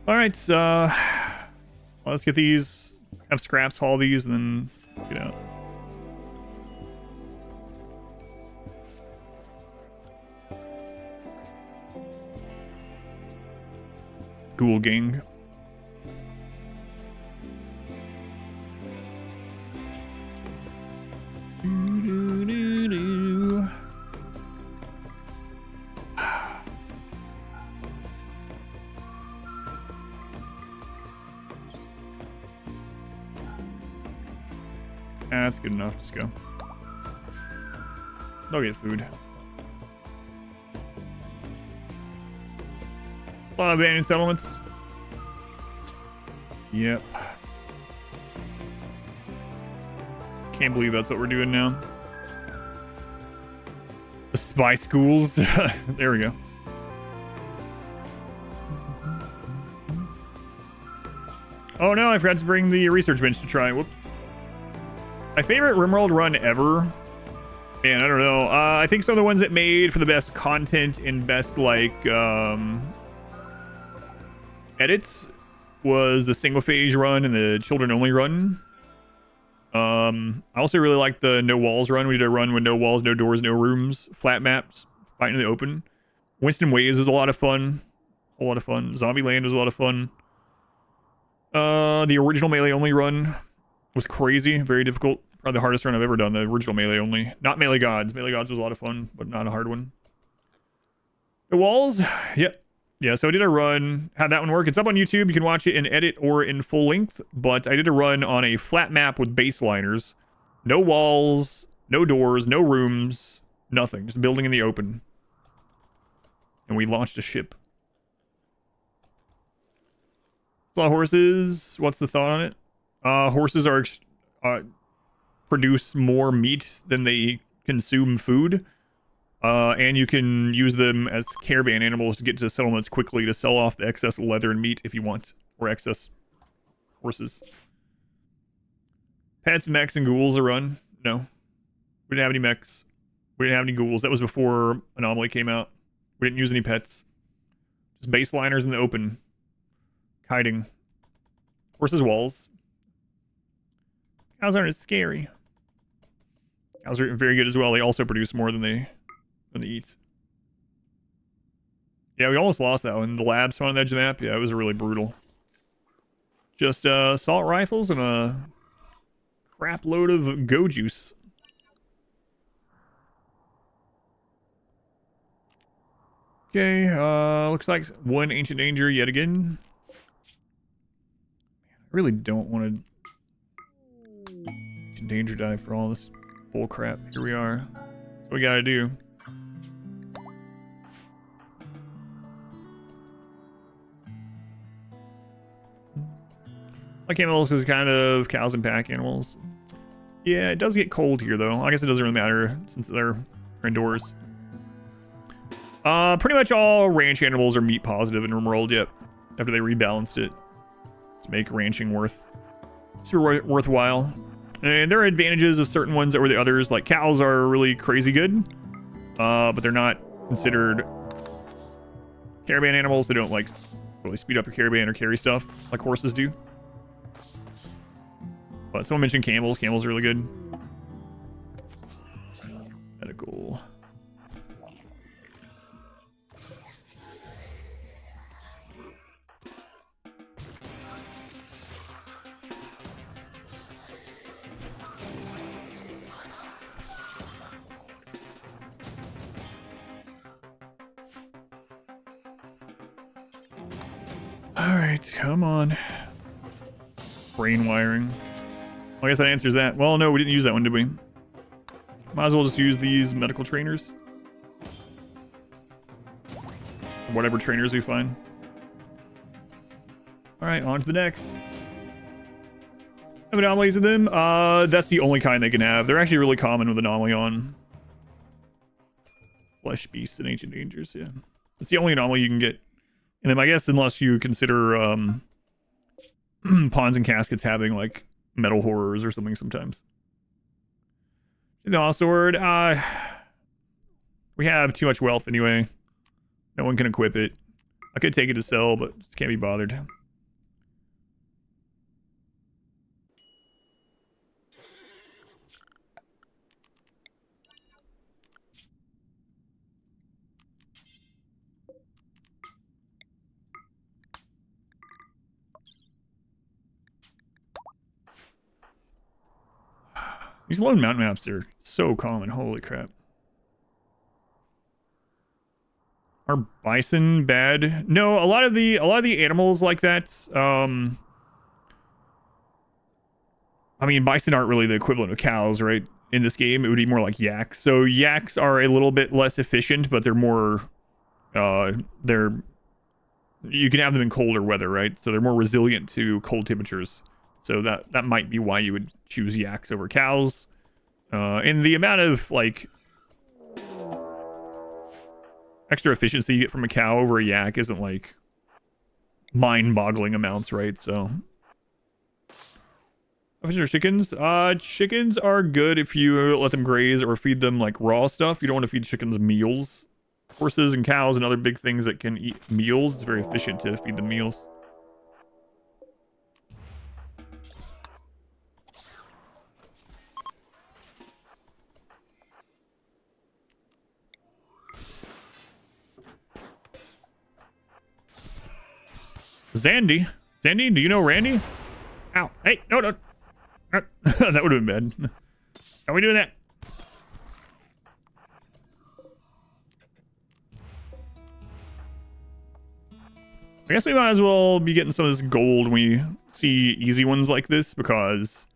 Alright, so let's get these. Have scraps haul these and then get out. Ghoul gang. That's good enough. Just go. They'll get food. A lot of abandoned settlements. Yep. Can't believe that's what we're doing now. The spy schools. There we go. Oh no, I forgot to bring the research bench to try. Whoops. My favorite RimWorld run ever. Man, I don't know. I think some of the ones that made for the best content and best, like, edits was the single phase run and the children only run. I also really like the no walls run. We did a run with no walls, no doors, no rooms, flat maps, fighting in the open. Winston Waves is a lot of fun. A lot of fun. Zombie Land was a lot of fun. The original melee only run was crazy, very difficult. Probably the hardest run I've ever done, the original melee only. Not Melee Gods. Melee Gods was a lot of fun, but not a hard one. The walls, yep. Yeah, so I did a run. How'd that one work? It's up on YouTube. You can watch it in edit or in full length, but I did a run on a flat map with baseliners. No walls, no doors, no rooms, nothing. Just building in the open. And we launched a ship. Saw horses. What's the thought on it? Horses are produce more meat than they consume food, and you can use them as caravan animals to get to settlements quickly to sell off the excess leather and meat if you want, or excess horses. Pets, mechs, and ghouls a run? No, we didn't have any mechs. We didn't have any ghouls. That was before Anomaly came out. We didn't use any pets. Just baseliners in the open. Kiting. Horses, walls. Cows aren't as scary. Cows are very good as well. They also produce more than they eat. Yeah, we almost lost that one. The labs on the edge of the map. Yeah, it was really brutal. Just assault rifles and a crap load of go juice. Okay, looks like one ancient danger yet again. I really don't want to danger dive for all this bull crap. Here we are. That's what we gotta do. My camels is kind of cows and pack animals. Yeah, it does get cold here though. I guess it doesn't really matter since they're indoors. Pretty much all ranch animals are meat positive in RimWorld yet. After they rebalanced it to make ranching super worthwhile. And there are advantages of certain ones over the others. Like cows are really crazy good, but they're not considered caravan animals. They don't like really speed up your caravan or carry stuff like horses do. But someone mentioned camels. Camels are really good. Medical. Alright, come on. Brain wiring. I guess that answers that. Well, no, we didn't use that one, did we? Might as well just use these medical trainers. Whatever trainers we find. Alright, on to the next. Have anomalies in them? That's the only kind they can have. They're actually really common with anomaly on. Flesh beasts and ancient dangers, yeah. It's the only anomaly you can get. And then I guess unless you consider pawns and caskets having like metal horrors or something sometimes. No, sword. We have too much wealth anyway. No one can equip it. I could take it to sell, but just can't be bothered. These lone mountain maps are so common. Holy crap. Are bison bad? No, a lot of the animals like that. I mean, bison aren't really the equivalent of cows, right? In this game, it would be more like yaks. So yaks are a little bit less efficient, but they're more you can have them in colder weather, right? So they're more resilient to cold temperatures. So that might be why you would choose yaks over cows. And the amount of like extra efficiency you get from a cow over a yak isn't like mind-boggling amounts, right? So efficient chickens. Chickens are good if you let them graze or feed them like raw stuff. You don't want to feed chickens meals. Horses and cows and other big things that can eat meals, it's very efficient to feed them meals. Zandy, do you know Randy? Ow! Hey, no! That would have been bad. Are we doing that? I guess we might as well be getting some of this gold when we see easy ones like this, because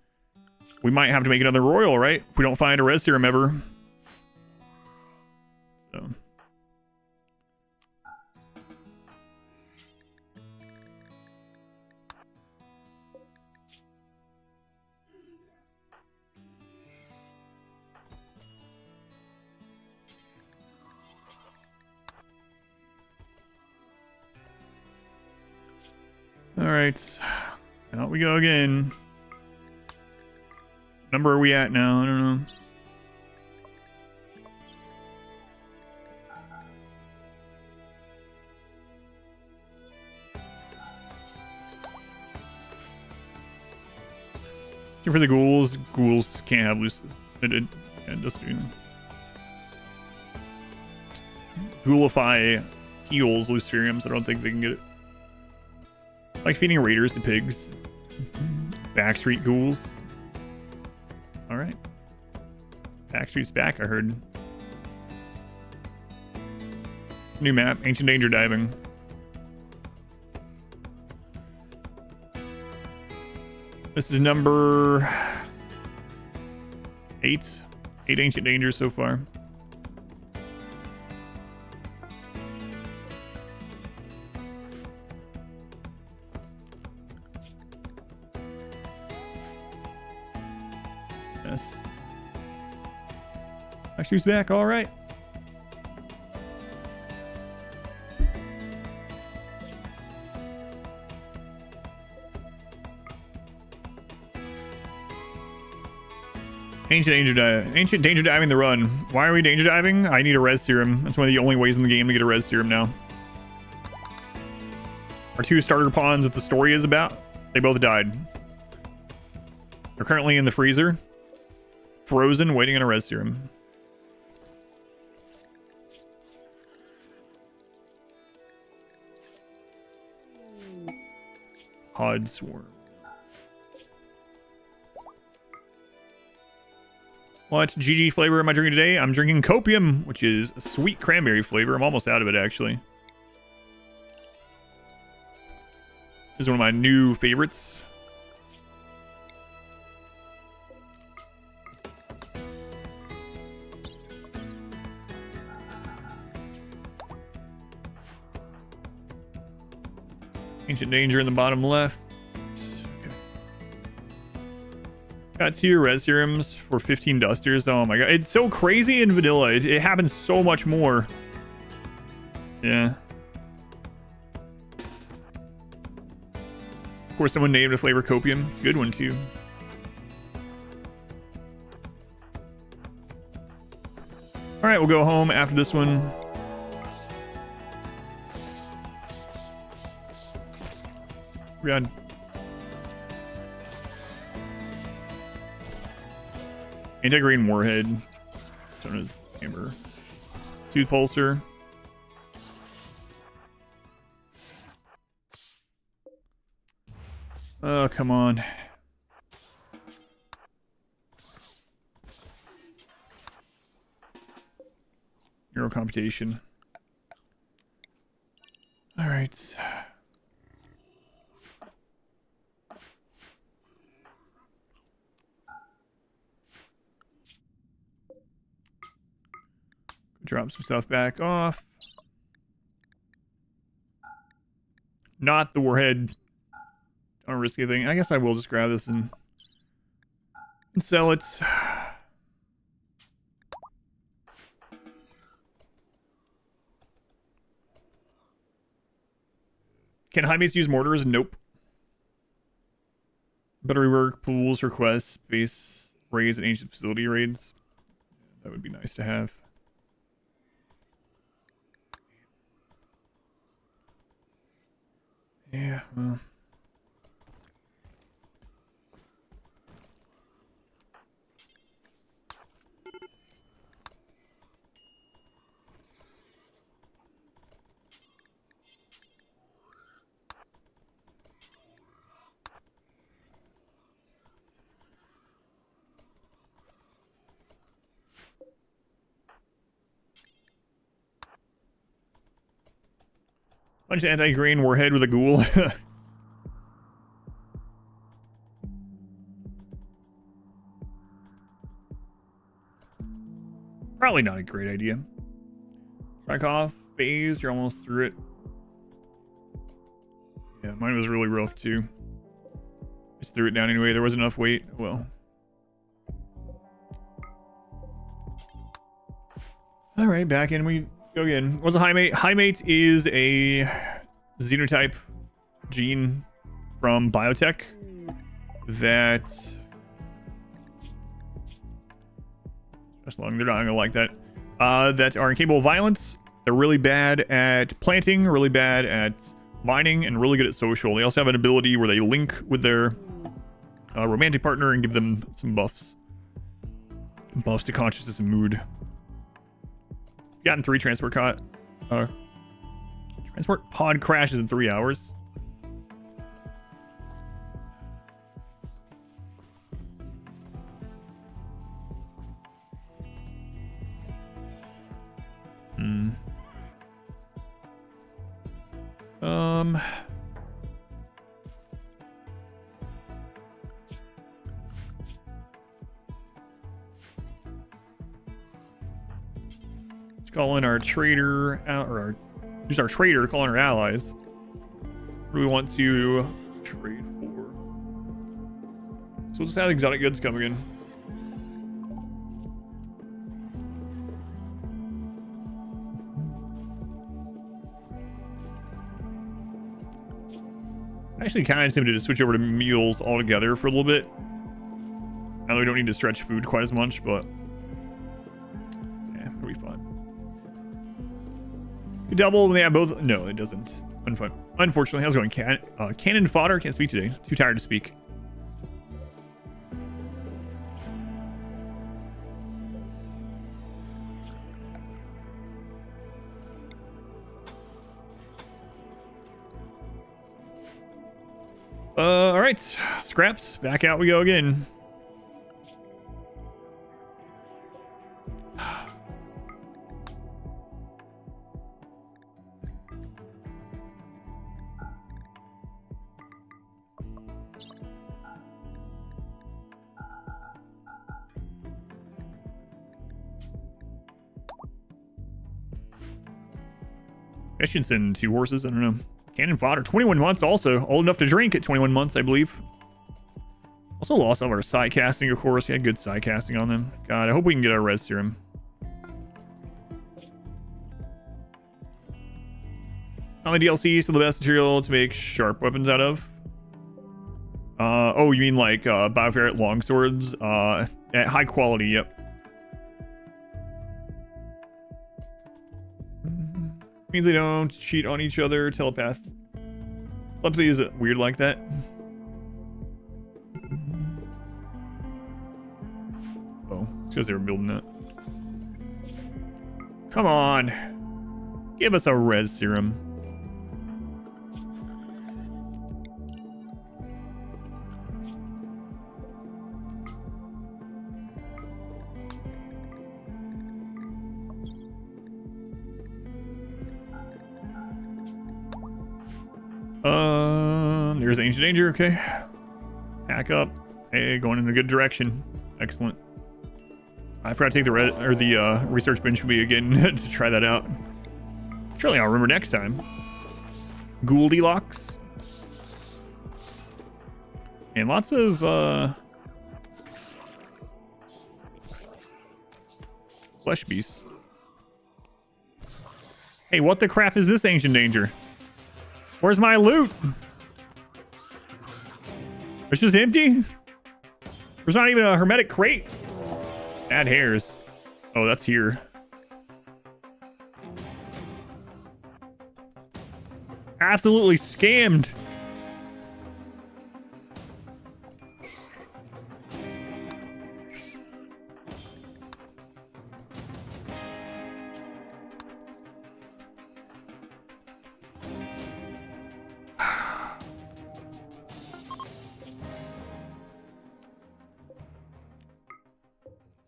we might have to make another royal, right? If we don't find a res serum ever. So. Alright, out we go again. Number are we at now? I don't know. For the ghouls can't have loose. It just do. Ghoulify heals Luciferiums. I don't think they can get it. Like feeding raiders to pigs. Backstreet ghouls. Alright. Backstreet's back, I heard. New map, Ancient Danger Diving. This is number 8. 8 Ancient Dangers so far. Yes. Backstreet's back, alright. Ancient danger diving the run. Why are we danger diving? I need a res serum. That's one of the only ways in the game to get a res serum now. Our 2 starter pawns that the story is about, they both died. They're currently in the freezer, frozen, waiting on a res serum. Hod Swarm. What GG flavor am I drinking today? I'm drinking Copium, which is a sweet cranberry flavor. I'm almost out of it, actually. This is one of my new favorites. Ancient danger in the bottom left. Okay. Got 2 res serums for 15 dusters. Oh my god. It's so crazy in vanilla. It happens so much more. Yeah. Of course, someone named a flavor copium. It's a good one too. All right, we'll go home after this one. We got anti-green warhead. Known as hammer. Tooth pulsar. Oh, come on. Neural computation. All right. Drop some stuff back off. Not the warhead. Don't risk anything. I guess I will just grab this and sell it. Can Highmates use mortars? Nope. Better rework, pools, requests, space raids, and ancient facility raids. That would be nice to have. Yeah, well. Bunch of anti-green warhead with a ghoul. Probably not a great idea. Strike off, phase, you're almost through it. Yeah, mine was really rough too. Just threw it down anyway, there wasn't enough weight. Well. Alright, back in we go again. What's a Highmate? Highmate is a Xenotype gene from Biotech that... They're not gonna like that. That are incapable of violence. They're really bad at planting, really bad at mining, and really good at social. They also have an ability where they link with their romantic partner and give them some buffs. Buffs to consciousness and mood. Gotten 3 transport pod crashes in 3 hours. Let's call in our trader out, or use our trader to call in our allies. What do we want to trade for? So we'll just have exotic goods coming in. Actually kind of tempted to switch over to mules altogether for a little bit. Now that we don't need to stretch food quite as much, but yeah, it'll be fun. Double when they have both. No, it doesn't. Unfortunately, how's it going? Cannon fodder. Can't speak today. Too tired to speak. All right, scraps. Back out we go again. I should send 2 horses. I don't know. Cannon fodder. 21 months also. Old enough to drink at 21 months, I believe. Also lost all of our psi casting, of course. We had good psi casting on them. God, I hope we can get our res serum. Only DLC, still the best material to make sharp weapons out of. Oh, you mean like Bioferret longswords? At high quality, yep. Means they don't cheat on each other. Telepathy is weird like that. Oh, it's because they were building that. Come on. Give us a res serum. There's Ancient Danger, okay. Hack up. Hey, going in a good direction. Excellent. I forgot to take the research bench with me again to try that out. Surely I'll remember next time. Goldilocks. And lots of flesh beasts. Hey, what the crap is this Ancient Danger? Where's my loot? It's just empty? There's not even a hermetic crate. Add hairs. Oh, that's here. Absolutely scammed.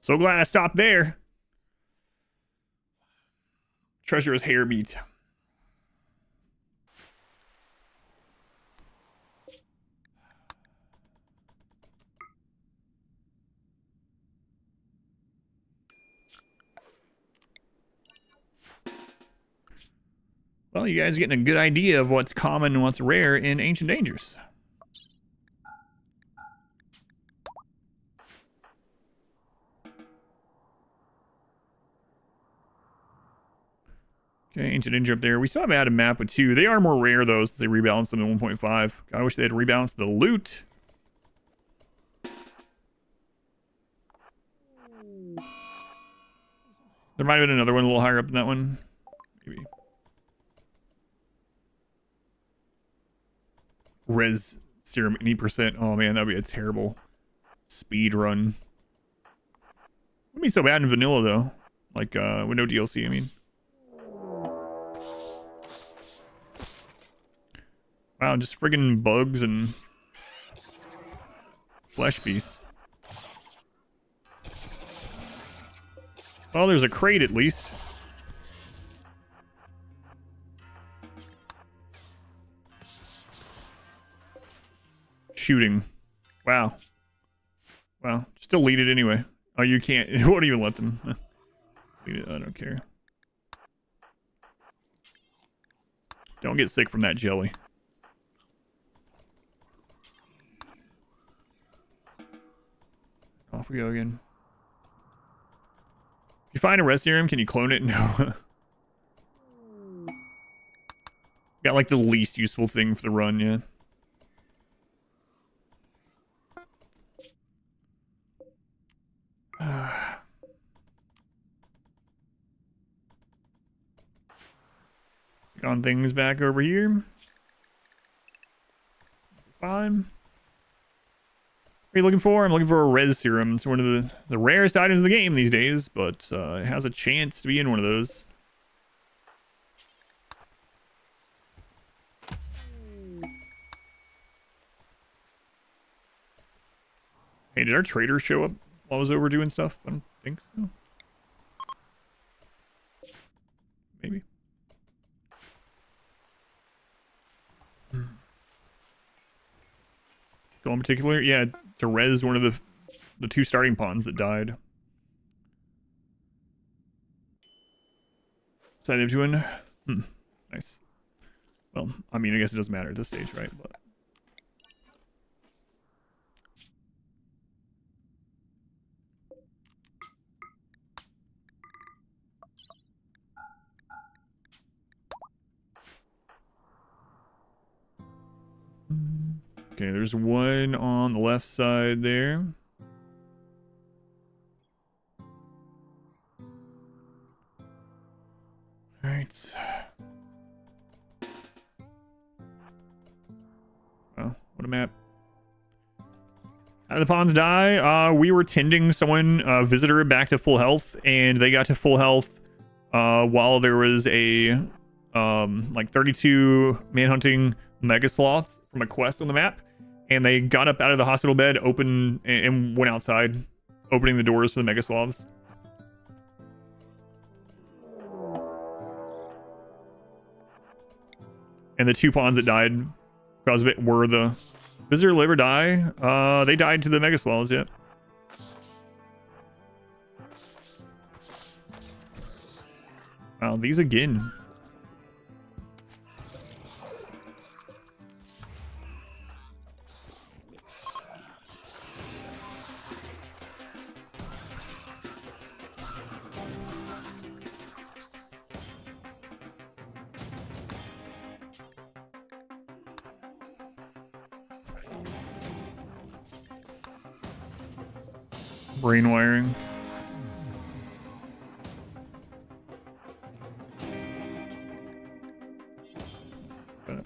So glad I stopped there. Treasurer's hair meat. Well, you guys are getting a good idea of what's common and what's rare in Ancient Dangers. Okay, Ancient Danger up there. We still haven't had a map with 2. They are more rare, though, since they rebalanced them in 1.5. God, I wish they had rebalanced the loot. There might have been another one a little higher up than that one. Maybe. Res serum 80%. Oh, man, that'd be a terrible speed run. Wouldn't be so bad in vanilla, though. Like, with no DLC, I mean. Wow, just friggin' bugs and flesh beasts. Well, there's a crate at least. Shooting. Wow. Wow. Just delete it anyway. Oh, you can't. It won't even let them. Delete it. I don't care. Don't get sick from that jelly. Off we go again. If you find a res serum, can you clone it? No. Got like the least useful thing for the run, yeah. On things back over here. Fine. What are you looking for? I'm looking for a res serum. It's one of the rarest items in the game these days, but it has a chance to be in one of those. Hey, did our trader show up while I was over doing stuff? I don't think so. Maybe. Goal in particular? Yeah, to res one of the 2 starting pawns that died. Side of doing. Nice. Well, I mean, I guess it doesn't matter at this stage, right? But okay, there's one on the left side there. All right. Oh, what a map. How did the pawns die? We were tending someone, visitor, back to full health, and they got to full health while there was a like 32 manhunting mega sloth from a quest on the map, and they got up out of the hospital bed, opened, and went outside, opening the doors for the mega sloths. And the 2 pawns that died because of it were the visitor live or die. They died to the mega sloths, yeah. Wow, these again. Brain wiring. You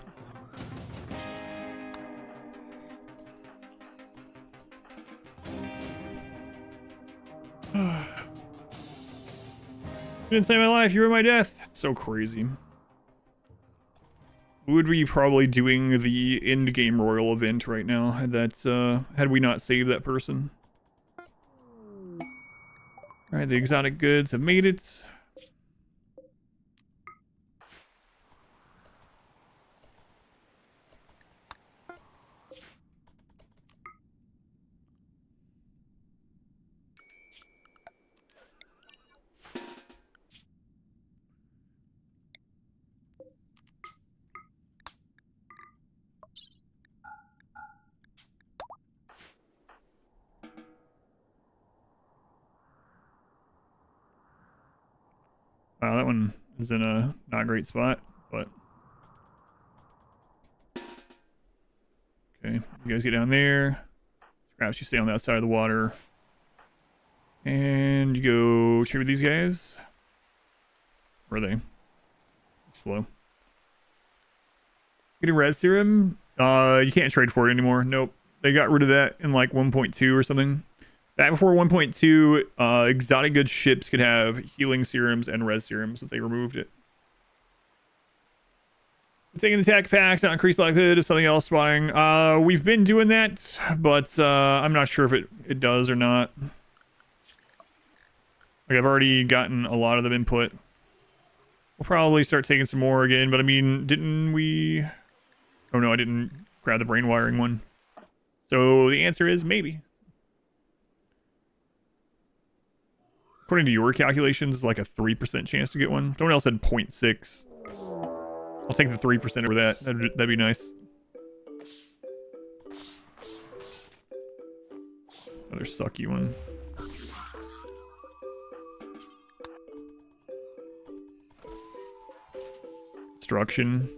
didn't save my life, you were my death. It's so crazy. We would be probably doing the end game royal event right now had we not saved that person. Alright, the exotic goods have made it. Wow, that one is in a not great spot, but okay, you guys get down there. Scraps, you stay on that side of the water. And you go trade with these guys. Where are they? Slow. Getting red serum. You can't trade for it anymore. Nope. They got rid of that in like 1.2 or something. Back before 1.2, exotic goods ships could have healing serums and res serums if they removed it. Taking the tech packs, not increase likelihood of something else spawning. We've been doing that, but I'm not sure if it does or not. Like, I've already gotten a lot of them input. We'll probably start taking some more again, but I mean, didn't we... Oh no, I didn't grab the brain wiring one. So the answer is maybe. According to your calculations, like a 3% chance to get one. Someone else said 0.6. I'll take the 3% over that. That'd be nice. Another sucky one. Destruction.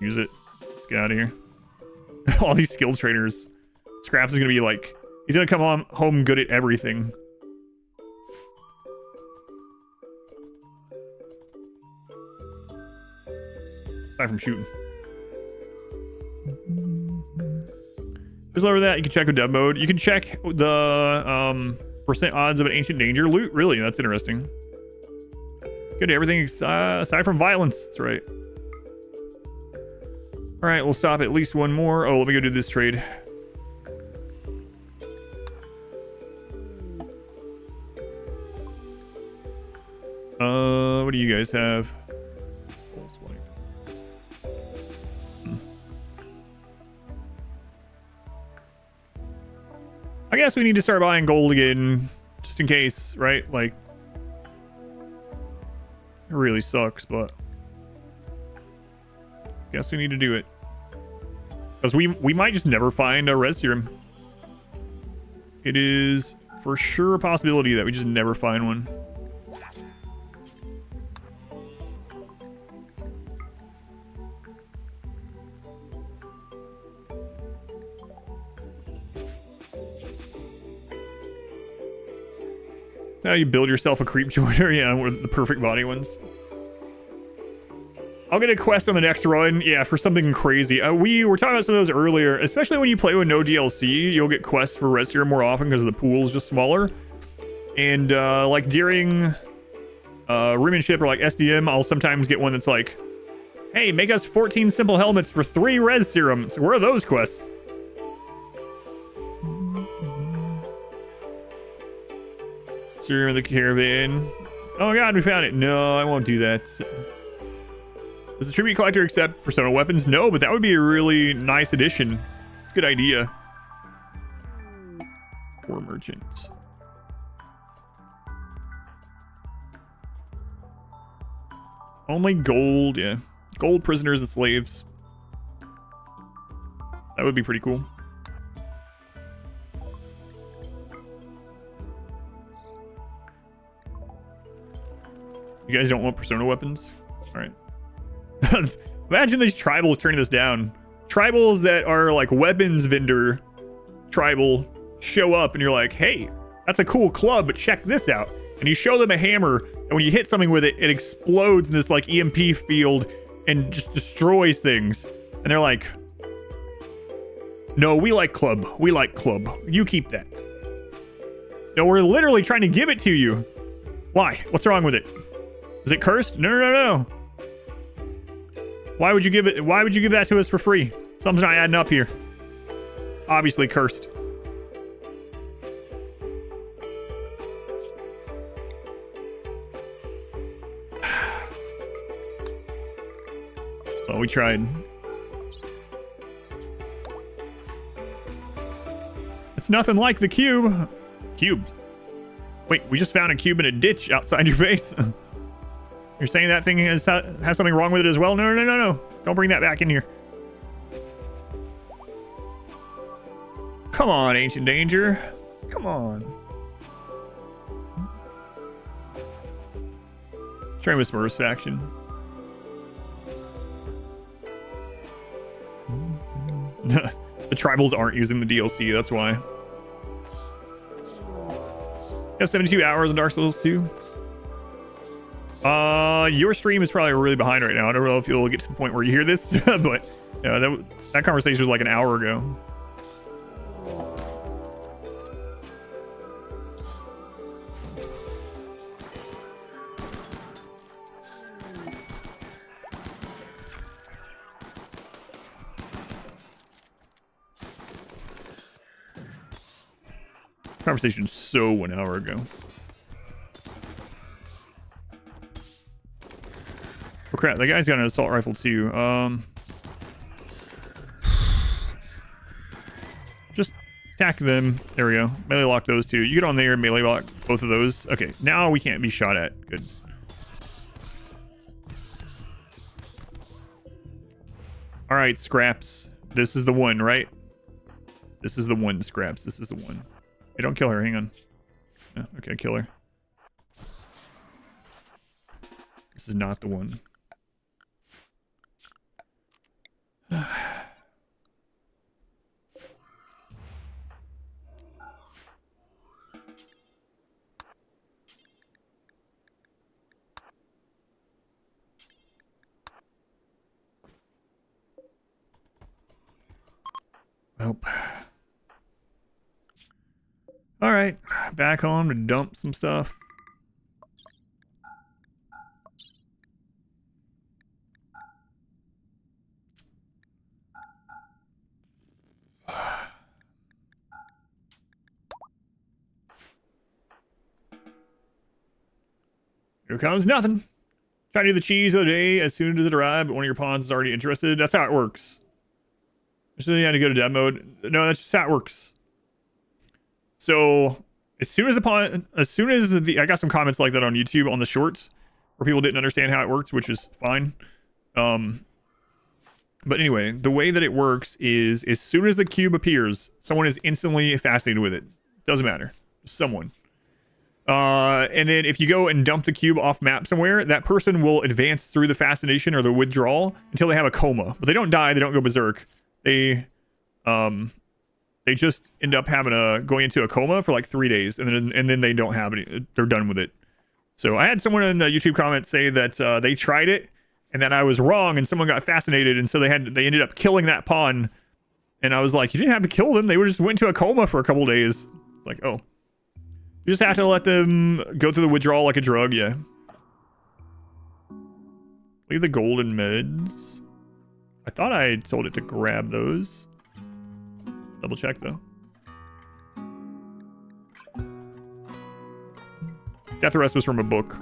Use it. Let's get out of here. All these skill traders. Scraps is gonna be like... He's gonna come home good at everything. Aside from shooting. Just over that, you can check with dev mode. You can check the percent odds of an ancient danger loot. Really, that's interesting. Good, everything aside from violence. That's right. All right, we'll stop at least one more. Oh, let me go do this trade. What do you guys have? I guess we need to start buying gold again, just in case, right? Like, it really sucks, but Guess we need to do it. Because we might just never find a res serum. It is for sure a possibility that we just never find one. Now you build yourself a creep joiner, yeah, with the perfect body ones. I'll get a quest on the next run, yeah, for something crazy. We were talking about some of those earlier, especially when you play with no DLC, you'll get quests for res serum more often because the pool is just smaller. And like during Rimmanship or like SDM, I'll sometimes get one that's like, hey, make us 14 simple helmets for 3 res serums. Where are those quests? Serum of the caravan. Oh god, we found it. No, I won't do that. Does the tribute collector accept persona weapons? No, but that would be a really nice addition. It's a good idea. For merchants. Only gold, yeah. Gold prisoners and slaves. That would be pretty cool. You guys don't want persona weapons? Alright. Imagine these tribals turning this down. Tribals that are like weapons vendor tribal show up and you're like, hey, that's a cool club, but check this out. And you show them a hammer, and when you hit something with it, it explodes in this like EMP field and just destroys things. And they're like, no, we like club. We like club. You keep that. No, we're literally trying to give it to you. Why? What's wrong with it? Is it cursed? No, no, no, no. Why would you give it? Why would you give that to us for free? Something's not adding up here. Obviously cursed. Well, we tried. It's nothing like the cube. Cube. Wait, we just found a cube in a ditch outside your base. You're saying that thing has something wrong with it as well? No, no, no, no. Don't bring that back in here. Come on, Ancient Danger. Come on. Train with Spurs faction. The tribals aren't using the DLC, that's why. You have 72 hours in Dark Souls 2. Your stream is probably really behind right now. I don't know if you'll get to the point where you hear this, but yeah, that conversation was like an hour ago. Conversation so an hour ago. Oh crap, that guy's got an assault rifle too. Just attack them. There we go. Melee lock those two. You get on there and melee lock both of those. Okay, now we can't be shot at. Good. Alright, Scraps. This is the one, right? This is the one, Scraps. This is the one. Hey, don't kill her. Hang on. Oh, okay, kill her. This is not the one. Nope. All right, back home to dump some stuff. Here comes nothing. Try to do the cheese of the day as soon as it arrives, but one of your pawns is already interested. That's how it works. So you had to go to dev mode. No, that's just how it works. So as soon as I got some comments like that on YouTube on the shorts where people didn't understand how it works, which is fine. But anyway, the way that it works is as soon as the cube appears, someone is instantly fascinated with it. Doesn't matter. Someone. And then if you go and dump the cube off map somewhere, that person will advance through the fascination or the withdrawal until they have a coma. But they don't die. They don't go berserk. They just end up going into a coma for like 3 days, and then they don't have any. They're done with it. So I had someone in the YouTube comments say that they tried it and that I was wrong, and someone got fascinated, and so they ended up killing that pawn. And I was like, you didn't have to kill them. They just went into a coma for a couple days. It's like, oh. You just have to let them go through the withdrawal like a drug, yeah. Leave the golden meds. I thought I told it to grab those. Double check, though. Death Arrest was from a book.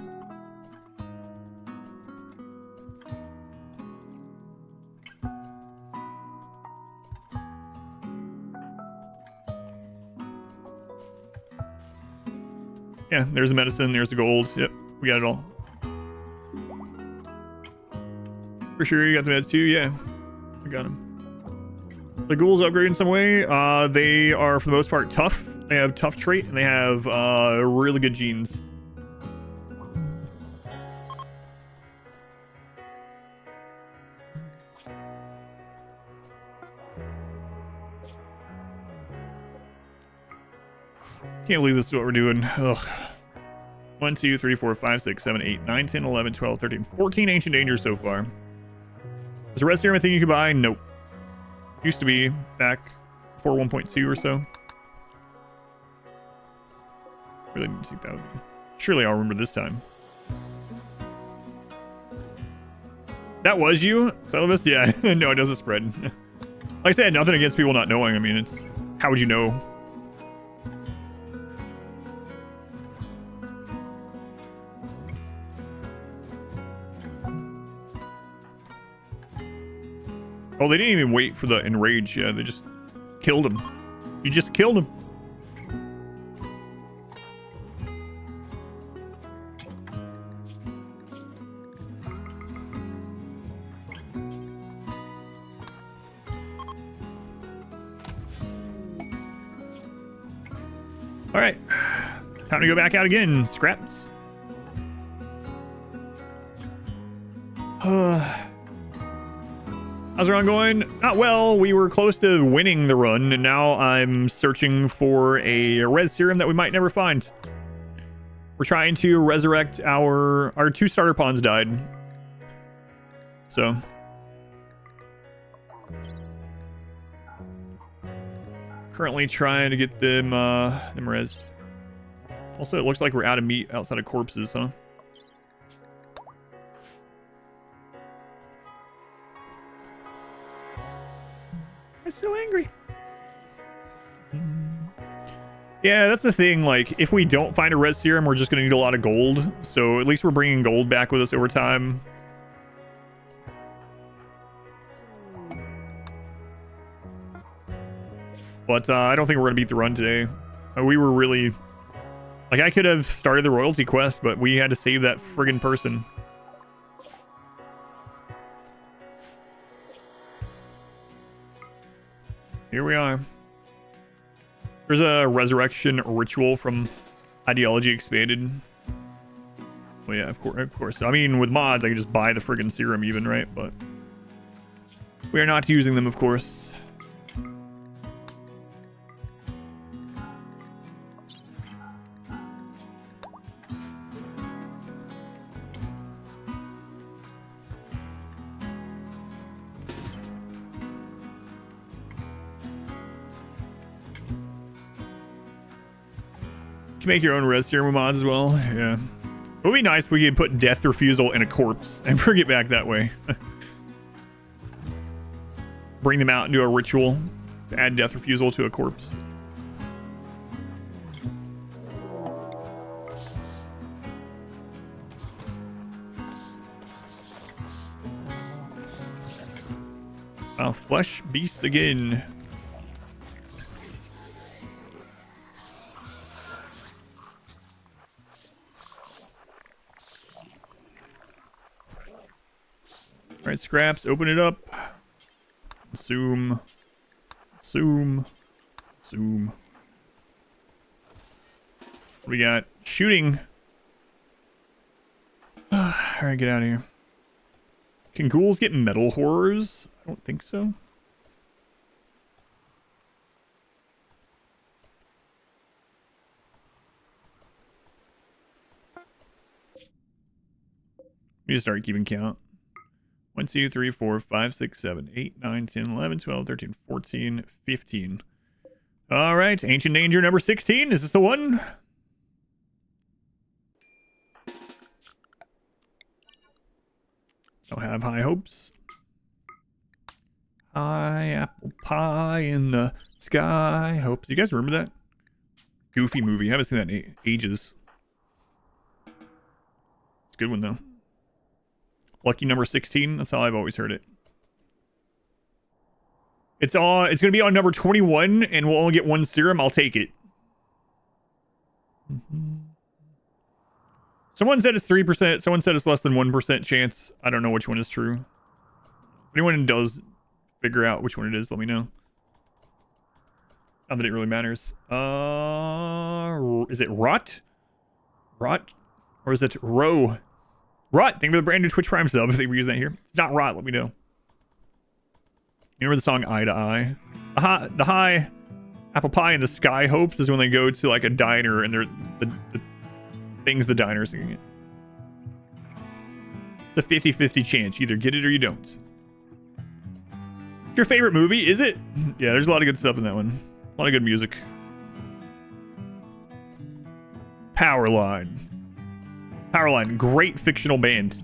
Yeah, there's the medicine, there's the gold. Yep, we got it all. For sure, you got the meds too? Yeah, I got them. The ghouls upgrade in some way. They are, for the most part, tough. They have tough trait, and they have really good genes. Can't believe this is what we're doing. Ugh. 1, 2, 3, 4, 5, 6, 7, 8, 9, 10, 11, 12, 13, 14 ancient dangers so far. Is the red serum a thing you can buy? Nope. Used to be back before 1.2 or so. Really need to take that with me. Surely I'll remember this time. That was you? Celibus? Yeah. No, it doesn't spread. Like I said, nothing against people not knowing. I mean, it's... How would you know? Oh, they didn't even wait for the enrage. Yeah, they just killed him. You just killed him. All right, time to go back out again. Scraps. How's the run going? Not well. We were close to winning the run, and now I'm searching for a res serum that we might never find. We're trying to resurrect our 2 starter pawns died. So. Currently trying to get them rezzed. Also, it looks like we're out of meat outside of corpses, huh? I'm so angry. Yeah, that's the thing. Like, if we don't find a res serum, we're just going to need a lot of gold. So at least we're bringing gold back with us over time. But I don't think we're going to beat the run today. We were really... Like, I could have started the royalty quest, but we had to save that friggin' person. Here we are. There's a resurrection ritual from Ideology Expanded. Well, yeah, of course. I mean, with mods, I can just buy the friggin' serum even, right? But we are not using them, of course. Make your own res serum mods as well. Yeah, it would be nice if we could put death refusal in a corpse and bring it back that way. Bring them out and do a ritual to add death refusal to a corpse. Flesh beasts again. All right, scraps, open it up. Zoom. Zoom. Zoom. We got shooting. Alright, get out of here. Can ghouls get metal horrors? I don't think so. We just start keeping count. 1, 2, 3, 4, 5, 6, 7, 8, 9, 10, 11, 12, 13, 14, 15. Alright, Ancient Danger number 16. Is this the one? Don't have high hopes. High apple pie in the sky. Hopes. You guys remember that? Goofy movie. I haven't seen that in ages. It's a good one, though. Lucky number 16. That's how I've always heard it. It's going to be on number 21, and we'll only get one serum. I'll take it. Someone said it's 3%. Someone said it's less than 1% chance. I don't know which one is true. If anyone does figure out which one it is, let me know. Not that it really matters. Is it Rot? Rot? Or is it Row? Rot! Thank you for the brand new Twitch Prime sub. If they were using that here. It's not Rot, let me know. You remember the song Eye to Eye? The high apple pie in the sky hopes is when they go to like a diner and they're the things the diner is singing it. It's a 50-50 chance. You either get it or you don't. Your favorite movie? Is it? Yeah, there's a lot of good stuff in that one. A lot of good music. Powerline. Powerline. Great fictional band.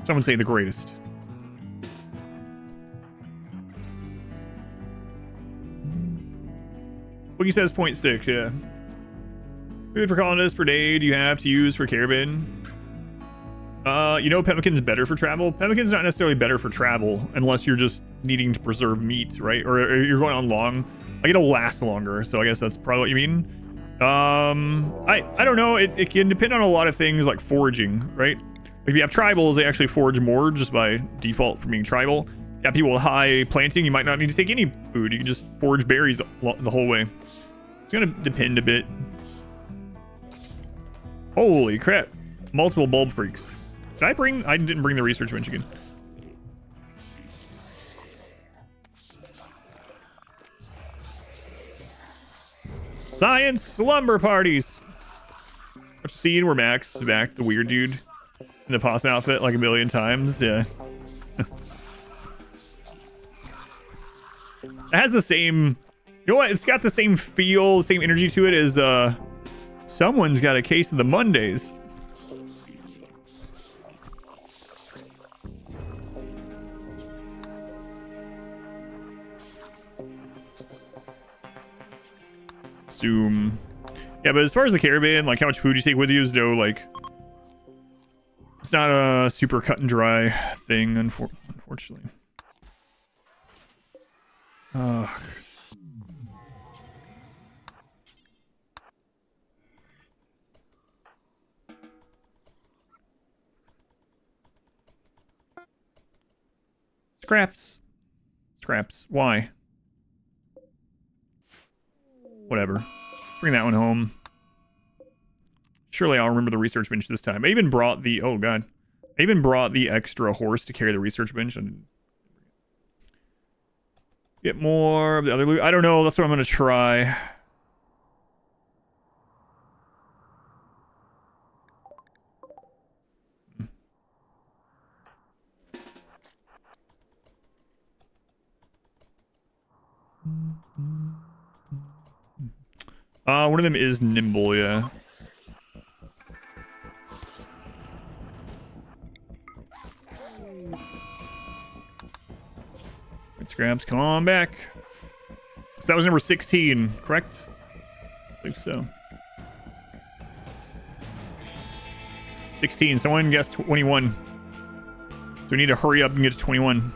Someone say the greatest. Wiki says 0.6, yeah. Food per colonist per day do you have to use for caravan? You know pemmican's better for travel? Pemmican's not necessarily better for travel unless you're just needing to preserve meat, right? Or you're going on long. Like it'll last longer, so I guess that's probably what you mean. I don't know. It can depend on a lot of things like foraging, right? If you have tribals, they actually forage more just by default from being tribal. If you have people with high planting, you might not need to take any food. You can just forage berries the whole way. It's gonna depend a bit. Holy crap. Multiple bulb freaks. I didn't bring the research bench again. Science slumber parties. What you seen where Max back the weird dude in the possum outfit like a million times? Yeah. It has the same, you know what? It's got the same feel, same energy to it as someone's got a case of the Mondays. Zoom. Yeah, but as far as the caravan, like how much food you take with you is no, like, it's not a super cut and dry thing, unfortunately. Ugh. Scraps. Scraps. Why? Whatever. Bring that one home. Surely I'll remember the research bench this time. I even brought the... Oh, God. I even brought the extra horse to carry the research bench. And get more of the other loot. I don't know. That's what I'm going to try. One of them is nimble, yeah. Right, Scraps, come on back. So that was number 16, correct? I believe so. 16, someone guessed 21. So we need to hurry up and get to 21.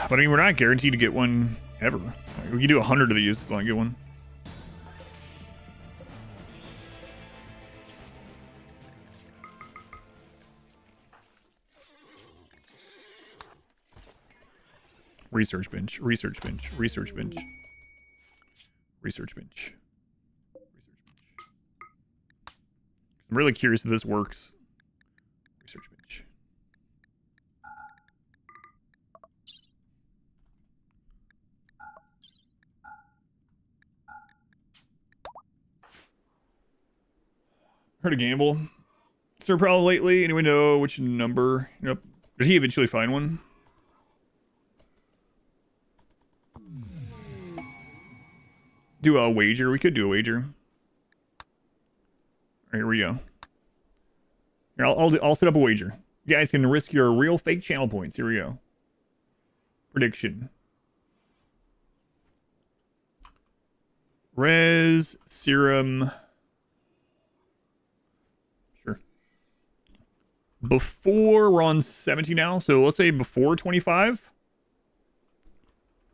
But I mean, we're not guaranteed to get one ever. We can do 100 of these, don't get one. Research bench. Research bench. Research bench. Research bench. I'm really curious if this works. Research bench. Heard a gamble. Sir problem lately. Anyone know which number? Yep. Did he eventually find one? Do a wager. We could do a wager. All right, here we go. Here, I'll set up a wager. You guys can risk your real fake channel points. Here we go. Prediction. Res serum. Sure. Before, we're on 70 now. So let's say before 25.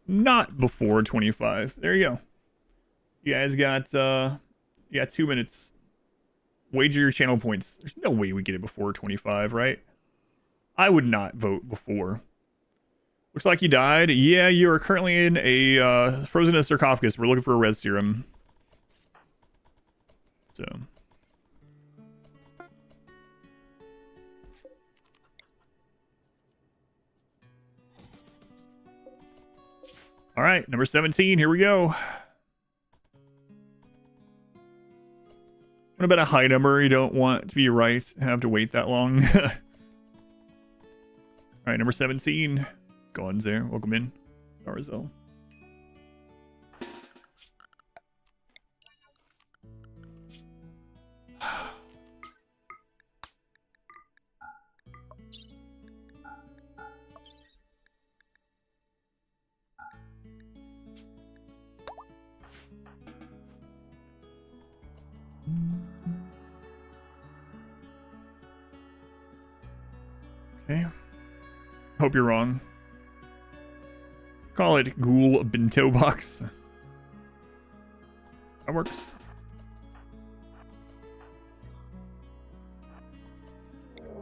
Not before 25. There you go. You guys got 2 minutes. Wager your channel points. There's no way we get it before 25, right? I would not vote before. Looks like you died. Yeah, you are currently in a frozen in a sarcophagus. We're looking for a res serum. So. All right, number 17. Here we go. What about a high number? You don't want to be right and have to wait that long. All right, number 17. Goins there. Welcome in. Starzo. Okay. Hope you're wrong. Call it Ghoul Bento Box. That works.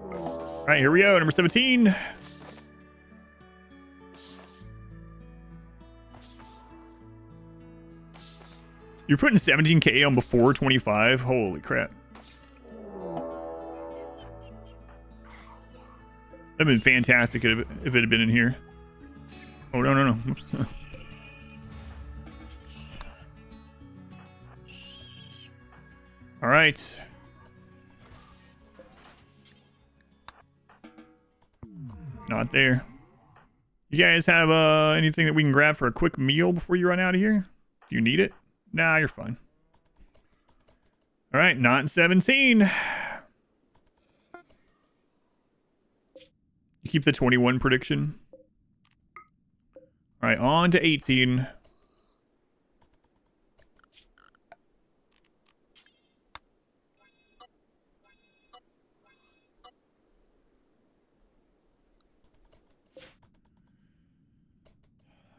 Alright, here we go. Number 17. You're putting 17k on before 25? Holy crap. That'd been fantastic if it had been in here. Oh, no. Oops. All right. Not there. You guys have anything that we can grab for a quick meal before you run out of here? Do you need it? Nah, you're fine. All right, not 17. You keep the 21 prediction. All right, on to 18.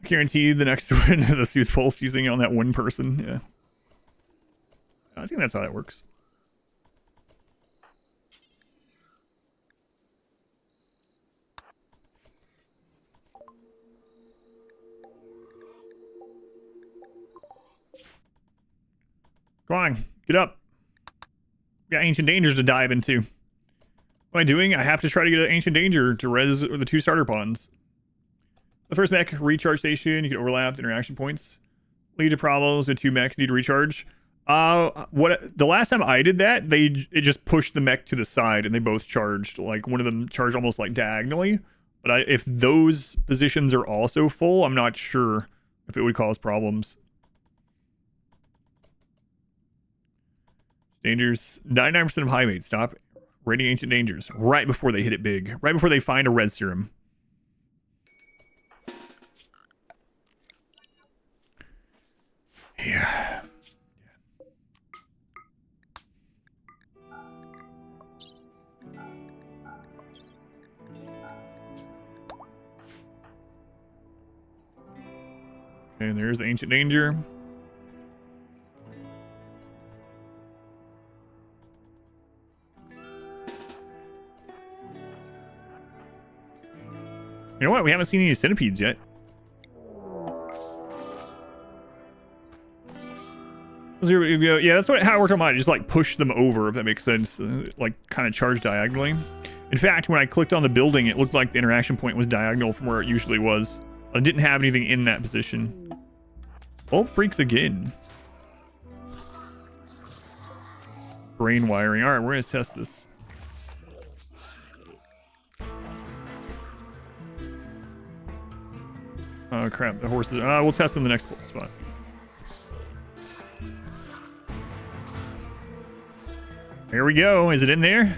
Guarantee the next one, the Sooth Pulse using it on that one person. Yeah. I think that's how that works. Come on, get up. We got Ancient Dangers to dive into. What am I doing? I have to try to get an Ancient Danger to res the 2 starter pawns. The first mech, recharge station, you can overlap the interaction points. Lead to problems with 2 mechs need to recharge. The last time I did that, it just pushed the mech to the side and they both charged. Like one of them charged almost like diagonally. But if those positions are also full, I'm not sure if it would cause problems. Dangers, 99% of Highmates stop raiding Ancient Dangers right before they hit it big. Right before they find a res serum. Yeah. Okay, there's the Ancient Danger. You know what? We haven't seen any centipedes yet. Yeah, that's how it worked on mine. Just like push them over, if that makes sense. Like kind of charge diagonally. In fact, when I clicked on the building, it looked like the interaction point was diagonal from where it usually was. I didn't have anything in that position. Oh, freaks again. Brain wiring. All right, we're gonna test this. Oh crap, the horses. We'll test in the next spot. Here we go. Is it in there?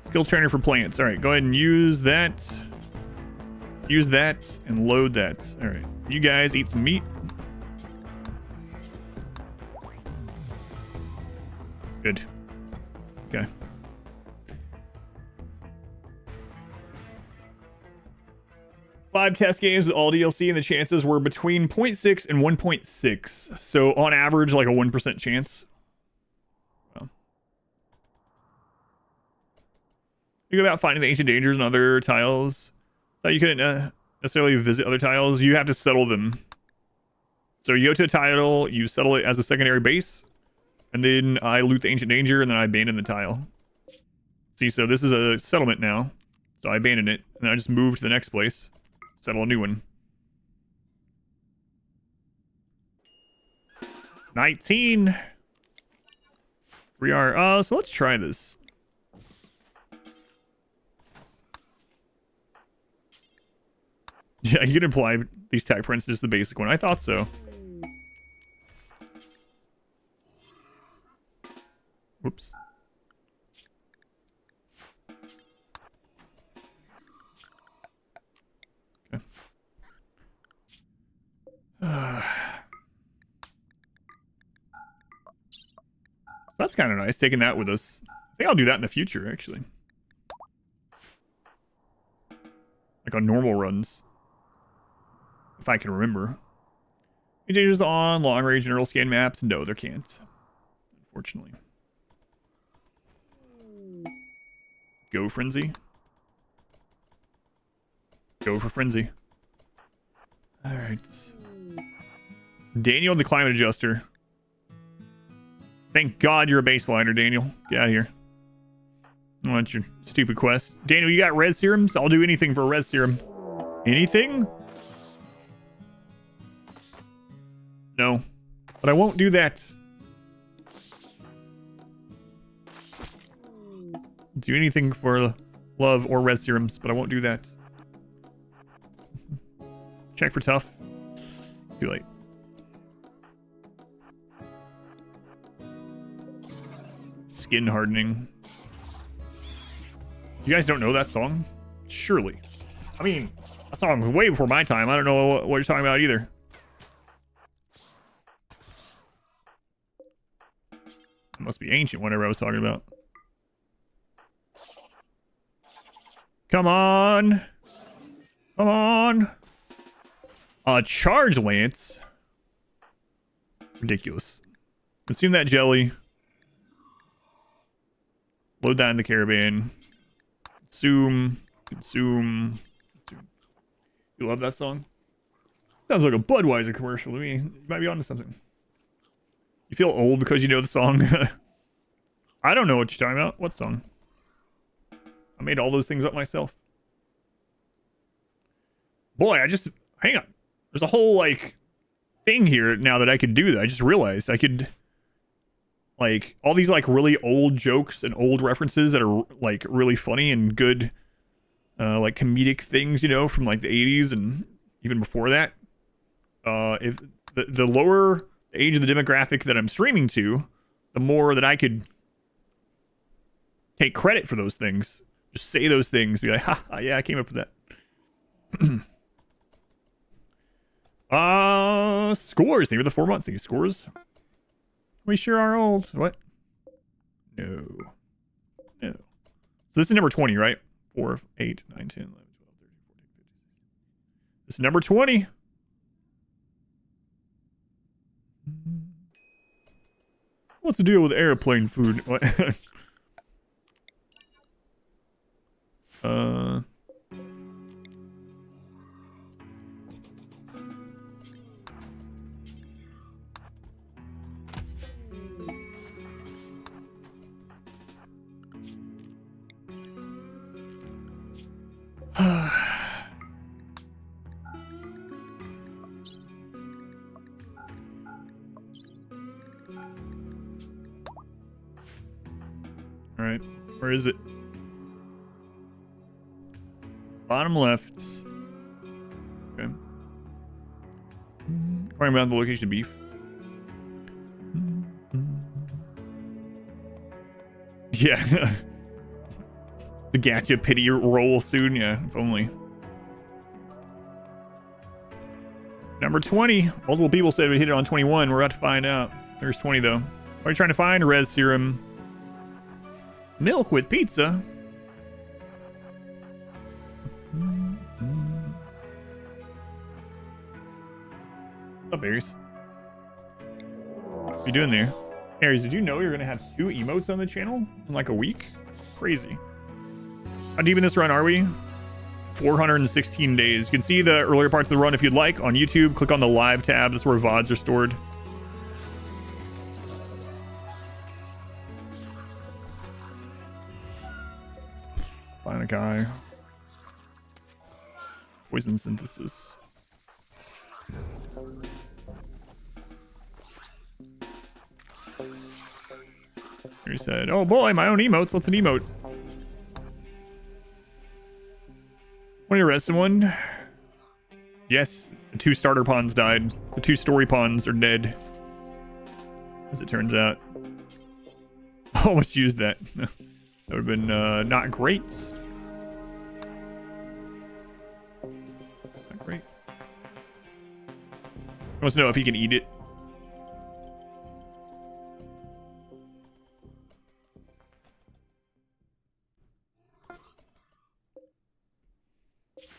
Skill trainer for plants. All right, go ahead and use that. Use that and load that. All right, you guys eat some meat. Good. Okay. Five test games with all DLC, and the chances were between 0.6 and 1.6. So on average, like a 1% chance. Well. You go about finding the ancient dangers and other tiles. Thought you couldn't necessarily visit other tiles. You have to settle them. So you go to a tile, you settle it as a secondary base, and then I loot the ancient danger, and then I abandon the tile. See, so this is a settlement now. So I abandon it, and then I just move to the next place. Settle a new one. 19. We are, so let's try this. Yeah, you can apply these tag prints, just the basic one. I thought so. Whoops. Okay. That's kind of nice, taking that with us. I think I'll do that in the future, actually. Like on normal runs. If I can remember. Any changes on long range and early scan maps? No, there can't. Unfortunately. Go Frenzy. Go for Frenzy. Alright. Daniel the Climate Adjuster. Thank God you're a baseliner, Daniel. Get out of here. I want your stupid quest. Daniel, you got res serums? I'll do anything for a res serum. Anything? No. But I won't do that. Do anything for love or res serums, but I won't do that. Check for tough. Too late. Skin hardening. You guys don't know that song? Surely. I mean, that song was way before my time. I don't know what you're talking about either. It must be ancient, whatever I was talking about. Come on. Come on. Charge Lance. Ridiculous. Consume that jelly. Load that in the caravan. Consume. Consume. You love that song? Sounds like a Budweiser commercial to me. You might be onto something. You feel old because you know the song? I don't know what you're talking about. What song? I made all those things up myself. Boy, hang on. There's a whole, like, thing here now that I could do that. I just realized I could, like, all these, like, really old jokes and old references that are, like, really funny and good, like, comedic things, you know, from, like, the 80s and even before that. If the lower the age of the demographic that I'm streaming to, the more that I could take credit for those things. Just say those things. Be like, ha, yeah, I came up with that. Scores. They were the 4 months. These scores. We sure are old. What? No. No. So this is number 20, right? 4, 8, 9, 10, 11, 12, 13, 14, 15. This is number 20. What's the deal with airplane food? What? right. Where is it? Bottom left. Okay. Inquiring about the location of beef. Yeah. The gacha pity roll soon. Yeah, if only. Number 20. Multiple people said we hit it on 21. We're about to find out. There's 20 though. What are you trying to find? Res serum. Milk with pizza. What's up, Aries? What are you doing there? Aries, did you know you're going to have 2 emotes on the channel in like a week? Crazy. How deep in this run are we? 416 days. You can see the earlier parts of the run if you'd like on YouTube. Click on the live tab. That's where VODs are stored. Find a guy. Poison synthesis. He said, oh boy, my own emotes. What's an emote? Want to arrest someone? Yes, the 2 starter pawns died. The 2 story pawns are dead. As it turns out. Almost used that. That would have been not great. Not great. He wants to know if he can eat it.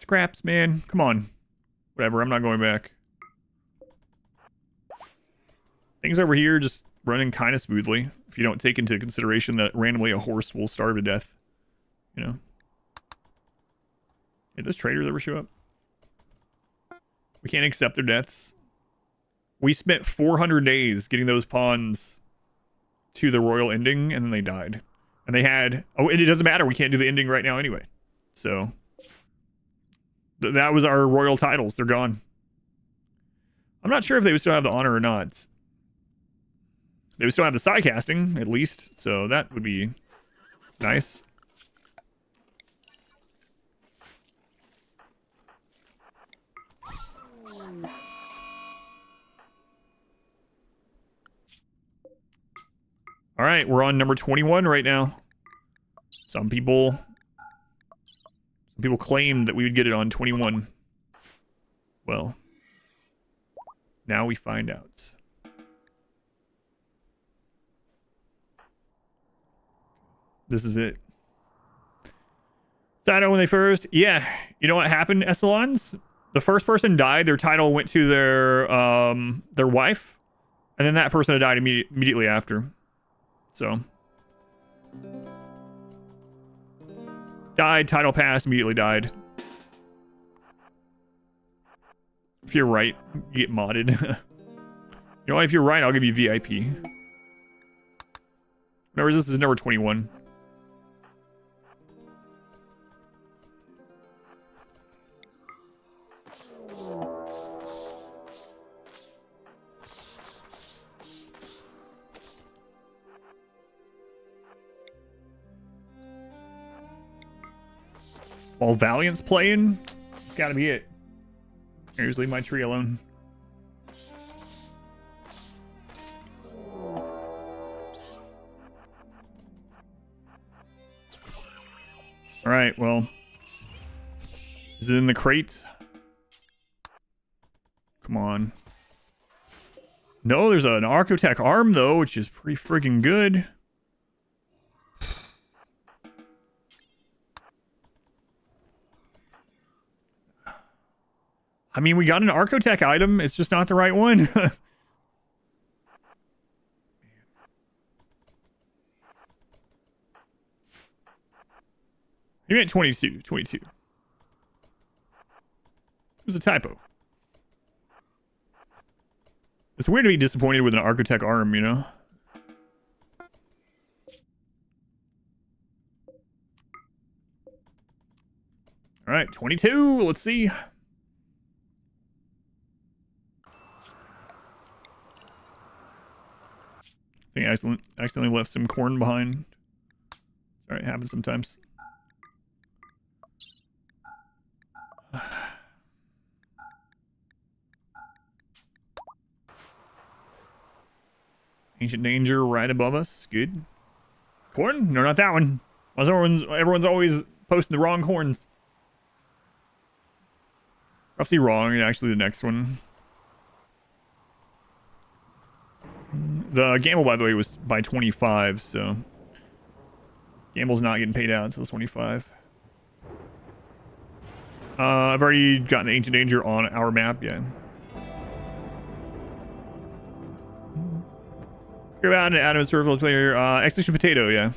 Scraps, man. Come on. Whatever, I'm not going back. Things over here just running kind of smoothly. If you don't take into consideration that randomly a horse will starve to death. You know? Did those traders ever show up? We can't accept their deaths. We spent 400 days getting those pawns to the royal ending, and then they died. And they had... Oh, and it doesn't matter. We can't do the ending right now anyway. So... that was our royal titles. They're gone. I'm not sure if they would still have the honor or not. They would still have the side casting, at least. So that would be nice. All right, we're on number 21 right now. Some people claimed that we would get it on 21. Well, now we find out. This is it. Title when they first... Yeah, you know what happened, Essalons? The first person died, their title went to their wife, and then that person had died immediately after. So... died, title passed, immediately died. If you're right, you get modded. You know what, if you're right, I'll give you VIP. Remember, this is number 21. While Valiant's playing, it's gotta be it. Here's leave my tree alone. Alright, well. Is it in the crate? Come on. No, there's an Archotech arm, though, which is pretty freaking good. I mean, we got an Archotech item. It's just not the right one. You meant 22. 22. It was a typo. It's weird to be disappointed with an Archotech arm, you know? Alright, 22. Let's see. I think I accidentally left some corn behind. Sorry, it happens sometimes. Ancient danger right above us. Good. Corn? No, not that one. Everyone's always posting the wrong horns. Roughly wrong, actually the next one. The gamble, by the way, was by 25, so gamble's not getting paid out until 25. I've already gotten Ancient Danger on our map, yeah. Hear about an Adam Survival player, Exhibition Potato, yeah.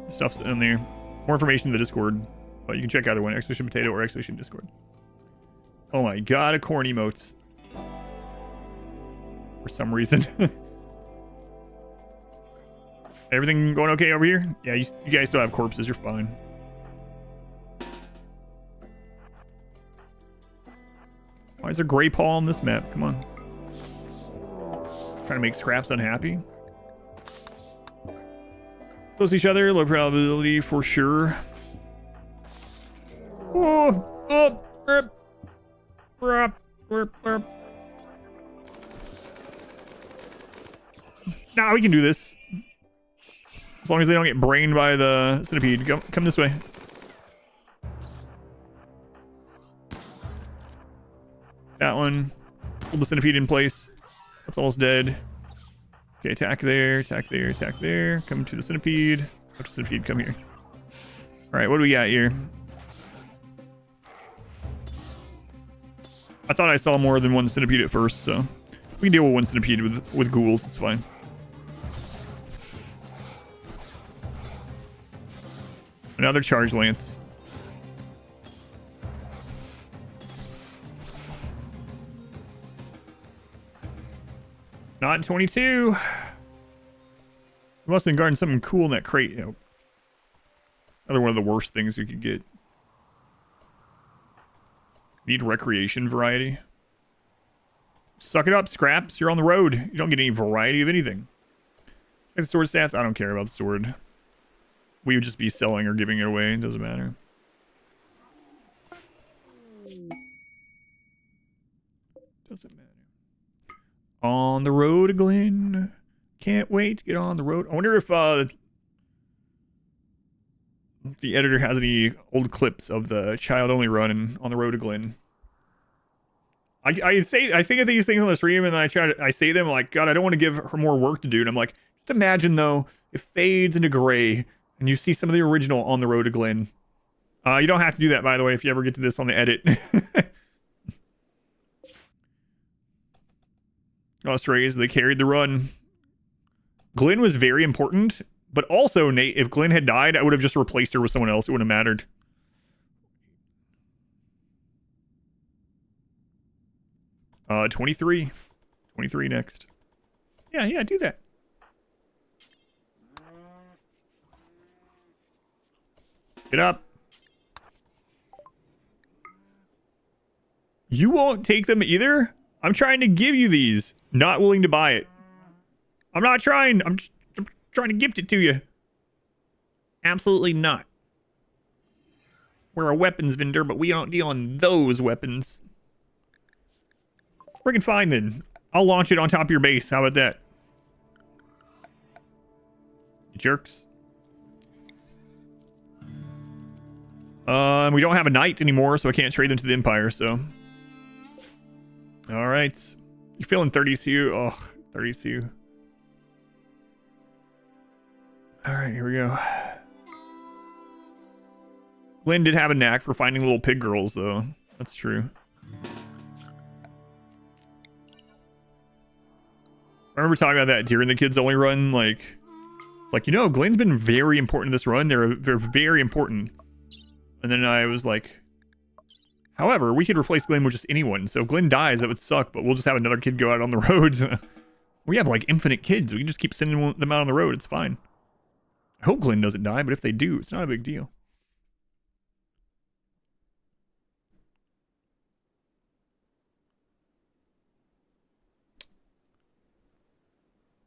Stuff's in there. More information in the Discord, but you can check either one, Exhibition Potato or Exhibition Discord. Oh my god, a corn emotes. For some reason. Everything going okay over here? Yeah, you guys still have corpses, you're fine. Why is there gray paw on this map? Come on. Trying to make scraps unhappy. Close to each other, low probability for sure. Nah, we can do this. As long as they don't get brained by the centipede. Come this way. That one. Hold the centipede in place. That's almost dead. Okay, attack there, attack there, attack there. Come to the centipede. Go to centipede, come here. Alright, what do we got here? I thought I saw more than one centipede at first, so we can deal with one centipede with ghouls, it's fine. Another charge lance. Not 22. We must have been guarding something cool in that crate. You know, another one of the worst things we could get. Need recreation variety. Suck it up, scraps. You're on the road. You don't get any variety of anything. Check the sword stats. I don't care about the sword. We would just be selling or giving it away. It doesn't matter. Doesn't matter. On the road, Glenn. Can't wait to get on the road. I wonder if the editor has any old clips of the child-only run and on the road to Glenn. I think of these things on the stream and then I say them like, God, I don't want to give her more work to do. And I'm like, just imagine though, it fades into gray and you see some of the original on the road to Glenn. You don't have to do that, by the way, if you ever get to this on the edit. Strays, they carried the run. Glenn was very important, but also, Nate, if Glenn had died, I would have just replaced her with someone else. It wouldn't have mattered. Uh, 23. 23 next. Yeah, do that. Get up. You won't take them either? I'm trying to give you these. Not willing to buy it. I'm not trying. I'm trying to gift it to you. Absolutely not. We're a weapons vendor, but we don't deal in those weapons. Friggin' fine then. I'll launch it on top of your base. How about that? You jerks. We don't have a knight anymore, so I can't trade them to the Empire, so. Alright. You're feeling 32. Oh, 32. Alright, here we go. Glenn did have a knack for finding little pig girls, though. That's true. I remember talking about that during the Kids Only run, like, you know, Glenn's been very important in this run. They're very important. And then I was like, however, we could replace Glenn with just anyone. So if Glenn dies, that would suck, but we'll just have another kid go out on the road. We have like infinite kids. We can just keep sending them out on the road. It's fine. I hope Glenn doesn't die, but if they do, it's not a big deal.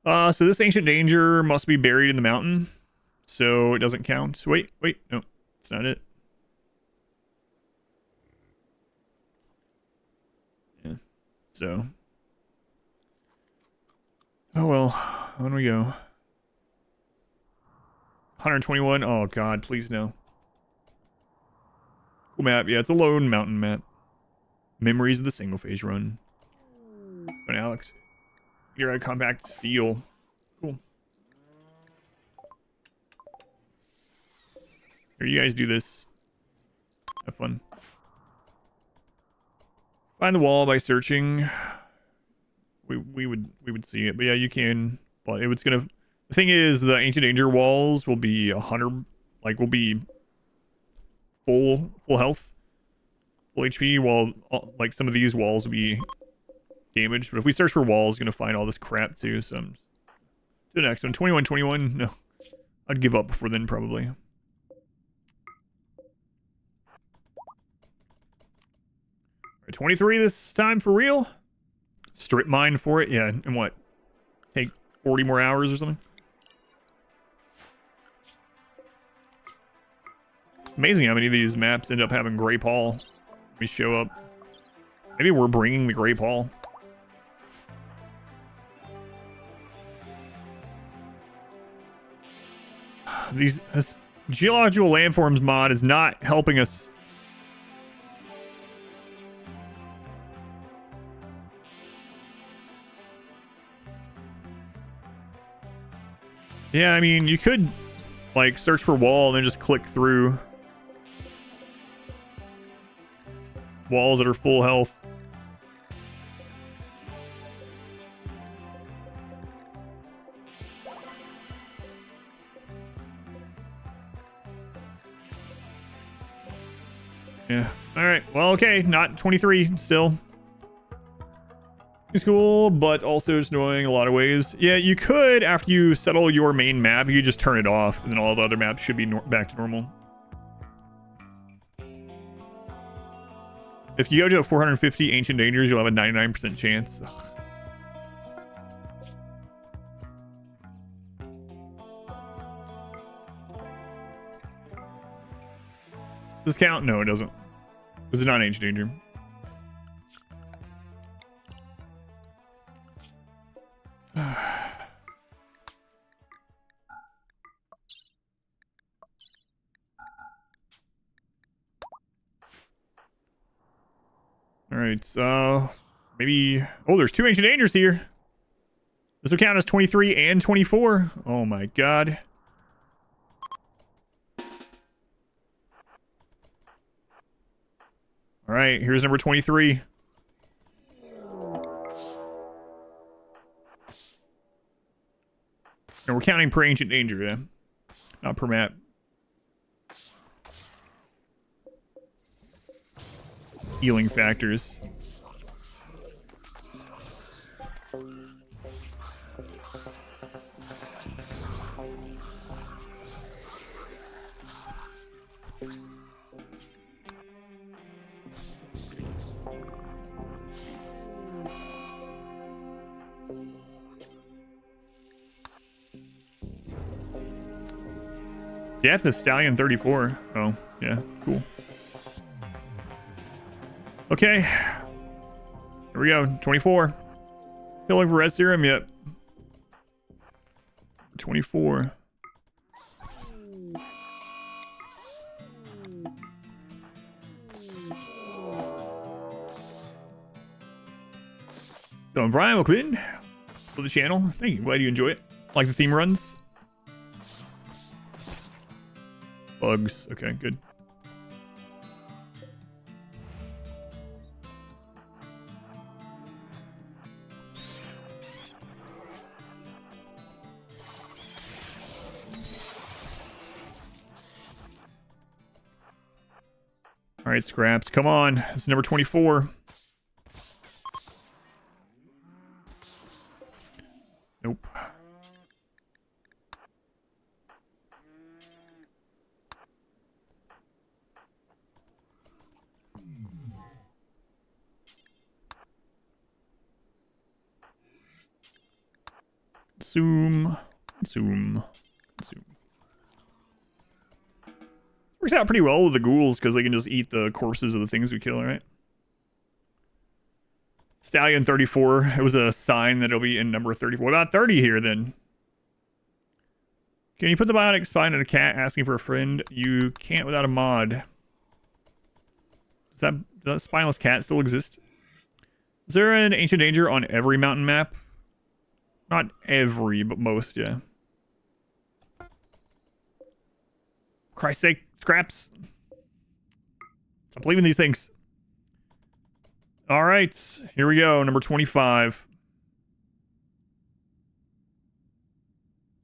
So this ancient danger must be buried in the mountain. so it doesn't count. Wait, no, it's not it. Yeah, so. Oh well, on we go. 121, oh god, please no. Cool map, yeah, it's a lone mountain map. Memories of the single phase run. And Alex, you're a compact steel. Cool. Here, you guys do this. Have fun. Find the wall by searching. We would see it, but yeah, you can. But it's gonna. The thing is, the Ancient Danger walls will be 100, like will be full health, full HP. While like some of these walls will be damaged. But if we search for walls, gonna find all this crap too. So to the next one, 21. No, I'd give up before then probably. 23 this time for real. Strip mine for it, yeah. And what? Take 40 more hours or something. Amazing how many of these maps end up having Gray Paul. We show up. Maybe we're bringing the Gray Paul. This Geological Landforms mod is not helping us. Yeah, I mean, you could like search for wall and then just click through walls that are full health. Yeah. All right. Well, okay. Not 23 still. It's cool, but also just annoying in a lot of ways. Yeah, you could, after you settle your main map, you just turn it off, and then all the other maps should be back to normal. If you go to a 450 Ancient Dangers, you'll have a 99% chance. Ugh. Does this count? No, it doesn't. This is not Ancient Danger. Alright, so maybe... Oh, there's 2 Ancient Dangers here. This will count as 23 and 24. Oh my god. Alright, here's number 23. And we're counting per Ancient Danger, yeah? Not per map. Healing factors. Death of Stallion 34. Oh, yeah, cool. Okay. Here we go. 24. Filling for red serum? Yep. 24. So I'm Brian McQuinn for the channel. Thank you. Glad you enjoy it. Like the theme runs. Bugs. Okay, good. All right, scraps. Come on. This is number 24. Nope. Zoom. Works out pretty well with the ghouls because they can just eat the corpses of the things we kill, right? Stallion 34. It was a sign that it'll be in number 34. What about 30 here then? Can you put the bionic spine in a cat asking for a friend? You can't without a mod. Does that spineless cat still exist? Is there an ancient danger on every mountain map? Not every, but most, yeah. Christ's sake, scraps. Stop believing these things. All right, here we go. Number 25.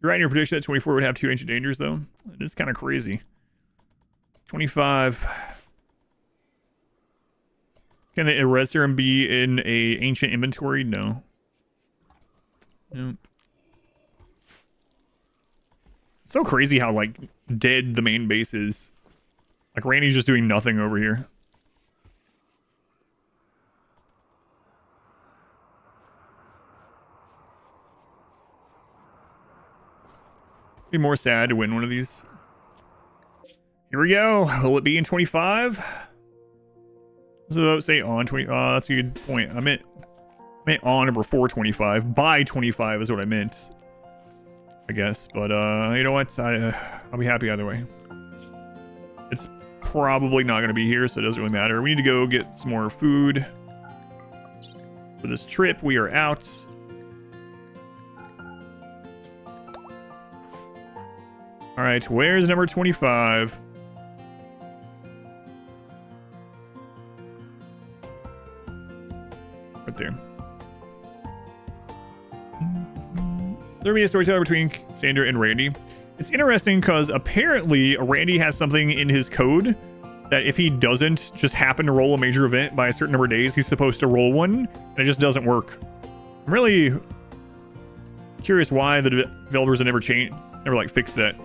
You're right in your prediction that 24 would have 2 ancient dangers, though. It is kind of crazy. 25. Can the res serum be in a ancient inventory? No. Nope. It's so crazy how, like, dead the main base is. Like, Randy's just doing nothing over here. Be more sad to win one of these. Here we go. Will it be in 25? So say on 20. Oh, that's a good point. I meant on or before 25. By 25 is what I meant, I guess. But you know what? I'll be happy either way. It's probably not going to be here, so it doesn't really matter. We need to go get some more food for this trip. We are out. All right, where's number 25? Right there. There'll be a storyteller between Sandra and Randy. It's interesting because apparently Randy has something in his code that if he doesn't just happen to roll a major event by a certain number of days, he's supposed to roll one, and it just doesn't work. I'm really curious why the developers have never like fixed that.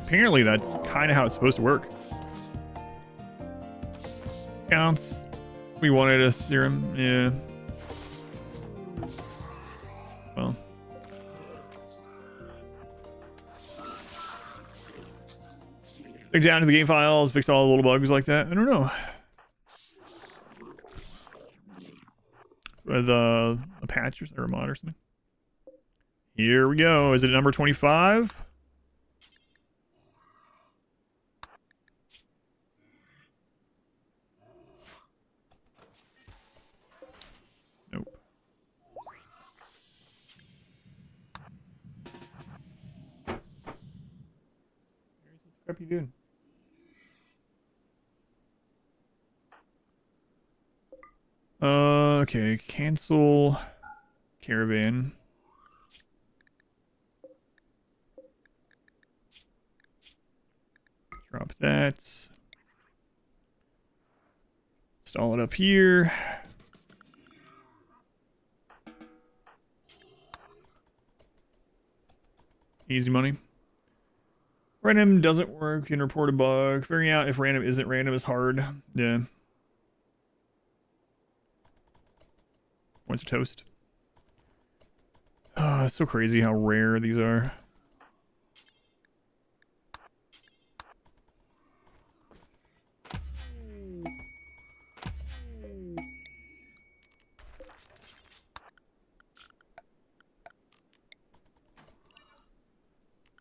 Apparently that's kind of how it's supposed to work. Counts. We wanted a serum, yeah. Well. Dig down to the game files, fix all the little bugs like that. I don't know. With a patch or a mod or something. Here we go. Is it number 25? Nope. What are you doing? Okay, cancel caravan. Drop that. Install it up here. Easy money. Random doesn't work. You can report a bug. Figuring out if random isn't random is hard. Yeah. Points of toast. Oh, it's so crazy how rare these are.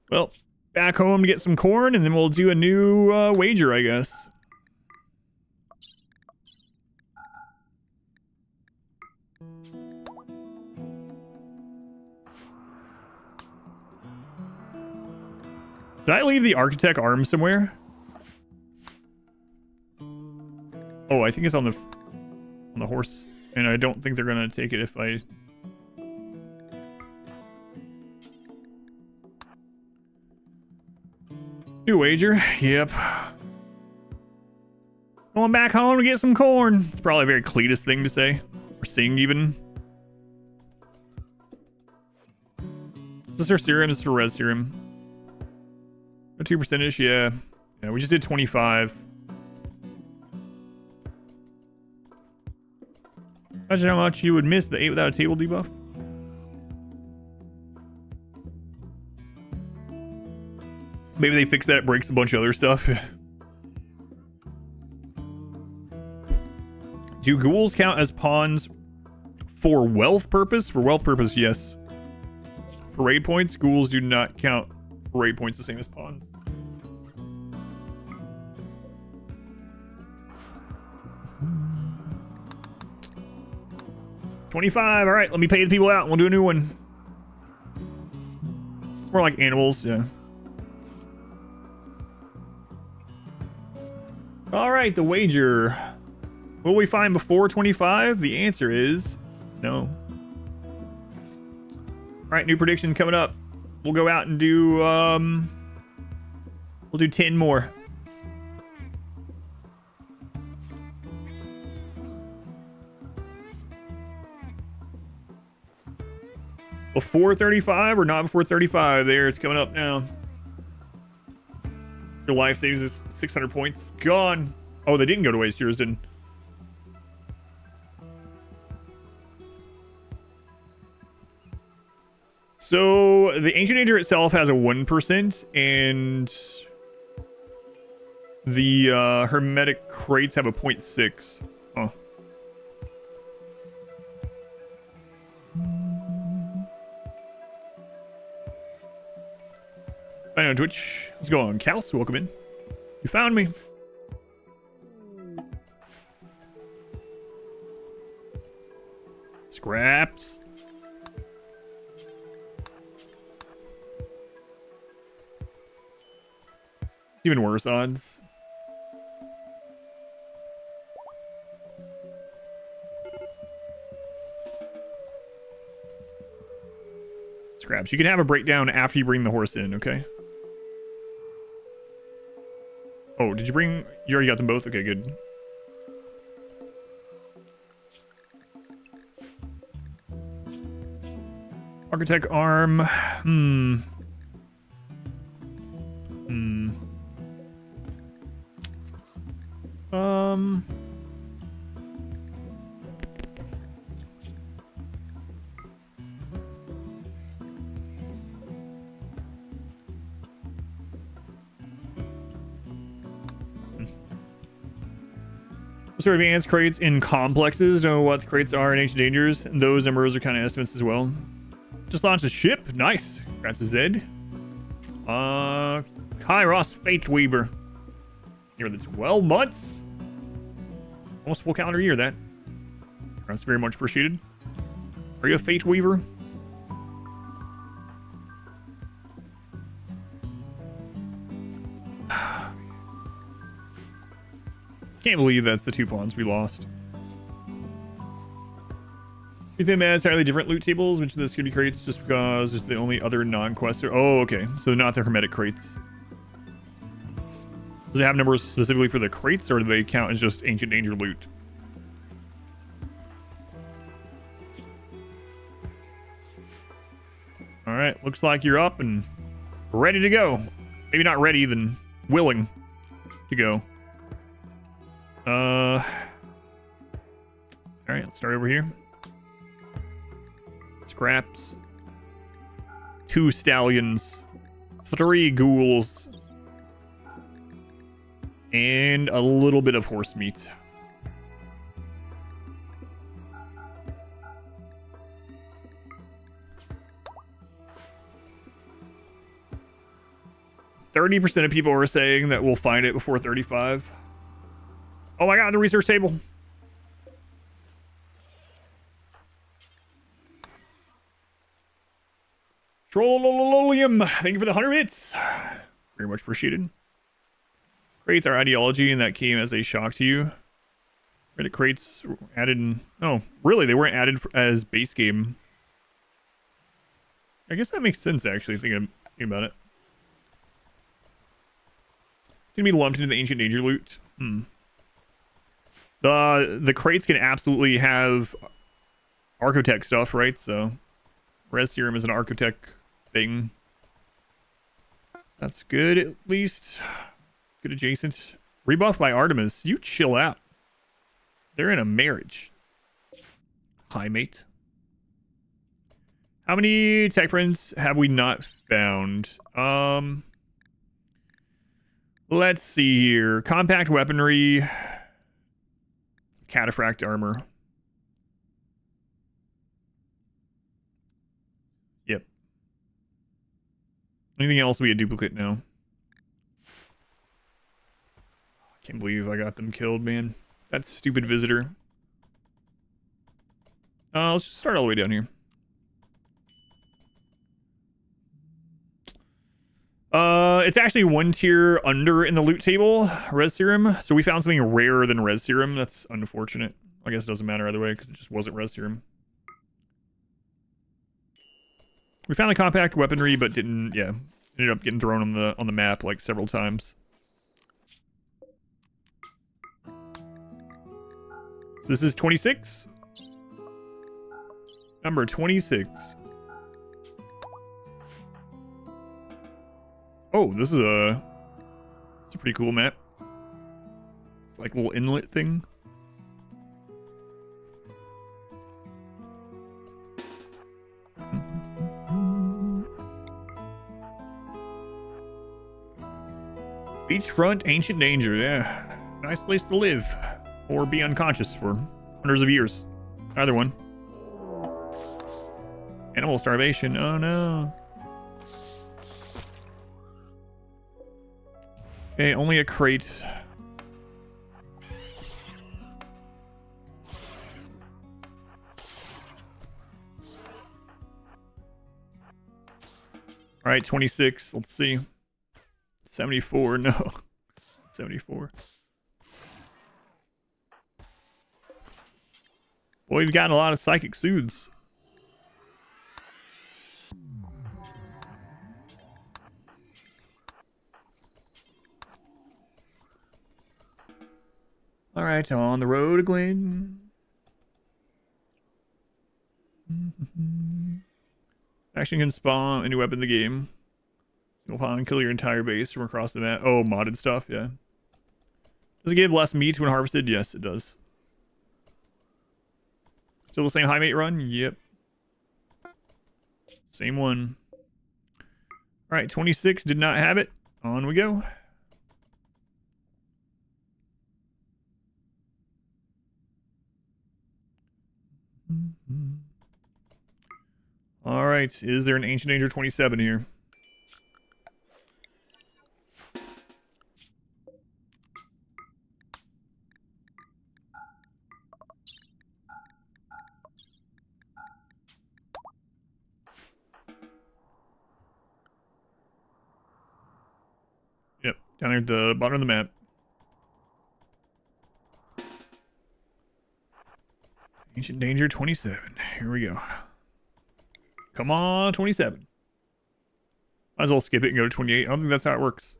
Well, back home to get some corn, and then we'll do a new wager, I guess. Did I leave the architect arm somewhere? Oh, I think it's on the horse, and I don't think they're gonna take it if I. New wager. Yep. Going back home to get some corn. It's probably a very Cletus thing to say, or sing even. Is this our serum? This is our res serum. 2%ish, yeah. Yeah, we just did 25. Imagine how much you would miss the 8 without a table debuff. Maybe they fix that, it breaks a bunch of other stuff. Do ghouls count as pawns for wealth purpose? For wealth purpose, yes. For raid points, ghouls do not count for raid points the same as pawns. $25. All right, let me pay the people out. We'll do a new one. It's more like animals, yeah. All right, the wager. Will we find before 25? The answer is no. All right, new prediction coming up. We'll go out and do we'll do 10 more. Before 35 or not before 35? There, it's coming up now. Your life saves us 600 points. Gone. Oh, they didn't go to waste. Yours didn't. So the Ancient Danger itself has a 1%, and the Hermetic crates have a 0.6. Oh. I know Twitch. What's going on? Kals, welcome in. You found me. Scraps. Even worse odds. Scraps. You can have a breakdown after you bring the horse in, okay? Oh, did you bring... You already got them both? Okay, good. Architect arm. Sort of advanced crates in complexes. Don't know what the crates are in Ancient Dangers. Those numbers are kind of estimates as well. Just launched a ship. Nice. Congrats to Zed. Kairos Fate Weaver. Here the 12 months. Almost full calendar year, that. That's very much appreciated. Are you a Fate Weaver? Can't believe that's the 2 pawns we lost. Treat them as entirely different loot tables, which are the security crates, just because it's the only other non-quest. Oh, okay. So not the hermetic crates. Does it have numbers specifically for the crates, or do they count as just Ancient Danger loot? All right. Looks like you're up and ready to go. Maybe not ready, then willing to go. All right, let's start over here. Scraps. 2 stallions. 3 ghouls. And a little bit of horse meat. %30 of people are saying that we'll find it before 35. Oh my god, the research table. Trollololium. Thank you for the 100 bits. Very much appreciated. Crates are ideology, and that came as a shock to you. Where the crates added in... Oh, really? They weren't added as base game. I guess that makes sense, actually, thinking about it. It's gonna be lumped into the Ancient Danger loot. The crates can absolutely have Architect stuff, right? So Res Serum is an Architect thing. That's good, at least. Good adjacent. Rebuff by Artemis. You chill out. They're in a marriage. Highmate. How many tech prints have we not found? Let's see here. Compact weaponry. Cataphract armor. Yep. Anything else we a duplicate now? I can't believe I got them killed, man. That stupid visitor. Let's just start all the way down here. It's actually one tier under in the loot table, res serum. So we found something rarer than res serum. That's unfortunate. I guess it doesn't matter either way because it just wasn't res serum. We found the compact weaponry, but didn't. Yeah, ended up getting thrown on the map like several times. So this is 26. Number 26. Oh, this is it's a pretty cool map. It's like a little inlet thing. Beachfront, ancient danger. Yeah, nice place to live or be unconscious for hundreds of years. Either one. Animal starvation. Oh no. Okay, only a crate. All right, 26. Let's see. 74. No. 74. Boy, we've gotten a lot of psychic soothes. All right, on the road, Glenn. Action can spawn a new weapon in the game. You'll find kill your entire base from across the map. Oh, modded stuff, yeah. Does it give less meat when harvested? Yes, it does. Still the same Highmate run? Yep. Same one. All right, 26 did not have it. On we go. All right, is there an Ancient Danger 27 here? Yep, down there at the bottom of the map. Ancient Danger 27. Here we go. Come on, 27. Might as well skip it and go to 28. I don't think that's how it works.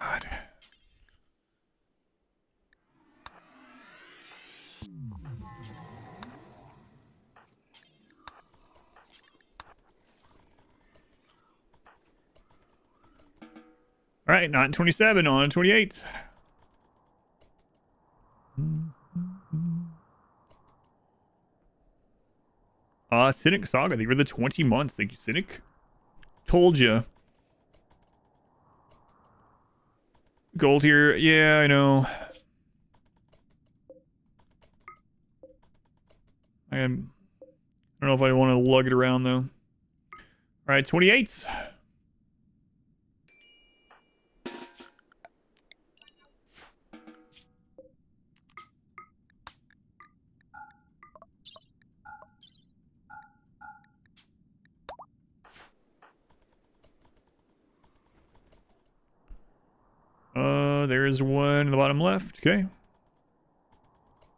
God. All right, not 27, on 28. Cynic Saga, they were the 20 months. Thank you, Cynic. Told you. Gold here. Yeah, I know. I don't know if I want to lug it around, though. All right, 28. There's one in the bottom left. Okay.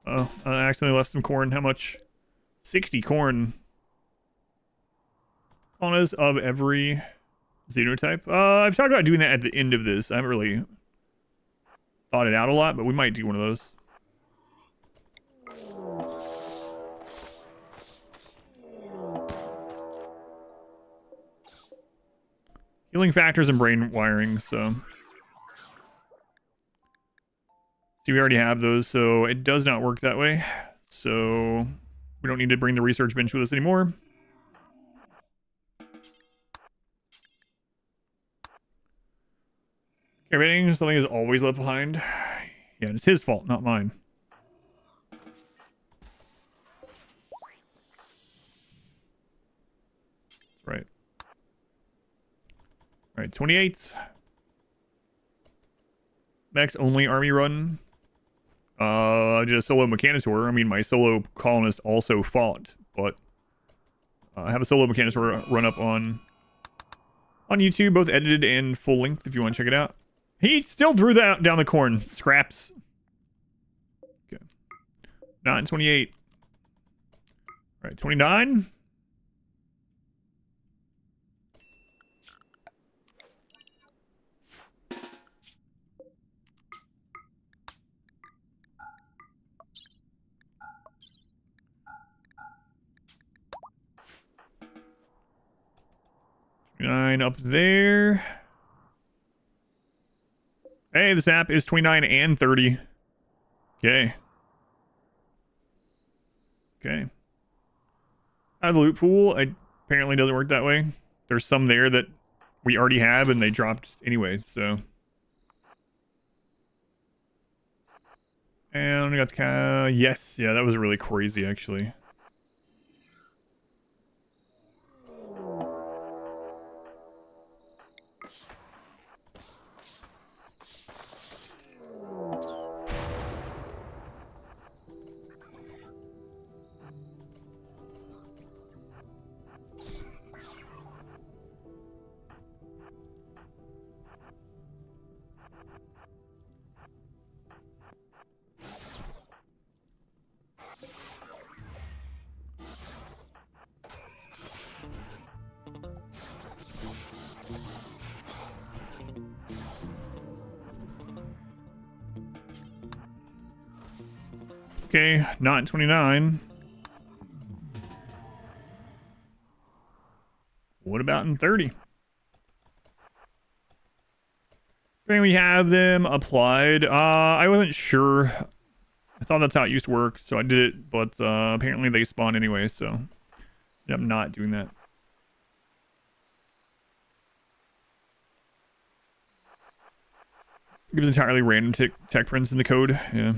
Oh, I accidentally left some corn. How much? 60 corn. Colonists of every Xenotype. I've talked about doing that at the end of this. I haven't really thought it out a lot, but we might do one of those. Healing factors and brain wiring, so... See, we already have those, so it does not work that way. So we don't need to bring the research bench with us anymore. Everything, something is always left behind. Yeah, it's his fault, not mine. Right. All right, 28. Max only army run. I did a solo Mechanosaur. I mean, my solo colonist also fought, but I have a solo Mechanosaur run up on YouTube, both edited and full length if you want to check it out. He still threw that down the corn. Scraps. Okay. 928. All right, 29. Nine up there. Hey, this map is 29 and 30. Okay. Okay. Out of the loot pool, it apparently doesn't work that way. There's some there that we already have and they dropped anyway, so. And we got the yes, yeah, that was really crazy actually. Okay, not in 29. What about in 30? Okay, we have them applied. I wasn't sure. I thought that's how it used to work, so I did it, but apparently they spawn anyway, so I'm not doing that. It gives entirely random tech prints in the code, yeah.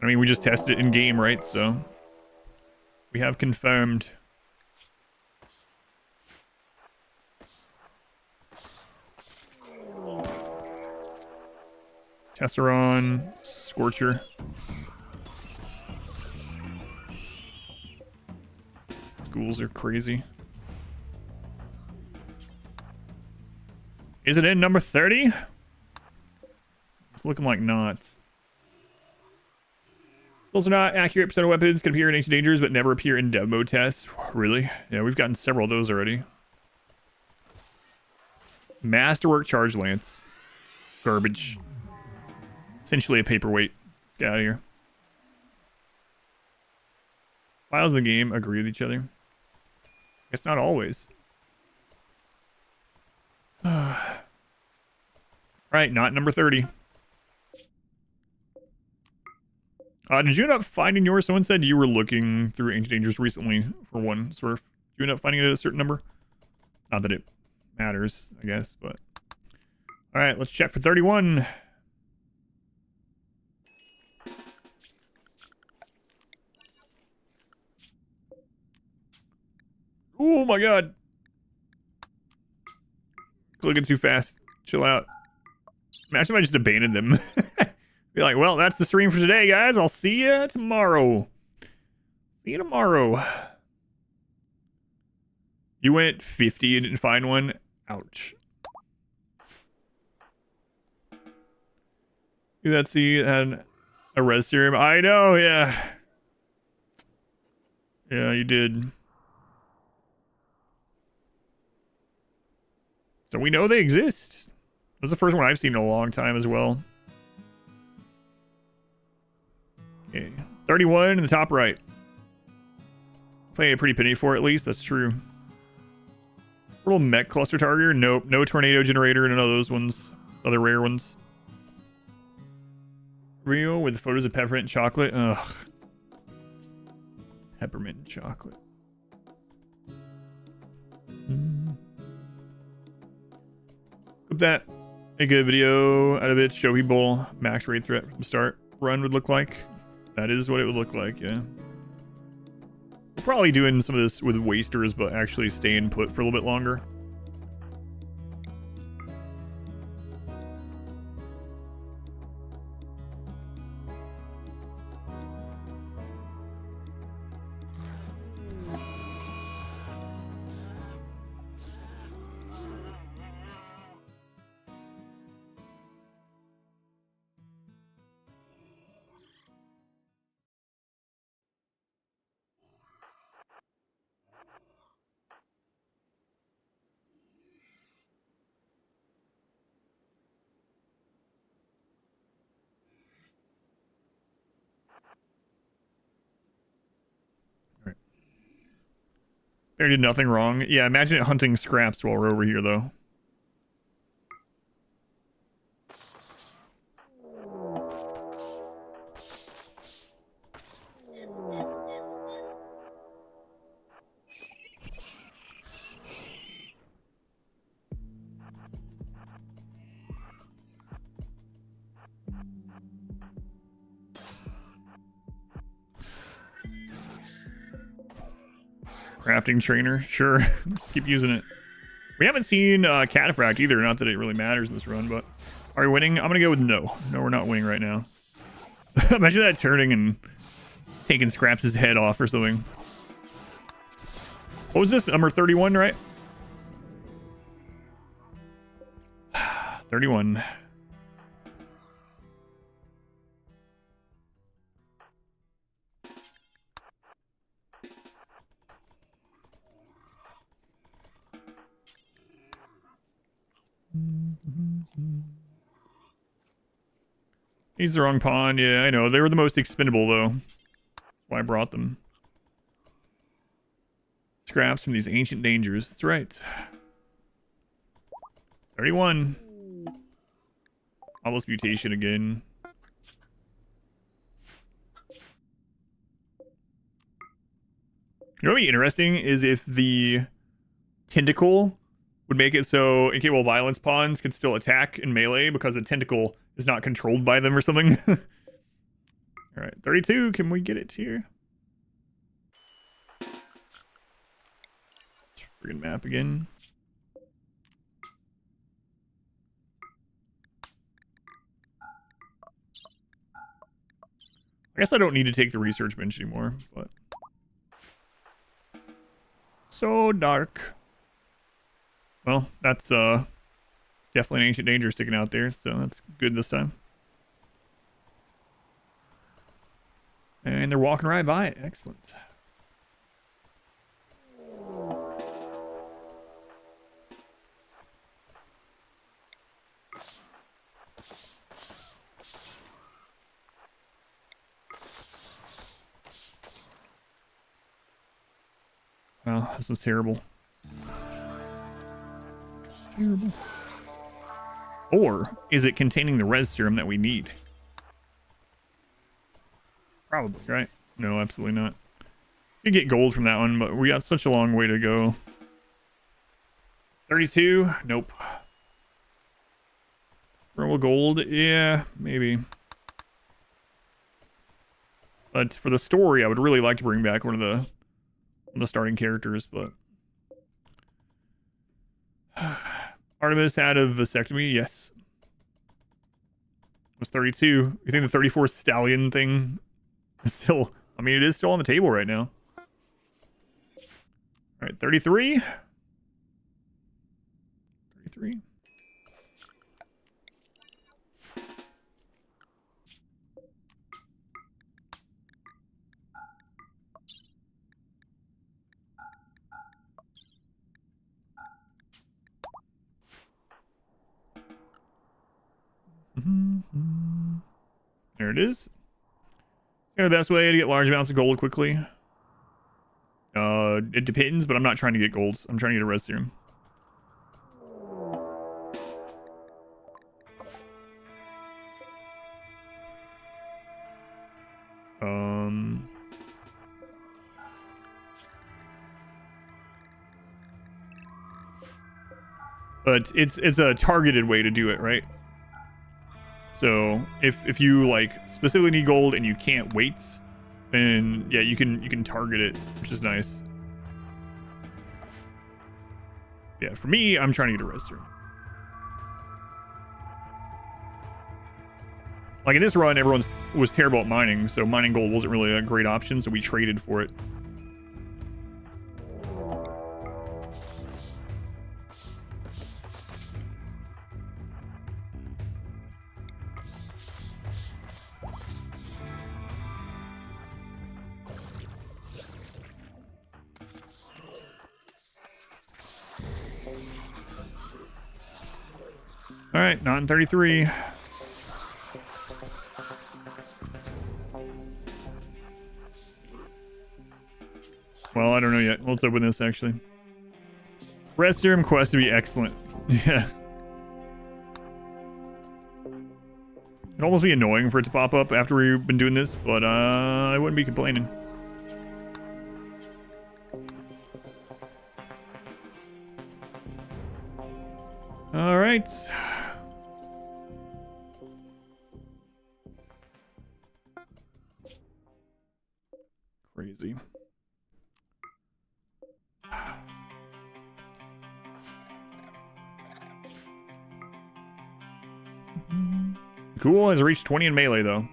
I mean, we just tested it in game, right? So we have confirmed. Tesseron, Scorcher. Ghouls are crazy. Is it in number 30? It's looking like not. Those are not accurate. Percent of weapons can appear in Ancient Dangers, but never appear in dev mode tests. Really? Yeah, we've gotten several of those already. Masterwork Charge Lance. Garbage. Essentially a paperweight. Get out of here. Files in the game agree with each other. Guess not always. Right, not number 30. Did you end up finding yours? Someone said you were looking through Ancient Dangers recently for one. Sort of. Did you end up finding it at a certain number? Not that it matters, I guess, but. Alright, let's check for 31. Oh my god. Clicking too fast. Chill out. Imagine if I just abandoned them. Be like, well, that's the stream for today, guys. I'll see you tomorrow. See you tomorrow. You went 50 and didn't find one? Ouch. Let's see. Had a res serum. I know, yeah. Yeah, you did. So we know they exist. That's the first one I've seen in a long time as well. Okay, 31 in the top right. Paying a pretty penny for it, at least. That's true. Little mech cluster target. Nope. No tornado generator. None of those ones. Other rare ones. Rio with photos of peppermint chocolate. Ugh. Peppermint chocolate. Hope that a good video out of it. Show people max raid threat from the start run would look like. That is what it would look like, yeah. We're probably doing some of this with wasters, but actually staying put for a little bit longer. They did nothing wrong. Yeah, imagine it hunting scraps while we're over here, though. Crafting trainer, sure. Just keep using it. We haven't seen Cataphract either. Not that it really matters in this run, but are we winning? I'm gonna go with no. No, we're not winning right now. Imagine that turning and taking Scraps' head off or something. What was this? Number 31, right? 31. He's the wrong pawn. Yeah, I know. They were the most expendable, though. That's why I brought them. Scraps from these ancient dangers. That's right. 31. Almost mutation again. You know what would be interesting is if the tentacle would make it so incapable violence pawns can still attack in melee because the tentacle is not controlled by them or something. Alright, 32. Can we get it here? Friggin' map again. I guess I don't need to take the research bench anymore, but... So dark. Well, that's definitely an ancient danger sticking out there, so that's good this time. And they're walking right by it. Excellent. Wow, this is terrible. Terrible. Or is it containing the res serum that we need? Probably, right? No, absolutely not. You get gold from that one, but we got such a long way to go. 32? Nope. Roll gold? Yeah, maybe. But for the story, I would really like to bring back one of the starting characters, but... Artemis had a vasectomy? Yes. It was 32. You think the 34 stallion thing is still... I mean, it is still on the table right now. Alright, 33. 33. There it is. The best way to get large amounts of gold quickly. It depends, but I'm not trying to get golds. I'm trying to get a res serum. But it's a targeted way to do it, right? So if you like specifically need gold and you can't wait, then yeah, you can target it, which is nice. Yeah, for me, I'm trying to get a res serum. Like in this run, everyone was terrible at mining, so mining gold wasn't really a great option, so we traded for it. All right, not in 33. Well, I don't know yet. Let's open this, actually. Res serum quest to be excellent. Yeah. It'd almost be annoying for it to pop up after we've been doing this, but I wouldn't be complaining. All right. Crazy. Cool has reached 20 in melee, though.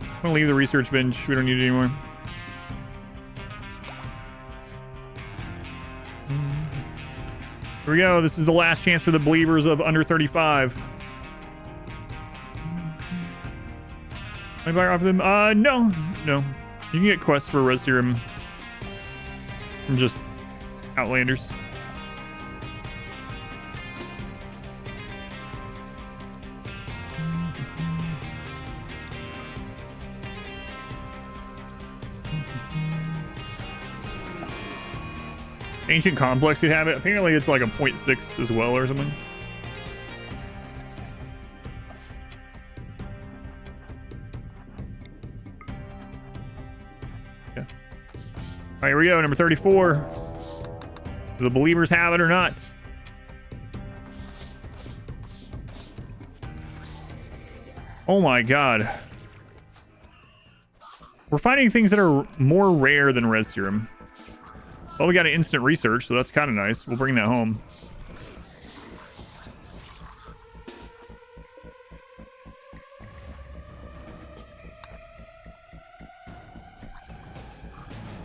I'm gonna leave the research bench. We don't need it anymore. Here we go. This is the last chance for the believers of under 35. Can I buy off them? No. You can get quests for res serum from just Outlanders. Ancient Complex could have it. Apparently it's like a 0.6 as well or something. Yeah. All right, here we go. Number 34. Do the believers have it or not? Oh my god. We're finding things that are more rare than res serum. Well, we got an instant research, so that's kind of nice. We'll bring that home.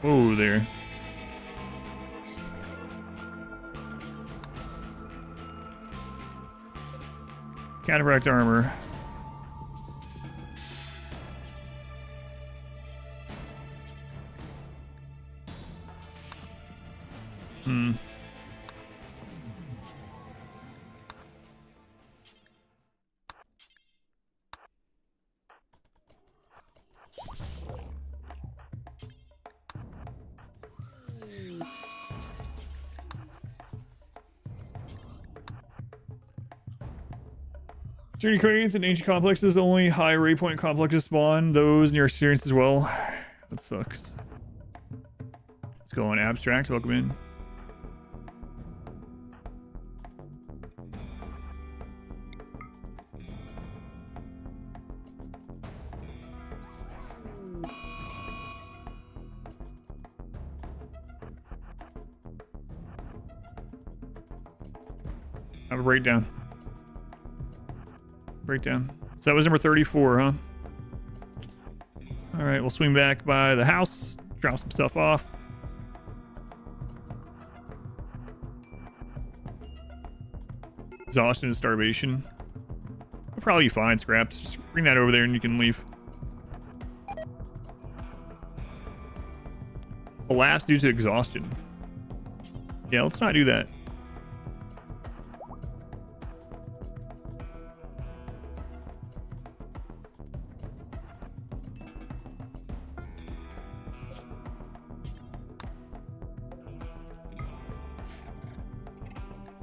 Whoa there. Cataract armor. Journey crates and ancient complexes, the only high rate point complexes spawn those in your experience as well. That sucks. Let's go on abstract. Welcome in. Have a breakdown. So that was number 34, huh? All right, we'll swing back by the house, drop some stuff off. Exhaustion and starvation. probably fine, Scraps. Just bring that over there and you can leave. Collapse due to exhaustion. Yeah, let's not do that.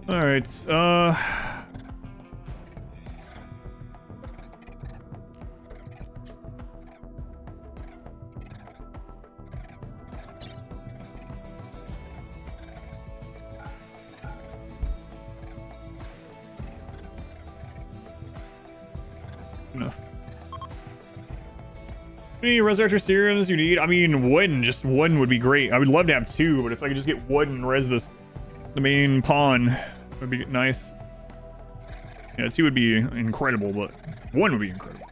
All right, enough. How many resurrector serums you need? I mean, one, just one would be great. I would love to have two, but if I could just get one and res the main pawn, would be nice. Yeah, two would be incredible, but one would be incredible.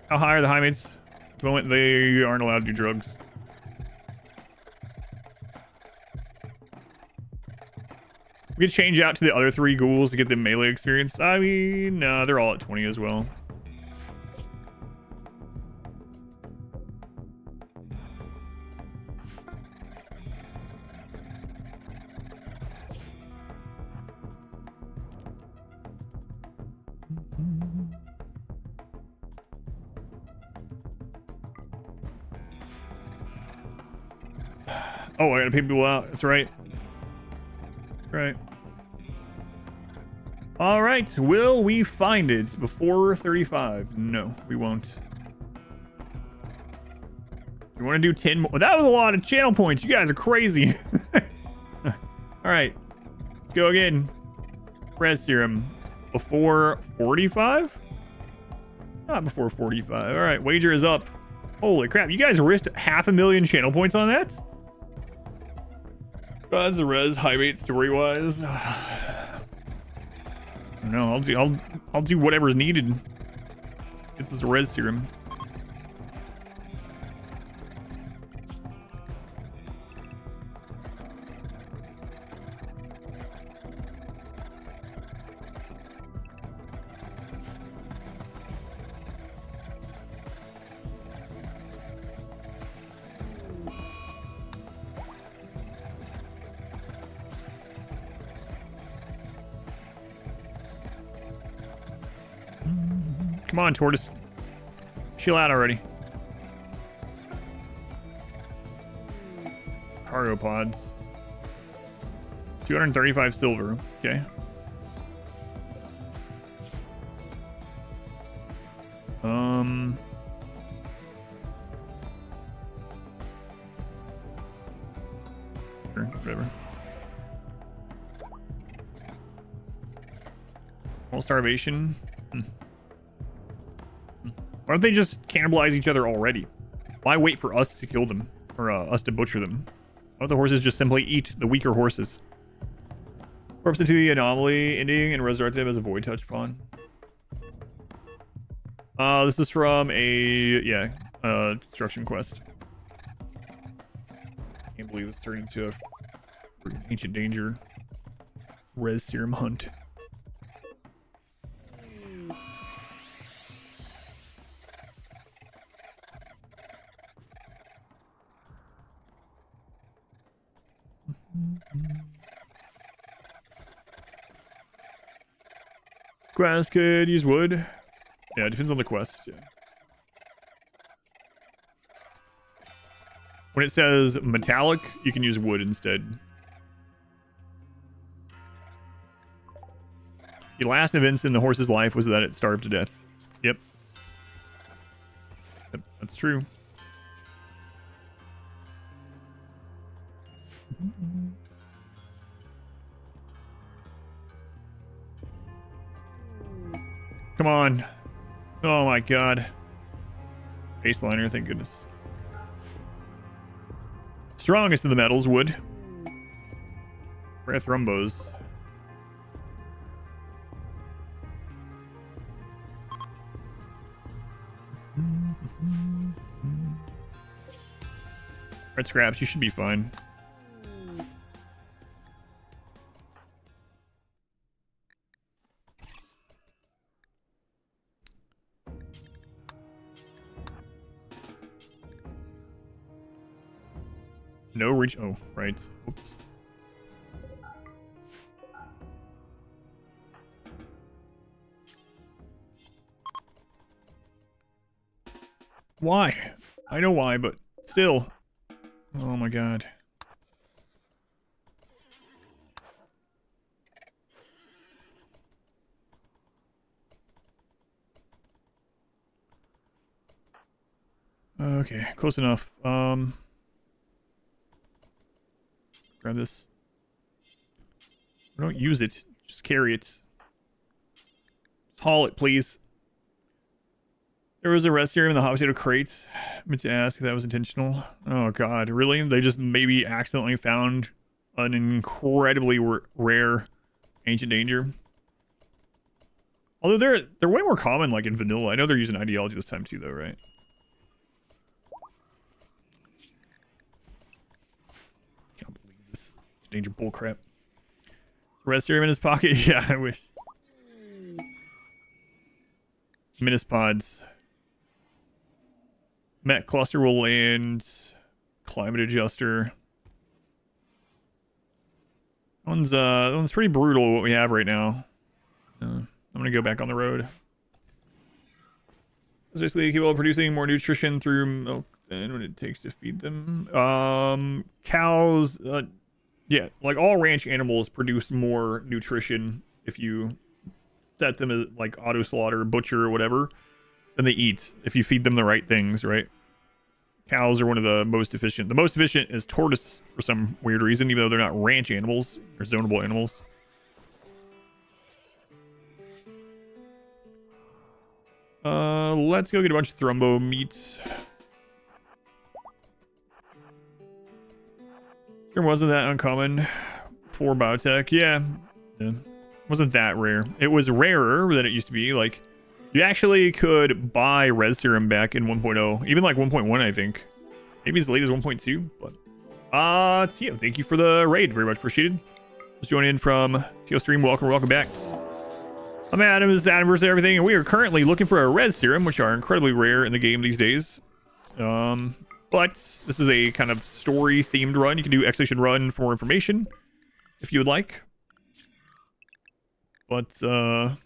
How high are the Highmates? At the moment, they aren't allowed to do drugs. We could change out to the other 3 ghouls to get the melee experience. I mean, no, they're all at 20 as well. Oh, I gotta pay people out. That's right. Right. All right. Will we find it before 35? No, we won't. You want to do 10 more? That was a lot of channel points. You guys are crazy. All right. Let's go again. Res serum before 45? Not before 45. All right. Wager is up. Holy crap. You guys risked 500,000 channel points on that? God's the res Highmate story-wise. No, I'll do whatever's needed. It's this res serum. Come on, Tortoise. Chill out already. Cargo pods. 235 silver. Okay. Sure, whatever. All starvation. Why don't they just cannibalize each other already? Why wait for us to kill them? Or us to butcher them? Why don't the horses just simply eat the weaker horses? Corpse to the anomaly ending and resurrect them as a void touch pawn. This is from a, construction quest. Can't believe this turned into a ancient danger res serum hunt. Quest could use wood. Yeah, it depends on the quest. Yeah. When it says metallic, you can use wood instead. The last events in the horse's life was that it starved to death. Yep. Yep, that's true. Come on. Oh my god. Baseliner, thank goodness. Strongest of the metals, wood. Rare thrombos. Red scraps, you should be fine. No reach. Oh, right. Oops. Why? I know why, but still. Oh my god. Okay, close enough. Grab this. Don't use it. Just carry it. Haul it, please. There was a rest area in the hot potato crate. I meant to ask if that was intentional. Oh god, really? They just maybe accidentally found an incredibly rare ancient danger. Although they're way more common, like in vanilla. I know they're using ideology this time too, though, right? Can't believe this danger bullcrap. Rest area in his pocket. Yeah, I wish. Minipods. Met cluster will land. Climate adjuster. That one's pretty brutal what we have right now. I'm gonna go back on the road. Basically, keep on producing more nutrition through milk than what it takes to feed them. Cows, yeah, like all ranch animals produce more nutrition if you set them as like auto slaughter, butcher, or whatever, than they eat if you feed them the right things, right? Cows are one of the most efficient. The most efficient is tortoise for some weird reason, even though they're not ranch animals. They're zonable animals. Let's go get a bunch of thrombo meats. Sure wasn't that uncommon for biotech. Yeah. Wasn't that rare. It was rarer than it used to be. Like, you actually could buy res serum back in 1.0, even like 1.1, I think. Maybe as late as 1.2, but Tio, thank you for the raid, very much appreciated. Just joining in from Tio Stream, welcome back. I'm Adam, this is Adam versus everything, and we are currently looking for a res serum, which are incredibly rare in the game these days. But this is a kind of story themed run. You can do Expedition Run for more information if you would like. But yeah,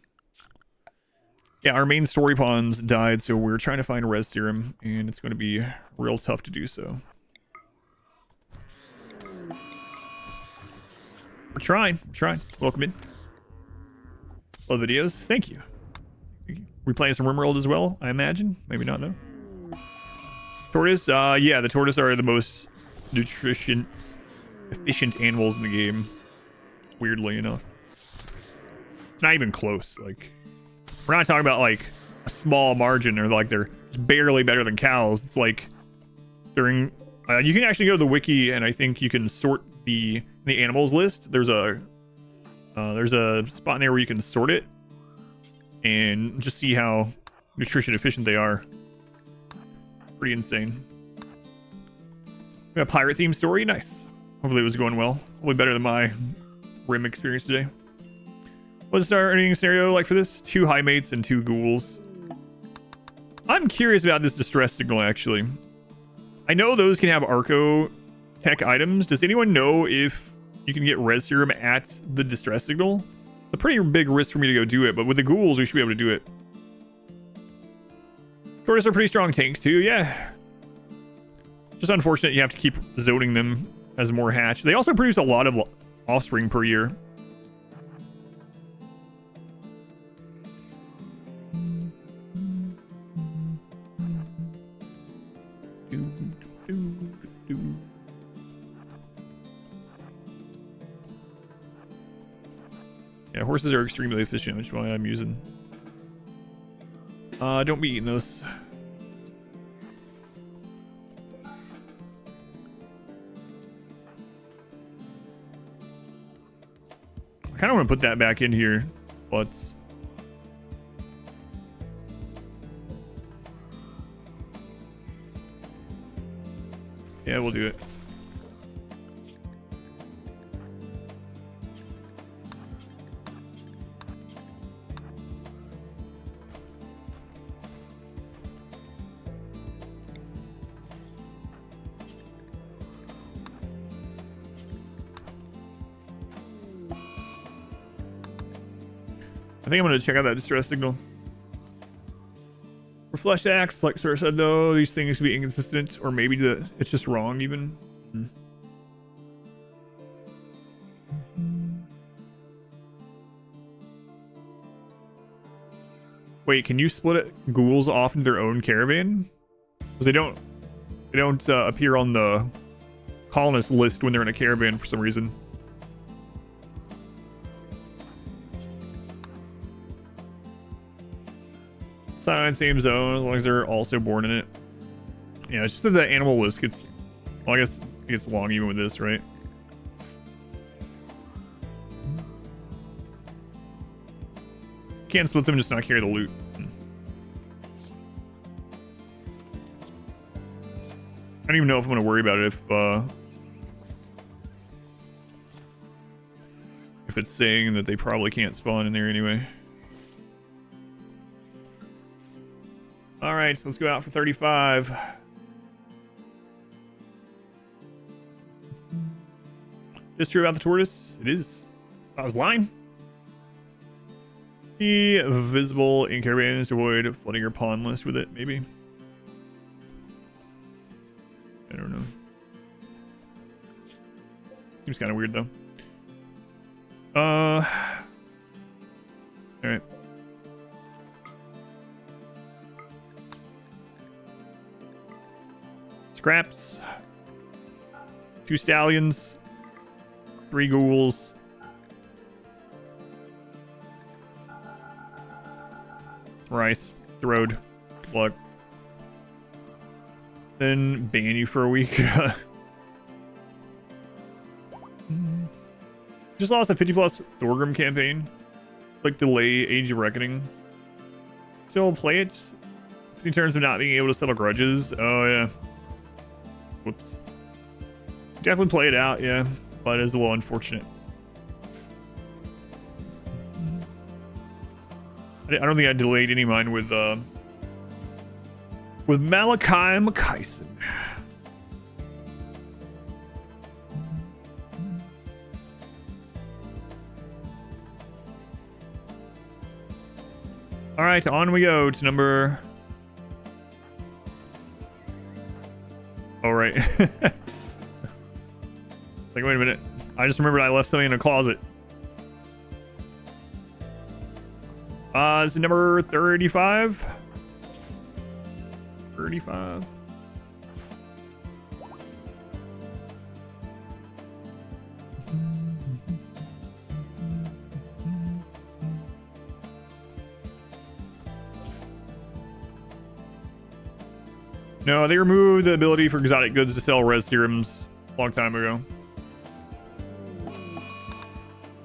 our main story pawns died, so we're trying to find a res serum, and it's going to be real tough to do so. We're trying. Welcome in. Love videos. Thank you. We playing some RimWorld as well, I imagine. Maybe not, though. Tortoise? Yeah, the tortoise are the most nutrition efficient animals in the game. Weirdly enough. It's not even close. Like, we're not talking about like a small margin or like they're just barely better than cows. It's like during you can actually go to the wiki and I think you can sort the animals list. There's a spot in there where you can sort it and just see how nutrition efficient they are. Pretty insane. We got a pirate themed story. Nice. Hopefully it was going well. Hopefully better than my Rim experience today. What's the starting scenario like for this? 2 Highmates and 2 ghouls. I'm curious about this distress signal, actually. I know those can have Arco tech items. Does anyone know if you can get res serum at the distress signal? It's a pretty big risk for me to go do it, but with the ghouls, we should be able to do it. Tortoise are pretty strong tanks, too. Yeah. Just unfortunate you have to keep zoning them as more hatch. They also produce a lot of offspring per year. Yeah, horses are extremely efficient, which is why I'm using. Don't be eating those. I kind of want to put that back in here, but yeah, we'll do it. I think I'm going to check out that distress signal. For flesh axe, like Sir said, though, these things can be inconsistent, or maybe it's just wrong, even. Wait, can you split ghouls off into their own caravan? Because they don't appear on the colonist list when they're in a caravan for some reason. Same zone, as long as they're also born in it. Yeah, it's just that the animal list gets... Well, I guess it gets long even with this, right? Can't split them, just not carry the loot. I don't even know if I'm going to worry about it if it's saying that they probably can't spawn in there anyway. Alright, so let's go out for 35. Is true about the tortoise? It is. I was lying. Be visible in caravans to avoid flooding your pawn list with it, maybe. I don't know. Seems kind of weird though. Alright. Scraps. 2 stallions. 3 ghouls. Rice. The road. Good luck. Then ban you for a week. Just lost a 50+ Thorgrim campaign. Like delay Age of Reckoning. Still play it in terms of not being able to settle grudges. Oh yeah. Whoops. Definitely play it out, yeah. But it is a little unfortunate. I don't think I delayed any of mine with Malachi McKyson. All right, on we go to number... Oh, right. Like, wait a minute. I just remembered I left something in a closet. This is number 35. 35. No, they removed the ability for exotic goods to sell res serums a long time ago.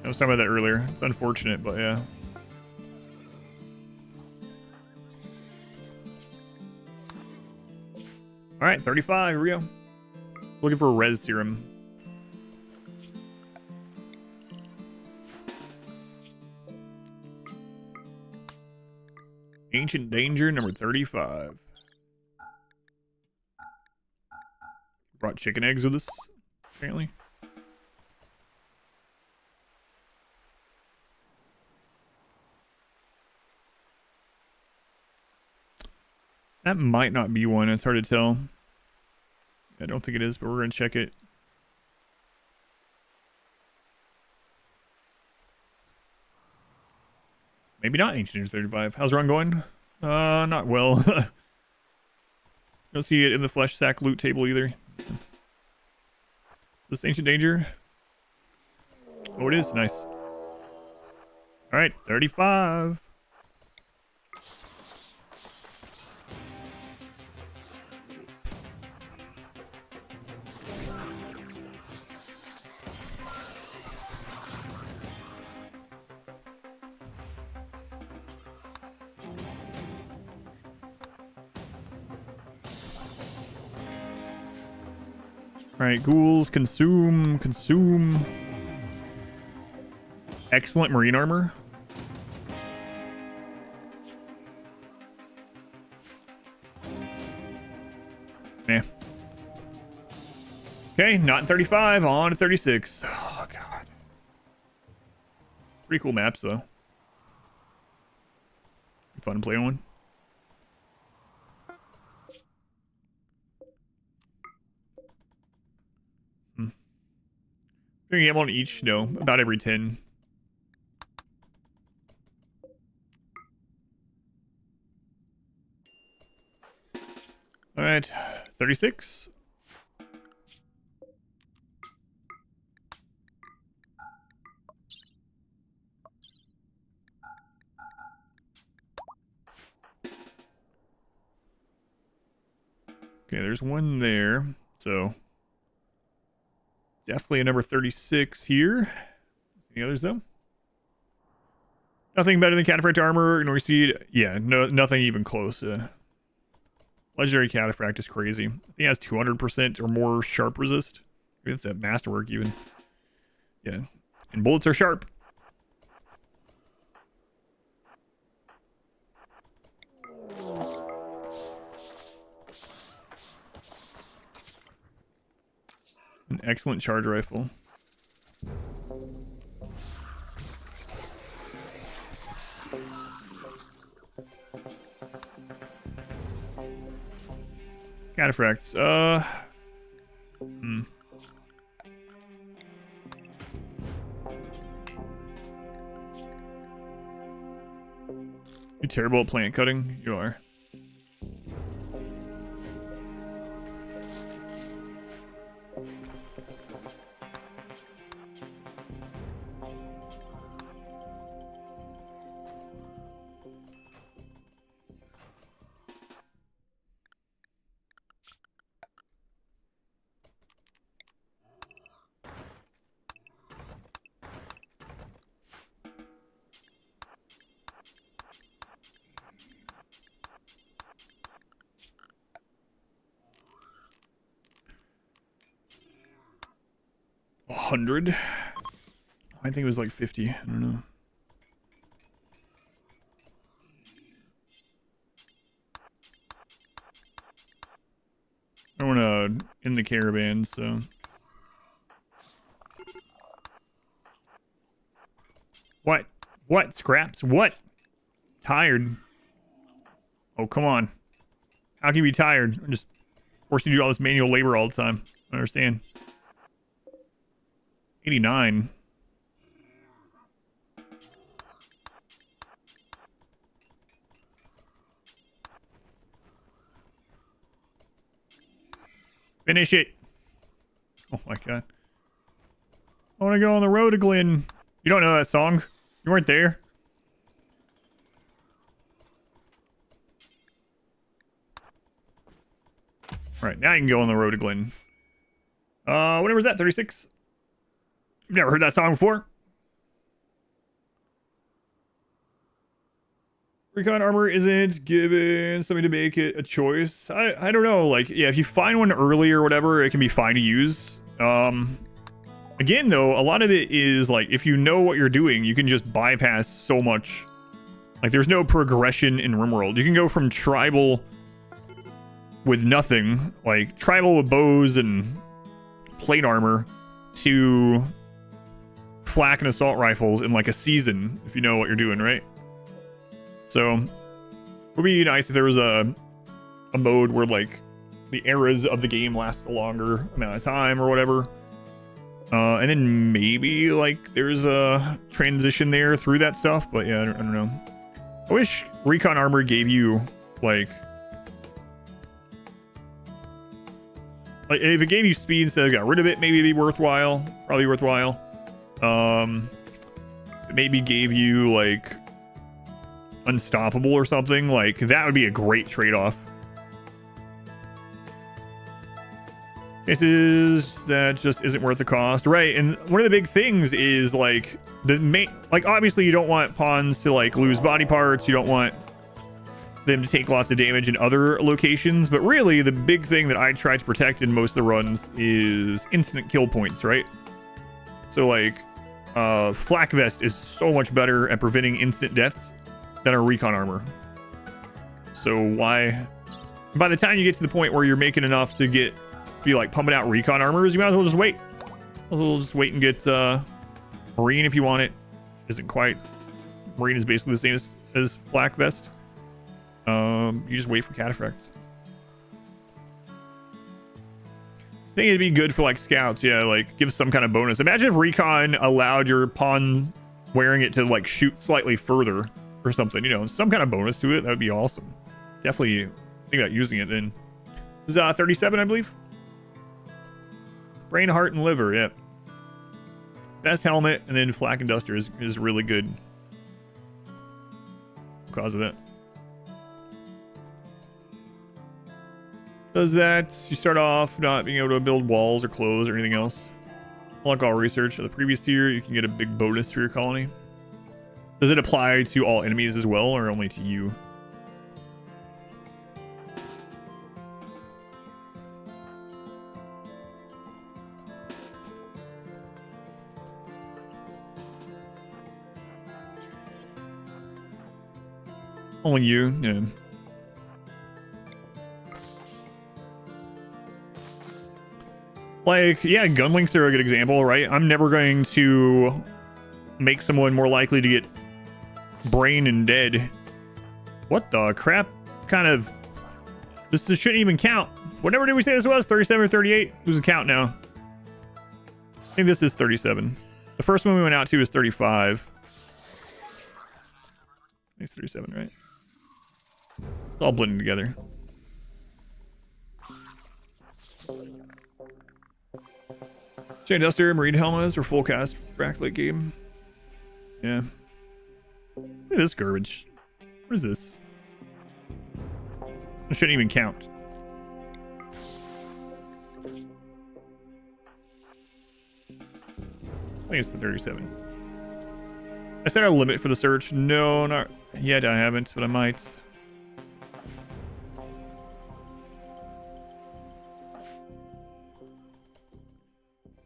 I was talking about that earlier. It's unfortunate, but yeah. All right, 35. Here we go. Looking for a res serum. Ancient Danger, number 35. Brought chicken eggs with us, apparently. That might not be one. It's hard to tell. I don't think it is, but we're going to check it. Maybe not Ancient Danger 35. How's run going? Not well. Don't see it in the flesh sack loot table either. This Ancient Danger? Oh, it is. Nice. Alright, 35. Alright, ghouls, consume. Excellent marine armor. Yeah. Okay, not 35, on to 36. Oh, God. Pretty cool maps, though. Fun to play on one. You get one each, no, about every 10. All right, 36. Okay, there's one there, so definitely a number 36 here. Any others though? Nothing better than Cataphract armor, ignore speed. Yeah, no, nothing even close. Legendary Cataphract is crazy. I think it has 200% or more sharp resist. Maybe that's a masterwork even. Yeah, and bullets are sharp. An excellent charge rifle. Cataphracts. You're terrible at plant cutting. You are. $100. I think it was like 50. I don't know. I don't want to end the caravan, so. What? What? Scraps? What? Tired? Oh, come on. How can you be tired? I'm just forced you to do all this manual labor all the time. I don't understand. 89. Finish it. Oh my god. I want to go on the road to Glen. You don't know that song? You weren't there? Alright, now you can go on the road to Glen. What number was that? 36? You've never heard that song before? Recon armor isn't given something to make it a choice. I don't know. Like, yeah, if you find one early or whatever, it can be fine to use. Again, though, a lot of it is like, if you know what you're doing, you can just bypass so much. Like, there's no progression in RimWorld. You can go from tribal with nothing, like tribal with bows and plate armor, to flak and assault rifles in like a season, if you know what you're doing, right? So it would be nice if there was a mode where like the eras of the game last a longer amount of time or whatever, and then maybe like there's a transition there through that stuff. But yeah, I don't know. I wish recon armor gave you like if it gave you speed instead of got rid of it, maybe it'd be worthwhile. Probably worthwhile. It maybe gave you like unstoppable or something. Like that would be a great trade-off. Cases that just isn't worth the cost, right? And one of the big things is like the main, like obviously you don't want pawns to like lose body parts. You don't want them to take lots of damage in other locations, but really the big thing that I try to protect in most of the runs is instant kill points, right? So like flak vest is so much better at preventing instant deaths than a recon armor. So why, by the time you get to the point where you're making enough to be like pumping out recon armors, you might as well just wait. Might as well just wait and get Marine if you want it. Isn't quite. Marine is basically the same as flak vest. You just wait for cataphracts. I think it'd be good for like scouts, yeah, like give some kind of bonus. Imagine if recon allowed your pawn wearing it to like shoot slightly further or something, you know, some kind of bonus to it. That would be awesome. Definitely think about using it then. This is 37, I believe. Brain, heart, and liver, yeah. Best helmet, and then flak and duster is really good because of that. Does that, you start off not being able to build walls or clothes or anything else. Unlock all research of the previous tier, you can get a big bonus for your colony. Does it apply to all enemies as well, or only to you? Only you, yeah. Like, yeah, gunlinks are a good example, right? I'm never going to make someone more likely to get brain and dead. What the crap? Kind of... This shouldn't even count. What number did we say this was? 37 or 38? Who's the count now? I think this is 37. The first one we went out to is 35. I think it's 37, right? It's all blending together. Chain Duster, Marine Helmets, or full cast frack late game. Yeah. Look at this garbage. What is this? It shouldn't even count. I think it's the 37. I set a limit for the search. No, not yet. I haven't, but I might.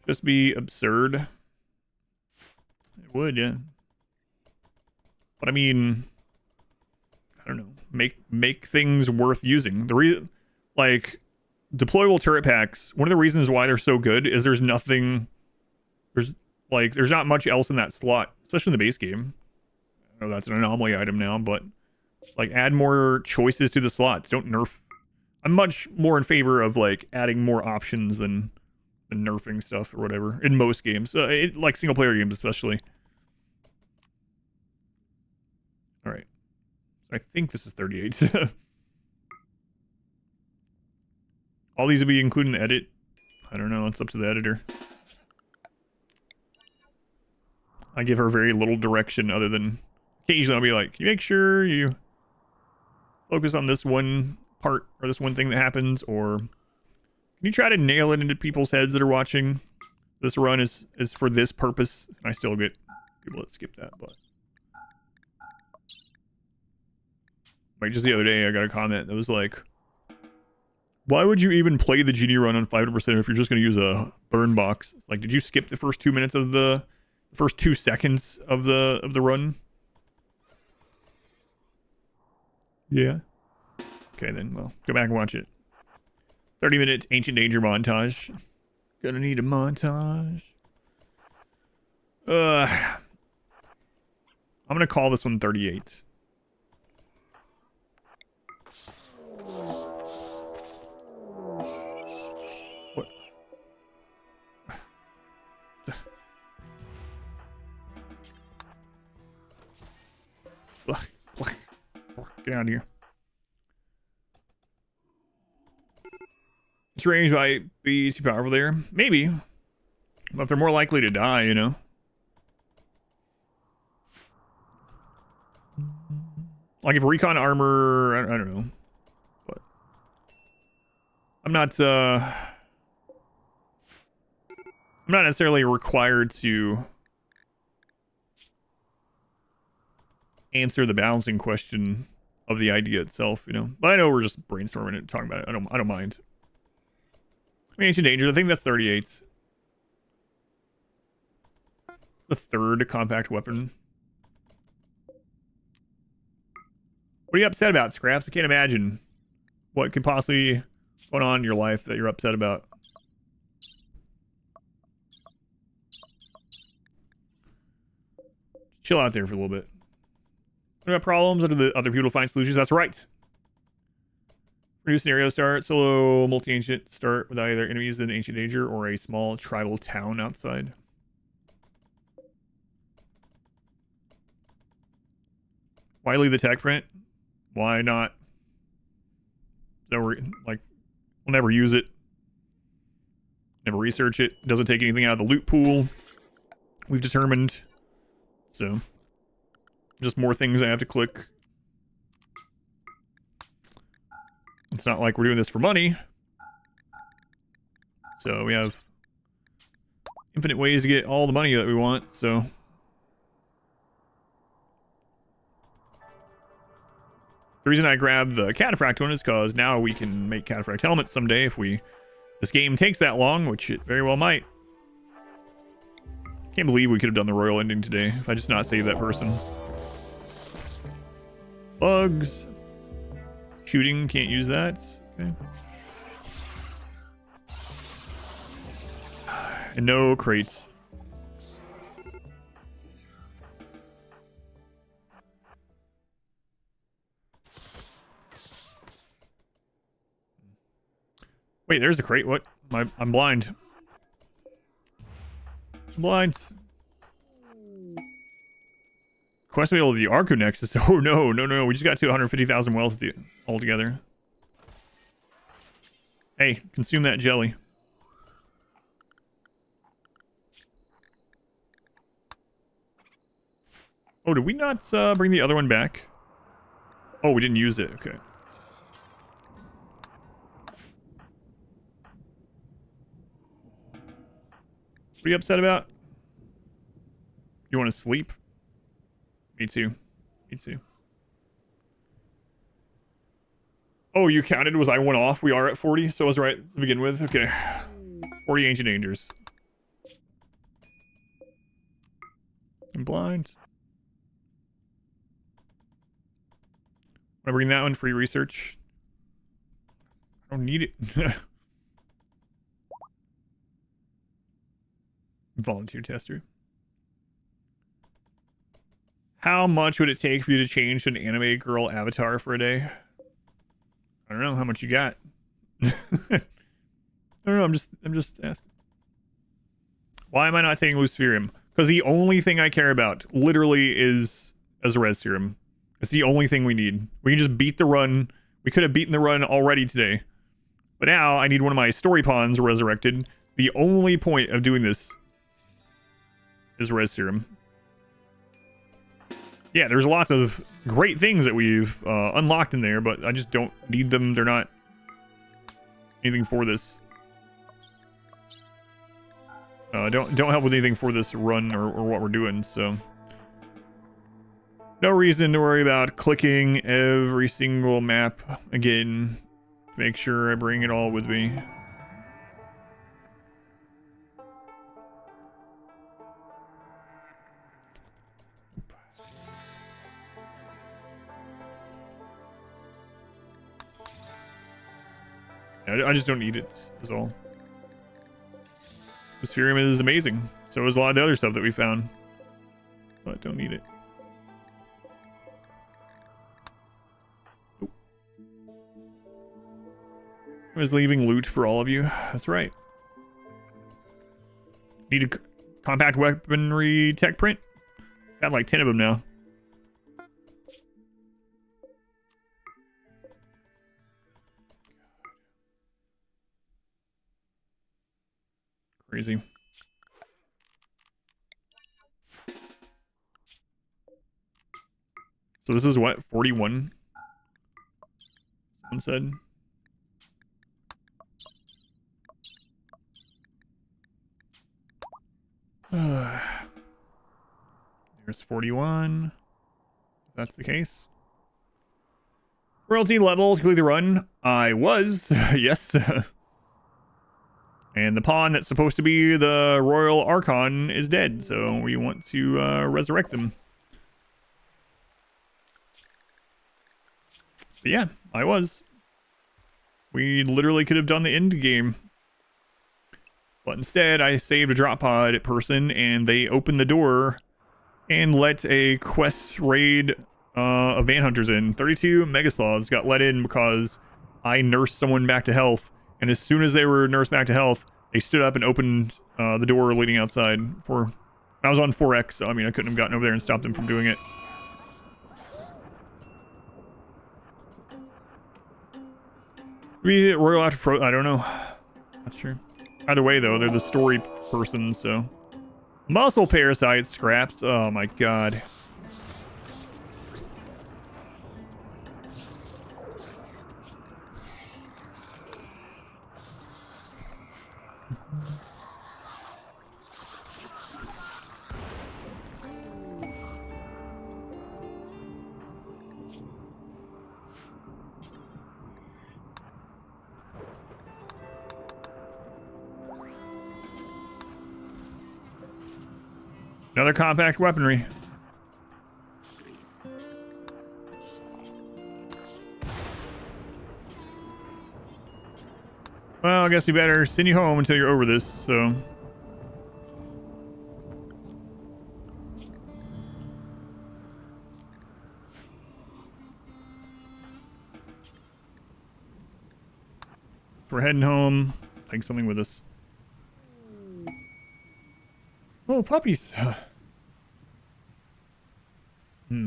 Just be absurd. It would, yeah. But I mean, I don't know. Make things worth using. Like deployable turret packs. One of the reasons why they're so good is there's not much else in that slot, especially in the base game. I know that's an anomaly item now, but like add more choices to the slots. Don't nerf. I'm much more in favor of like adding more options than nerfing stuff or whatever in most games, like single player games especially. All right, I think this is 38. All these will be included in the edit. I don't know, it's up to the editor. I give her very little direction other than occasionally I'll be like, you make sure you focus on this one part or this one thing that happens, or can you try to nail it into people's heads that are watching? This run is for this purpose. I still get people that skip that, but like just the other day I got a comment that was like, why would you even play the genie run on 500% if you're just going to use a burn box? Like, did you skip the first 2 minutes of the first 2 seconds of the run? Yeah. Okay then, well, go back and watch it. 30-minute Ancient Danger montage. Gonna need a montage. I'm gonna call this one 38. What? Get out of here. This range might be too powerful there. Maybe. But they're more likely to die, you know? Like if recon armor, I don't know. But I'm not necessarily required to answer the balancing question of the idea itself, you know? But I know we're just brainstorming it, talking about it. I don't mind. I mean, Ancient Danger, I think that's 38. The third compact weapon. What are you upset about, Scraps? I can't imagine what could possibly go on in your life that you're upset about. Chill out there for a little bit. What about problems? Or do the other people find solutions? That's right. New scenario start. Solo multi-ancient start with either enemies in ancient danger or a small tribal town outside. Why leave the tech print? Why not? So we're like, we'll never use it. Never research it. Doesn't take anything out of the loot pool. We've determined. So, just more things I have to click. It's not like we're doing this for money. So we have infinite ways to get all the money that we want, so. The reason I grabbed the cataphract one is because now we can make cataphract helmets someday if this game takes that long, which it very well might. Can't believe we could have done the royal ending today if I just not saved that person. Bugs. Shooting, can't use that. Okay. And no crates. Wait, there's a crate. What? I'm blind. I'm blind. Quest wheel of the Arco Nexus. Oh no. We just got to 150,000 wealth altogether. Hey, consume that jelly. Oh, did we not bring the other one back? Oh, we didn't use it. Okay. What are you upset about? You want to sleep? Me too. Me too. Oh, you counted? Was I one off? We are at 40, so I was right to begin with. Okay. 40 ancient dangers. I'm blind. Want to bring that one? Free research. I don't need it. Volunteer tester. How much would it take for you to change to an anime girl avatar for a day? I don't know how much you got. I don't know. I'm just asking. Why am I not taking Luciferium? Because the only thing I care about, literally, is as a res serum. It's the only thing we need. We can just beat the run. We could have beaten the run already today, but now I need one of my story pawns resurrected. The only point of doing this is res serum. Yeah, there's lots of great things that we've unlocked in there, but I just don't need them. They're not anything for this. Don't help with anything for this run or what we're doing, so. No reason to worry about clicking every single map again to make sure I bring it all with me. I just don't need it, is all. Mysterium is amazing. So is a lot of the other stuff that we found. But don't need it. Oh. I was leaving loot for all of you. That's right. Need a compact weaponry tech print? Got like 10 of them now. Crazy. So this is what, 41? Someone said. There's 41. If that's the case. Royalty level to complete the run. I was, yes. And the pawn that's supposed to be the Royal Archon is dead, so we want to resurrect them. But yeah, I was. We literally could have done the end game. But instead, I saved a drop pod person, and they opened the door and let a quest raid of Manhunters in. 32 Megasloths got let in because I nursed someone back to health, and as soon as they were nursed back to health, they stood up and opened the door leading outside. I was on 4X, so I mean I couldn't have gotten over there and stopped them from doing it. Maybe Royal after I don't know. Not sure. Either way, though, they're the story person, so. Muscle parasites, scraps. Oh my god. Another compact weaponry. Well, I guess we better send you home until you're over this, so. We're heading home. Take something with us. Oh, puppies. Hmm.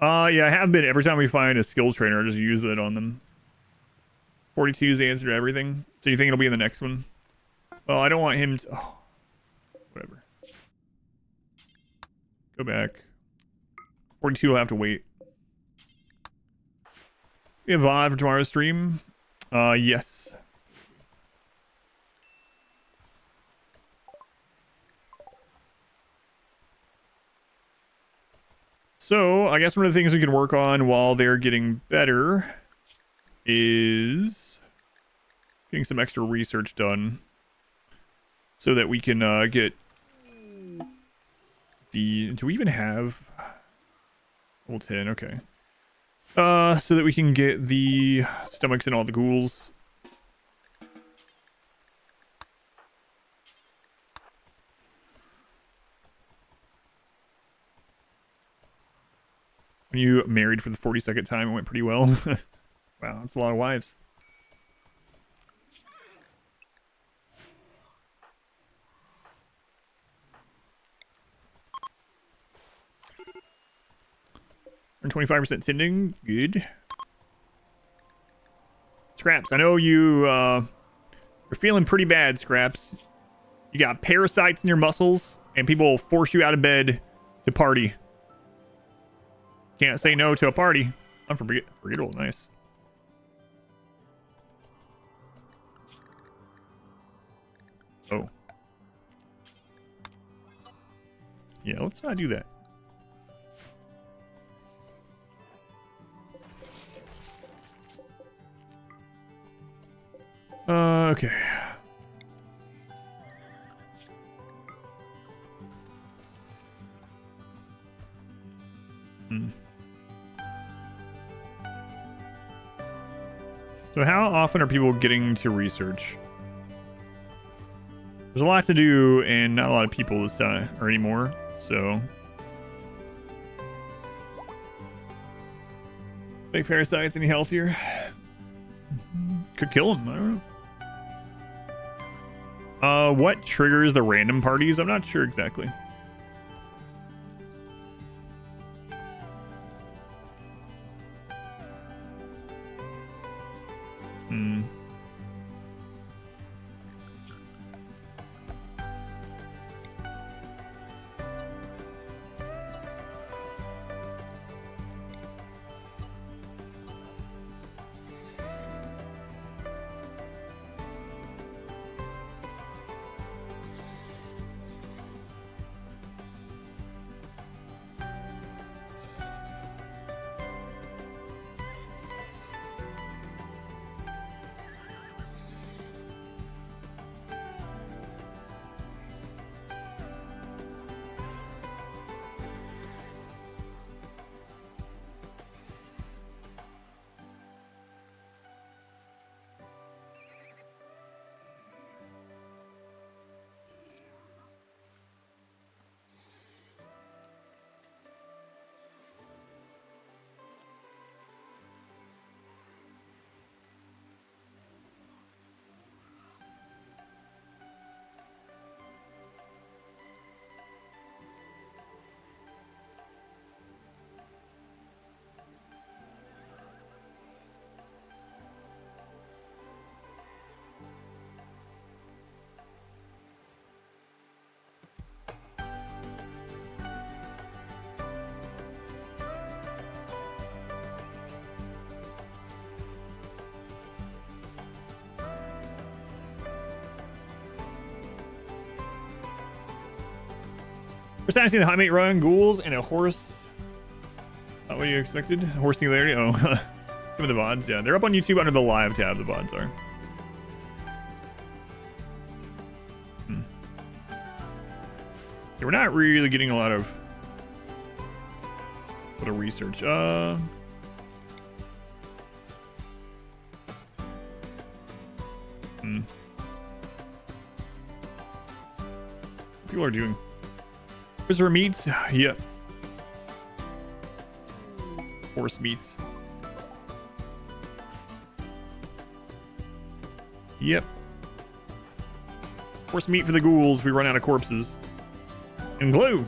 Yeah, I have been. Every time we find a skills trainer, I just use it on them. 42 is the answer to everything. So you think it'll be in the next one? Well, I don't want him to... Oh, whatever. Go back. 42 will have to wait. We have VOD for tomorrow's stream. Yes. So, I guess one of the things we can work on while they're getting better is getting some extra research done so that we can get the... Do we even have... Level 10, okay. So that we can get the stomachs and all the ghouls. When you married for the 42nd time, it went pretty well. Wow, that's a lot of wives. And 25% tending, good. Scraps, I know you're feeling pretty bad, Scraps. You got parasites in your muscles, and people will force you out of bed to party. Can't say no to a party. Unforgettable, nice. Oh. Yeah, let's not do that. Okay. So how often are people getting to research? There's a lot to do and not a lot of people this time or anymore, so. Make parasites any healthier? Could kill them, I don't know. What triggers the random parties? I'm not sure exactly. First time seeing the Highmate run, ghouls, and a horse. Not what you expected. Horse singularity. Oh, some of the VODs. Yeah, they're up on YouTube under the live tab. The VODs are. Yeah, we're not really getting a lot of research. People are doing. Prisoner meats. Yep. Horse meats. Yep. Horse meat for the ghouls if we run out of corpses. And glue.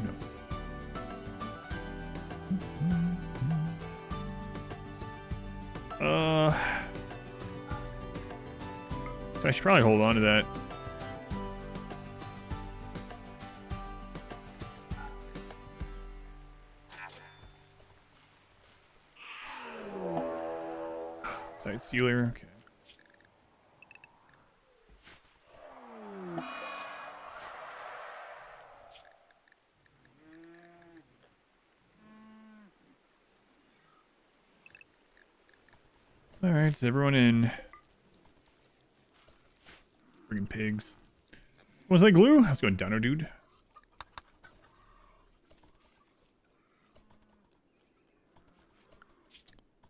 I should probably hold on to that. Side sealer, okay. All right, is everyone in? Friggin' pigs. Was that glue? Let's go dino dude.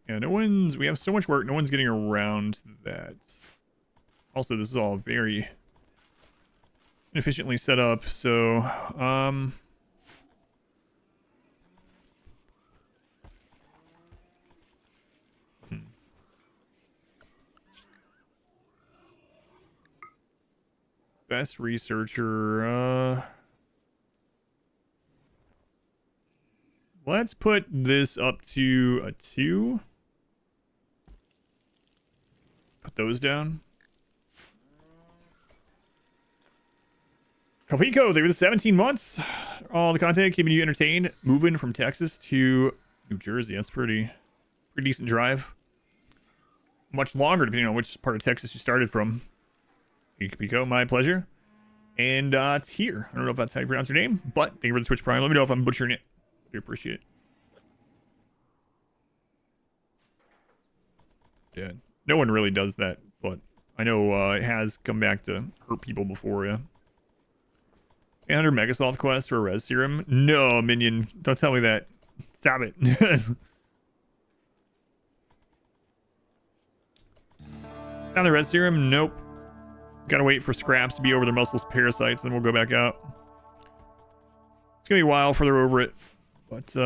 Yeah, no one's. We have so much work. No one's getting around to that. Also, this is all very inefficiently set up. So, best researcher. Let's put this up to a 2. Put those down. Copico, they were the 17 months. All the content keeping you entertained. Moving from Texas to New Jersey. That's pretty decent drive. Much longer depending on which part of Texas you started from. Copico, my pleasure. And it's here. I don't know if that's how you pronounce your name, but thank you for the Twitch Prime. Let me know if I'm butchering it. I appreciate it. Yeah, no one really does that, but I know it has come back to hurt people before, yeah. 800 Megasalt quest for a res serum? No, minion. Don't tell me that. Stop it. Found the res serum? Nope. Gotta wait for scraps to be over their muscles parasites, and we'll go back out. It's gonna be a while before they're over it. But, in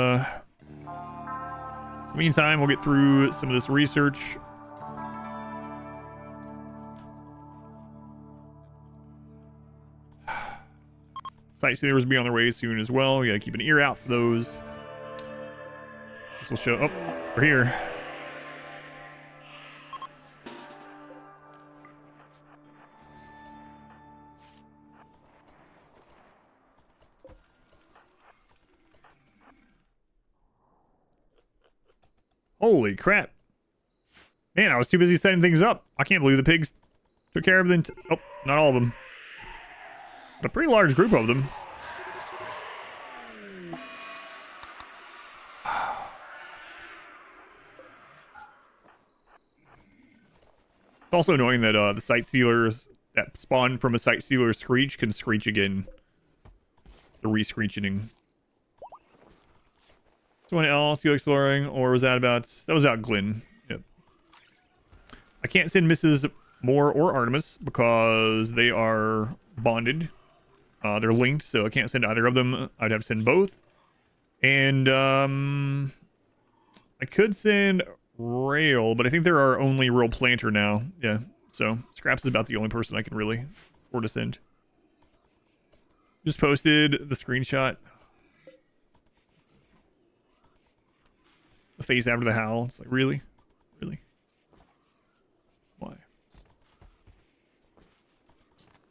the meantime, we'll get through some of this research. Sightseers will be on their way soon as well. We gotta keep an ear out for those. This will show. Oh, we're here. Holy crap. Man, I was too busy setting things up. I can't believe the pigs took care of them. Oh, not all of them. But a pretty large group of them. It's also annoying that the sight sealers that spawn from a sight sealer screech can screech again. The re-screeching. Someone else you exploring, or was that about? That was about Glenn. Yep. I can't send Mrs. Moore or Artemis because they are bonded. They're linked, so I can't send either of them. I'd have to send both. And I could send Rail, but I think they're our only real planter now. Yeah, so Scraps is about the only person I can really afford to send. Just posted the screenshot. The face after the howl. It's like, really? Really? Why?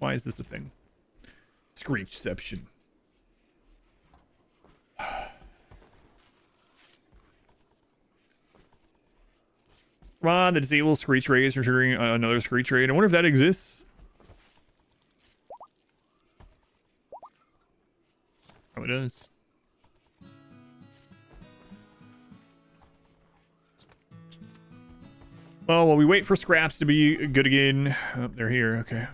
Why is this a thing? Screechception. The disabled screech ray is triggering another screech ray. I wonder if that exists. Oh, it is. Well, while we wait for scraps to be good again. Oh, they're here. Okay.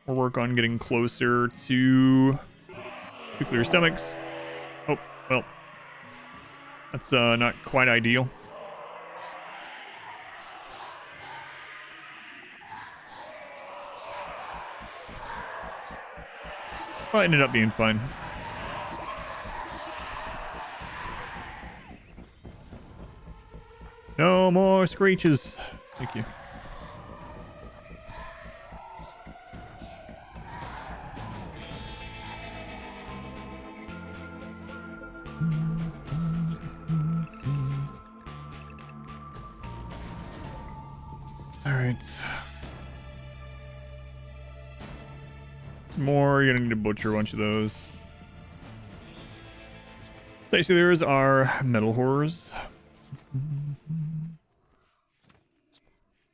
We'll work on getting closer to nuclear stomachs. Oh, well. That's not quite ideal. Well, it ended up being fun. No more screeches. Thank you. All right. Some more. You're gonna need to butcher a bunch of those. So there's our metal horrors.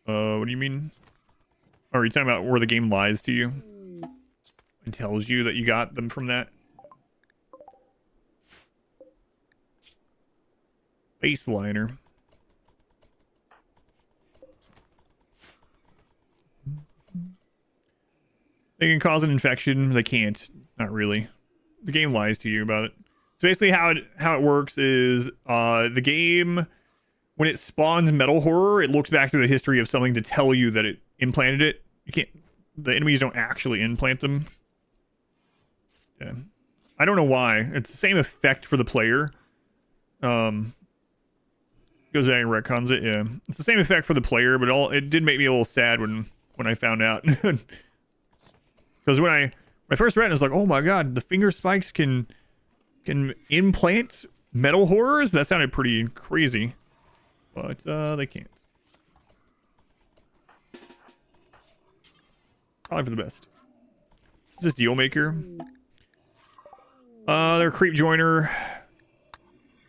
What do you mean? Oh, are you talking about where the game lies to you and tells you that you got them from that? Baseliner. They can cause an infection. They can't. Not really. The game lies to you about it. So basically how it works is the game, when it spawns metal horror, it looks back through the history of something to tell you that it implanted it. You can't. The enemies don't actually implant them. Yeah. I don't know why. It's the same effect for the player. Goes back and retcons it. Yeah, it's the same effect for the player, but it did make me a little sad when I found out. Because when I first read it, I was like, oh my god, the finger spikes can implant metal horrors? That sounded pretty crazy. But they can't. Probably for the best. Is this deal maker? They're creep joiner.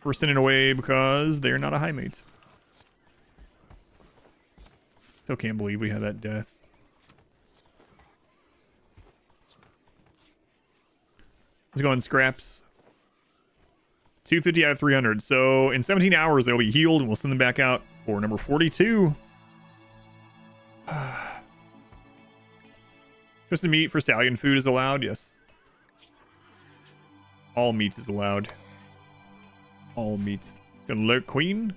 We're sending away because they're not a Highmate. Still can't believe we had that death. Let's go on scraps. 250 out of 300. So in 17 hours, they'll be healed, and we'll send them back out for number 42. Just the meat for stallion food is allowed, yes. All meat is allowed. All meat. Gonna look queen.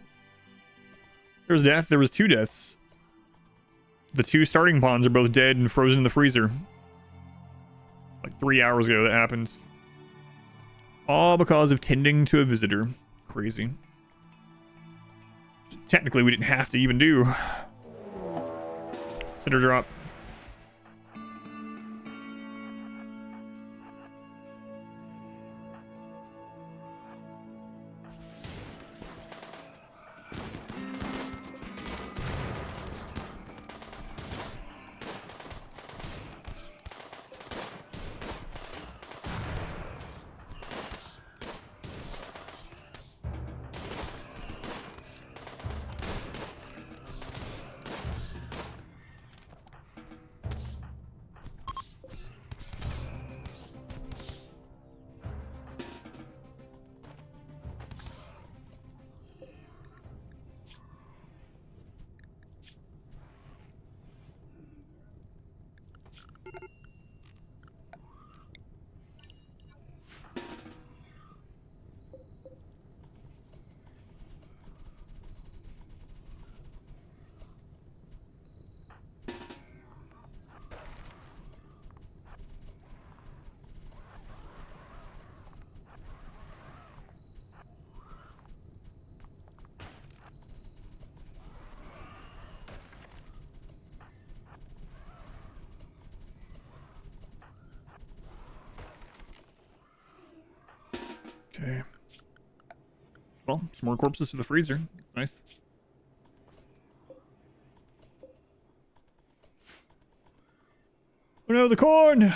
There's death. There was 2 deaths. The 2 starting pawns are both dead and frozen in the freezer. Like 3 hours ago that happened. All because of tending to a visitor. Crazy. Technically, we didn't have to even do. Cinder drop. Okay. Well, some more corpses for the freezer. Nice. Oh no, the corn!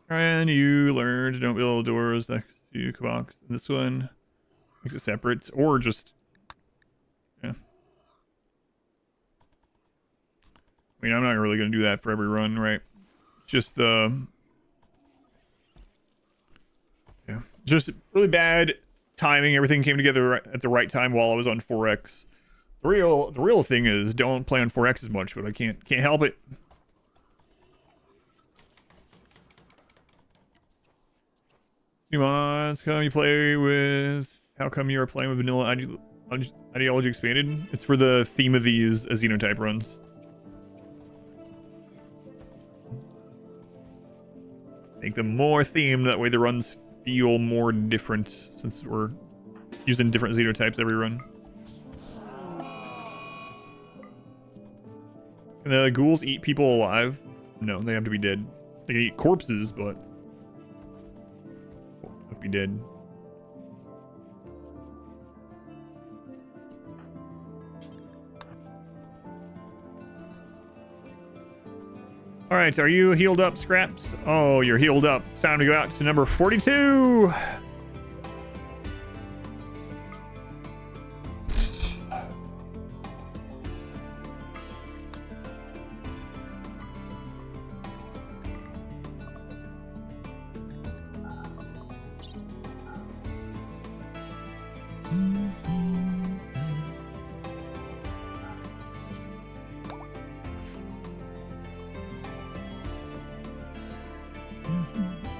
And you learn to don't build doors next to box. This one makes it separate, or just... Yeah. I mean, I'm not really going to do that for every run, right? Just the... Yeah. Just really bad timing. Everything came together at the right time while I was on 4X. The real thing is don't play on 4X as much, but I can't help it. New mods, come you play with... How come you are playing with vanilla ideology expanded? It's for the theme of these as Xenotype runs. Make them more themed, that way the runs feel more different, since we're using different Xenotypes every run. Can the ghouls eat people alive? No, they have to be dead. They can eat corpses, but... have to be dead. Alright, are you healed up, Scraps? Oh, you're healed up. It's time to go out to number 42!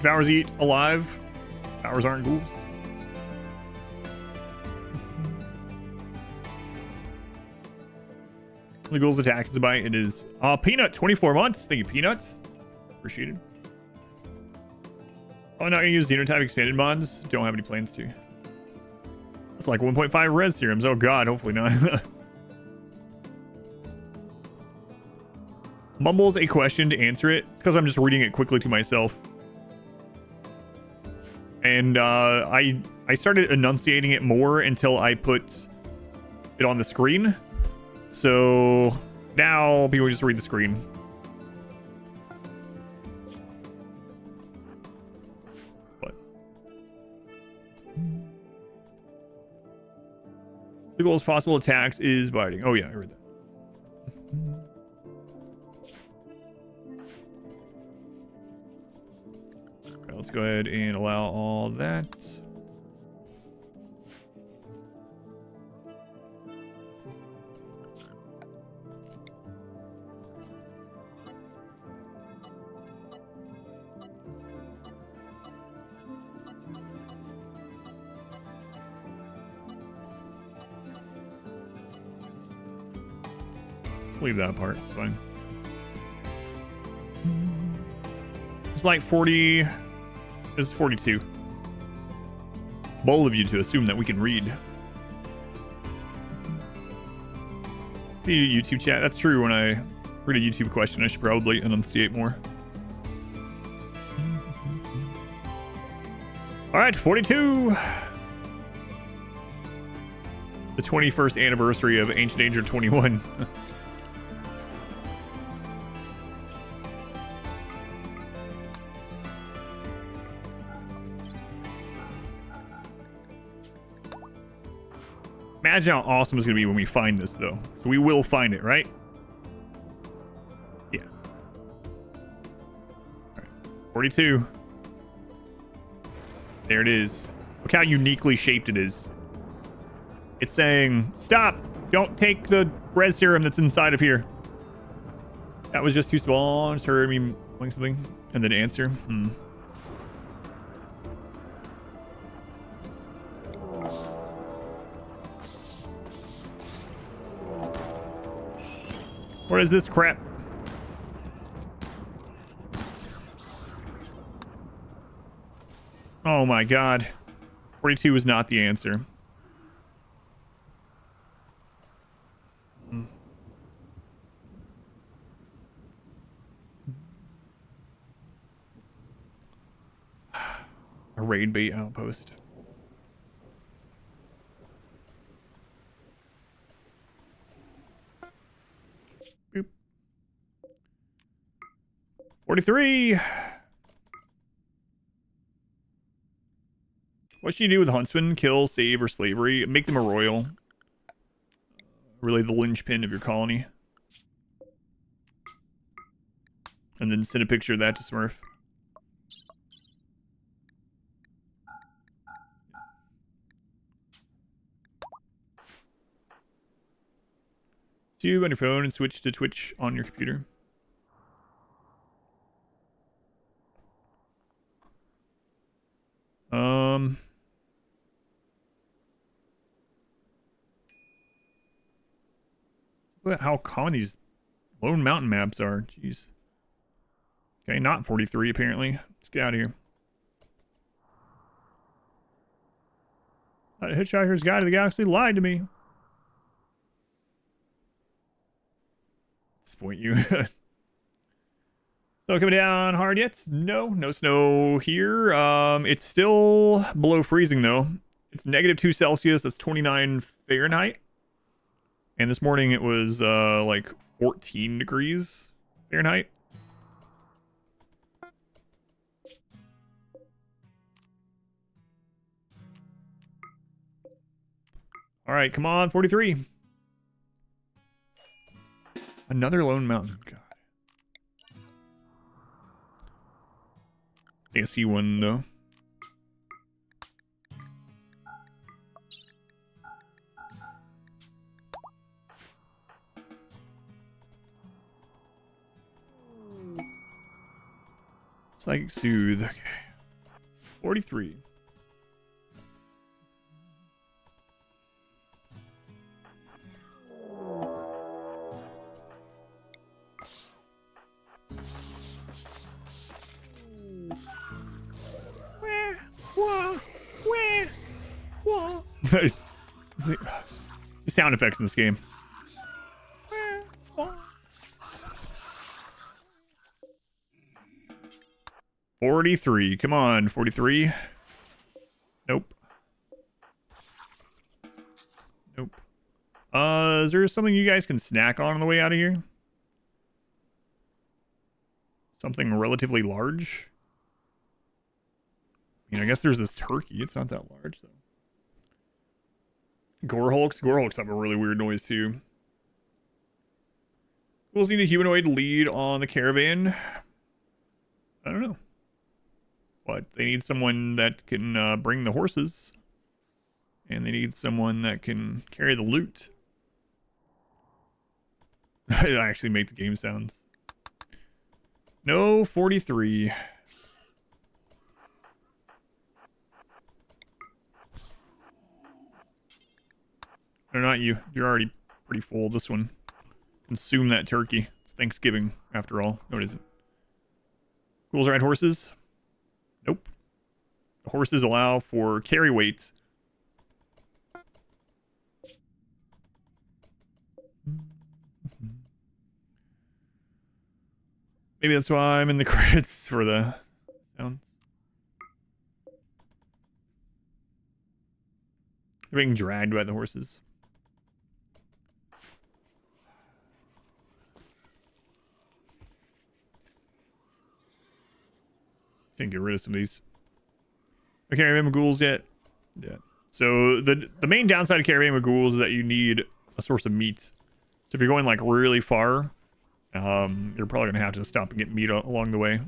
Devours eat alive. Devours aren't ghouls. The ghouls attack is a bite. It is Peanut, 24 months. Thank you, Peanut. Appreciated. Oh, not gonna use Xenotype expanded mods. Don't have any plans to. It's like 1.5 res serums. Oh god, hopefully not. Mumbles a question to answer it. It's because I'm just reading it quickly to myself. And I started enunciating it more until I put it on the screen. So now people just read the screen. What? The goal is possible attacks is biting. Oh yeah, I read that. Let's go ahead and allow all that. Leave that part, it's fine. It's like 40... This is 42. Bold of you to assume that we can read. The YouTube chat. That's true. When I read a YouTube question, I should probably enunciate more. All right, 42. The 21st anniversary of Ancient Danger 21. Imagine how awesome it's going to be when we find this, though. So we will find it, right? Yeah. All right. 42. There it is. Look how uniquely shaped it is. It's saying, stop! Don't take the res serum that's inside of here. That was just too small. I just heard me doing something. And then answer. What is this crap? Oh my god. 42 is not the answer. A raid bait outpost. Boop. 43. What should you do with Huntsman? Kill, save, or slavery? Make them a royal. Really the linchpin of your colony. and then send a picture of that to Smurf. YouTube on your phone and switch to Twitch on your computer. Look at how common these Lone Mountain maps are. Jeez. Okay, not 43 apparently. Let's get out of here. That Hitchhiker's Guide to the Galaxy lied to me. Disappoint you. Snow coming down hard yet? No snow here. It's still below freezing though. It's -2 Celsius. That's 29 Fahrenheit. And this morning it was like 14 degrees Fahrenheit. All right, come on, 43. Another Lone Mountain. God. I think I see one though. Psychic Soothe. Okay. 43. Sound effects in this game. 43. Come on, 43. Nope. Nope. Is there something you guys can snack on the way out of here? Something relatively large? I mean, I guess there's this turkey. It's not that large, though. Gorehulks? Gorehulks have a really weird noise, too. We'll need a humanoid lead on the caravan. I don't know. But they need someone that can bring the horses. And they need someone that can carry the loot. I actually make the game sounds. No, 43. No, not you. You're already pretty full. This one. Consume that turkey. It's Thanksgiving, after all. No, it isn't. Ghouls ride horses? Nope. The horses allow for carry weight. Maybe that's why I'm in the credits for the sounds. They're being dragged by the horses. Can't get rid of some of these. I can't remember ghouls yet. Yeah. So the main downside of carrying with ghouls is that you need a source of meat. So if you're going like really far, you're probably gonna have to stop and get meat along the way.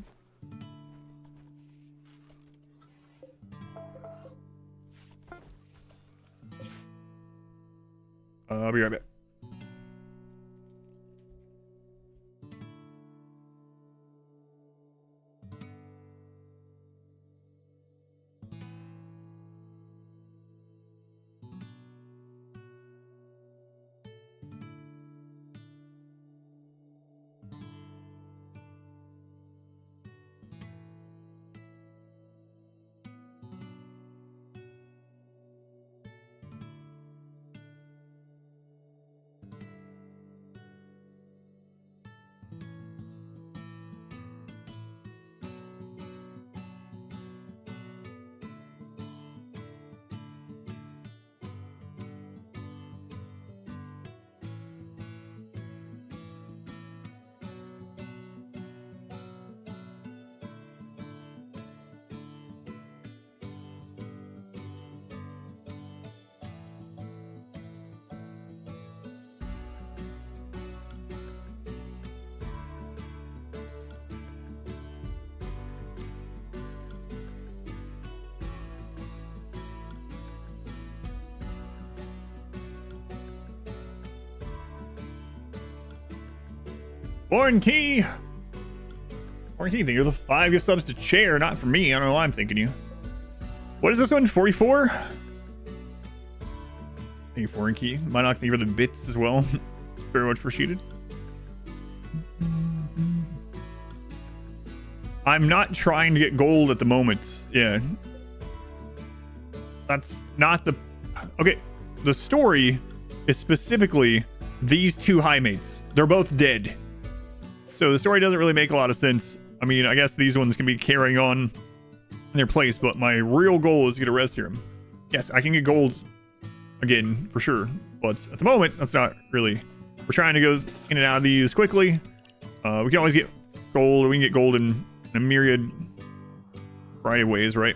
I'll be right back. Foreign key. Foreign key, you're the 5 gift subs to chair, not for me. I don't know why I'm thinking you. What is this one? 44? Thank you, foreign key. Might not think for the bits as well. Very much appreciated. I'm not trying to get gold at the moment. Yeah. That's not the... Okay. The story is specifically these 2 Highmates. They're both dead. So the story doesn't really make a lot of sense. I mean, I guess these ones can be carrying on in their place, but my real goal is to get a res serum. Yes, I can get gold again, for sure. But at the moment, that's not really... We're trying to go in and out of these quickly. We can always get gold, or we can get gold in a myriad variety of ways, right?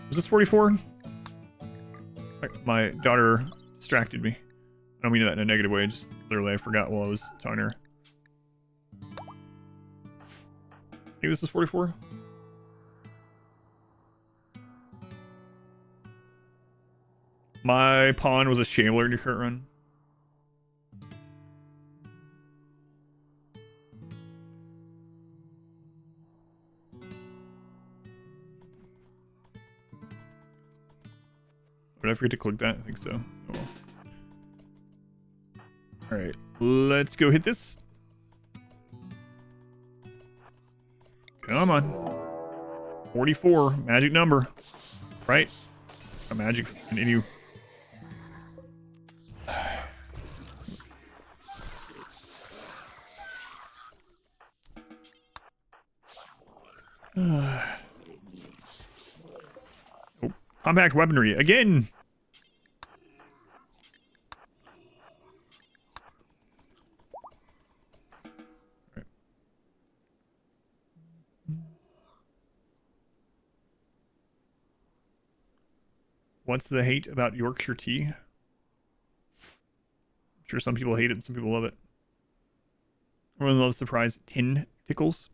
Is this 44? My daughter distracted me. I don't mean that in a negative way, just literally I forgot while I was talking to her. I think this is 44. My pawn was a Shambler in your current run. Did I forget to click that? I think so. Oh, well. Alright, let's go hit this. Come on. 44, magic number. Right? A magic in any... Oh, compact weaponry again. Right. What's the hate about Yorkshire tea? I'm sure some people hate it and some people love it. Everyone loves surprise tin tickles.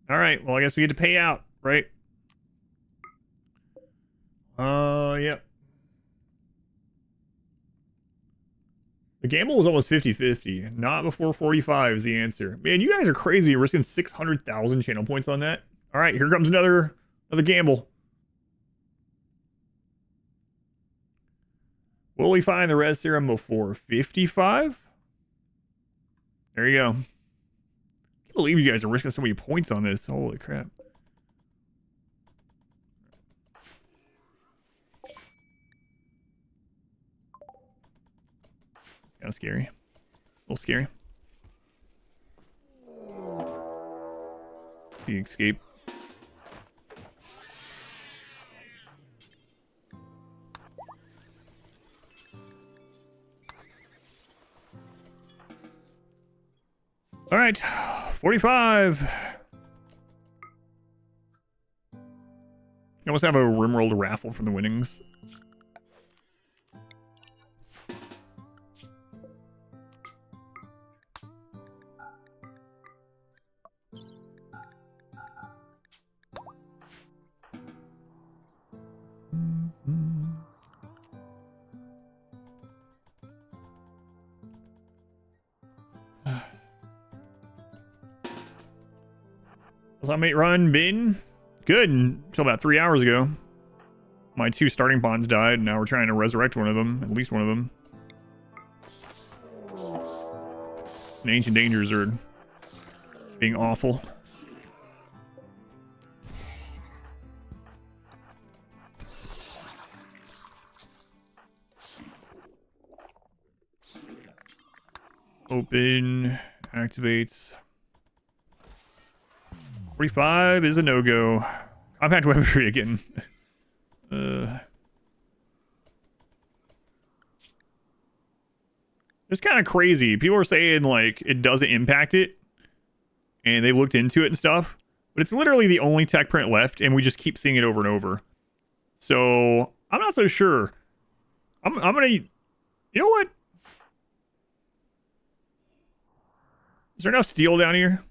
All right, well, I guess we get to pay out, right? Yep. The gamble was almost 50-50. Not before 45 is the answer. Man, you guys are crazy. You're risking 600,000 channel points on that. All right, here comes another gamble. Will we find the res serum before 55? There you go. I can't believe you guys are risking so many points on this. Holy crap. Kind of scary. A little scary. The escape. All right, 45. You almost have a RimWorld raffle from the winnings. Highmate run been good until about 3 hours ago. My 2 starting pawns died, and now we're trying to resurrect one of them, at least one of them. And ancient dangers are being awful. Open, activates. 45 is a no-go. Compact weaponry again. It's kind of crazy. People are saying, like, it doesn't impact it. And they looked into it and stuff. But it's literally the only tech print left, and we just keep seeing it over and over. So, I'm not so sure. I'm gonna... You know what? Is there enough steel down here?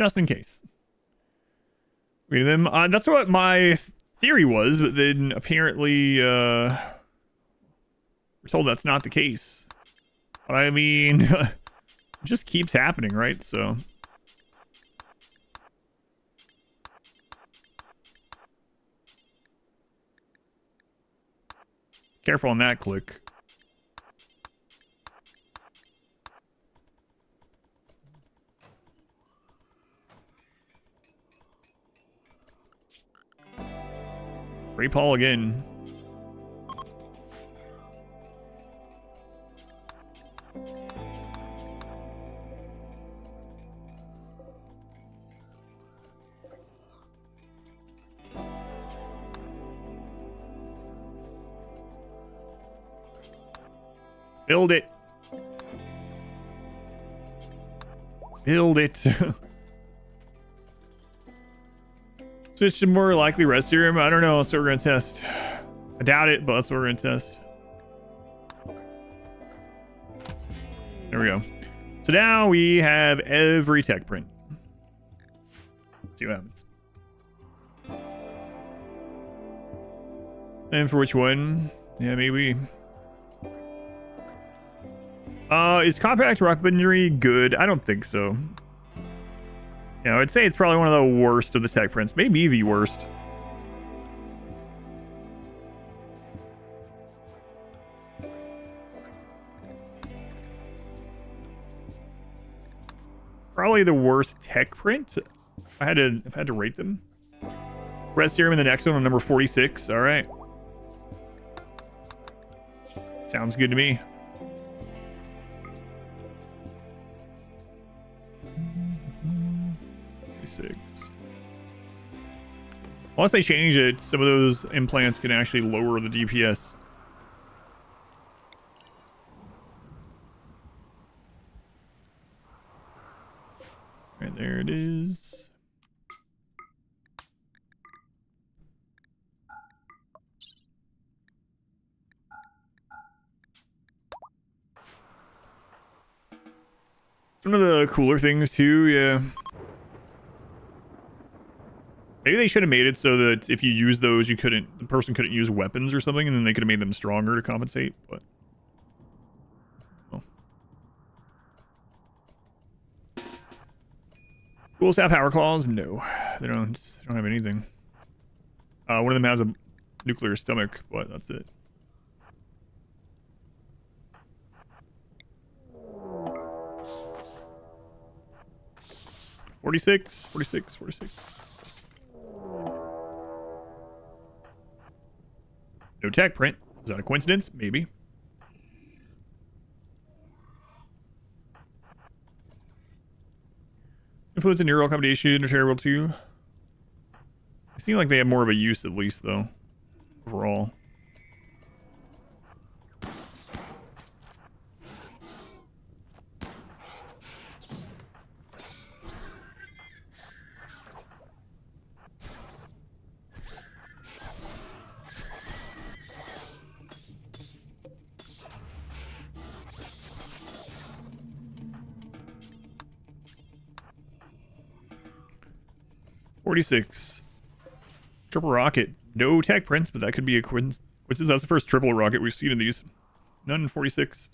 just in case. Read them. That's what my theory was, but then apparently we're told that's not the case. But I mean, it just keeps happening, right? So careful on that click. Ray Paul again. Build it. Build it. Switch to more likely rest serum. I don't know. That's what we're going to test. I doubt it, but that's what we're going to test. There we go. So now we have every tech print. Let's see what happens. And for which one? Yeah, maybe. Is compact weaponry good? I don't think so. Yeah, I'd say it's probably one of the worst of the tech prints. Maybe the worst. Probably the worst tech print. If I had to rate them. Red Serum in the next one on number 46. All right. Sounds good to me. Unless they change it, some of those implants can actually lower the DPS. Right there it is. One of the cooler things too, yeah. Maybe they should have made it so that if you use those, the person couldn't use weapons or something, and then they could have made them stronger to compensate, but... Oh. Tools have power claws? No. They don't have anything. One of them has a nuclear stomach, but that's it. $46, $46, $46. No tech print. Is that a coincidence? Maybe. Influence in neural accommodation, terrible too. They seem like they have more of a use at least, though. Overall. $46. Triple rocket. No tech prints, but that could be a coincidence. That's the first triple rocket we've seen in these. None in 46.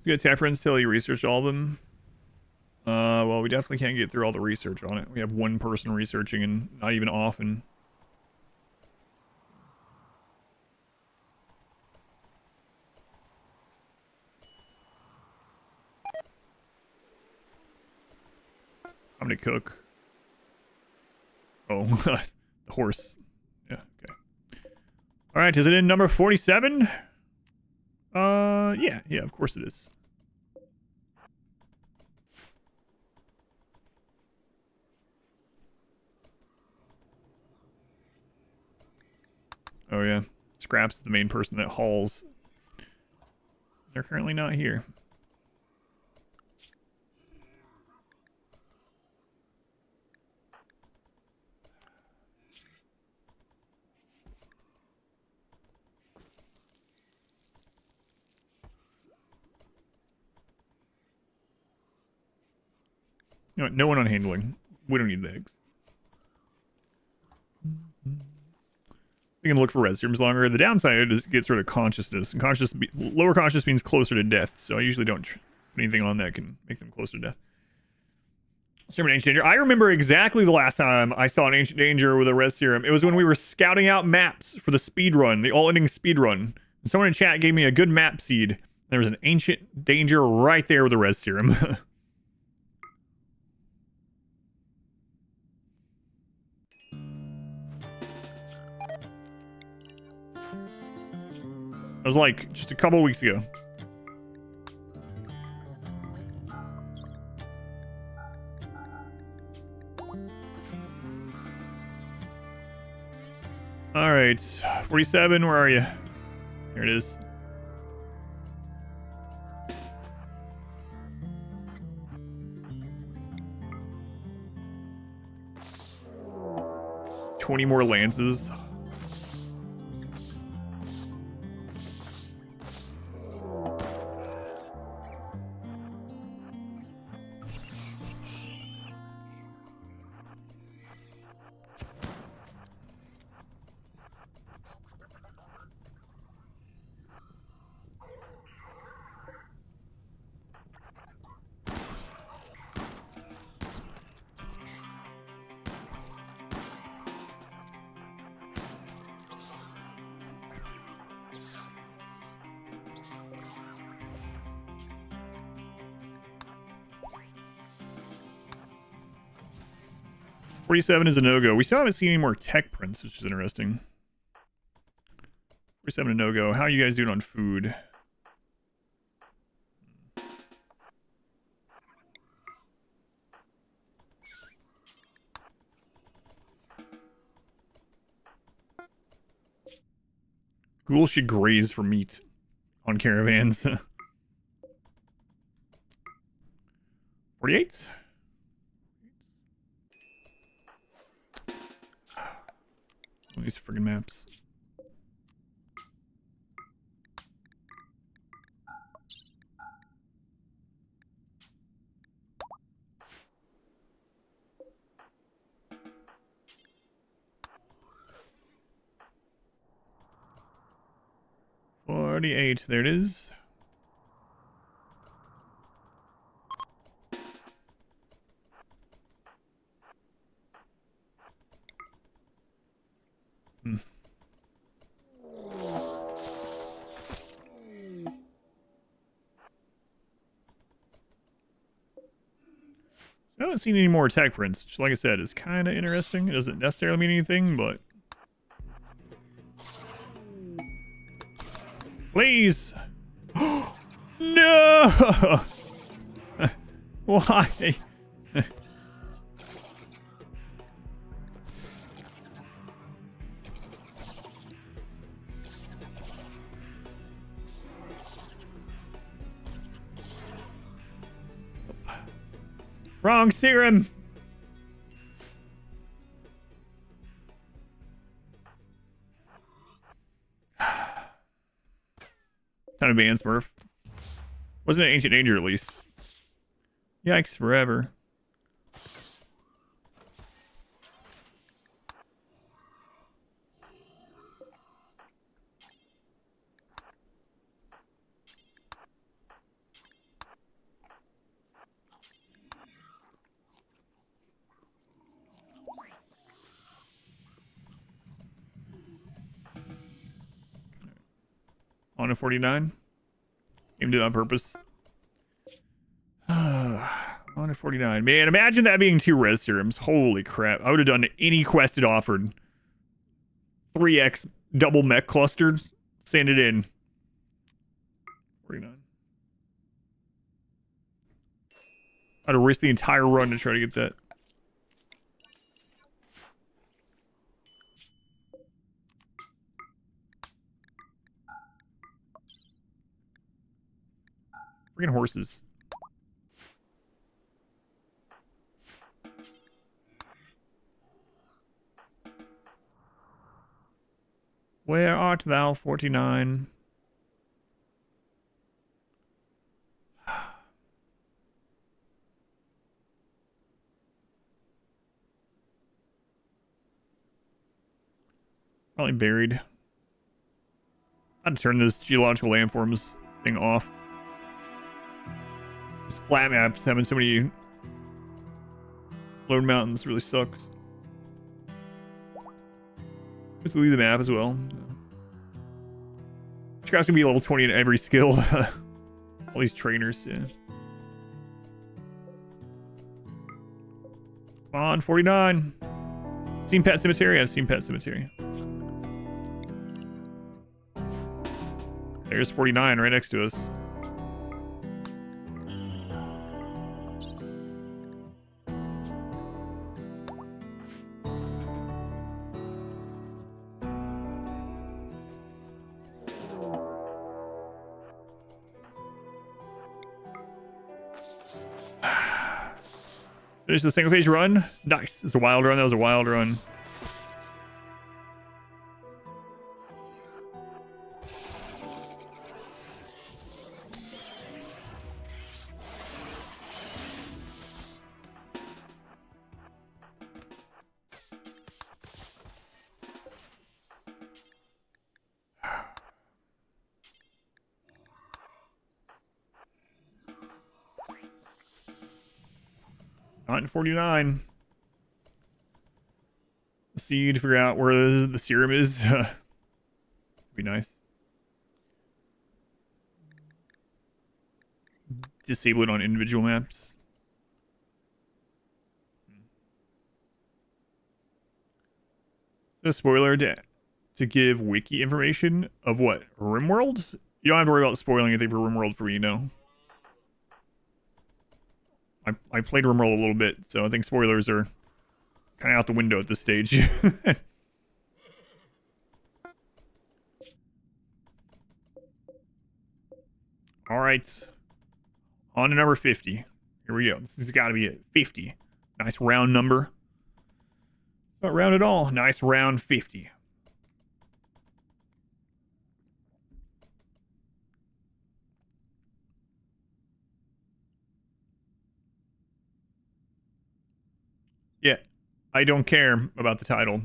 You got tech prints till you research all of them. Well, we definitely can't get through all the research on it. We have one person researching and not even often. I'm gonna cook. Oh, the horse. Yeah, okay. All right, is it in number 47? Yeah, of course it is. Oh yeah, Scraps is the main person that hauls. They're currently not here. You know what? No one on handling. We don't need the eggs. We can look for red serums longer. The downside is it gets rid of consciousness. And lower consciousness means closer to death. So I usually don't put anything on that can make them closer to death. Serum Ancient Danger. I remember exactly the last time I saw an Ancient Danger with a res serum. It was when we were scouting out maps for the speed run, the all-ending speed run. And someone in chat gave me a good map seed. There was an Ancient Danger right there with a res serum. It was like just a couple weeks ago. All right, 47, where are you? Here it is. $20 more lances. $47 is a no-go. We still haven't seen any more tech prints, which is interesting. $47 a no-go. How are you guys doing on food? Ghouls should graze for meat on caravans. 48? These friggin' maps. $48, there it is. I haven't seen any more tech prints, which, like I said, is kind of interesting. It doesn't necessarily mean anything, but... Please! No! Why? Wrong serum! Time to ban Smurf. Wasn't an Ancient Danger, at least. Yikes forever. On a 49. Aimed it on purpose. On a 49. Man, imagine that being 2 res serums. Holy crap. I would have done any quest it offered. 3x double mech clustered. Send it in. 49. I'd have risked the entire run to try to get that. Freaking horses. Where art thou, 49? Probably buried. I had to turn this geological landforms thing off. This flat maps having so many lone mountains really sucks. Let's leave the map as well. This guy's gonna be level 20 in every skill. All these trainers, yeah. Come on, 49. Seen Pet Cemetery? I've seen Pet Cemetery. There's 49 right next to us. Finish the single page run. Nice. It's a wild run. That was a wild run. Not in 49. See to figure out where the serum is. Be nice. Disable it on individual maps. A spoiler to give wiki information of what? RimWorld? You don't have to worry about spoiling anything for RimWorld for me, no. I played RimWorld a little bit, so I think spoilers are kind of out the window at this stage. All right. On to number 50. Here we go. This has got to be it. 50. Nice round number. Not round at all. Nice round 50. Yeah, I don't care about the title.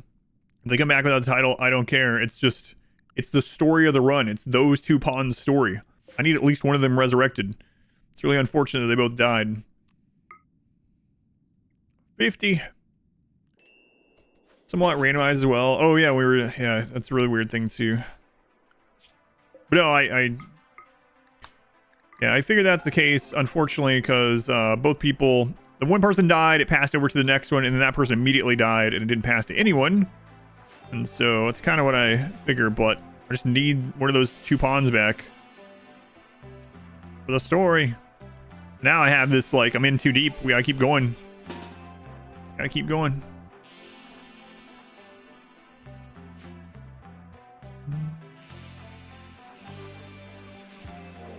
If they come back without the title, I don't care. It's just, it's the story of the run. It's those two pawns' story. I need at least one of them resurrected. It's really unfortunate that they both died. 50. Somewhat randomized as well. Oh yeah, yeah, that's a really weird thing too. But no, yeah, I figured that's the case, unfortunately, because both people, the one person died, it passed over to the next one, and then that person immediately died, and it didn't pass to anyone. And so that's kind of what I figure, but I just need one of those two pawns back for the story. Now I have this, like, I'm in too deep. We gotta keep going. Gotta keep going.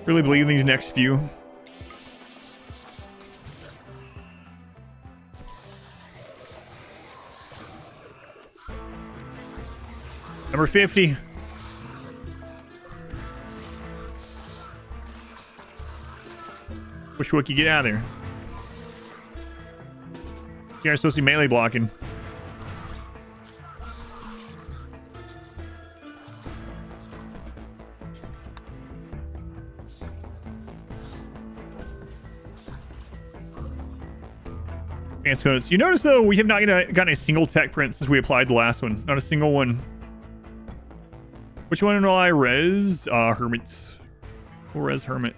Really believe in these next few. Number 50. Wish we could get out of there. You guys are supposed to be melee blocking. Advanced codes. You notice though, we have not gotten a single tech print since we applied the last one. Not a single one. Which one will I res? Hermits. We'll res Hermit.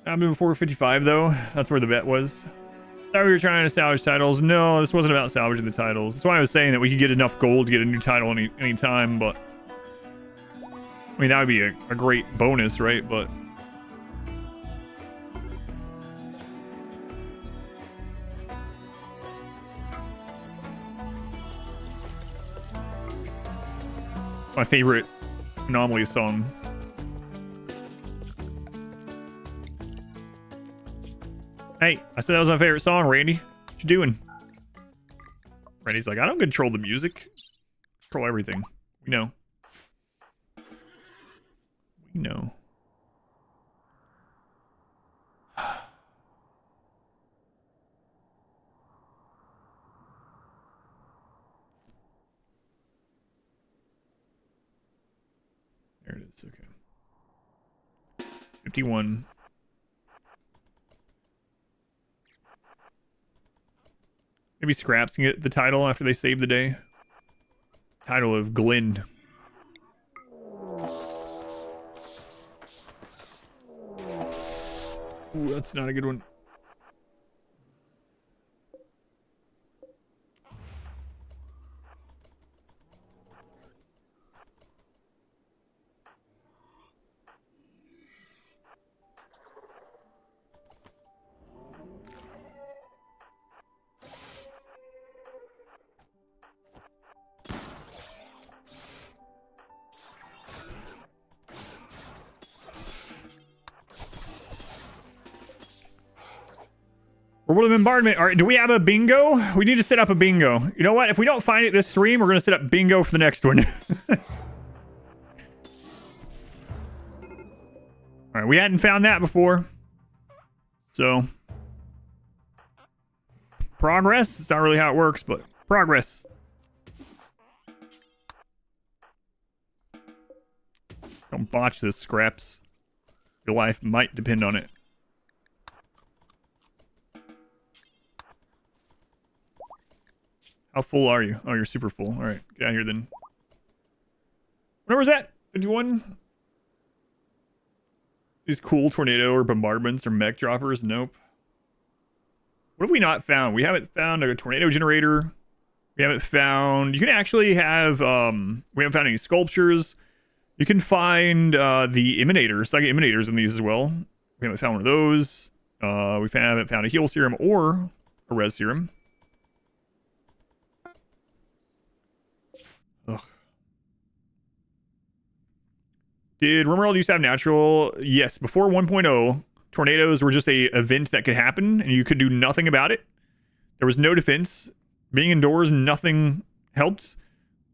I'm moving 455 though. That's where the bet was. Thought we were trying to salvage titles. No, this wasn't about salvaging the titles. That's why I was saying that we could get enough gold to get a new title any time, but I mean, that would be a great bonus, right? But my favorite Anomaly song. Hey, I said that was my favorite song, Randy. What you doing? Randy's like, I don't control the music. Control everything. We know. We know. Okay. 51. Maybe Scraps can get the title after they save the day. Title of Glenn. Ooh, that's not a good one. World of Bombardment. All right, do we have a bingo? We need to set up a bingo. You know what? If we don't find it this stream, we're going to set up bingo for the next one. All right, we hadn't found that before. So, progress. It's not really how it works, but progress. Don't botch this, Scraps. Your life might depend on it. How full are you? Oh, you're super full. All right, get out of here then. Where was that? 51? These cool tornado or bombardments or mech droppers? Nope. What have we not found? We haven't found a tornado generator. We haven't found... You can actually have... we haven't found any sculptures. You can find the emanators, psychic emanators in these as well. We haven't found one of those. We haven't found a heal serum or a res serum. Ugh. Did RimWorld used to have natural? Yes, before 1.0, tornadoes were just a event that could happen, and you could do nothing about it. There was no defense. Being indoors, nothing helped.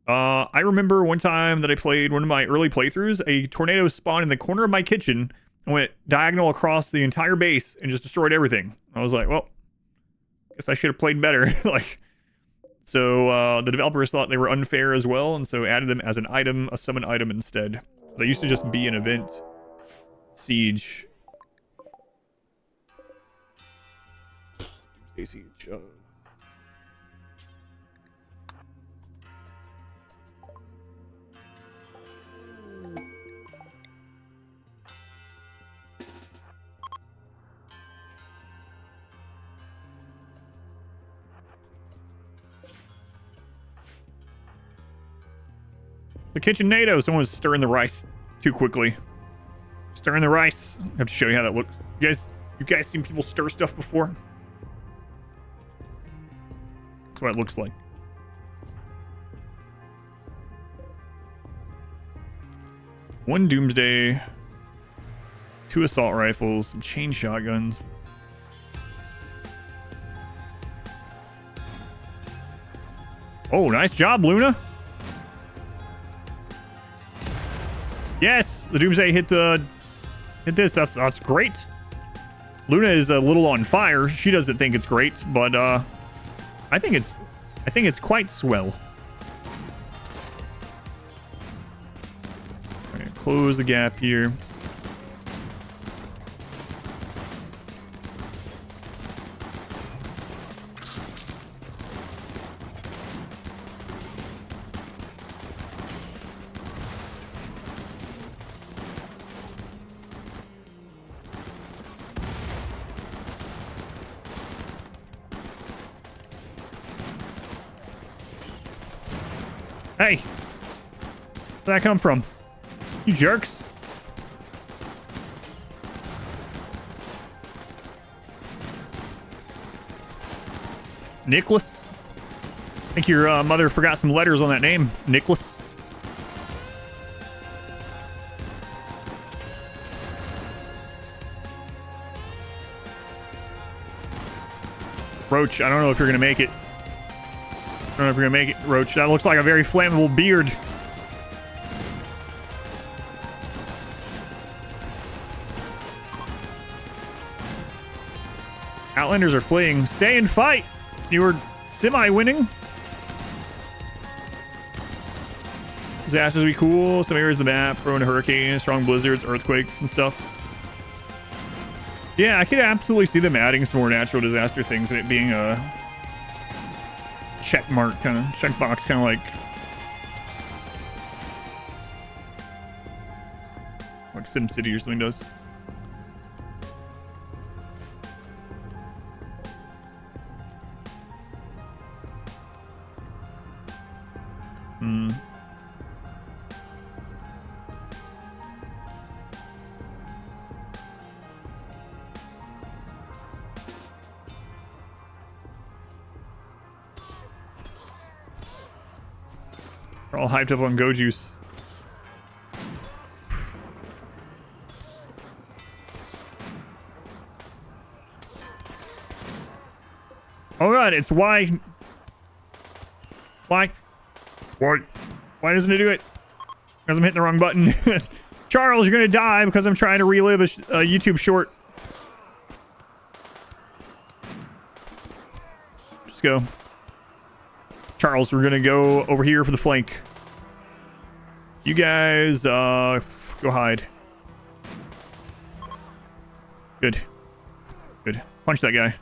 I remember one time that I played one of my early playthroughs, a tornado spawned in the corner of my kitchen and went diagonal across the entire base and just destroyed everything. I was like, well, guess I should have played better. So the developers thought they were unfair as well, and so added them as an item, a summon item instead. They used to just be an event. Siege. Siege. The kitchen NATO. Someone was stirring the rice too quickly. Stirring the rice. I have to show you how that looks. You guys seen people stir stuff before? That's what it looks like. One Doomsday. 2 assault rifles. Some chain shotguns. Oh, nice job, Luna. Yes, the Doomsday hit this. That's great. Luna is a little on fire. She doesn't think it's great, but I think it's quite swell. All right, close the gap here. Hey! Where'd that come from? You jerks! Nicholas? I think your mother forgot some letters on that name. Nicholas. Roach, I don't know if you're gonna make it. I don't know if you're gonna make it, Roach. That looks like a very flammable beard. Outlanders are fleeing. Stay and fight! You were semi-winning. Disasters would be cool. Some areas of the map prone to hurricanes, strong blizzards, earthquakes, and stuff. Yeah, I could absolutely see them adding some more natural disaster things and it being a check mark kind of checkbox, kind of like SimCity or something does. We're all hyped up on Go Juice. Oh god, it's why. Why doesn't it do it? Because I'm hitting the wrong button. Charles, you're gonna die because I'm trying to relive a YouTube short. Just go. Charles, we're gonna go over here for the flank. You guys, go hide. Good. Good. Punch that guy.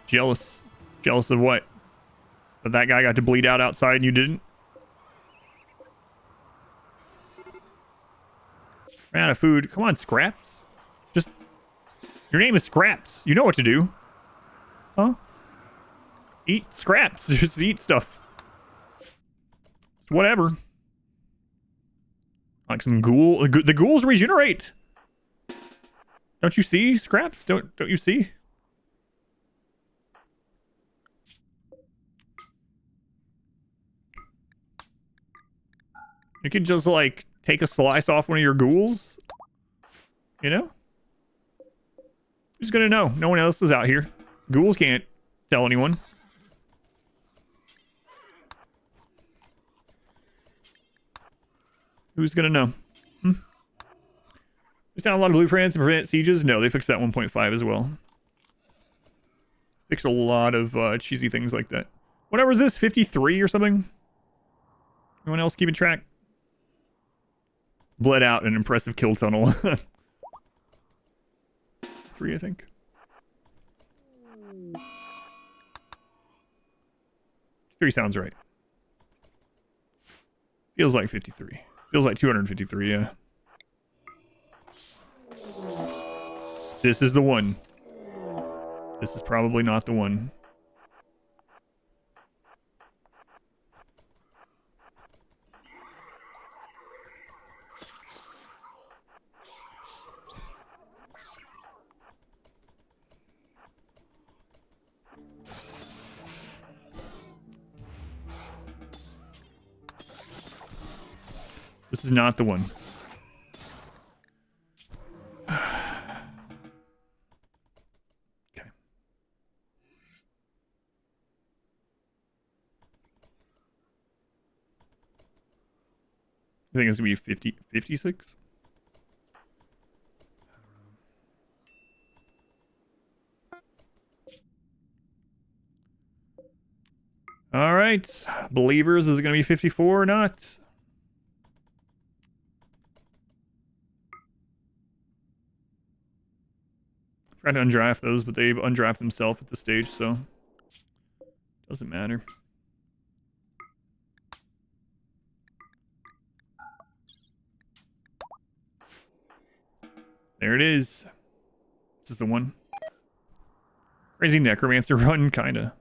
Jealous. Jealous of what? That guy got to bleed out outside and you didn't? Ran out of food. Come on, Scraps. Just... Your name is Scraps. You know what to do. Huh? Eat scraps. Just eat stuff. Whatever. Like some ghoul. The ghouls regenerate. Don't you see, Scraps? Don't you see? You could just, like, take a slice off one of your ghouls. You know? Who's gonna know? No one else is out here. Ghouls can't tell anyone. Who's gonna know? There's not a lot of blueprints to prevent sieges. No, they fixed that 1.5 as well. Fixed a lot of cheesy things like that. Whatever is this? 53 or something? Anyone else keeping track? Bled out an impressive kill tunnel. 3, I think. Three sounds right. Feels like 53. Feels like 253, yeah. This is the one. This is probably not the one. This is not the one. Okay. I think it's gonna be 50, 56. All right, believers, is it gonna be 54 or not? Tried to undraft those, but they've undrafted themselves at this stage, so doesn't matter. There it is. This is the one. Crazy Necromancer run, kinda.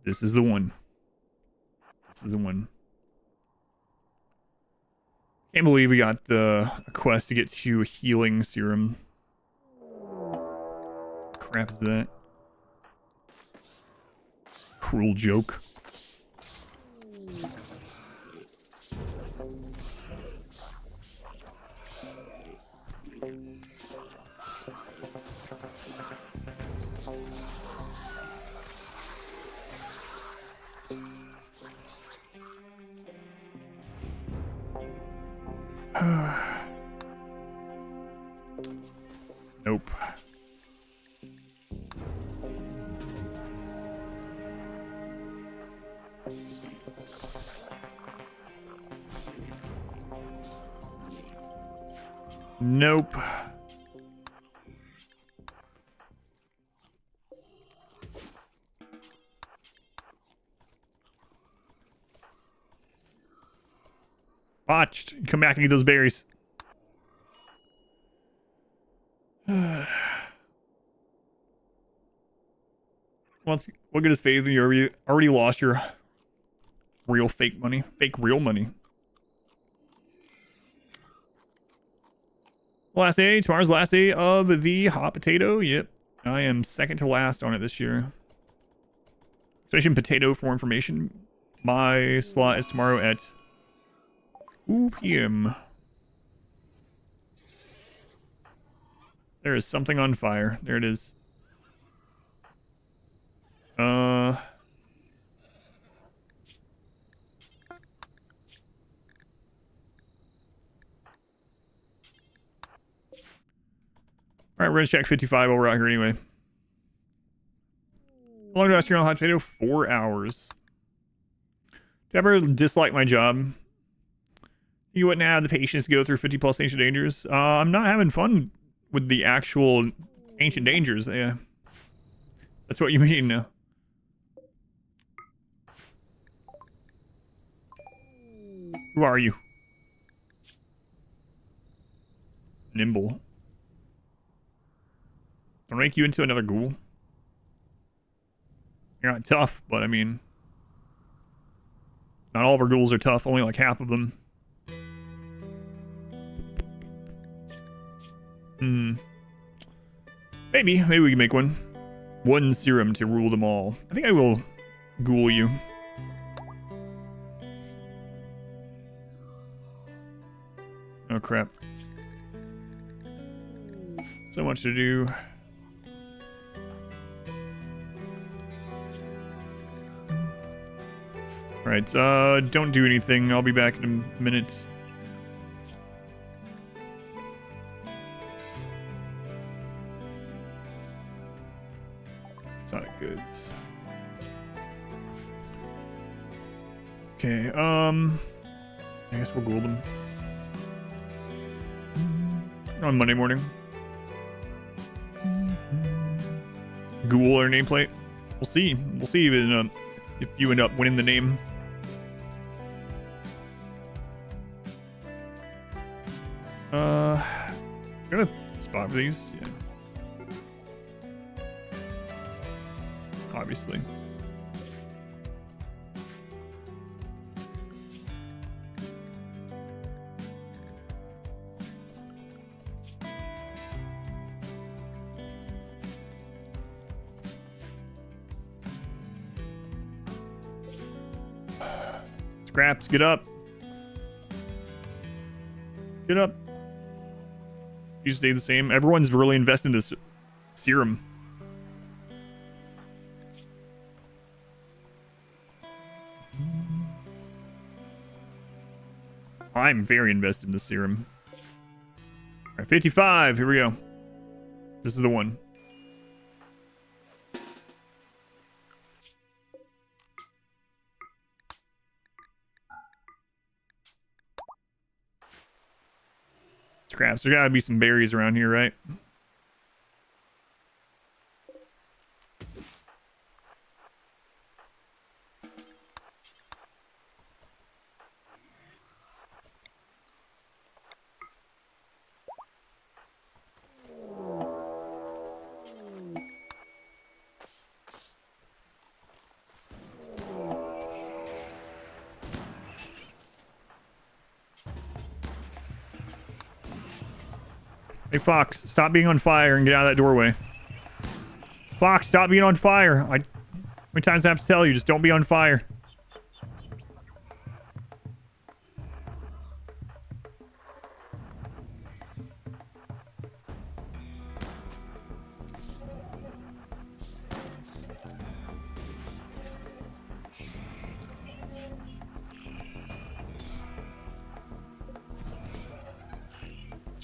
This is the one. This is the one. Can't believe we got the quest to get to a healing serum. Crap is that? Cruel joke. Nope. Nope. Botched. Come back and eat those berries. Well, what good is faith when you already lost your real fake money? Fake real money. Last day. Tomorrow's last day of the hot potato. Yep. I am second to last on it this year. Station potato for more information. My slot is tomorrow at 2 p.m. There is something on fire. There it is. Alright, we're gonna check 55 while we're out here anyway. How long do I steer on hot potato? 4 hours. Do you ever dislike my job? You wouldn't have the patience to go through 50 plus ancient dangers? I'm not having fun with the actual ancient dangers. Yeah. That's what you mean now. Who are you? Nimble. I'll make you into another ghoul. You're not tough, but I mean, not all of our ghouls are tough. Only like half of them. Maybe we can make one. One serum to rule them all. I think I will ghoul you. Oh crap. So much to do. Alright, don't do anything. I'll be back in a minute. Exotic goods. Okay, I guess we'll ghoul them. On Monday morning. Ghoul or nameplate? We'll see. We'll see if you end up winning the name. Got a spot for these? Yeah. Obviously. Scraps, get up. Get up. You stay the same. Everyone's really invested in this serum. I'm very invested in the serum. Alright, 55. Here we go. This is the one. Scraps. There gotta be some berries around here, right? Hey, Fox, stop being on fire and get out of that doorway. Fox, stop being on fire. How many times do I have to tell you? Just don't be on fire.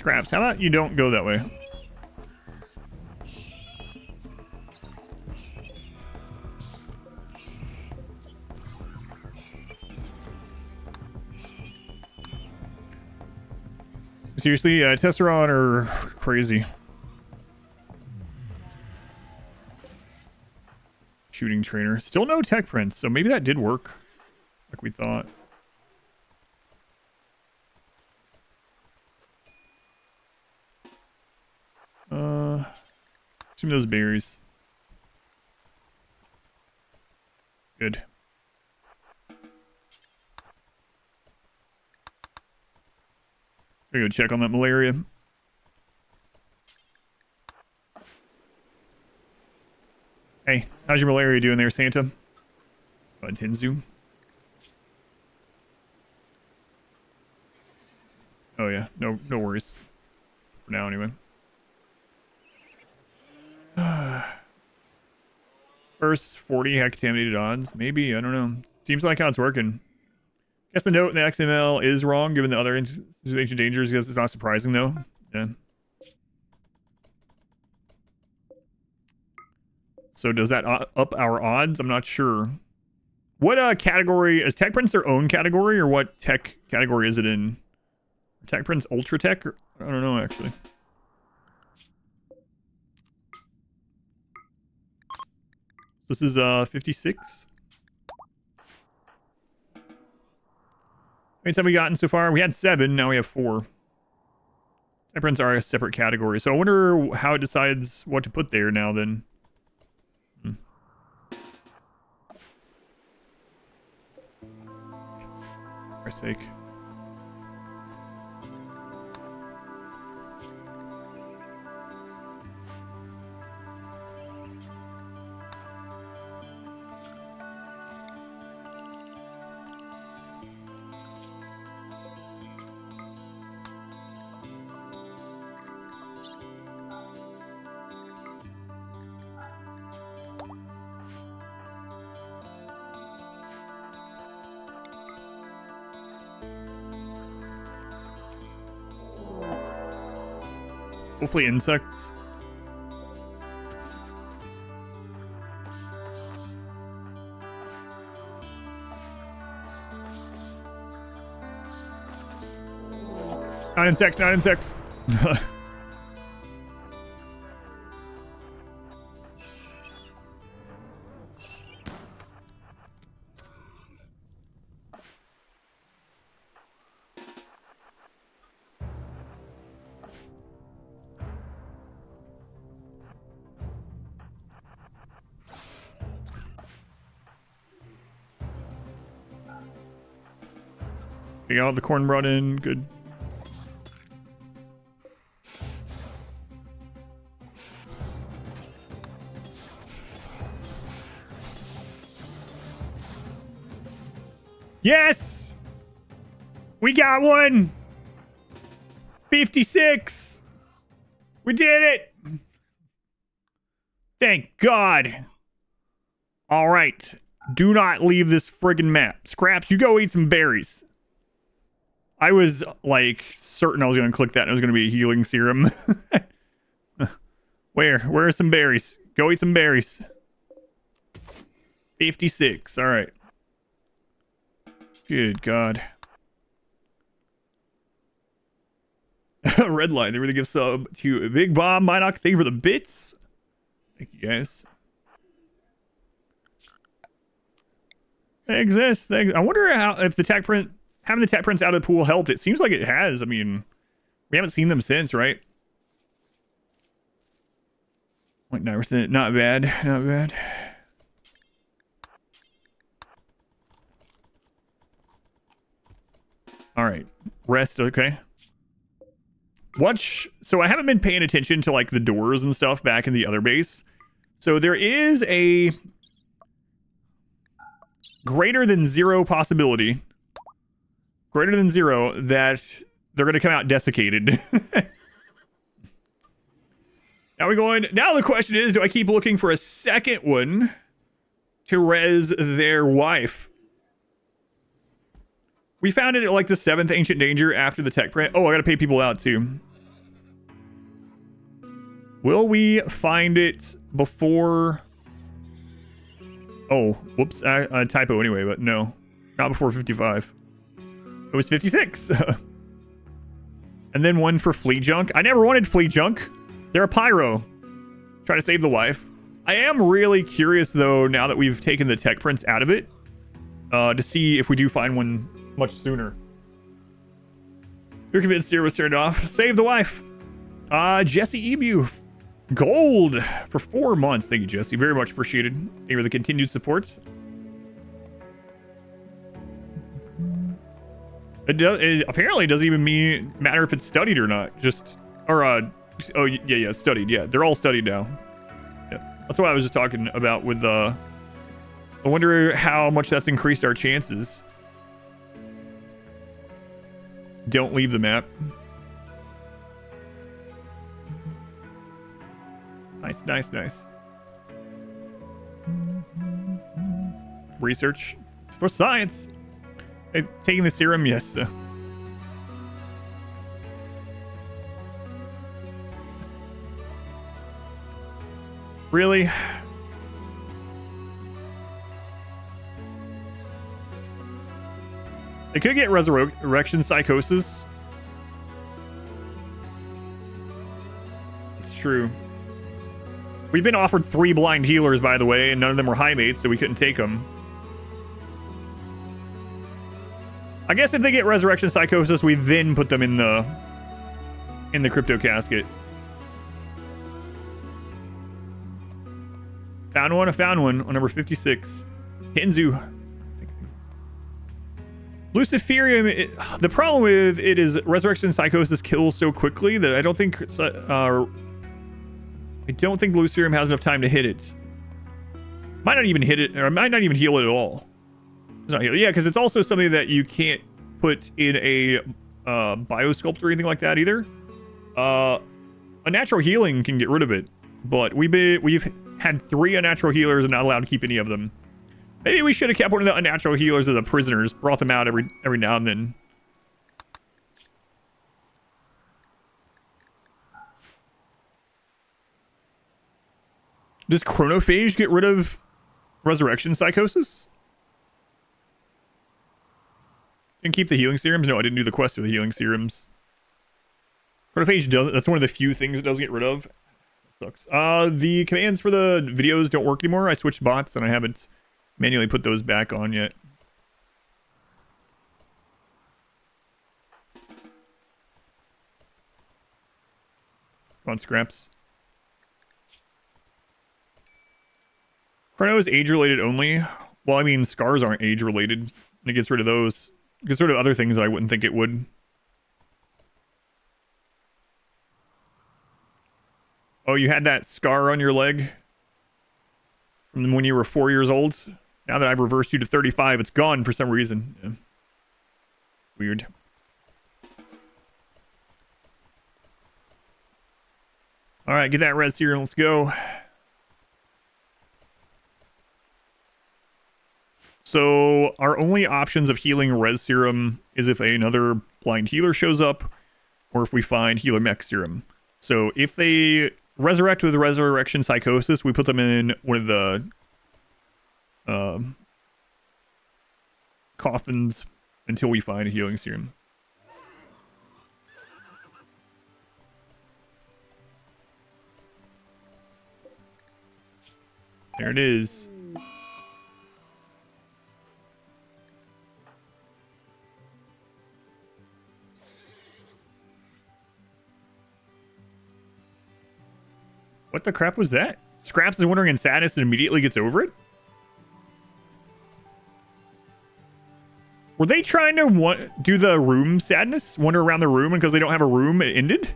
Scraps, how about you don't go that way? Seriously, Tesseron are crazy. Shooting trainer. Still no tech prints, so maybe that did work like we thought. Some of those berries. Good. Gotta go check on that malaria. Hey, how's your malaria doing there, Santa? Tenzu. Oh yeah, no worries. For now, anyway. First 40 had contaminated odds. Maybe, I don't know. Seems like how it's working. Guess the note in the XML is wrong, given the other ancient dangers. Guess it's not surprising, though. Yeah. So does that up our odds? I'm not sure. What category? Is Tech Prints their own category, or what tech category is it in? Tech Prints Ultra Tech? Or, I don't know, actually. This is 56. How many have we gotten so far? We had 7, now we have 4. Tech Prints are a separate category, so I wonder how it decides what to put there now then. For Christ's sake. Hopefully insects. Not insects, not insects. We got all the corn brought in. Good. Yes! We got one! 56! We did it! Thank God! Alright. Do not leave this friggin' map. Scraps, you go eat some berries. I was, like, certain I was going to click that and it was going to be a healing serum. Where are some berries? Go eat some berries. 56. All right. Good God. Red line. They really give sub to Big Bob. Minoc, thank you for the bits. Thank you, guys. They exist. I wonder how if the tech print... Having the tech prints out of the pool helped. It seems like it has. I mean, we haven't seen them since, right? 0.9%. Not bad. Not bad. All right. Rest. Okay. Watch. So I haven't been paying attention to like the doors and stuff back in the other base. So there is a greater than 0 possibility. Greater than 0 that they're going to come out desiccated. Now we're going. Now the question is, do I keep looking for a second one to res their wife? We found it at like the 7th ancient danger after the tech print. Oh, I got to pay people out too. Will we find it before... Oh, whoops, typo anyway, but no. Not before 55. It was 56. And then one for fleet junk. I never wanted fleet junk. They're a pyro. Try to save the wife. I am really curious, though, now that we've taken the tech prints out of it, to see if we do find one much sooner. You're convinced Zero was turned off. Save the wife. Jesse Ebu. Gold for 4 months. Thank you, Jesse. Very much appreciated. Thank you for the continued support. It apparently doesn't even matter if it's studied or not. Just, or, oh, yeah, studied. Yeah, they're all studied now. Yeah, that's what I was just talking about with, I wonder how much that's increased our chances. Don't leave the map. Nice, nice, nice. Research. It's for science. Hey, taking the serum, yes. Really? They could get resurrection psychosis. It's true. We've been offered 3 blind healers, by the way, and none of them were Highmates, so we couldn't take them. I guess if they get resurrection psychosis, we then put them in the crypto casket. Found one, I found one on number 56. Tenzu. Luciferium, the problem with it is resurrection psychosis kills so quickly that I don't think Luciferium has enough time to hit it. Might not even hit it, or might not even heal it at all. It's not heal. Yeah, because it's also something that you can't put in a biosculpt or anything like that either. A natural healing can get rid of it, but we've had 3 unnatural healers and not allowed to keep any of them. Maybe we should have kept one of the unnatural healers as the prisoners, brought them out every now and then. Does Chronophage get rid of resurrection psychosis? And keep the healing serums? No, I didn't do the quest for the healing serums. Chronophage does. That's one of the few things it doesn't get rid of. Sucks. The commands for the videos don't work anymore. I switched bots and I haven't manually put those back on yet. Come on, Scraps. Chrono is age-related only. Well, I mean, scars aren't age-related. It gets rid of those. It gets rid of other things that I wouldn't think it would. Oh, you had that scar on your leg from when you were 4 years old? Now that I've reversed you to 35, it's gone for some reason. Yeah. Weird. Alright, get that res serum. Let's go. So, our only options of healing res serum is if another blind healer shows up, or if we find healer mech serum. So, if they resurrect with resurrection psychosis, we put them in one of the coffins until we find a healing serum. There it is. What the crap was that? Scraps is wondering in sadness and immediately gets over it? Were they trying to do the room sadness? Wander around the room, and because they don't have a room, it ended?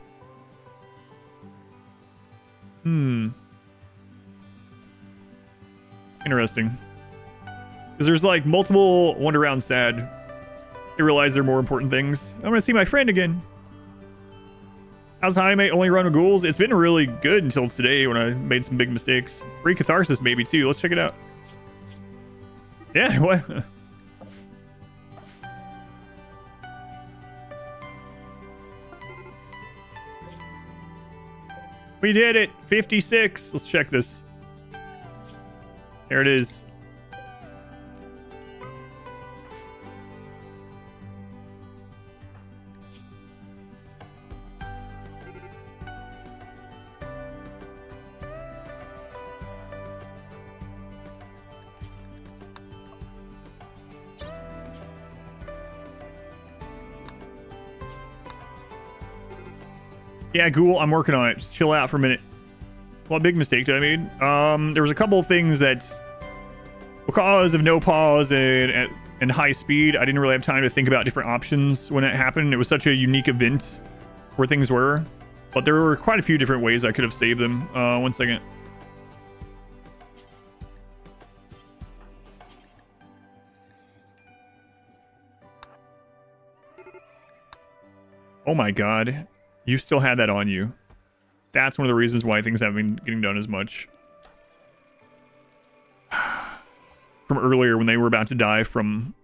Interesting. Because there's like multiple wander around sad. They realize they're more important things. I'm gonna see my friend again. How's Highmate only run with ghouls? It's been really good until today when I made some big mistakes. Free catharsis maybe too. Let's check it out. Yeah, what? We did it. 56. Let's check this. There it is. Yeah, Ghoul, I'm working on it. Just chill out for a minute. What big mistake did I make? There was a couple of things that, because of no pause and high speed, I didn't really have time to think about different options when that happened. It was such a unique event where things were. But there were quite a few different ways I could have saved them. 1 second. Oh my god. You still had that on you. That's one of the reasons why things haven't been getting done as much. From earlier when they were about to die from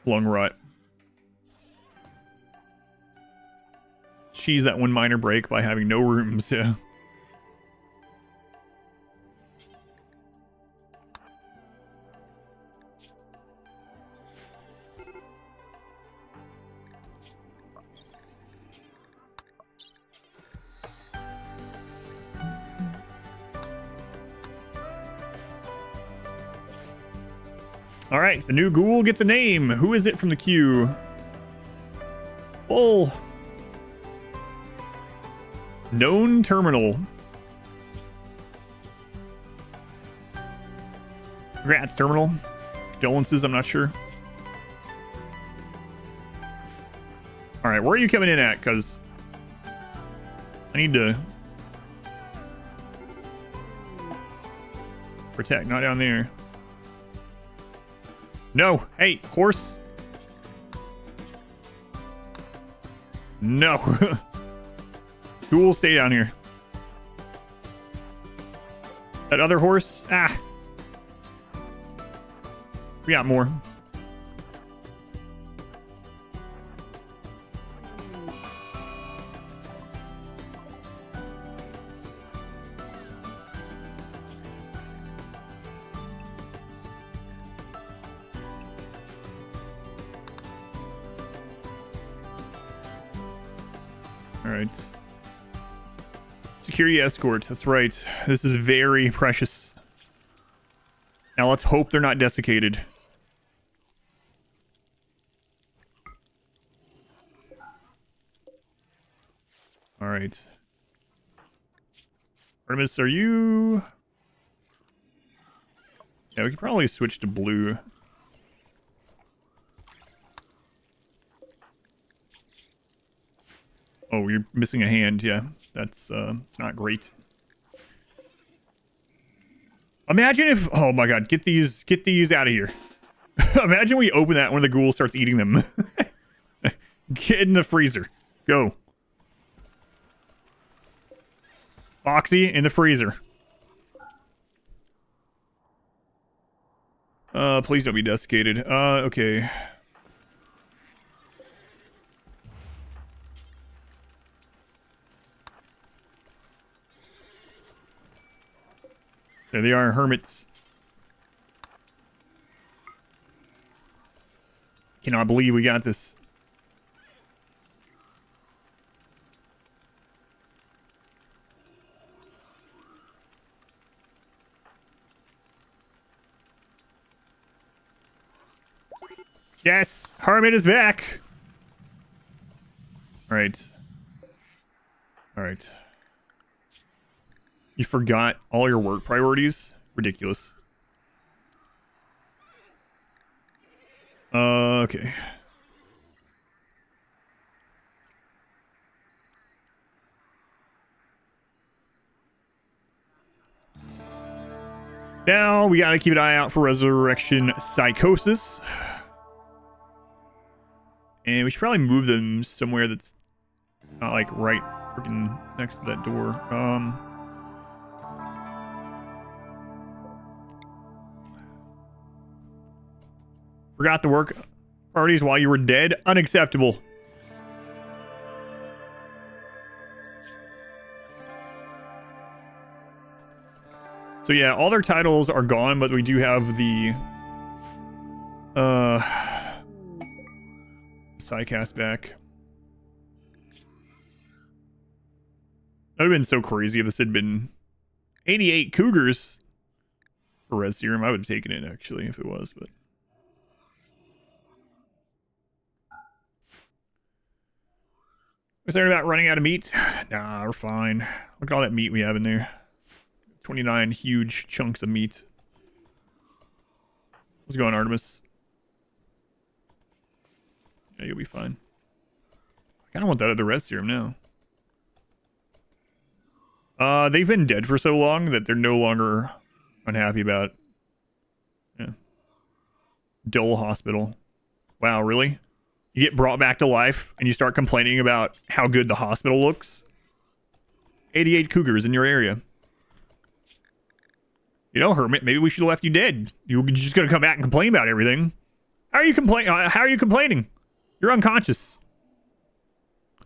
lung rot. She's that one minor break by having no rooms, yeah. All right, the new ghoul gets a name. Who is it from the queue? Bull. Known terminal. Congrats, terminal. Condolences, I'm not sure. All right, where are you coming in at? Because I need to protect, not down there. No, hey, horse. No. Ghoul, stay down here. That other horse? Ah. We got more. Alright. Security escort, that's right. This is very precious. Now let's hope they're not desiccated. Alright. Artemis, are you... Yeah, we could probably switch to blue. Oh, you're missing a hand, yeah. That's, it's not great. Imagine if... Oh my god, get these out of here. Imagine we open that and one of the ghouls starts eating them. Get in the freezer. Go. Foxy in the freezer. Please don't be desiccated. Okay. There they are, hermits. Cannot believe we got this. Yes, hermit is back. All right. All right. You forgot all your work priorities? Ridiculous. Okay. Now we gotta keep an eye out for Resurrection Psychosis. And we should probably move them somewhere that's not like right freaking next to that door. Forgot the work parties while you were dead? Unacceptable. So yeah, all their titles are gone, but we do have the Psycast back. That would have been so crazy if this had been 88 Cougars for Res Serum. I would have taken it, actually, if it was, but... Concerned about running out of meat? Nah, we're fine. Look at all that meat we have in there. 29 huge chunks of meat. Let's go on, Artemis. Yeah, you'll be fine. I kind of want that other Res Serum now. They've been dead for so long that they're no longer unhappy about. Yeah. Dull hospital. Wow, really? You get brought back to life and you start complaining about how good the hospital looks? 88 Cougars in your area. You know, Hermit, maybe we should have left you dead. You're just gonna come back and complain about everything. How are you complaining? You're unconscious.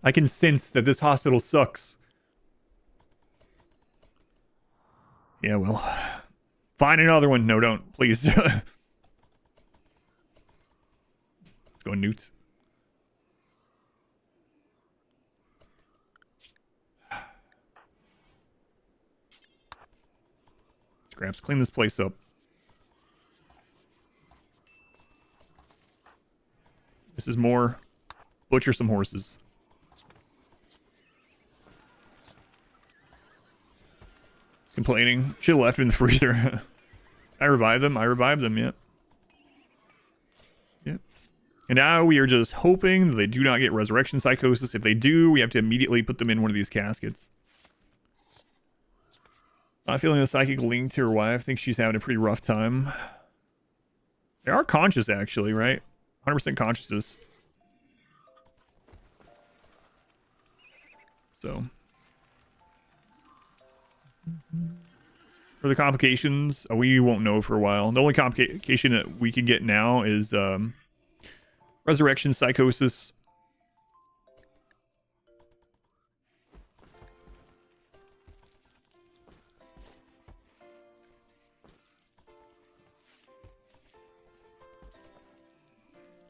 I can sense that this hospital sucks. Yeah, well, find another one. No, don't, please. Let's go Newt. Scraps, clean this place up. This is more. Butcher some horses. Complaining. Should have left him in the freezer. I revived them. Yep. Yep. And now we are just hoping that they do not get resurrection psychosis. If they do, we have to immediately put them in one of these caskets. Not feeling a psychic link to her wife. I think she's having a pretty rough time. They are conscious, actually, right? 100% consciousness. So... For the complications, we won't know for a while. The only complication that we can get now is resurrection psychosis.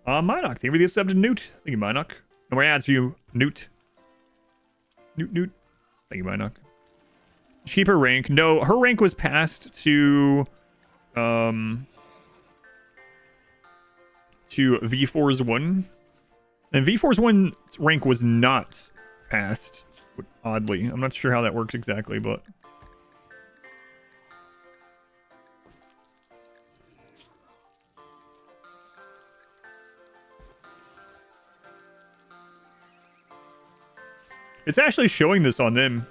Minoc, thank you for the accepted Newt. Thank you, Minoc. No more ads for you, Newt. Newt. Thank you, Minoc. Keep her rank. No, her rank was passed to V4's 1. And V4's 1's rank was not passed, oddly. I'm not sure how that works exactly, but... It's actually showing this on them.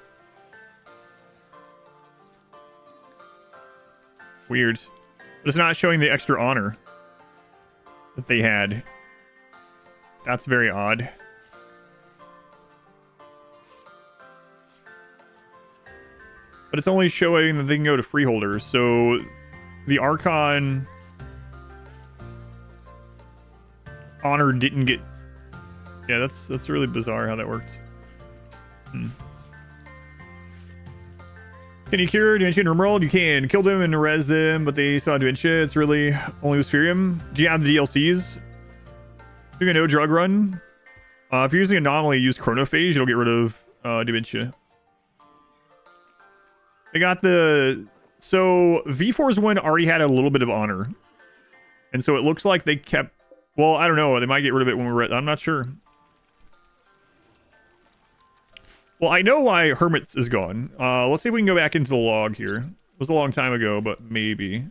Weird. But it's not showing the extra honor that they had. That's very odd. But it's only showing that they can go to freeholders. So the Archon honor didn't get... Yeah, that's really bizarre how that worked. Can you cure Dementia in RimWorld? You can. Kill them and res them, but they still have Dementia. It's really only with Spherium. Do you have the DLCs? Doing a no drug run. If you're using Anomaly, use Chronophage. It'll get rid of Dementia. They got the... So, V4's one already had a little bit of honor. And so it looks like they kept... Well, I don't know. They might get rid of it when we're... I'm not sure. Well, I know why Hermits is gone. Let's see if we can go back into the log here. It was a long time ago, but maybe.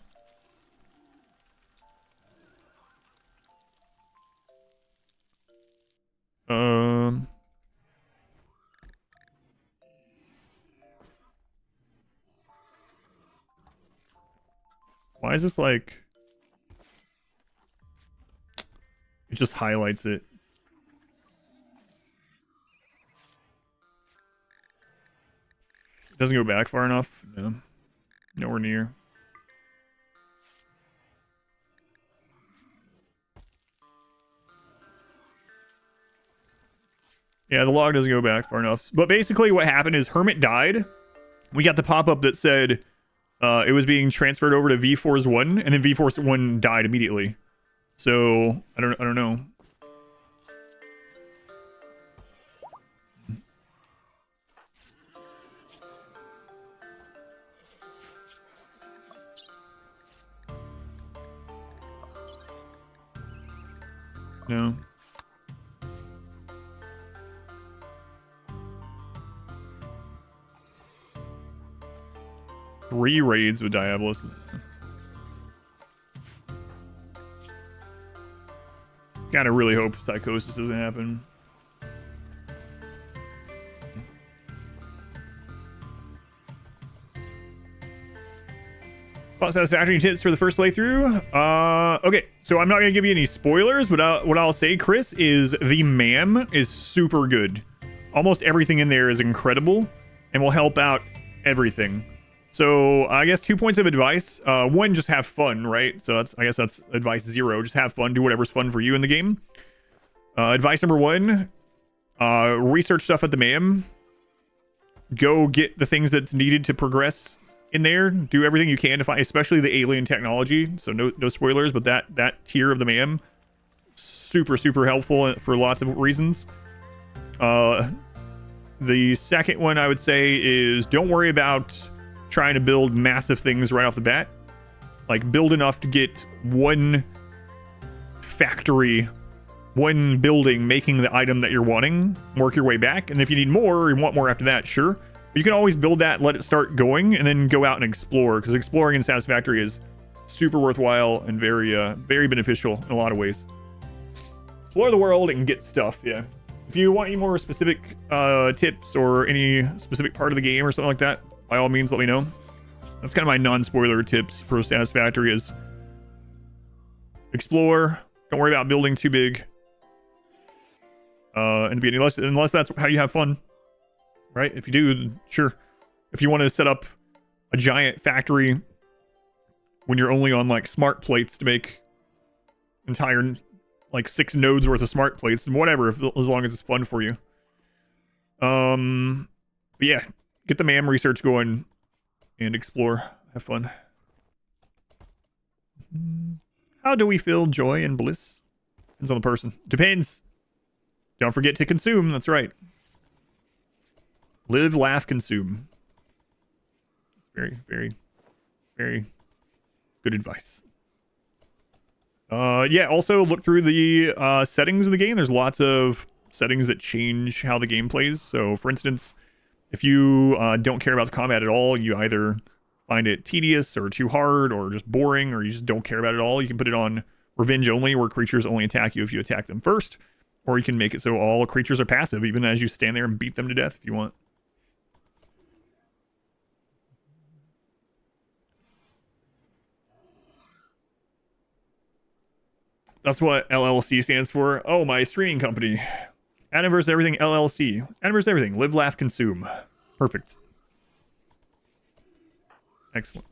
Why is this like... It just highlights it. Doesn't go back far enough. No. Nowhere near. Yeah, the log doesn't go back far enough. But basically what happened is Hermit died. We got the pop-up that said, it was being transferred over to V-Force 1, and then V-Force 1 died immediately. So I don't know. No. Three raids with Diabolus. Gotta really hope Psychosis doesn't happen. Spot satisfactory tips for the first playthrough. Okay, so I'm not gonna give you any spoilers, but what I'll say, Chris, is the MAM is super good. Almost everything in there is incredible and will help out everything. So I guess 2 points of advice. One, just have fun, right? So I guess that's advice 0. Just have fun. Do whatever's fun for you in the game. Advice number 1, research stuff at the MAM. Go get the things that's needed to progress in there. Do everything you can to find, especially the alien technology. So no spoilers, but that tier of the MAM, super helpful for lots of reasons. The second one I would say is don't worry about trying to build massive things right off the bat. Like, build enough to get one factory, one building making the item that you're wanting. Work your way back, and if you need more or you want more after that, sure. But you can always build that, let it start going, and then go out and explore, because exploring in Satisfactory is super worthwhile and very beneficial in a lot of ways. Explore the world and get stuff, yeah. If you want any more specific tips or any specific part of the game or something like that, by all means, let me know. That's kind of my non-spoiler tips for Satisfactory is explore. Don't worry about building too big. And be unless that's how you have fun, right? If you do, sure. If you want to set up a giant factory when you're only on like smart plates to make entire like 6 nodes worth of smart plates and whatever, as long as it's fun for you. But yeah. Get the MAM research going and explore. Have fun. How do we feel joy and bliss? Depends on the person. Depends. Don't forget to consume. That's right. Live, laugh, consume. Very good advice. Yeah, also look through the settings of the game. There's lots of settings that change how the game plays. So, for instance, if you don't care about the combat at all, you either find it tedious or too hard or just boring, or you just don't care about it at all, you can put it on revenge only, where creatures only attack you if you attack them first. Or you can make it so all creatures are passive, even as you stand there and beat them to death if you want. That's what LLC stands for. Oh, my streaming company. Adamverse Everything LLC. Adamverse Everything. Live, laugh, consume. Perfect. Excellent.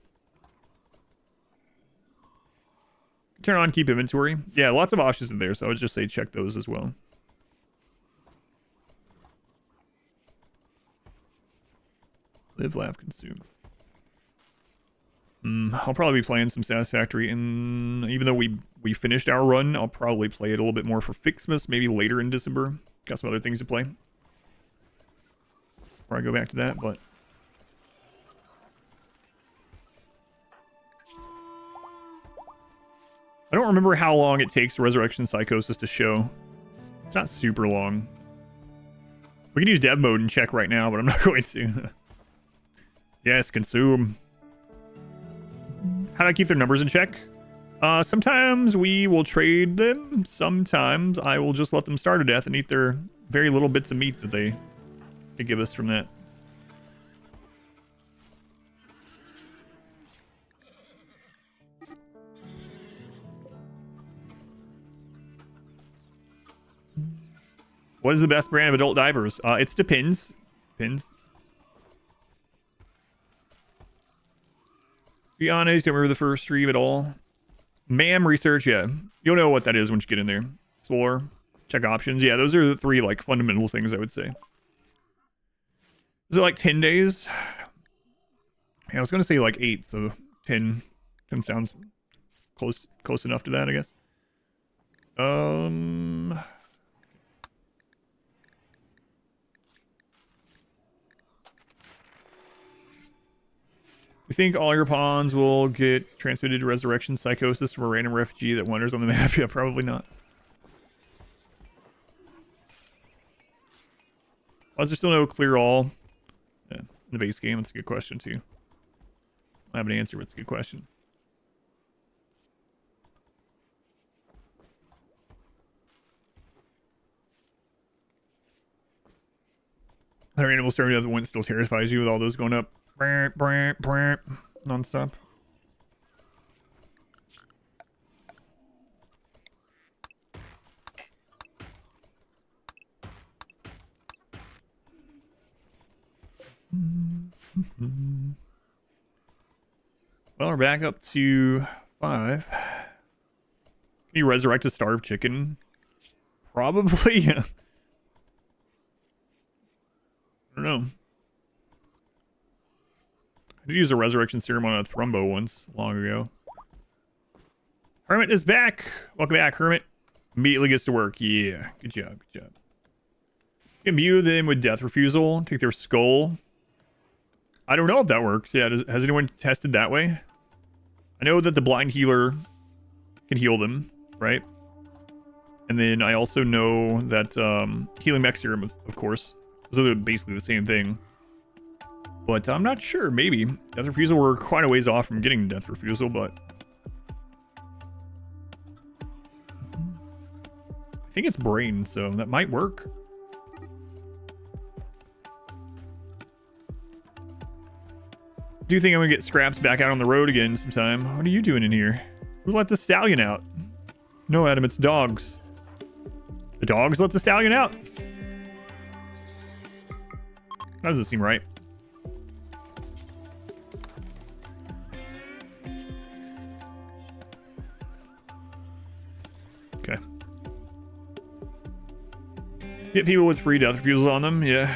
Turn on keep inventory. Yeah, lots of options in there, so I would just say check those as well. Live, laugh, consume. I'll probably be playing some Satisfactory, and even though we finished our run, I'll probably play it a little bit more for Fixmas, maybe later in December. Got some other things to play before I go back to that, but I don't remember how long it takes Resurrection Psychosis to show. It's not super long. We can use dev mode and check right now, but I'm not going to. Yes, consume. How do I keep their numbers in check? Sometimes we will trade them. Sometimes I will just let them starve to death and eat their very little bits of meat that they give us from that. What is the best brand of adult diapers? It depends. Depends. Be honest, don't remember the first stream at all. MAM research, yeah. You'll know what that is once you get in there. Explore, check options. Yeah, those are the 3 like fundamental things I would say. Is it like 10 days? Yeah, I was going to say like 8, so 10 sounds close enough to that, I guess. You think all your pawns will get transmitted to resurrection psychosis from a random refugee that wanders on the map? Yeah, probably not. Why is there still no clear all? Yeah, in the base game, that's a good question too. I have an answer, but it's a good question. That animal starting at the wind still terrifies you with all those going up non-stop. Well, we're back up to 5. Can you resurrect a starved chicken? Probably. I don't know. I did use a resurrection serum on a Thrumbo once, long ago. Hermit is back. Welcome back, Hermit. Immediately gets to work. Yeah, good job, good job. You can imbue them with death refusal. Take their skull. I don't know if that works. Yeah, has anyone tested that way? I know that the blind healer can heal them, right? And then I also know that healing mech serum, of course. Those are basically the same thing. But I'm not sure. Maybe. Death refusal, we're quite a ways off from getting death refusal, but I think it's brain, so that might work. Do you think I'm gonna get Scraps back out on the road again sometime? What are you doing in here? Who let the stallion out? No, Adam, it's dogs. The dogs let the stallion out. That doesn't seem right. Okay. Get people with free death refusals on them, yeah.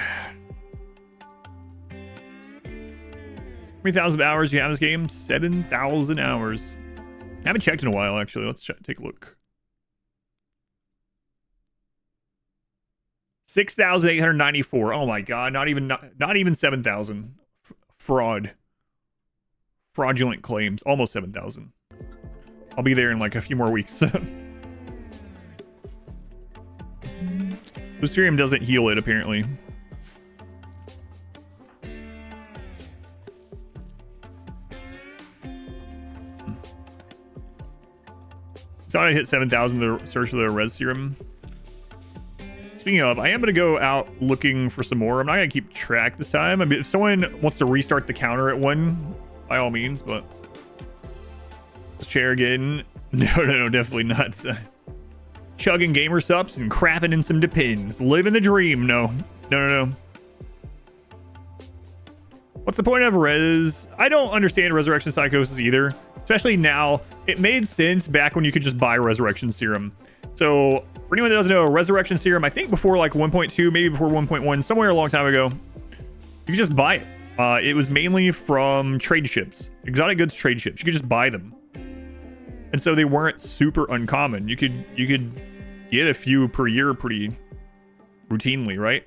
How many thousand hours do you have in this game? 7,000 hours. I haven't checked in a while, actually. Let's take a look. 6,894. Oh my god, not even 7,000. Fraud. Fraudulent claims. Almost 7,000. I'll be there in like a few more weeks. Boosterium doesn't heal it, apparently. Thought I hit 7,000 to search for the res serum. Speaking of, I am going to go out looking for some more. I'm not going to keep track this time. I mean, if someone wants to restart the counter at 1, by all means, but... This chair again. No, definitely not. Chugging gamer subs and crapping in some depends. Living the dream. No. What's the point of res? I don't understand resurrection psychosis either. Especially now. It made sense back when you could just buy resurrection serum. So for anyone that doesn't know, resurrection serum, I think before like 1.2, maybe before 1.1, somewhere a long time ago, you could just buy it. It was mainly from trade ships, exotic goods trade ships. You could just buy them, and so they weren't super uncommon. You could get a few per year pretty routinely, right?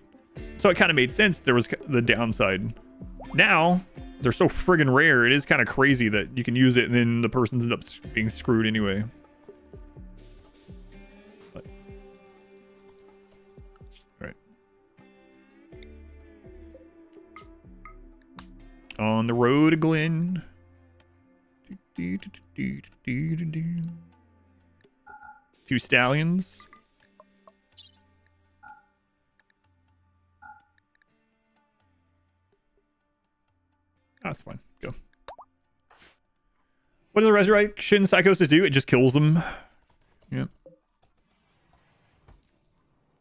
So it kind of made sense. There was the downside. Now they're so friggin' rare. It is kind of crazy that you can use it and then the person ends up being screwed anyway. But, all right. On the road to Glen. 2 stallions. That's fine. Go. What does the resurrection psychosis do? It just kills them. Yep.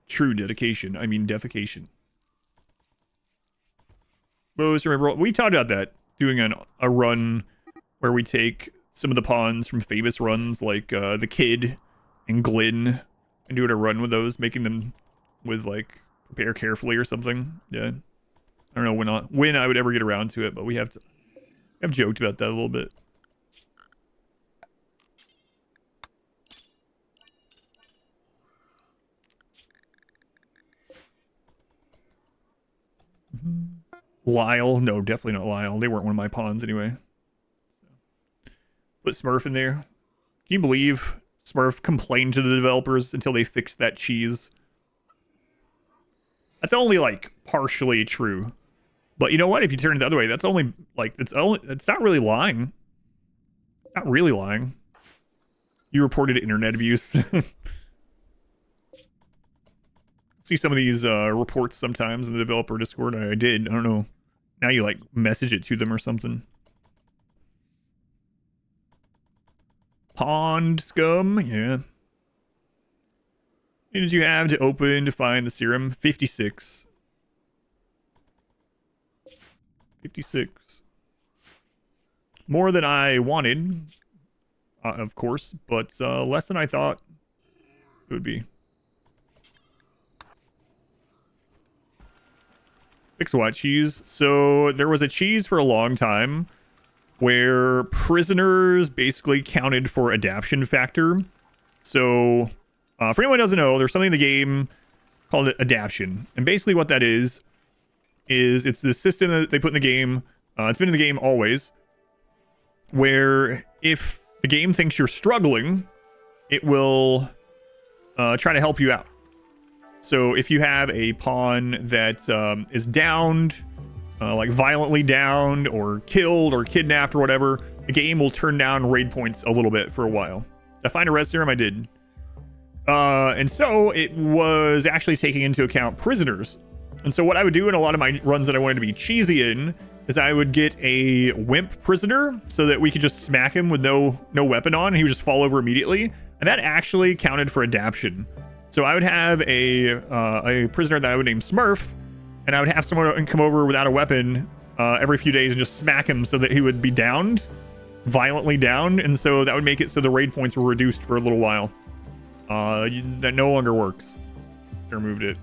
True dedication. I mean defecation. Most remember, we talked about that. Doing a run where we take some of the pawns from famous runs like the Kid and Glyn and doing a run with those, making them with like prepare carefully or something. Yeah. I don't know when I would ever get around to it, but we have I've joked about that a little bit. Lyle. No, definitely not Lyle. They weren't one of my pawns anyway. Put Smurf in there. Can you believe Smurf complained to the developers until they fixed that cheese? That's only like partially true. But you know what? If you turn it the other way, that's only like it's not really lying. It's not really lying. You reported internet abuse. See some of these reports sometimes in the developer Discord. I did. I don't know. Now you like message it to them or something. Pond scum, yeah. What did you have to open to find the serum? 56. 56. More than I wanted, of course, but less than I thought it would be. Fix what cheese? So there was a cheese for a long time where prisoners basically counted for adaptation factor. So for anyone who doesn't know, there's something in the game called adaptation. And basically what that is it's the system that they put in the game. It's been in the game always, where if the game thinks you're struggling, it will try to help you out. So if you have a pawn that is downed, like violently downed or killed or kidnapped or whatever, the game will turn down raid points a little bit for a while. Did I find a res serum? I did. And so it was actually taking into account prisoners. And so what I would do in a lot of my runs that I wanted to be cheesy in is I would get a wimp prisoner so that we could just smack him with no weapon on and he would just fall over immediately. And that actually counted for adaptation. So I would have a prisoner that I would name Smurf, and I would have someone come over without a weapon every few days and just smack him so that he would be downed, violently downed, and so that would make it so the raid points were reduced for a little while. That no longer works. I removed it.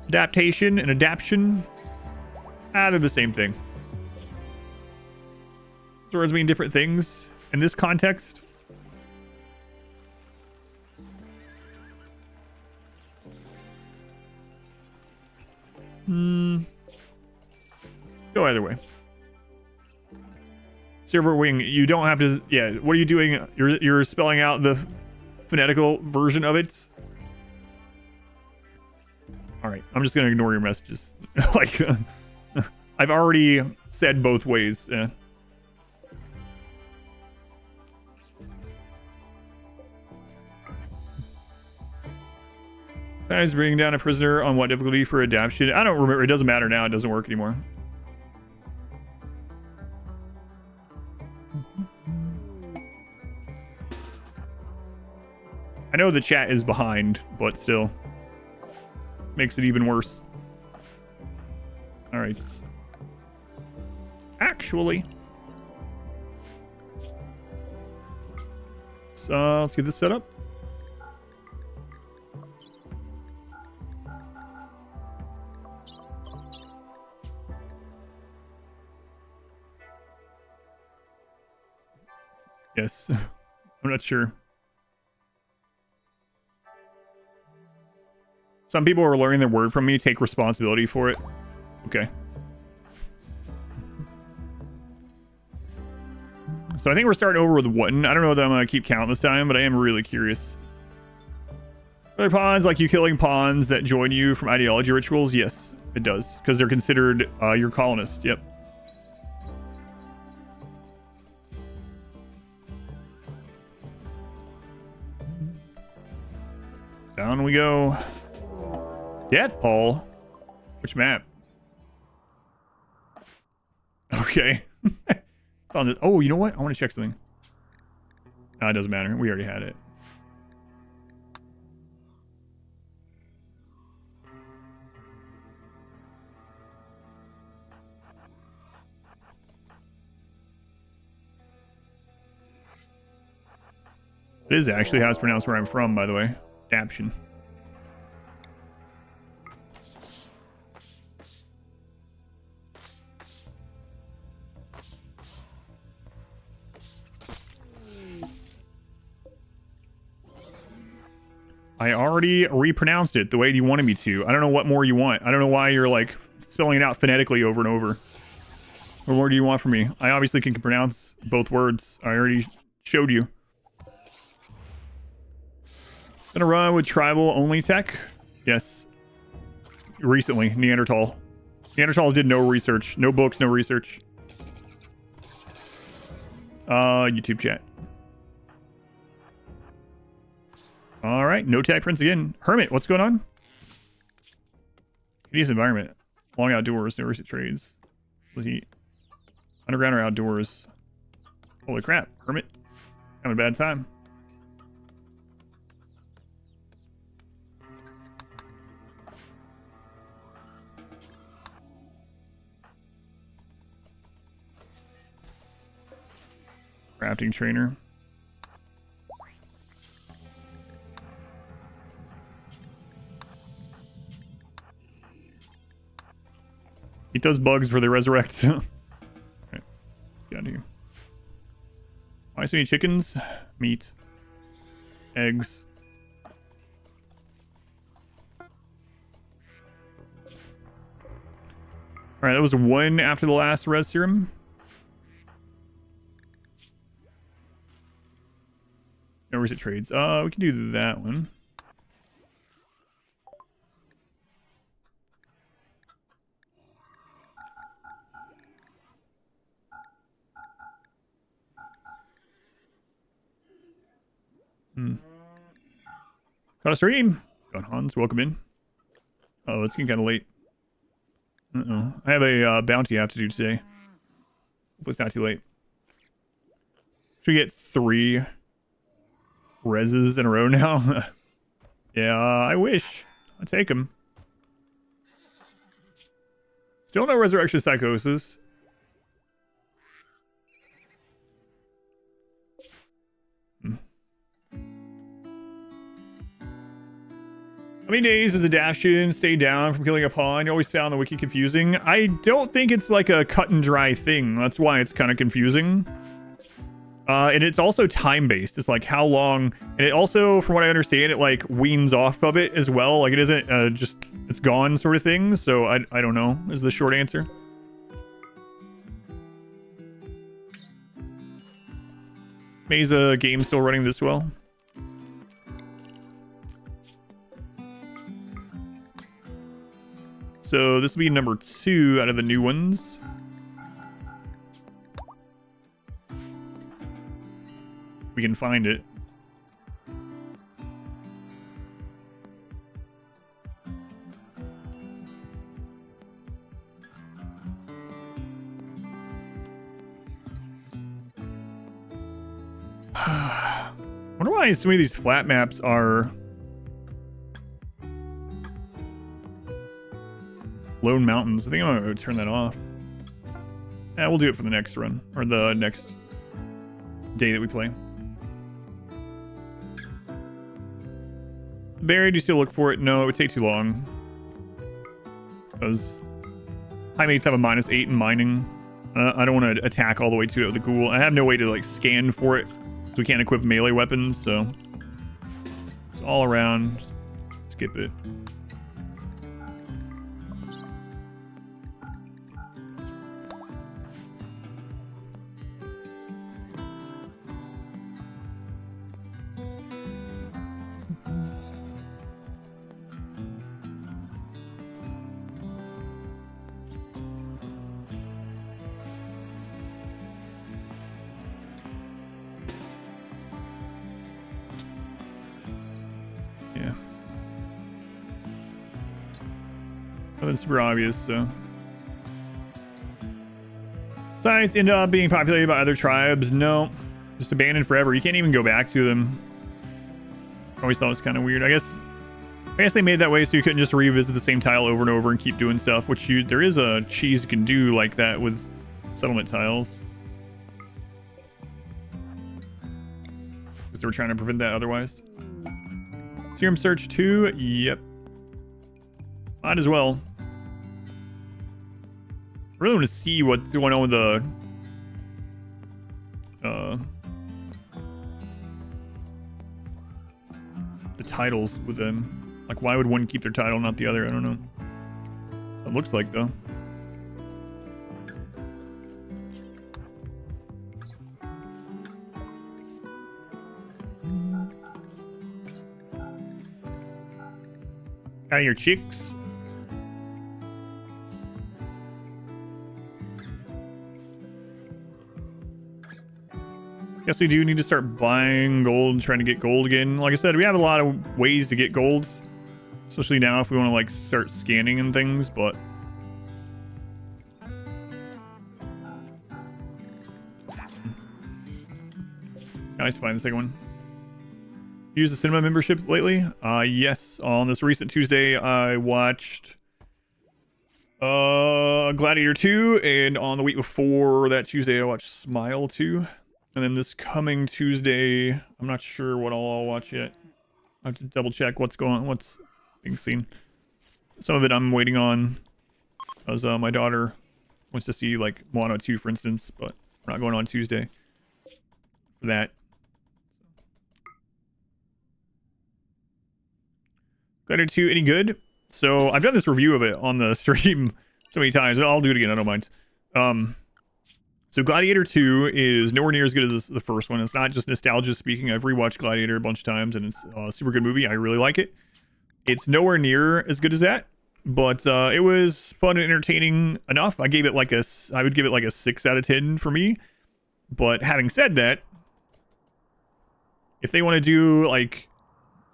Adaptation and adaption. They're the same thing. Those words mean different things in this context. Go either way. Server wing, you don't have to. Yeah, what are you doing? You're spelling out the phonetical version of it. All right, I'm just gonna ignore your messages. Like, I've already said both ways. Yeah. Guys, bringing down a prisoner on what difficulty for adaptation? I don't remember. It doesn't matter now. It doesn't work anymore. I know the chat is behind, but still makes it even worse. All right. Actually, so let's get this set up. Yes, I'm not sure. Some people are learning their word from me. Take responsibility for it. Okay. So I think we're starting over with one. I don't know that I'm going to keep count this time, but I am really curious. Other pawns, like you killing pawns that join you from ideology rituals? Yes, it does. Because they're considered your colonist. Yep. Down we go. Death Paul? Which map? Okay. It's on this. Oh, you know what? I want to check something. No, it doesn't matter. We already had it. It is actually how it's pronounced where I'm from, by the way. Adaption. I already repronounced it the way you wanted me to. I don't know what more you want. I don't know why you're like spelling it out phonetically over and over. What more do you want from me? I obviously can pronounce both words. I already showed you. Gonna run with tribal only tech? Yes. Recently, Neanderthal. Neanderthals did no research. No books, no research. YouTube chat. Alright, no tag prints again. Hermit, what's going on? Hideous environment. Long outdoors, no recent trades. Was he underground or outdoors? Holy crap, Hermit. Having a bad time. Crafting trainer. Eat those bugs for the resurrect. Alright, get out of here. Why so many chickens? Meat. Eggs. Alright, that was one after the last res serum. No recent trades. We can do that one. Got a stream. Got Hans, welcome in. Oh, it's getting kind of late. Uh-oh. I have a bounty I have to do today. Hopefully it's not too late. Should we get 3 reses in a row now? Yeah, I wish. I'll take them. Still no resurrection psychosis. How many days does adaption stay down from killing a pawn? You always found the wiki confusing. I don't think it's like a cut and dry thing. That's why it's kind of confusing. And it's also time-based. It's like how long... And it also, from what I understand, it like weans off of it as well. Like it isn't just... It's gone sort of thing. So I don't know is the short answer. Mesa game still running this well? So this will be number 2 out of the new ones. We can find it. I wonder why so many of these flat maps are lone mountains. I think I'm gonna turn that off. Yeah, we'll do it for the next run or the next day that we play. Barry, do you still look for it? No, it would take too long. Because Highmates have a -8 in mining. I don't want to attack all the way to it with the ghoul. I have no way to like scan for it. So we can't equip melee weapons, so it's all around. Just skip it. Nothing super obvious, so. Sites end up being populated by other tribes. No. Just abandoned forever. You can't even go back to them. Always thought it was kind of weird. I guess they made that way so you couldn't just revisit the same tile over and over and keep doing stuff, which there is a cheese you can do like that with settlement tiles. Because they were trying to prevent that otherwise. Serum search 2. Yep. Might as well. I really want to see what's going on with the the titles with them. Like, why would one keep their title, not the other? I don't know. It looks like, though. Out of your chicks. Guess we do need to start buying gold, trying to get gold again. Like I said, we have a lot of ways to get golds, especially now if we want to like start scanning and things, but nice to find the second one. Use the cinema membership lately? Yes. On this recent Tuesday, I watched Gladiator 2, and on the week before that Tuesday, I watched Smile 2. And then this coming Tuesday, I'm not sure what I'll watch yet. I have to double check what's being seen. Some of it I'm waiting on, as my daughter wants to see like Moana 2, for instance, but we're not going on Tuesday for that. Gladiator 2, any good? So I've done this review of it on the stream so many times, but I'll do it again, I don't mind. So Gladiator 2 is nowhere near as good as the first one. It's not just nostalgia speaking. I've rewatched Gladiator a bunch of times, and it's a super good movie. I really like it. It's nowhere near as good as that, but it was fun and entertaining enough. I would give it like a 6 out of 10 for me. But having said that, if they want to do like,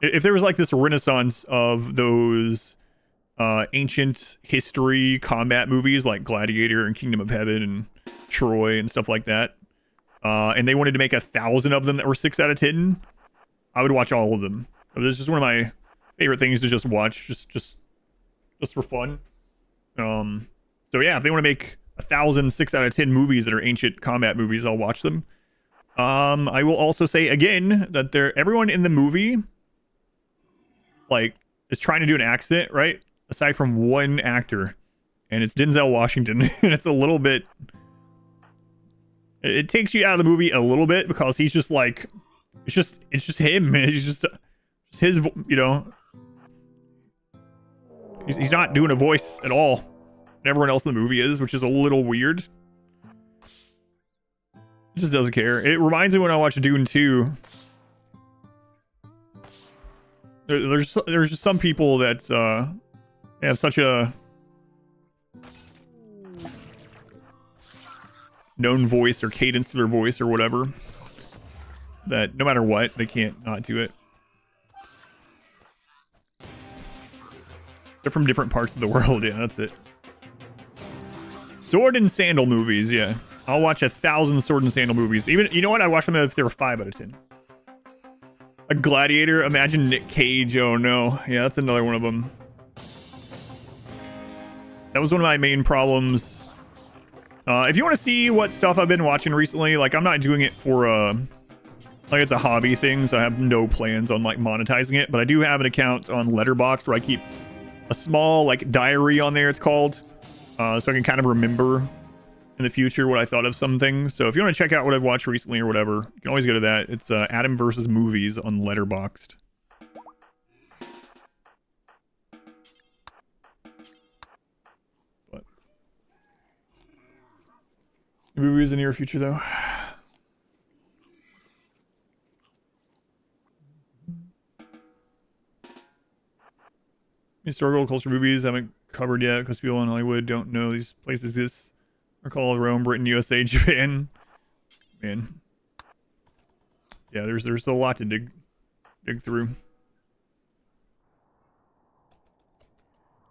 if there was like this renaissance of those ancient history combat movies like Gladiator and Kingdom of Heaven and Troy and stuff like that, and they wanted to make 1,000 of them that were 6 out of 10, I would watch all of them. It's just one of my favorite things to just watch, just for fun. So yeah, if they want to make 1,000 6 out of 10 movies that are ancient combat movies, I'll watch them. I will also say again that everyone in the movie like is trying to do an accent, right? Aside from one actor, and it's Denzel Washington. And it's a little bit, it takes you out of the movie a little bit because he's just like, it's just him. He's just his, you know, he's not doing a voice at all. And everyone else in the movie is, which is a little weird. He just doesn't care. It reminds me when I watched Dune 2. There's just some people that have such a known voice or cadence to their voice or whatever that no matter what, they can't not do it. They're from different parts of the world. Yeah, that's it. Sword and sandal movies. Yeah, I'll watch 1,000 sword and sandal movies. Even, you know what? I watch them if they were 5 out of 10. A Gladiator. Imagine Nick Cage. Oh no. Yeah, that's another one of them. That was one of my main problems. If you want to see what stuff I've been watching recently, like I'm not doing it for like it's a hobby thing, so I have no plans on like monetizing it, but I do have an account on Letterboxd where I keep a small like diary on there, it's called, so I can kind of remember in the future what I thought of some things. So if you want to check out what I've watched recently or whatever, you can always go to that. It's Adam versus Movies on Letterboxd. But movies in the near future though. Historical culture movies haven't covered yet because people in Hollywood don't know these places exist. Are called Rome, Britain, USA, Japan. Man, yeah, there's a lot to dig through.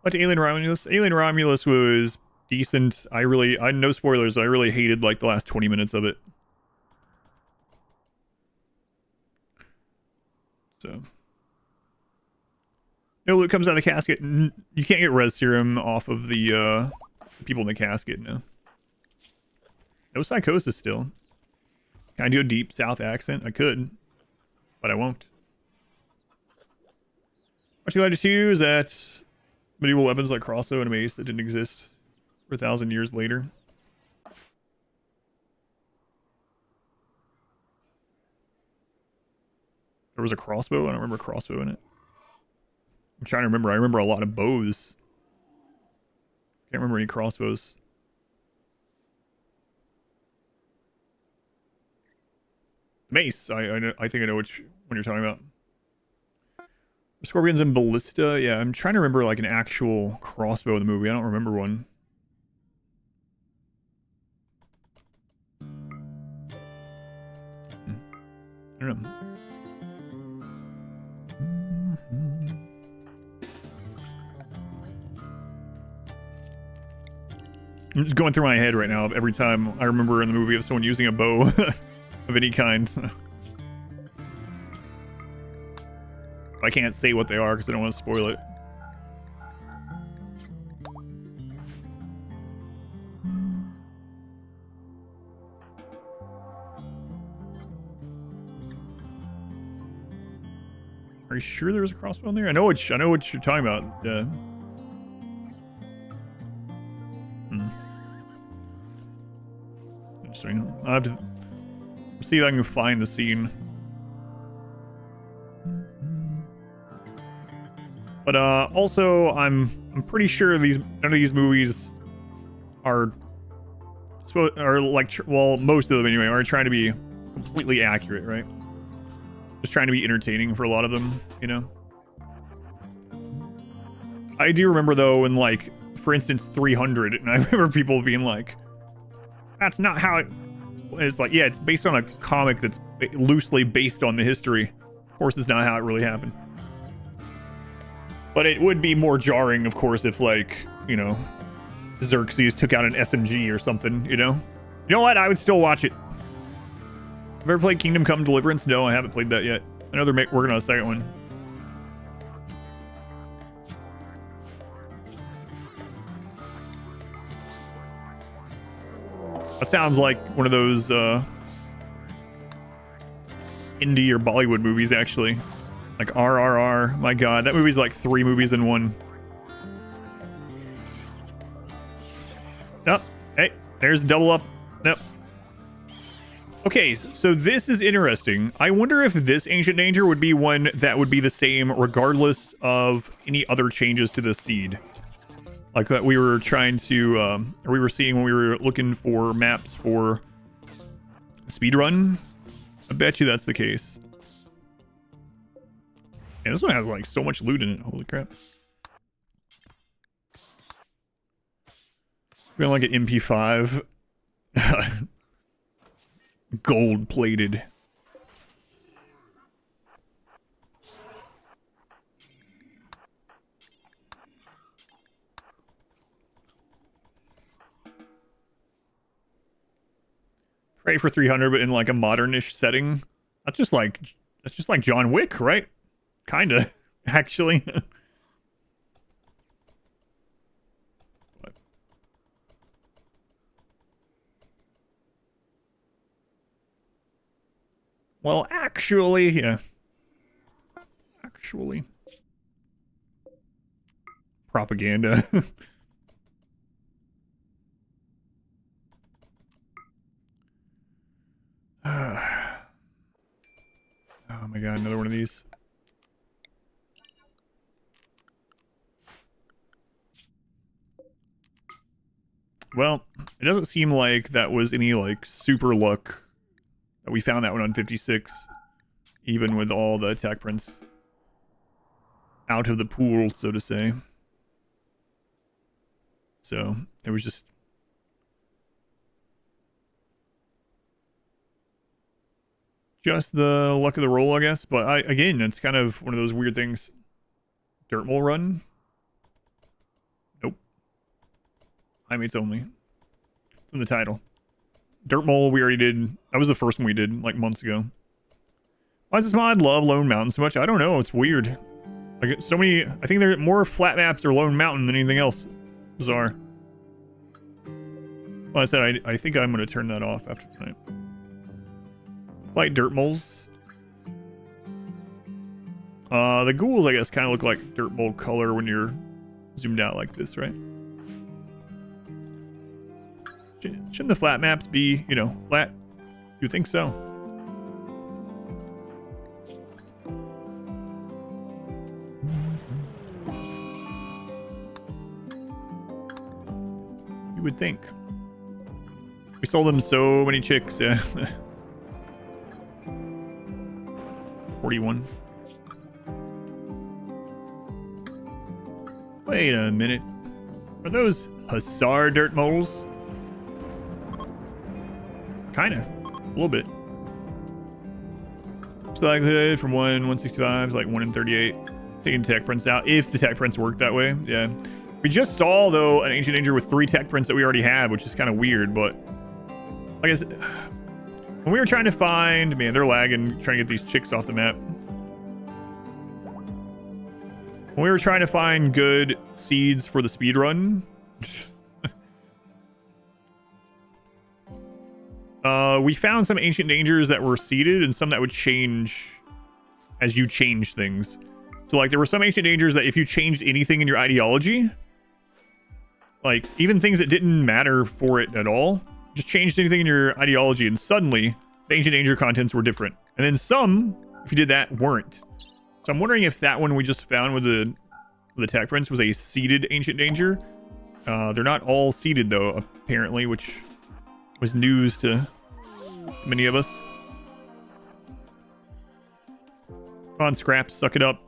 But Alien Romulus. Alien Romulus was decent. I no spoilers. I really hated like the last 20 minutes of it. So. No loot comes out of the casket. You can't get res serum off of the people in the casket, no. No psychosis still. Can I do a deep south accent? I could, but I won't. What you like to do is that medieval weapons like crossbow and mace that didn't exist for 1,000 years later. There was a crossbow? I don't remember a crossbow in it. I'm trying to remember. I remember a lot of bows. Can't remember any crossbows. Mace. I think I know which one you're talking about. Scorpions and ballista. Yeah, I'm trying to remember like an actual crossbow in the movie. I don't remember one. I don't know. I'm just going through my head right now every time I remember in the movie of someone using a bow of any kind. I can't say what they are because I don't want to spoil it. Are you sure there was a crossbow in there? I know what you're talking about. Interesting. I'll have to see if I can find the scene. But also, I'm pretty sure none of these movies are like, well, most of them anyway, are trying to be completely accurate, right? Just trying to be entertaining for a lot of them, you know? I do remember, though, in, like, for instance, 300, and I remember people being like, that's not how it... It's like, yeah, it's based on a comic that's loosely based on the history. Of course, it's not how it really happened. But it would be more jarring, of course, if, like, you know, Xerxes took out an SMG or something, you know? You know what? I would still watch it. Have you ever played Kingdom Come Deliverance? No, I haven't played that yet. I know they're working on a second one. That sounds like one of those indie or Bollywood movies, actually. Like RRR. My god, that movie's like 3 movies in one. Oh, hey, there's double up. Nope. Okay, so this is interesting. I wonder if this Ancient Danger would be one that would be the same regardless of any other changes to the seed. Like that we were trying to, or we were seeing when we were looking for maps for speedrun. I bet you that's the case. Yeah, this one has like so much loot in it. Holy crap. We're gonna like an MP5. Gold plated. Pray for 300, but in like a modernish setting. That's just like John Wick, right? Kinda, actually. What? Well, actually, yeah. Actually. Propaganda. Oh my god, another one of these. Well, it doesn't seem like that was any, like, super luck that we found that one on 56, even with all the attack prints out of the pool, so to say. So, it was just... just the luck of the roll, I guess. But again, it's kind of one of those weird things. Dirt mole run? Nope. Highmates only. It's in the title. Dirt mole we already did. That was the first one we did like months ago. Why does this mod love Lone Mountain so much? I don't know. It's weird. Like so many. I think there are more flat maps or Lone Mountain than anything else. Bizarre. Well, I said I think I'm going to turn that off after tonight. Like dirt moles. The ghouls, I guess, kind of look like dirt mole color when you're zoomed out like this, right? Shouldn't the flat maps be, you know, flat? You think so? would think. We sold them so many chicks, yeah. 41. Wait a minute. Are those Hussar dirt moles? Kinda. A little bit. So likelihood from 165 is like 1 in 38. Taking tech prints out, if the tech prints work that way. Yeah. We just saw, though, an Ancient Danger with 3 tech prints that we already have, which is kind of weird, but I guess when we were trying to find, man, they're lagging, trying to get these chicks off the map. When we were trying to find good seeds for the speed run, we found some Ancient Dangers that were seeded and some that would change as you change things. So, like, there were some Ancient Dangers that if you changed anything in your ideology, like, even things that didn't matter for it at all, just changed anything in your ideology, and suddenly, the Ancient Danger contents were different. And then some, if you did that, weren't. So I'm wondering if that one we just found with the tech prints was a seeded Ancient Danger. They're not all seeded, though, apparently, which was news to many of us. Come on, Scrap, suck it up.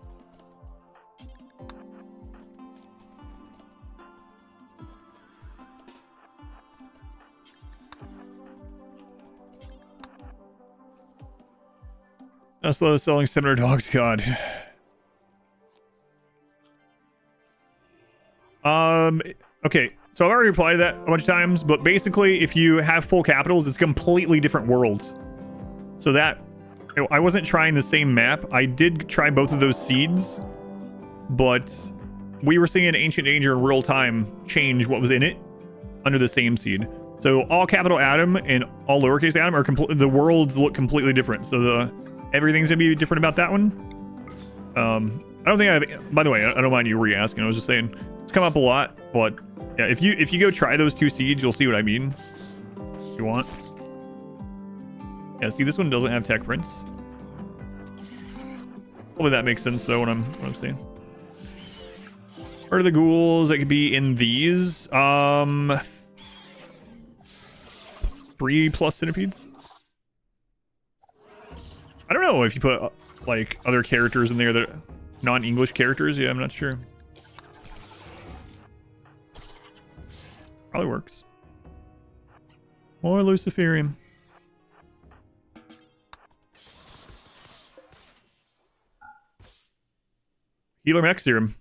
Slow selling 700 dogs, God. Okay, so I've already replied to that a bunch of times, but basically, if you have full capitals, it's completely different worlds. So that, you know, I wasn't trying the same map. I did try both of those seeds, but we were seeing an Ancient Danger in real time change what was in it under the same seed. So all capital Adam and all lowercase Adam are the worlds look completely different. So everything's gonna be different about that one. I don't think I've. By the way, I don't mind you re-asking. I was just saying it's come up a lot, but yeah, if you go try those 2 seeds, you'll see what I mean. If you want. Yeah, see, this one doesn't have tech prints. Hopefully that makes sense though. What I'm saying. Where are the ghouls that could be in these? 3+ centipedes. I don't know if you put like other characters in there that are non-English characters. Yeah, I'm not sure. Probably works. More Luciferium. Healer Mech Serum.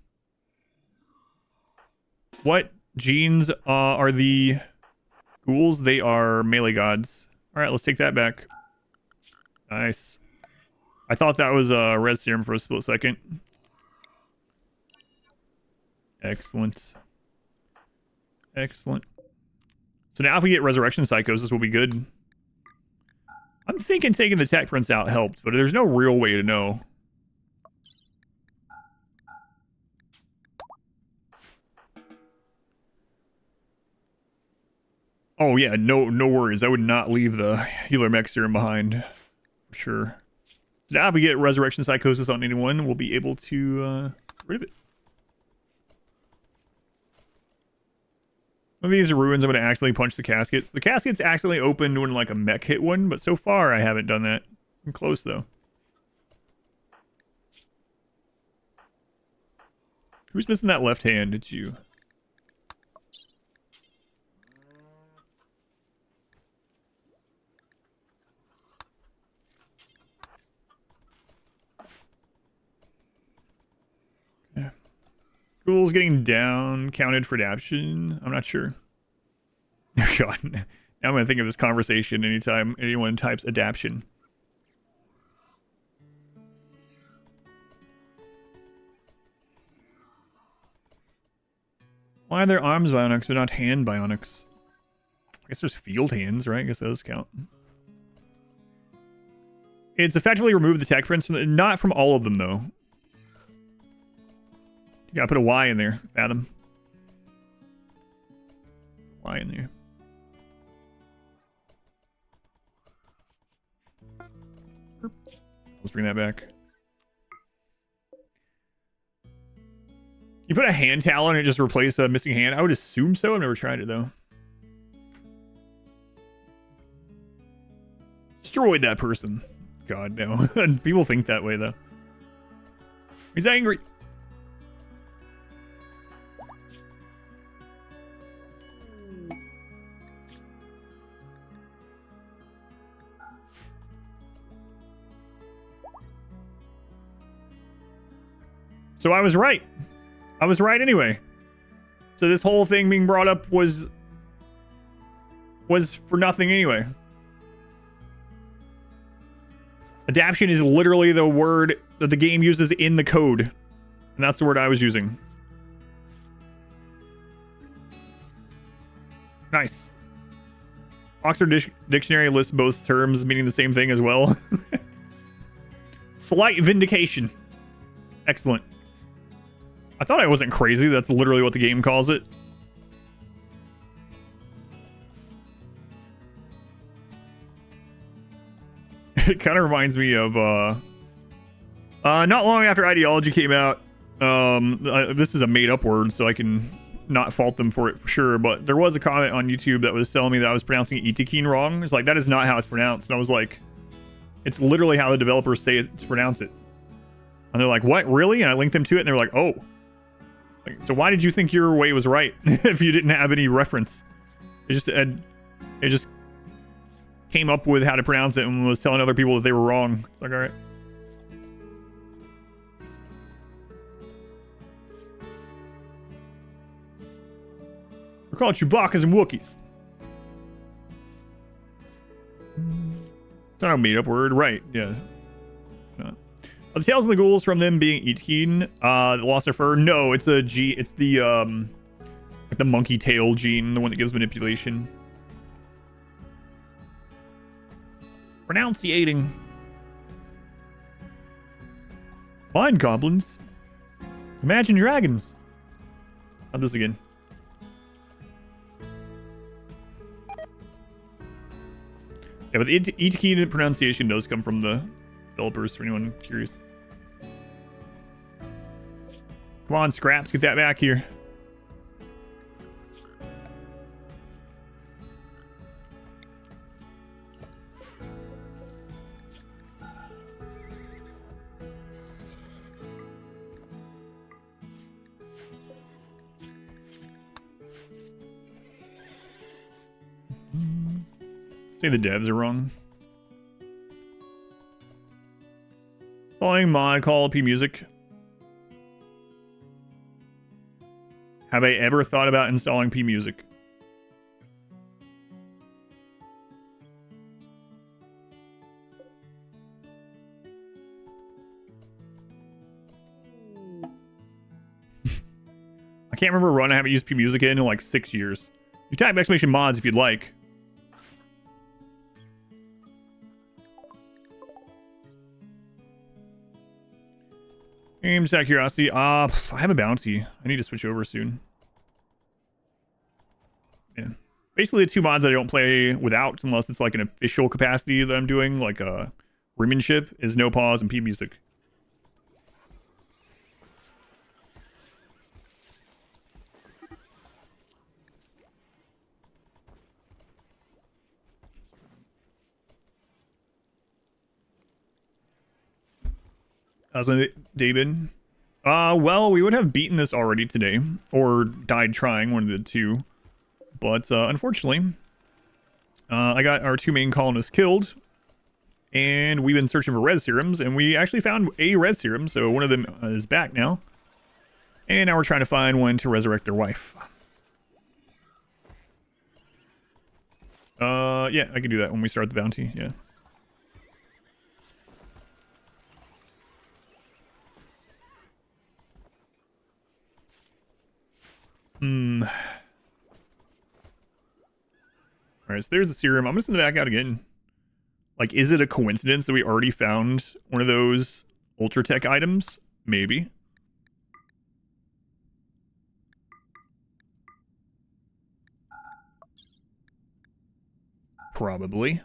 What genes are the ghouls? They are melee gods. All right, let's take that back. Nice. I thought that was a red serum for a split second. Excellent. Excellent. So now if we get Resurrection Psychosis, will be good. I'm thinking taking the tech prints out helped, but there's no real way to know. Oh yeah, no worries. I would not leave the Healer Mech Serum behind. For sure. So now if we get Resurrection Psychosis on anyone, we'll be able to get rid of it. One of these are ruins. I'm going to accidentally punch the caskets. The caskets accidentally opened when like a mech hit one, but so far I haven't done that. I'm close though. Who's missing that left hand? It's you. Ghouls getting down counted for adaption. I'm not sure. Oh God. Now I'm going to think of this conversation anytime anyone types adaption. Why are there arms bionics but not hand bionics? I guess there's field hands, right? I guess those count. It's effectively removed the tech prints. Not from all of them, though. You gotta put a Y in there, Fathom. Y in there. Let's bring that back. You put a hand towel on it, just replace a missing hand? I would assume so. I've never tried it, though. destroyed that person. God, no. People think that way, though. He's angry. So I was right. I was right anyway. So this whole thing being brought up was for nothing anyway. Adaption is literally the word that the game uses in the code. And that's the word I was using. Nice. Oxford Dictionary lists both terms meaning the same thing as well. Slight vindication. Excellent. I thought I wasn't crazy. That's literally what the game calls it. It kind of reminds me of not long after Ideology came out. This is a made-up word, so I can not fault them for it for sure. But there was a comment on YouTube that was telling me that I was pronouncing Itikeen wrong. It's like, that is not how it's pronounced. And I was like, it's literally how the developers say it to pronounce it. And they're like, what, really? And I linked them to it, and they're like, oh. Like, so why did you think your way was right if you didn't have any reference? It just came up with how to pronounce it and was telling other people that they were wrong. It's like, all right. We're calling Chewbacca's and Wookiees. It's not a made-up word, right? Yeah. Are the tails and the ghouls from them being Itkeen, that lost their fur? No, it's a G. It's the monkey tail gene, the one that gives manipulation. Pronunciating. Mind goblins. Imagine dragons. Not this again. Yeah, but the Itkeen pronunciation does come from the developers, for anyone curious. Come on, Scraps, get that back here. Say the devs are wrong. Following mod call P music. Have I ever thought about installing P music? I can't remember a run I haven't used P music in like 6 years. You type exclamation mods if you'd like. Just out of curiosity, I have a bounty. I need to switch over soon. Yeah. Basically, the two mods that I don't play without, unless it's like an official capacity that I'm doing, like a Rimmanship, is No Pause and P Music. How's my day been? Well, we would have beaten this already today, or died trying, one of the two. But, unfortunately, I got our two main colonists killed, and we've been searching for res serums, and we actually found a res serum, so one of them is back now. And now we're trying to find one to resurrect their wife. Yeah, I can do that when we start the bounty, yeah. Alright, so there's the serum. I'm just gonna back out again. Like, is it a coincidence that we already found one of those Ultra Tech items? Maybe. Probably.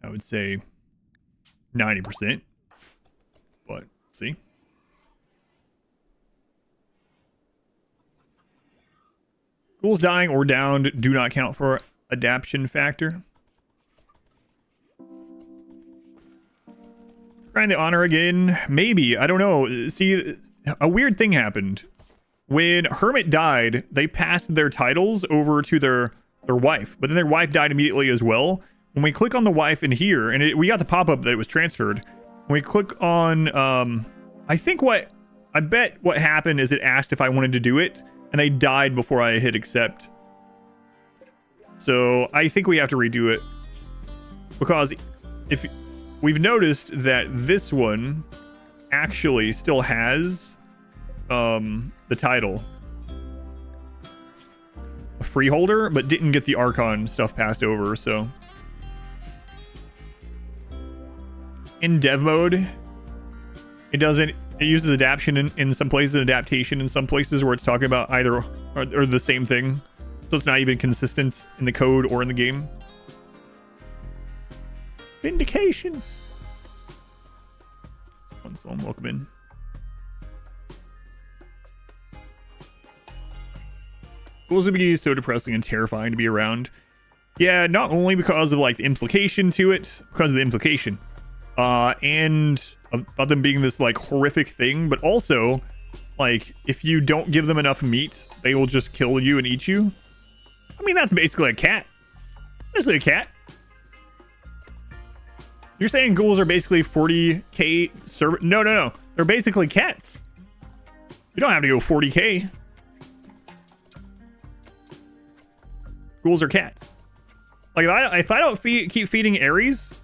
I would say 90%. But, see? Ghouls dying or downed do not count for adaption factor. Trying the honor again. Maybe. I don't know. See, a weird thing happened. When Hermit died, they passed their titles over to their wife. But then their wife died immediately as well. When we click on the wife in here, and we got the pop-up that it was transferred. When we click on, I bet what happened is it asked if I wanted to do it, and they died before I hit accept. So I think we have to redo it. Because if we've noticed that this one actually still has the title. A freeholder, but didn't get the Archon stuff passed over, so. In dev mode, it uses adaptation in some places, adaptation in some places where it's talking about either or the same thing. So it's not even consistent in the code or in the game. Vindication. One Sloan, welcome in. Ghouls would be so depressing and terrifying to be around. Yeah, not only because of like the implication to it, because of the implication, and about them being this like horrific thing, but also like if you don't give them enough meat, they will just kill you and eat you. I mean, that's basically a cat. Basically a cat. You're saying ghouls are basically 40k server? No. They're basically cats. You don't have to go 40k. Ghouls are cats. Like if I don't keep feeding Ares,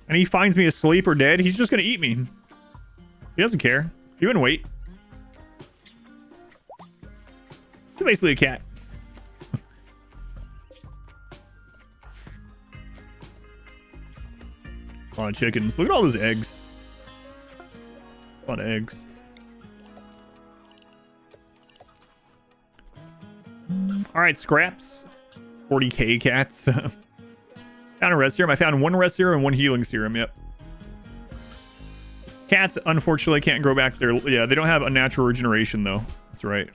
and he finds me asleep or dead, he's just gonna eat me. He doesn't care. He wouldn't wait. He's basically a cat. A lot of chickens. Look at all those eggs. A lot of eggs. All right, scraps. 40k cats. Found a rest serum. I found one rest serum and one healing serum. Yep. Cats, unfortunately, can't grow back their... Yeah, they don't have unnatural regeneration, though. That's right.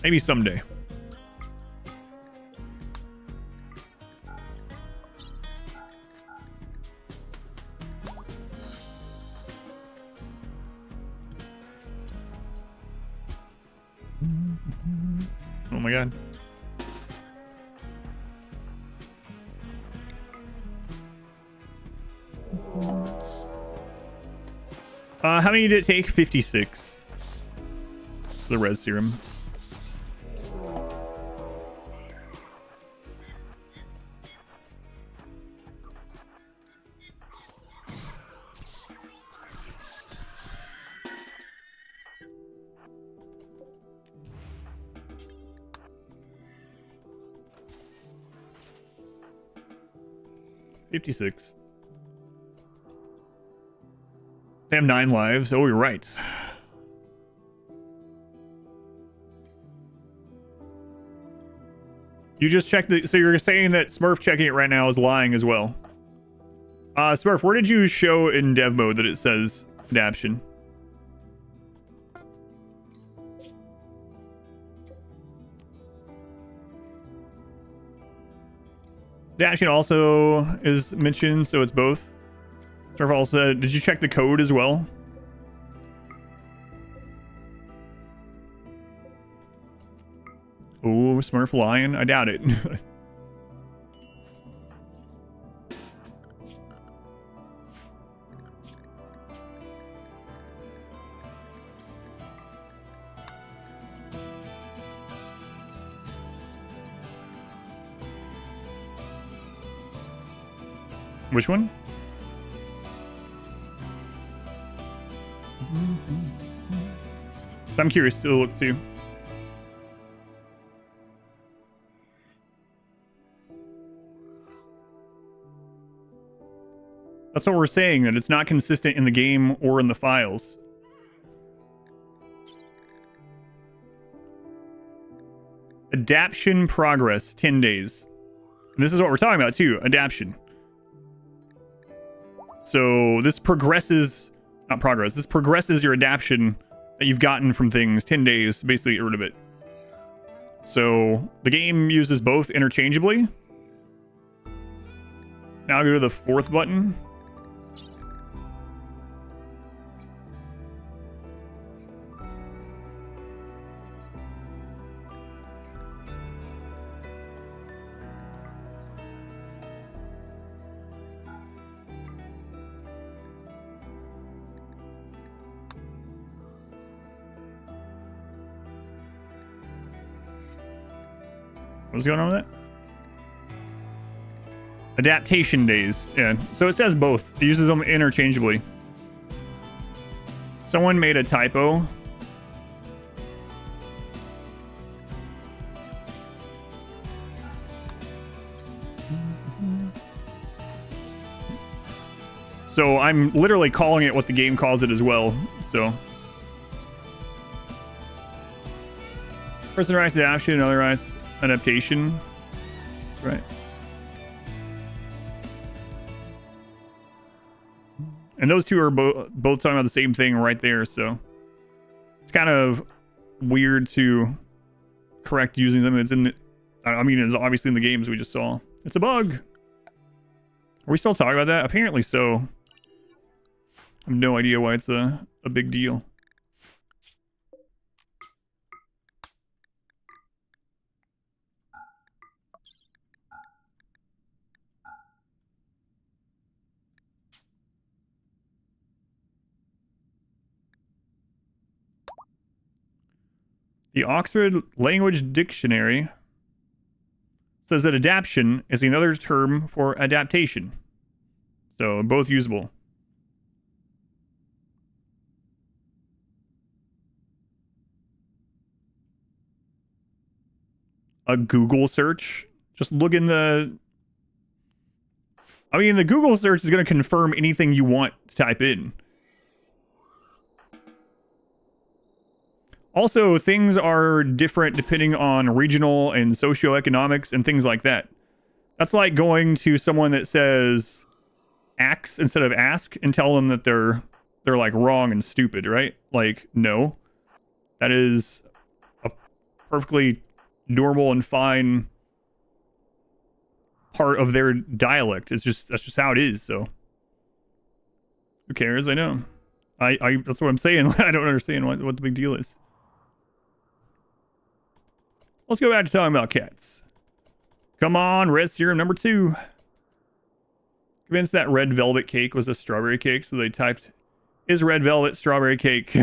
Maybe someday. Oh my god. How many did it take? 56. The res serum. $56. They have 9 lives. Oh, you're right. You just checked the... So you're saying that Smurf checking it right now is lying as well. Smurf, where did you show in dev mode that it says adaption? Adaption also is mentioned, so it's both. Smurf also, did you check the code as well? Oh, Smurf lying? I doubt it. Which one? I'm curious to look too. That's what we're saying, that it's not consistent in the game or in the files. Adaption progress, 10 days. And this is what we're talking about too, adaption. So this progresses, not progress, this progresses your adaption that you've gotten from things 10 days, basically get rid of it. So the game uses both interchangeably. Now go to the fourth button. What's going on with that? Adaptation days. Yeah. So it says both. It uses them interchangeably. Someone made a typo. So I'm literally calling it what the game calls it as well. So person writes adaptation, another writes adaptation. That's right. And those two are both talking about the same thing right there, so it's kind of weird to correct using them. It's in the, I mean, it's obviously in the games we just saw. It's a bug. Are we still talking about that? Apparently so. I have no idea why it's a big deal. The Oxford Language Dictionary says that adaptation is another term for adaptation. So both usable. A Google search. Just look in the... I mean, the Google search is going to confirm anything you want to type in. Also, things are different depending on regional and socioeconomics and things like that. That's like going to someone that says ax instead of ask and tell them that they're like wrong and stupid, right? Like, no. That is a perfectly normal and fine part of their dialect. That's just how it is, so who cares? I know. I that's what I'm saying. I don't understand what the big deal is. Let's go back to talking about cats. Come on, red serum number 2. Convinced that red velvet cake was a strawberry cake, so they typed, is red velvet strawberry cake?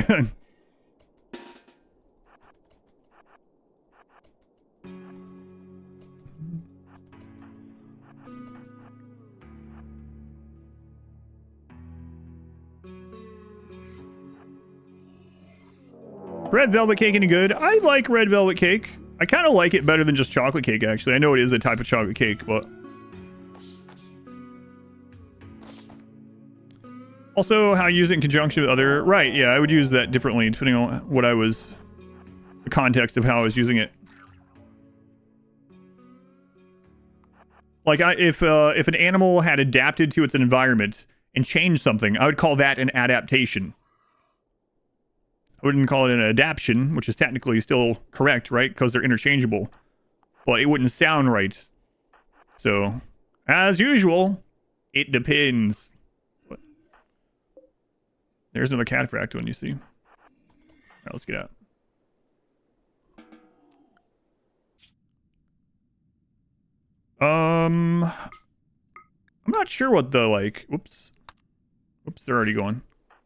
Red velvet cake any good? I like red velvet cake. I kind of like it better than just chocolate cake, actually. I know it is a type of chocolate cake, but... Also, how you use it in conjunction with other... Right, yeah, I would use that differently, depending on what I was... the context of how I was using it. Like, if an animal had adapted to its environment and changed something, I would call that an adaptation. I wouldn't call it an adaptation, which is technically still correct, right? Because they're interchangeable. But it wouldn't sound right. So, as usual, it depends. What? There's another cataphract one, you see. All right, let's get out. I'm not sure what the, like... Whoops, they're already going.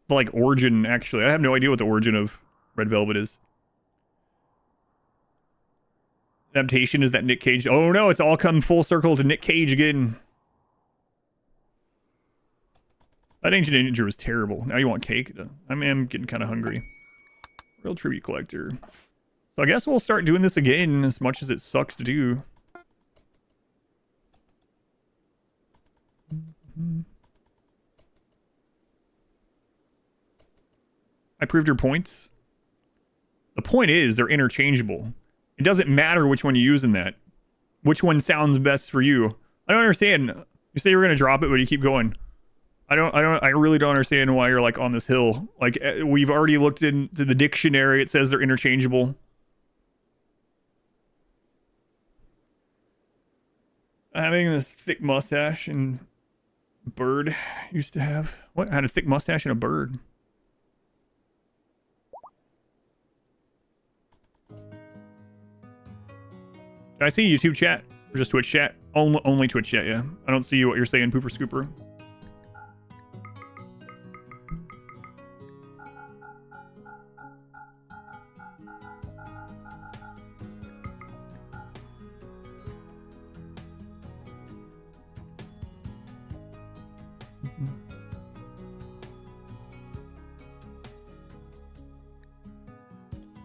The, like, origin, actually. I have no idea what the origin of red velvet is. Adaptation is that Nick Cage. Oh no, it's all come full circle to Nick Cage again. That Ancient Danger was terrible. Now you want cake? I mean, I'm getting kind of hungry. Real tribute collector. So I guess we'll start doing this again, as much as it sucks to do. I proved your points. The point is, they're interchangeable. It doesn't matter which one you use in that. Which one sounds best for you. I don't understand. You say you're gonna drop it, but you keep going. I really don't understand why you're like on this hill. Like, we've already looked into the dictionary. It says they're interchangeable. Having this thick mustache and bird used to have. What? I had a thick mustache and a bird. Did I see YouTube chat? Or just Twitch chat? Only Twitch chat, yeah. I don't see what you're saying, Pooper Scooper.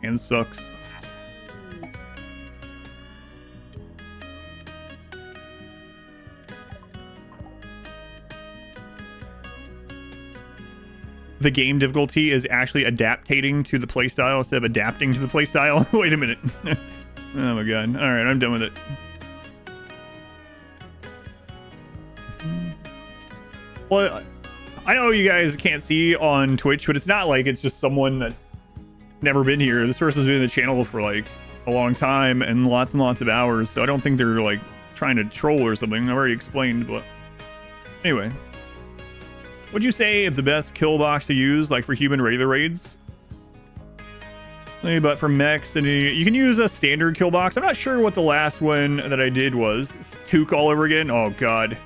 And sucks. The game difficulty is actually adaptating to the playstyle instead of adapting to the playstyle. Wait a minute. Oh my god. Alright, I'm done with it. Well, I know you guys can't see on Twitch, but it's not like it's just someone that's never been here. This person's been in the channel for like a long time and lots of hours, so I don't think they're like trying to troll or something. I've already explained, but anyway. Would you say if the best kill box to use, like for human regular raids? But for mechs, and you can use a standard kill box. I'm not sure what the last one that I did was. It's Took all over again. Oh god.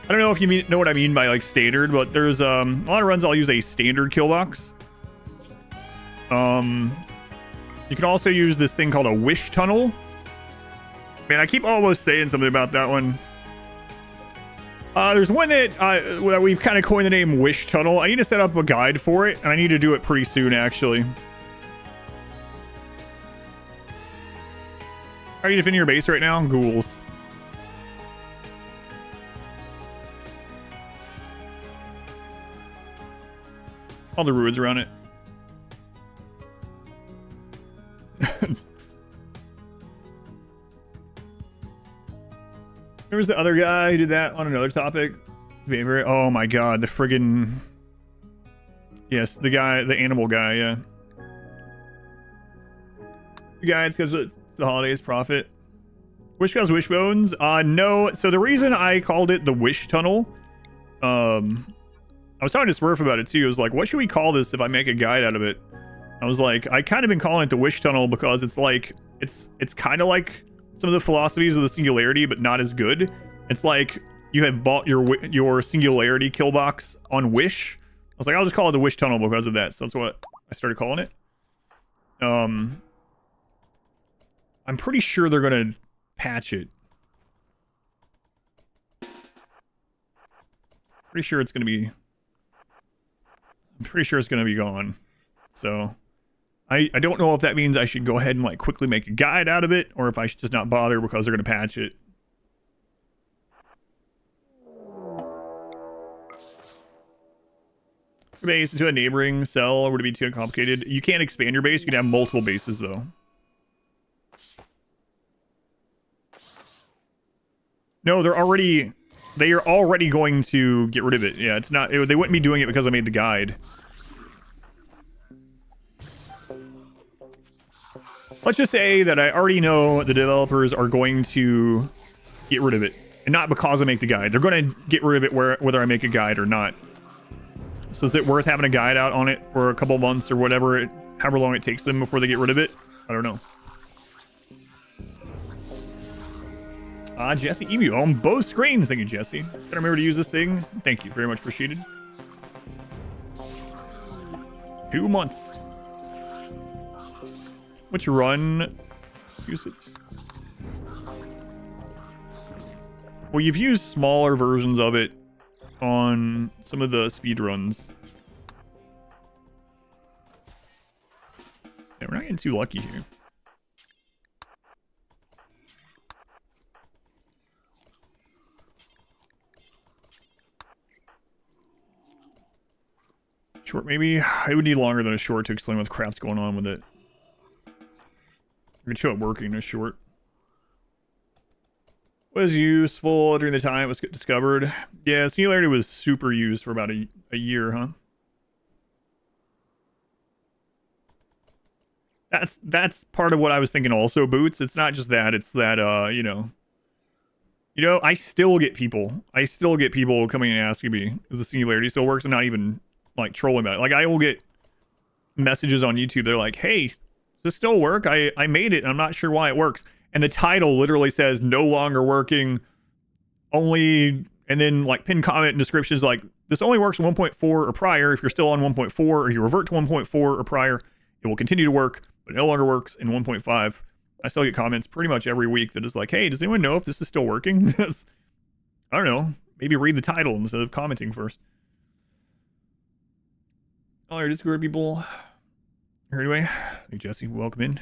I don't know if you know what I mean by like standard, but there's a lot of runs I'll use a standard kill box. You can also use this thing called a wish tunnel. Man, I keep almost saying something about that one. There's one that we've kind of coined the name Wish Tunnel. I need to set up a guide for it, and I need to do it pretty soon, actually. Are you defending your base right now? Ghouls. All the ruins around it. There was the other guy who did that on another topic. Favorite. Oh my god, the friggin... Yes, the guy, the animal guy, yeah. The guy, it's because it's the holidays profit. Wish cause wishbones? No. So the reason I called it the Wish Tunnel, I was talking to Smurf about it too. I was like, what should we call this if I make a guide out of it? I was like, I kind of been calling it the Wish Tunnel because it's like, it's kind of like some of the philosophies of the singularity, but not as good. It's like you have bought your singularity kill box on Wish. I was like, I'll just call it the Wish Tunnel because of that. So that's what I started calling it. I'm pretty sure they're gonna patch it. Pretty sure it's gonna be. I'm pretty sure it's gonna be gone. So. I don't know if that means I should go ahead and like quickly make a guide out of it, or if I should just not bother because they're going to patch it. Base into a neighboring cell, or would it be too complicated? You can't expand your base. You can have multiple bases though. No, they are already going to get rid of it. Yeah, it's not. They wouldn't be doing it because I made the guide. Let's just say that I already know the developers are going to get rid of it. And not because I make the guide. They're going to get rid of it whether I make a guide or not. So is it worth having a guide out on it for a couple months or whatever, however long it takes them before they get rid of it? I don't know. Jesse Emu on both screens. Thank you, Jesse. Gotta remember to use this thing. Thank you very much, appreciated. 2 months. Which run? Use it. Well, you've used smaller versions of it on some of the speed runs. Yeah, we're not getting too lucky here. Short, maybe? It would need longer than a short to explain what crap's going on with it. I could show it working as short. Was useful during the time it was discovered. Yeah, Singularity was super used for about a year, huh? That's part of what I was thinking also, Boots. It's not just that, it's that, you know, You know, I still get people coming and asking me if the singularity still works and not even like trolling about it. Like I will get messages on YouTube. They're like, hey, does this still work? I made it and I'm not sure why it works. And the title literally says no longer working, only, and then like pinned comment and descriptions like this only works 1.4 or prior. If you're still on 1.4 or you revert to 1.4 or prior, it will continue to work, but it no longer works in 1.5. I still get comments pretty much every week that is like, hey, does anyone know if this is still working? I don't know. Maybe read the title instead of commenting first. All our Discord people. Anyway, hey Jesse, welcome in.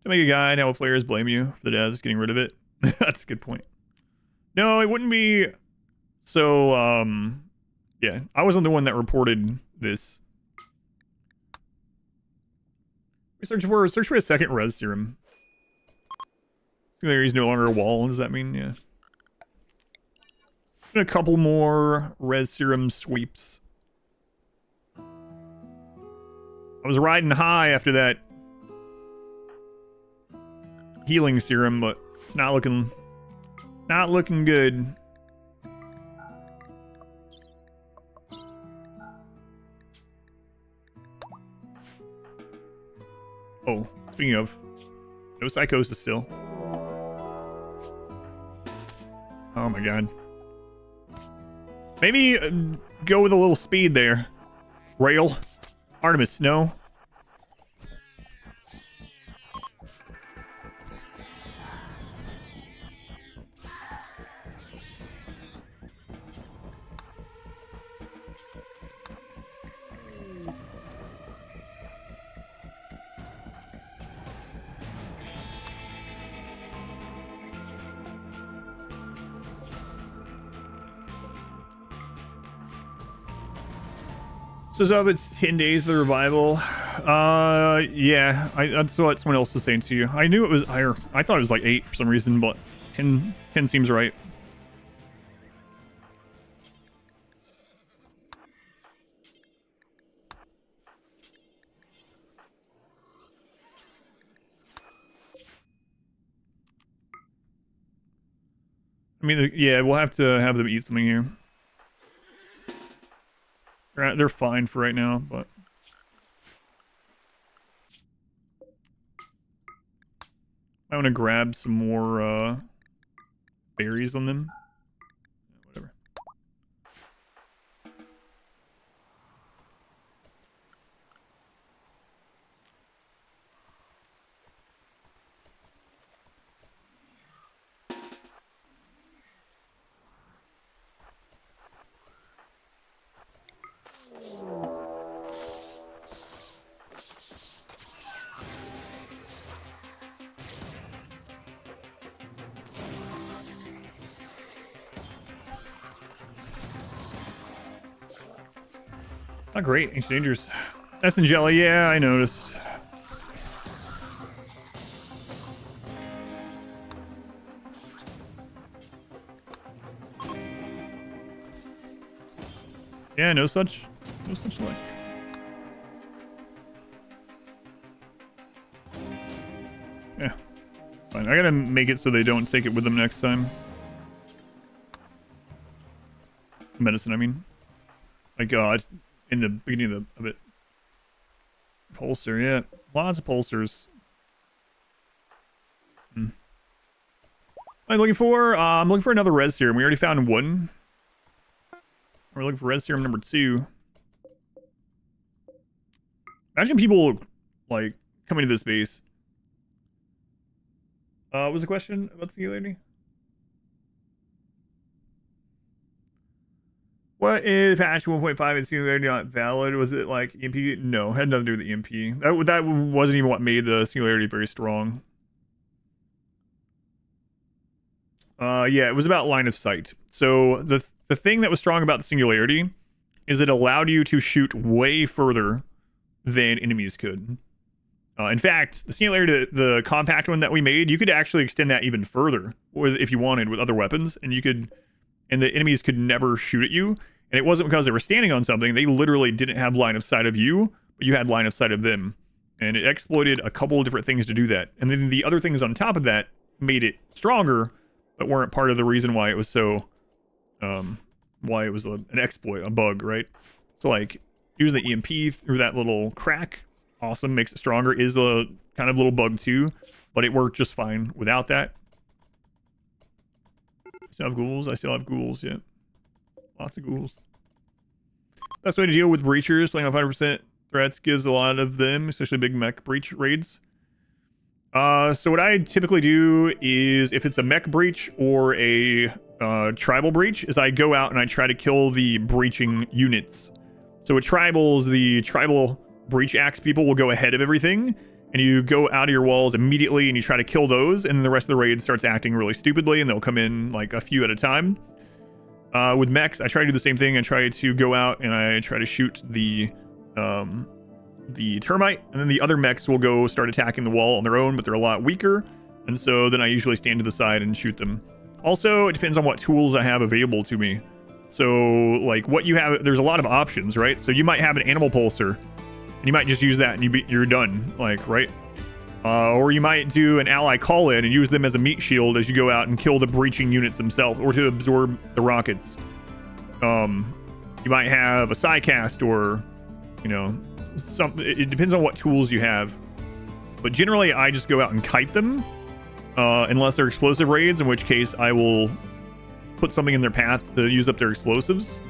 To make a guide, how players blame you for the devs getting rid of it. That's a good point. No, it wouldn't be. So, yeah, I wasn't the one that reported this. Search for a second res serum. There is no longer a wall. What does that mean? Yeah. And a couple more res serum sweeps. I was riding high after that healing serum, but it's not looking good. Oh, speaking of, no Psychosis still. Oh my god. Maybe go with a little speed there. Rail. Artemis, no. So up, it's 10 days the revival. Yeah, that's what someone else was saying to you. I knew it was higher. I thought it was like 8 for some reason, but 10 seems right. I mean, yeah, we'll have to have them eat something here. They're fine for right now, but I want to grab some more berries on them. Whatever. Not great, Ancient Dangers. That's in jelly, yeah, I noticed. Yeah, no such luck. Yeah, fine. I gotta make it so they don't take it with them next time. Medicine, I mean. My god. In the beginning of it. Pulsar, yeah. Lots of pulsars. What am I looking for? I'm looking for another res serum. We already found one. We're looking for res serum number 2. Imagine people, like, coming to this base. What was the question about the singularity? What is patch 1.5 and singularity not valid? Was it like EMP? No, had nothing to do with the EMP. That wasn't even what made the singularity very strong. Yeah, it was about line of sight. So the thing that was strong about the singularity is it allowed you to shoot way further than enemies could. In fact, the singularity, the compact one that we made, you could actually extend that even further if you wanted with other weapons, and the enemies could never shoot at you. And it wasn't because they were standing on something. They literally didn't have line of sight of you, but you had line of sight of them. And it exploited a couple of different things to do that. And then the other things on top of that made it stronger but weren't part of the reason why it was so, why it was an exploit, a bug, right? So like use the EMP through that little crack, awesome, makes it stronger. Is a kind of little bug too, but it worked just fine without that. Still have ghouls. I still have ghouls, yeah. Lots of ghouls. Best way to deal with breachers, playing on 5% threats gives a lot of them, especially big mech breach raids. So what I typically do is, if it's a mech breach or a tribal breach, is I go out and I try to kill the breaching units. So with tribals, the tribal breach axe people will go ahead of everything, and you go out of your walls immediately and you try to kill those, and then the rest of the raid starts acting really stupidly, and they'll come in like a few at a time. With mechs, I try to do the same thing. I try to go out and I try to shoot the termite, and then the other mechs will go start attacking the wall on their own, but they're a lot weaker, and so then I usually stand to the side and shoot them. Also, it depends on what tools I have available to me. So like what you have, there's a lot of options, right? So you might have an animal pulsar, and you might just use that and you're done, like, right? Or you might do an ally call-in and use them as a meat shield as you go out and kill the breaching units themselves, or to absorb the rockets. You might have a Psycast, or, you know, it depends on what tools you have. But generally, I just go out and kite them, unless they're explosive raids, in which case I will put something in their path to use up their explosives.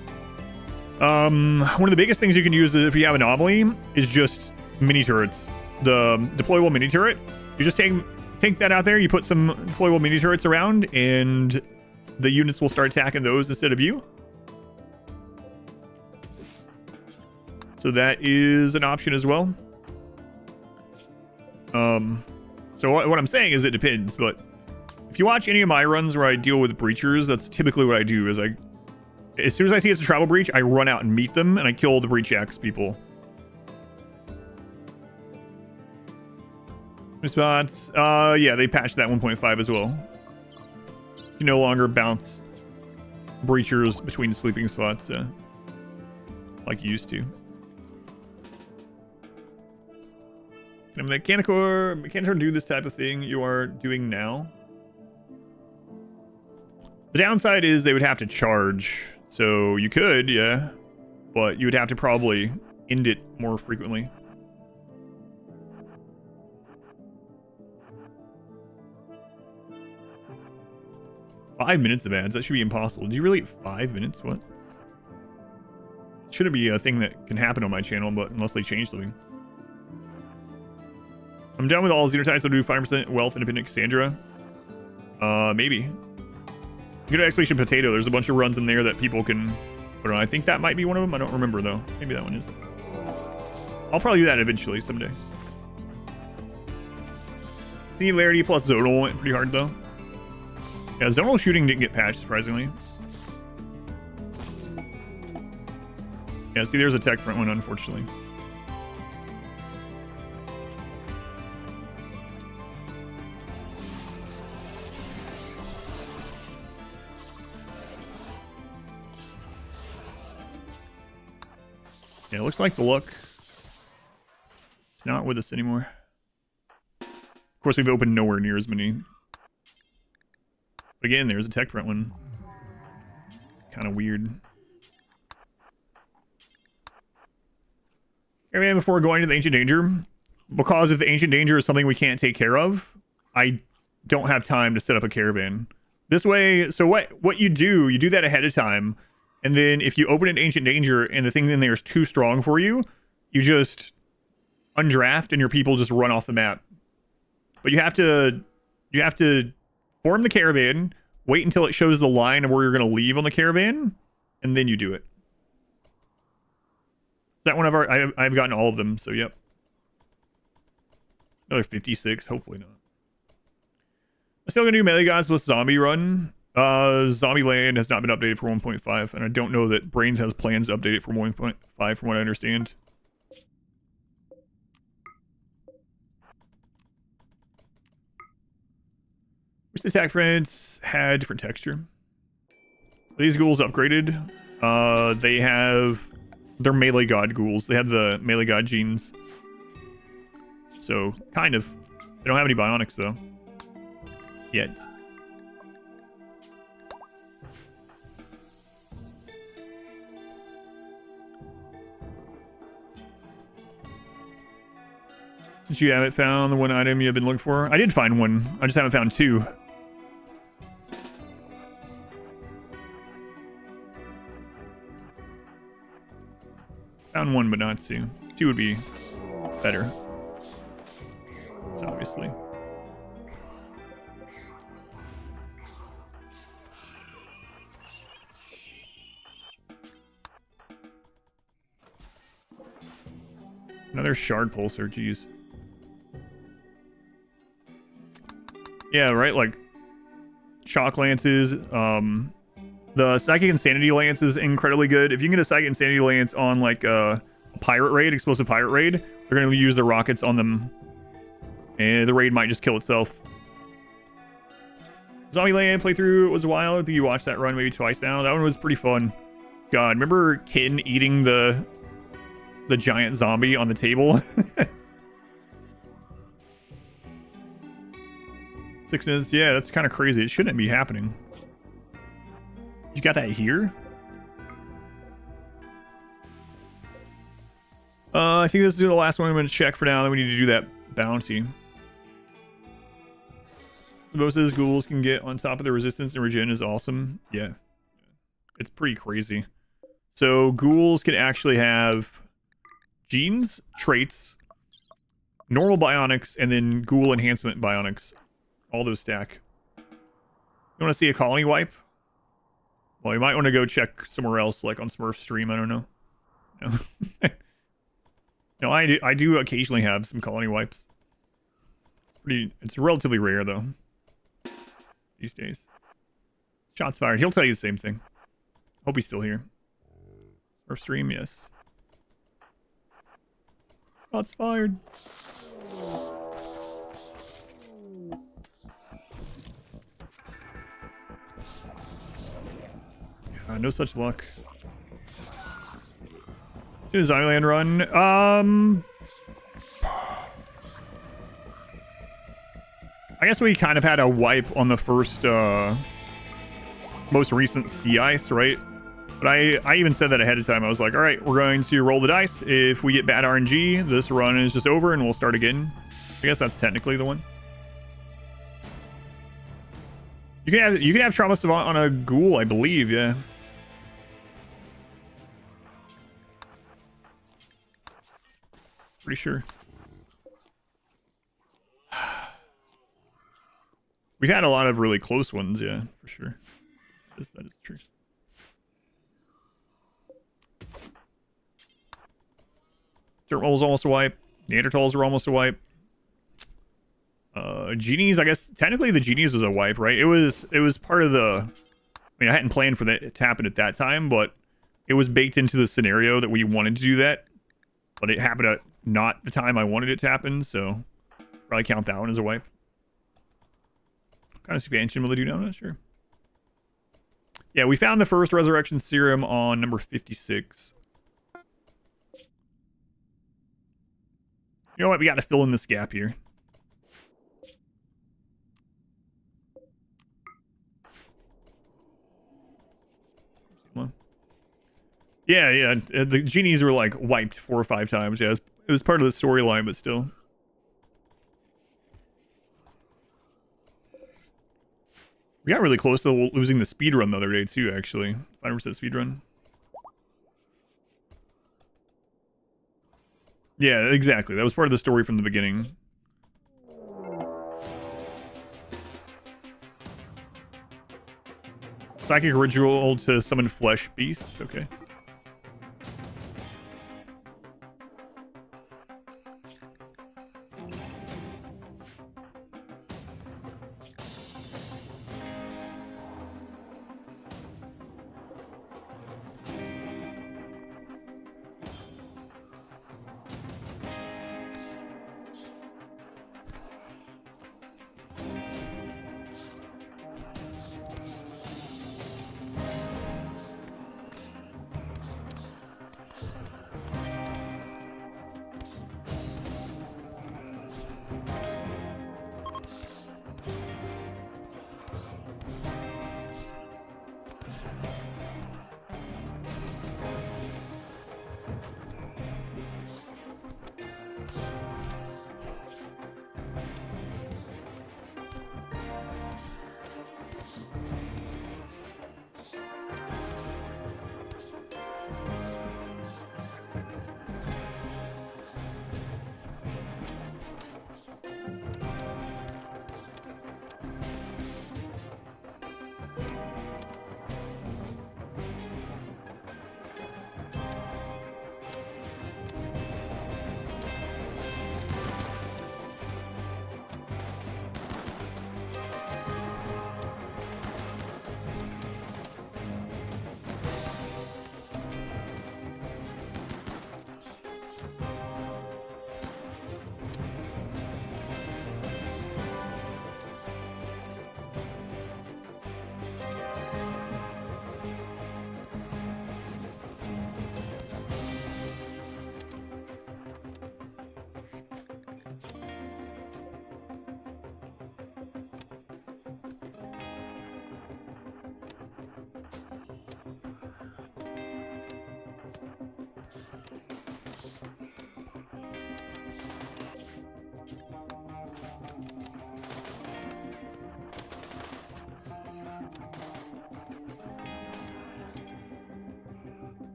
One of the biggest things you can use if you have anomaly is just mini turrets. The deployable mini turret. You just take that out there, you put some deployable mini turrets around, and the units will start attacking those instead of you. So that is an option as well. So what I'm saying is it depends, but if you watch any of my runs where I deal with breachers, that's typically what I do. Is as soon as I see it's a tribal breach, I run out and meet them, and I kill the breach axe people. Spots. Yeah, they patched that 1.5 as well. You no longer bounce breachers between sleeping spots, like you used to. Can a mechanical do this type of thing you are doing now? The downside is they would have to charge. So you could, yeah, but you would have to probably end it more frequently. Five minutes of ads? That should be impossible. Did you really 5 minutes? What? Shouldn't be a thing that can happen on my channel, but unless they change something. I'm done with all Xenotypes. I'll do 5% wealth independent Cassandra. Maybe. You go to Expedition Potato. There's a bunch of runs in there that people can put on. I think that might be one of them. I don't remember though. Maybe that one is. I'll probably do that eventually someday. Singularity plus Zonal went pretty hard though. Yeah, zonal shooting didn't get patched, surprisingly. Yeah, see, there's a tech front one, unfortunately. Yeah, it looks like the luck is not with us anymore. Of course, we've opened nowhere near as many. Again, there's a tech front one. Kind of weird. Caravan before going to the Ancient Danger. Because if the Ancient Danger is something we can't take care of, I don't have time to set up a caravan. This way, so what you do that ahead of time, and then if you open an Ancient Danger and the thing in there is too strong for you, you just undraft and your people just run off the map. But you have to form the caravan, wait until it shows the line of where you're going to leave on the caravan, and then you do it. That one I've gotten all of them, so yep. Another 56, hopefully not. I'm still going to do Melee Gods plus Zombie Run. Zombie Land has not been updated for 1.5, and I don't know that Brains has plans to update it for 1.5 from what I understand. Wish the attack friends had different texture. These ghouls upgraded. They're melee god ghouls. They have the melee god genes. So, kind of. They don't have any bionics, though. Yet. Since you haven't found the one item you've been looking for. I did find one. I just haven't found two. Found one, but not two. Two would be better. Obviously. Another shard pulsar, geez. Yeah, right, like shock lances. The Psychic Insanity Lance is incredibly good. If you can get a Psychic Insanity Lance on like a pirate raid, explosive pirate raid, they're gonna use the rockets on them. And the raid might just kill itself. Zombieland playthrough was wild. I think you watched that run maybe twice now. That one was pretty fun. God, remember Kitten eating the giant zombie on the table? 6 minutes. Yeah, that's kind of crazy. It shouldn't be happening. You got that here? I think this is the last one I'm going to check for now. Then we need to do that bounty. The bosses ghouls can get on top of the resistance and regen is awesome. Yeah. It's pretty crazy. So ghouls can actually have genes, traits, normal bionics, and then ghoul enhancement bionics. All those stack. You want to see a colony wipe? Well, you might want to go check somewhere else, like on Smurf stream. I don't know. No, no, I do occasionally have some colony wipes. It's relatively rare though. These days. Shots fired. He'll tell you the same thing. Hope he's still here. Smurf stream, yes. Shots fired. No such luck. Do the Zombieland run. I guess we kind of had a wipe on the first, most recent sea ice, right? But I even said that ahead of time. I was like, all right, we're going to roll the dice. If we get bad RNG, this run is just over and we'll start again. I guess that's technically the one. You can have Trauma Savant on a ghoul, I believe, yeah. Pretty sure. We've had a lot of really close ones, yeah, for sure. That is true. Dirt Roll was almost a wipe. Neanderthals were almost a wipe. Genies, I guess technically the Genies was a wipe, right? It was part of the. I mean, I hadn't planned for that to happen at that time, but it was baked into the scenario that we wanted to do that. But it happened at not the time I wanted it to happen, so probably count that one as a wipe. What kind of expansion will they do now? I'm not sure. Yeah, we found the first resurrection serum on number 56. You know what? We got to fill in this gap here. Yeah, the genies were like wiped 4 or 5 times. Yeah, it was part of the storyline, but still. We got really close to losing the speedrun the other day too, actually. 5% speedrun. Yeah, exactly. That was part of the story from the beginning. Psychic ritual to summon flesh beasts. Okay.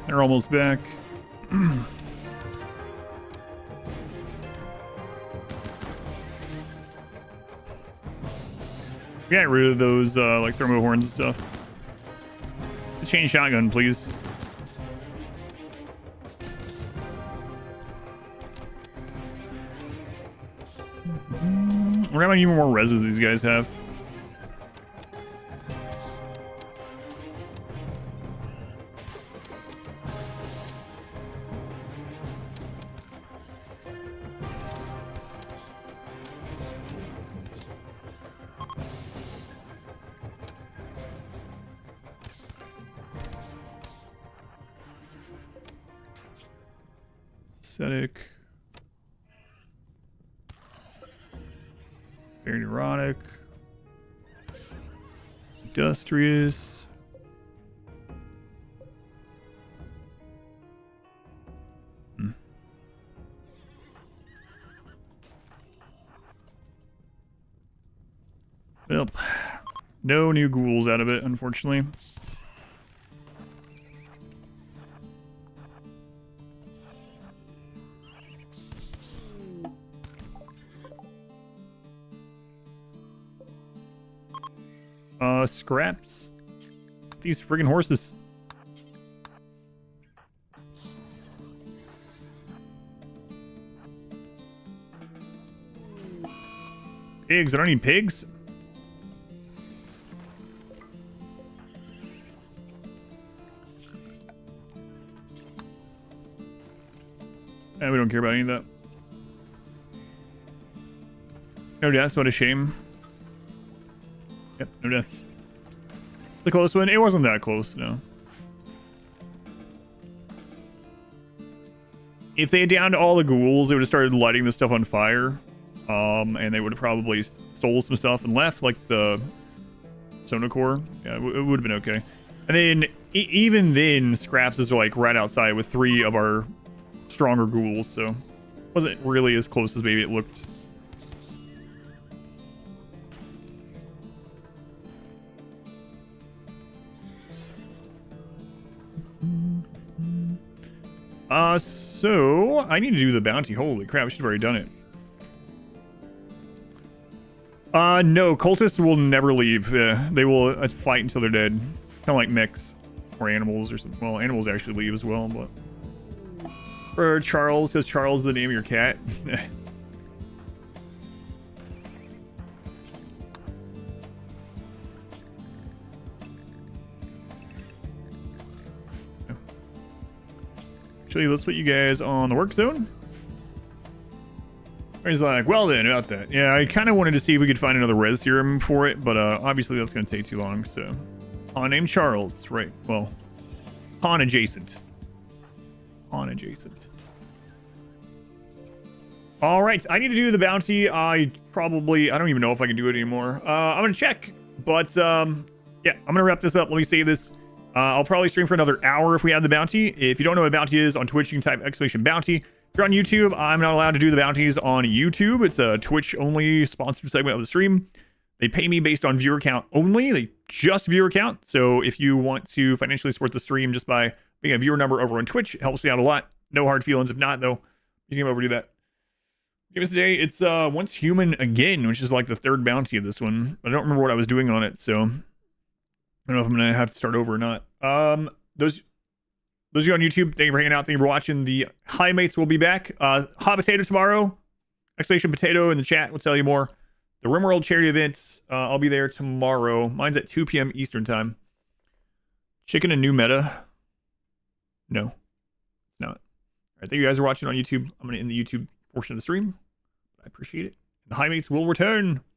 They're almost back. Get rid of those like thermo horns and stuff. Chain shotgun, please. We're gonna even more reses these guys have. Aesthetic. Very neurotic. Industrious. Well, no new ghouls out of it, unfortunately. Scraps. These friggin' horses. Pigs. I don't need pigs. We don't care about any of that. No deaths. What a shame. Yep, no deaths. The close one? It wasn't that close, no. If they had downed all the ghouls, they would have started lighting this stuff on fire. And they would have probably stole some stuff and left, like the Sonocore. Yeah, it would have been okay. And then, even then, Scraps is like right outside with 3 of our stronger ghouls, so wasn't really as close as maybe it looked. So I need to do the bounty. Holy crap, I should have already done it. No, cultists will never leave. They will fight until they're dead. Kind of like mechs or animals or something. Well, animals actually leave as well, but... For Charles, because Charles is the name of your cat. Actually, let's put you guys on the work zone. He's like, well then, about that. Yeah, I kind of wanted to see if we could find another res serum for it, but obviously that's going to take too long, so... Han named Charles, right. Well, Han adjacent. Han adjacent. Alright, I need to do the bounty. I don't even know if I can do it anymore. I'm going to check, but yeah, I'm going to wrap this up. Let me save this. I'll probably stream for another hour if we have the bounty. If you don't know what a bounty is, on Twitch, you can type !bounty. If you're on YouTube, I'm not allowed to do the bounties on YouTube. It's a Twitch-only sponsored segment of the stream. They pay me based on viewer count only. They just viewer count. So if you want to financially support the stream just by being a viewer number over on Twitch, it helps me out a lot. No hard feelings. If not, though, you can over do that. Give us today. It's Once Human Again, which is like the 3rd bounty of this one. I don't remember what I was doing on it, so... I don't know if I'm going to have to start over or not. Those of you on YouTube, thank you for hanging out. Thank you for watching. The Highmates will be back. Hot Potato tomorrow. !Potato in the chat will tell you more. The RimWorld charity event, I'll be there tomorrow. Mine's at 2 p.m. Eastern time. Chicken and new meta? No, it's not. All right, thank you guys for watching on YouTube. I'm going to end the YouTube portion of the stream. I appreciate it. The Highmates will return.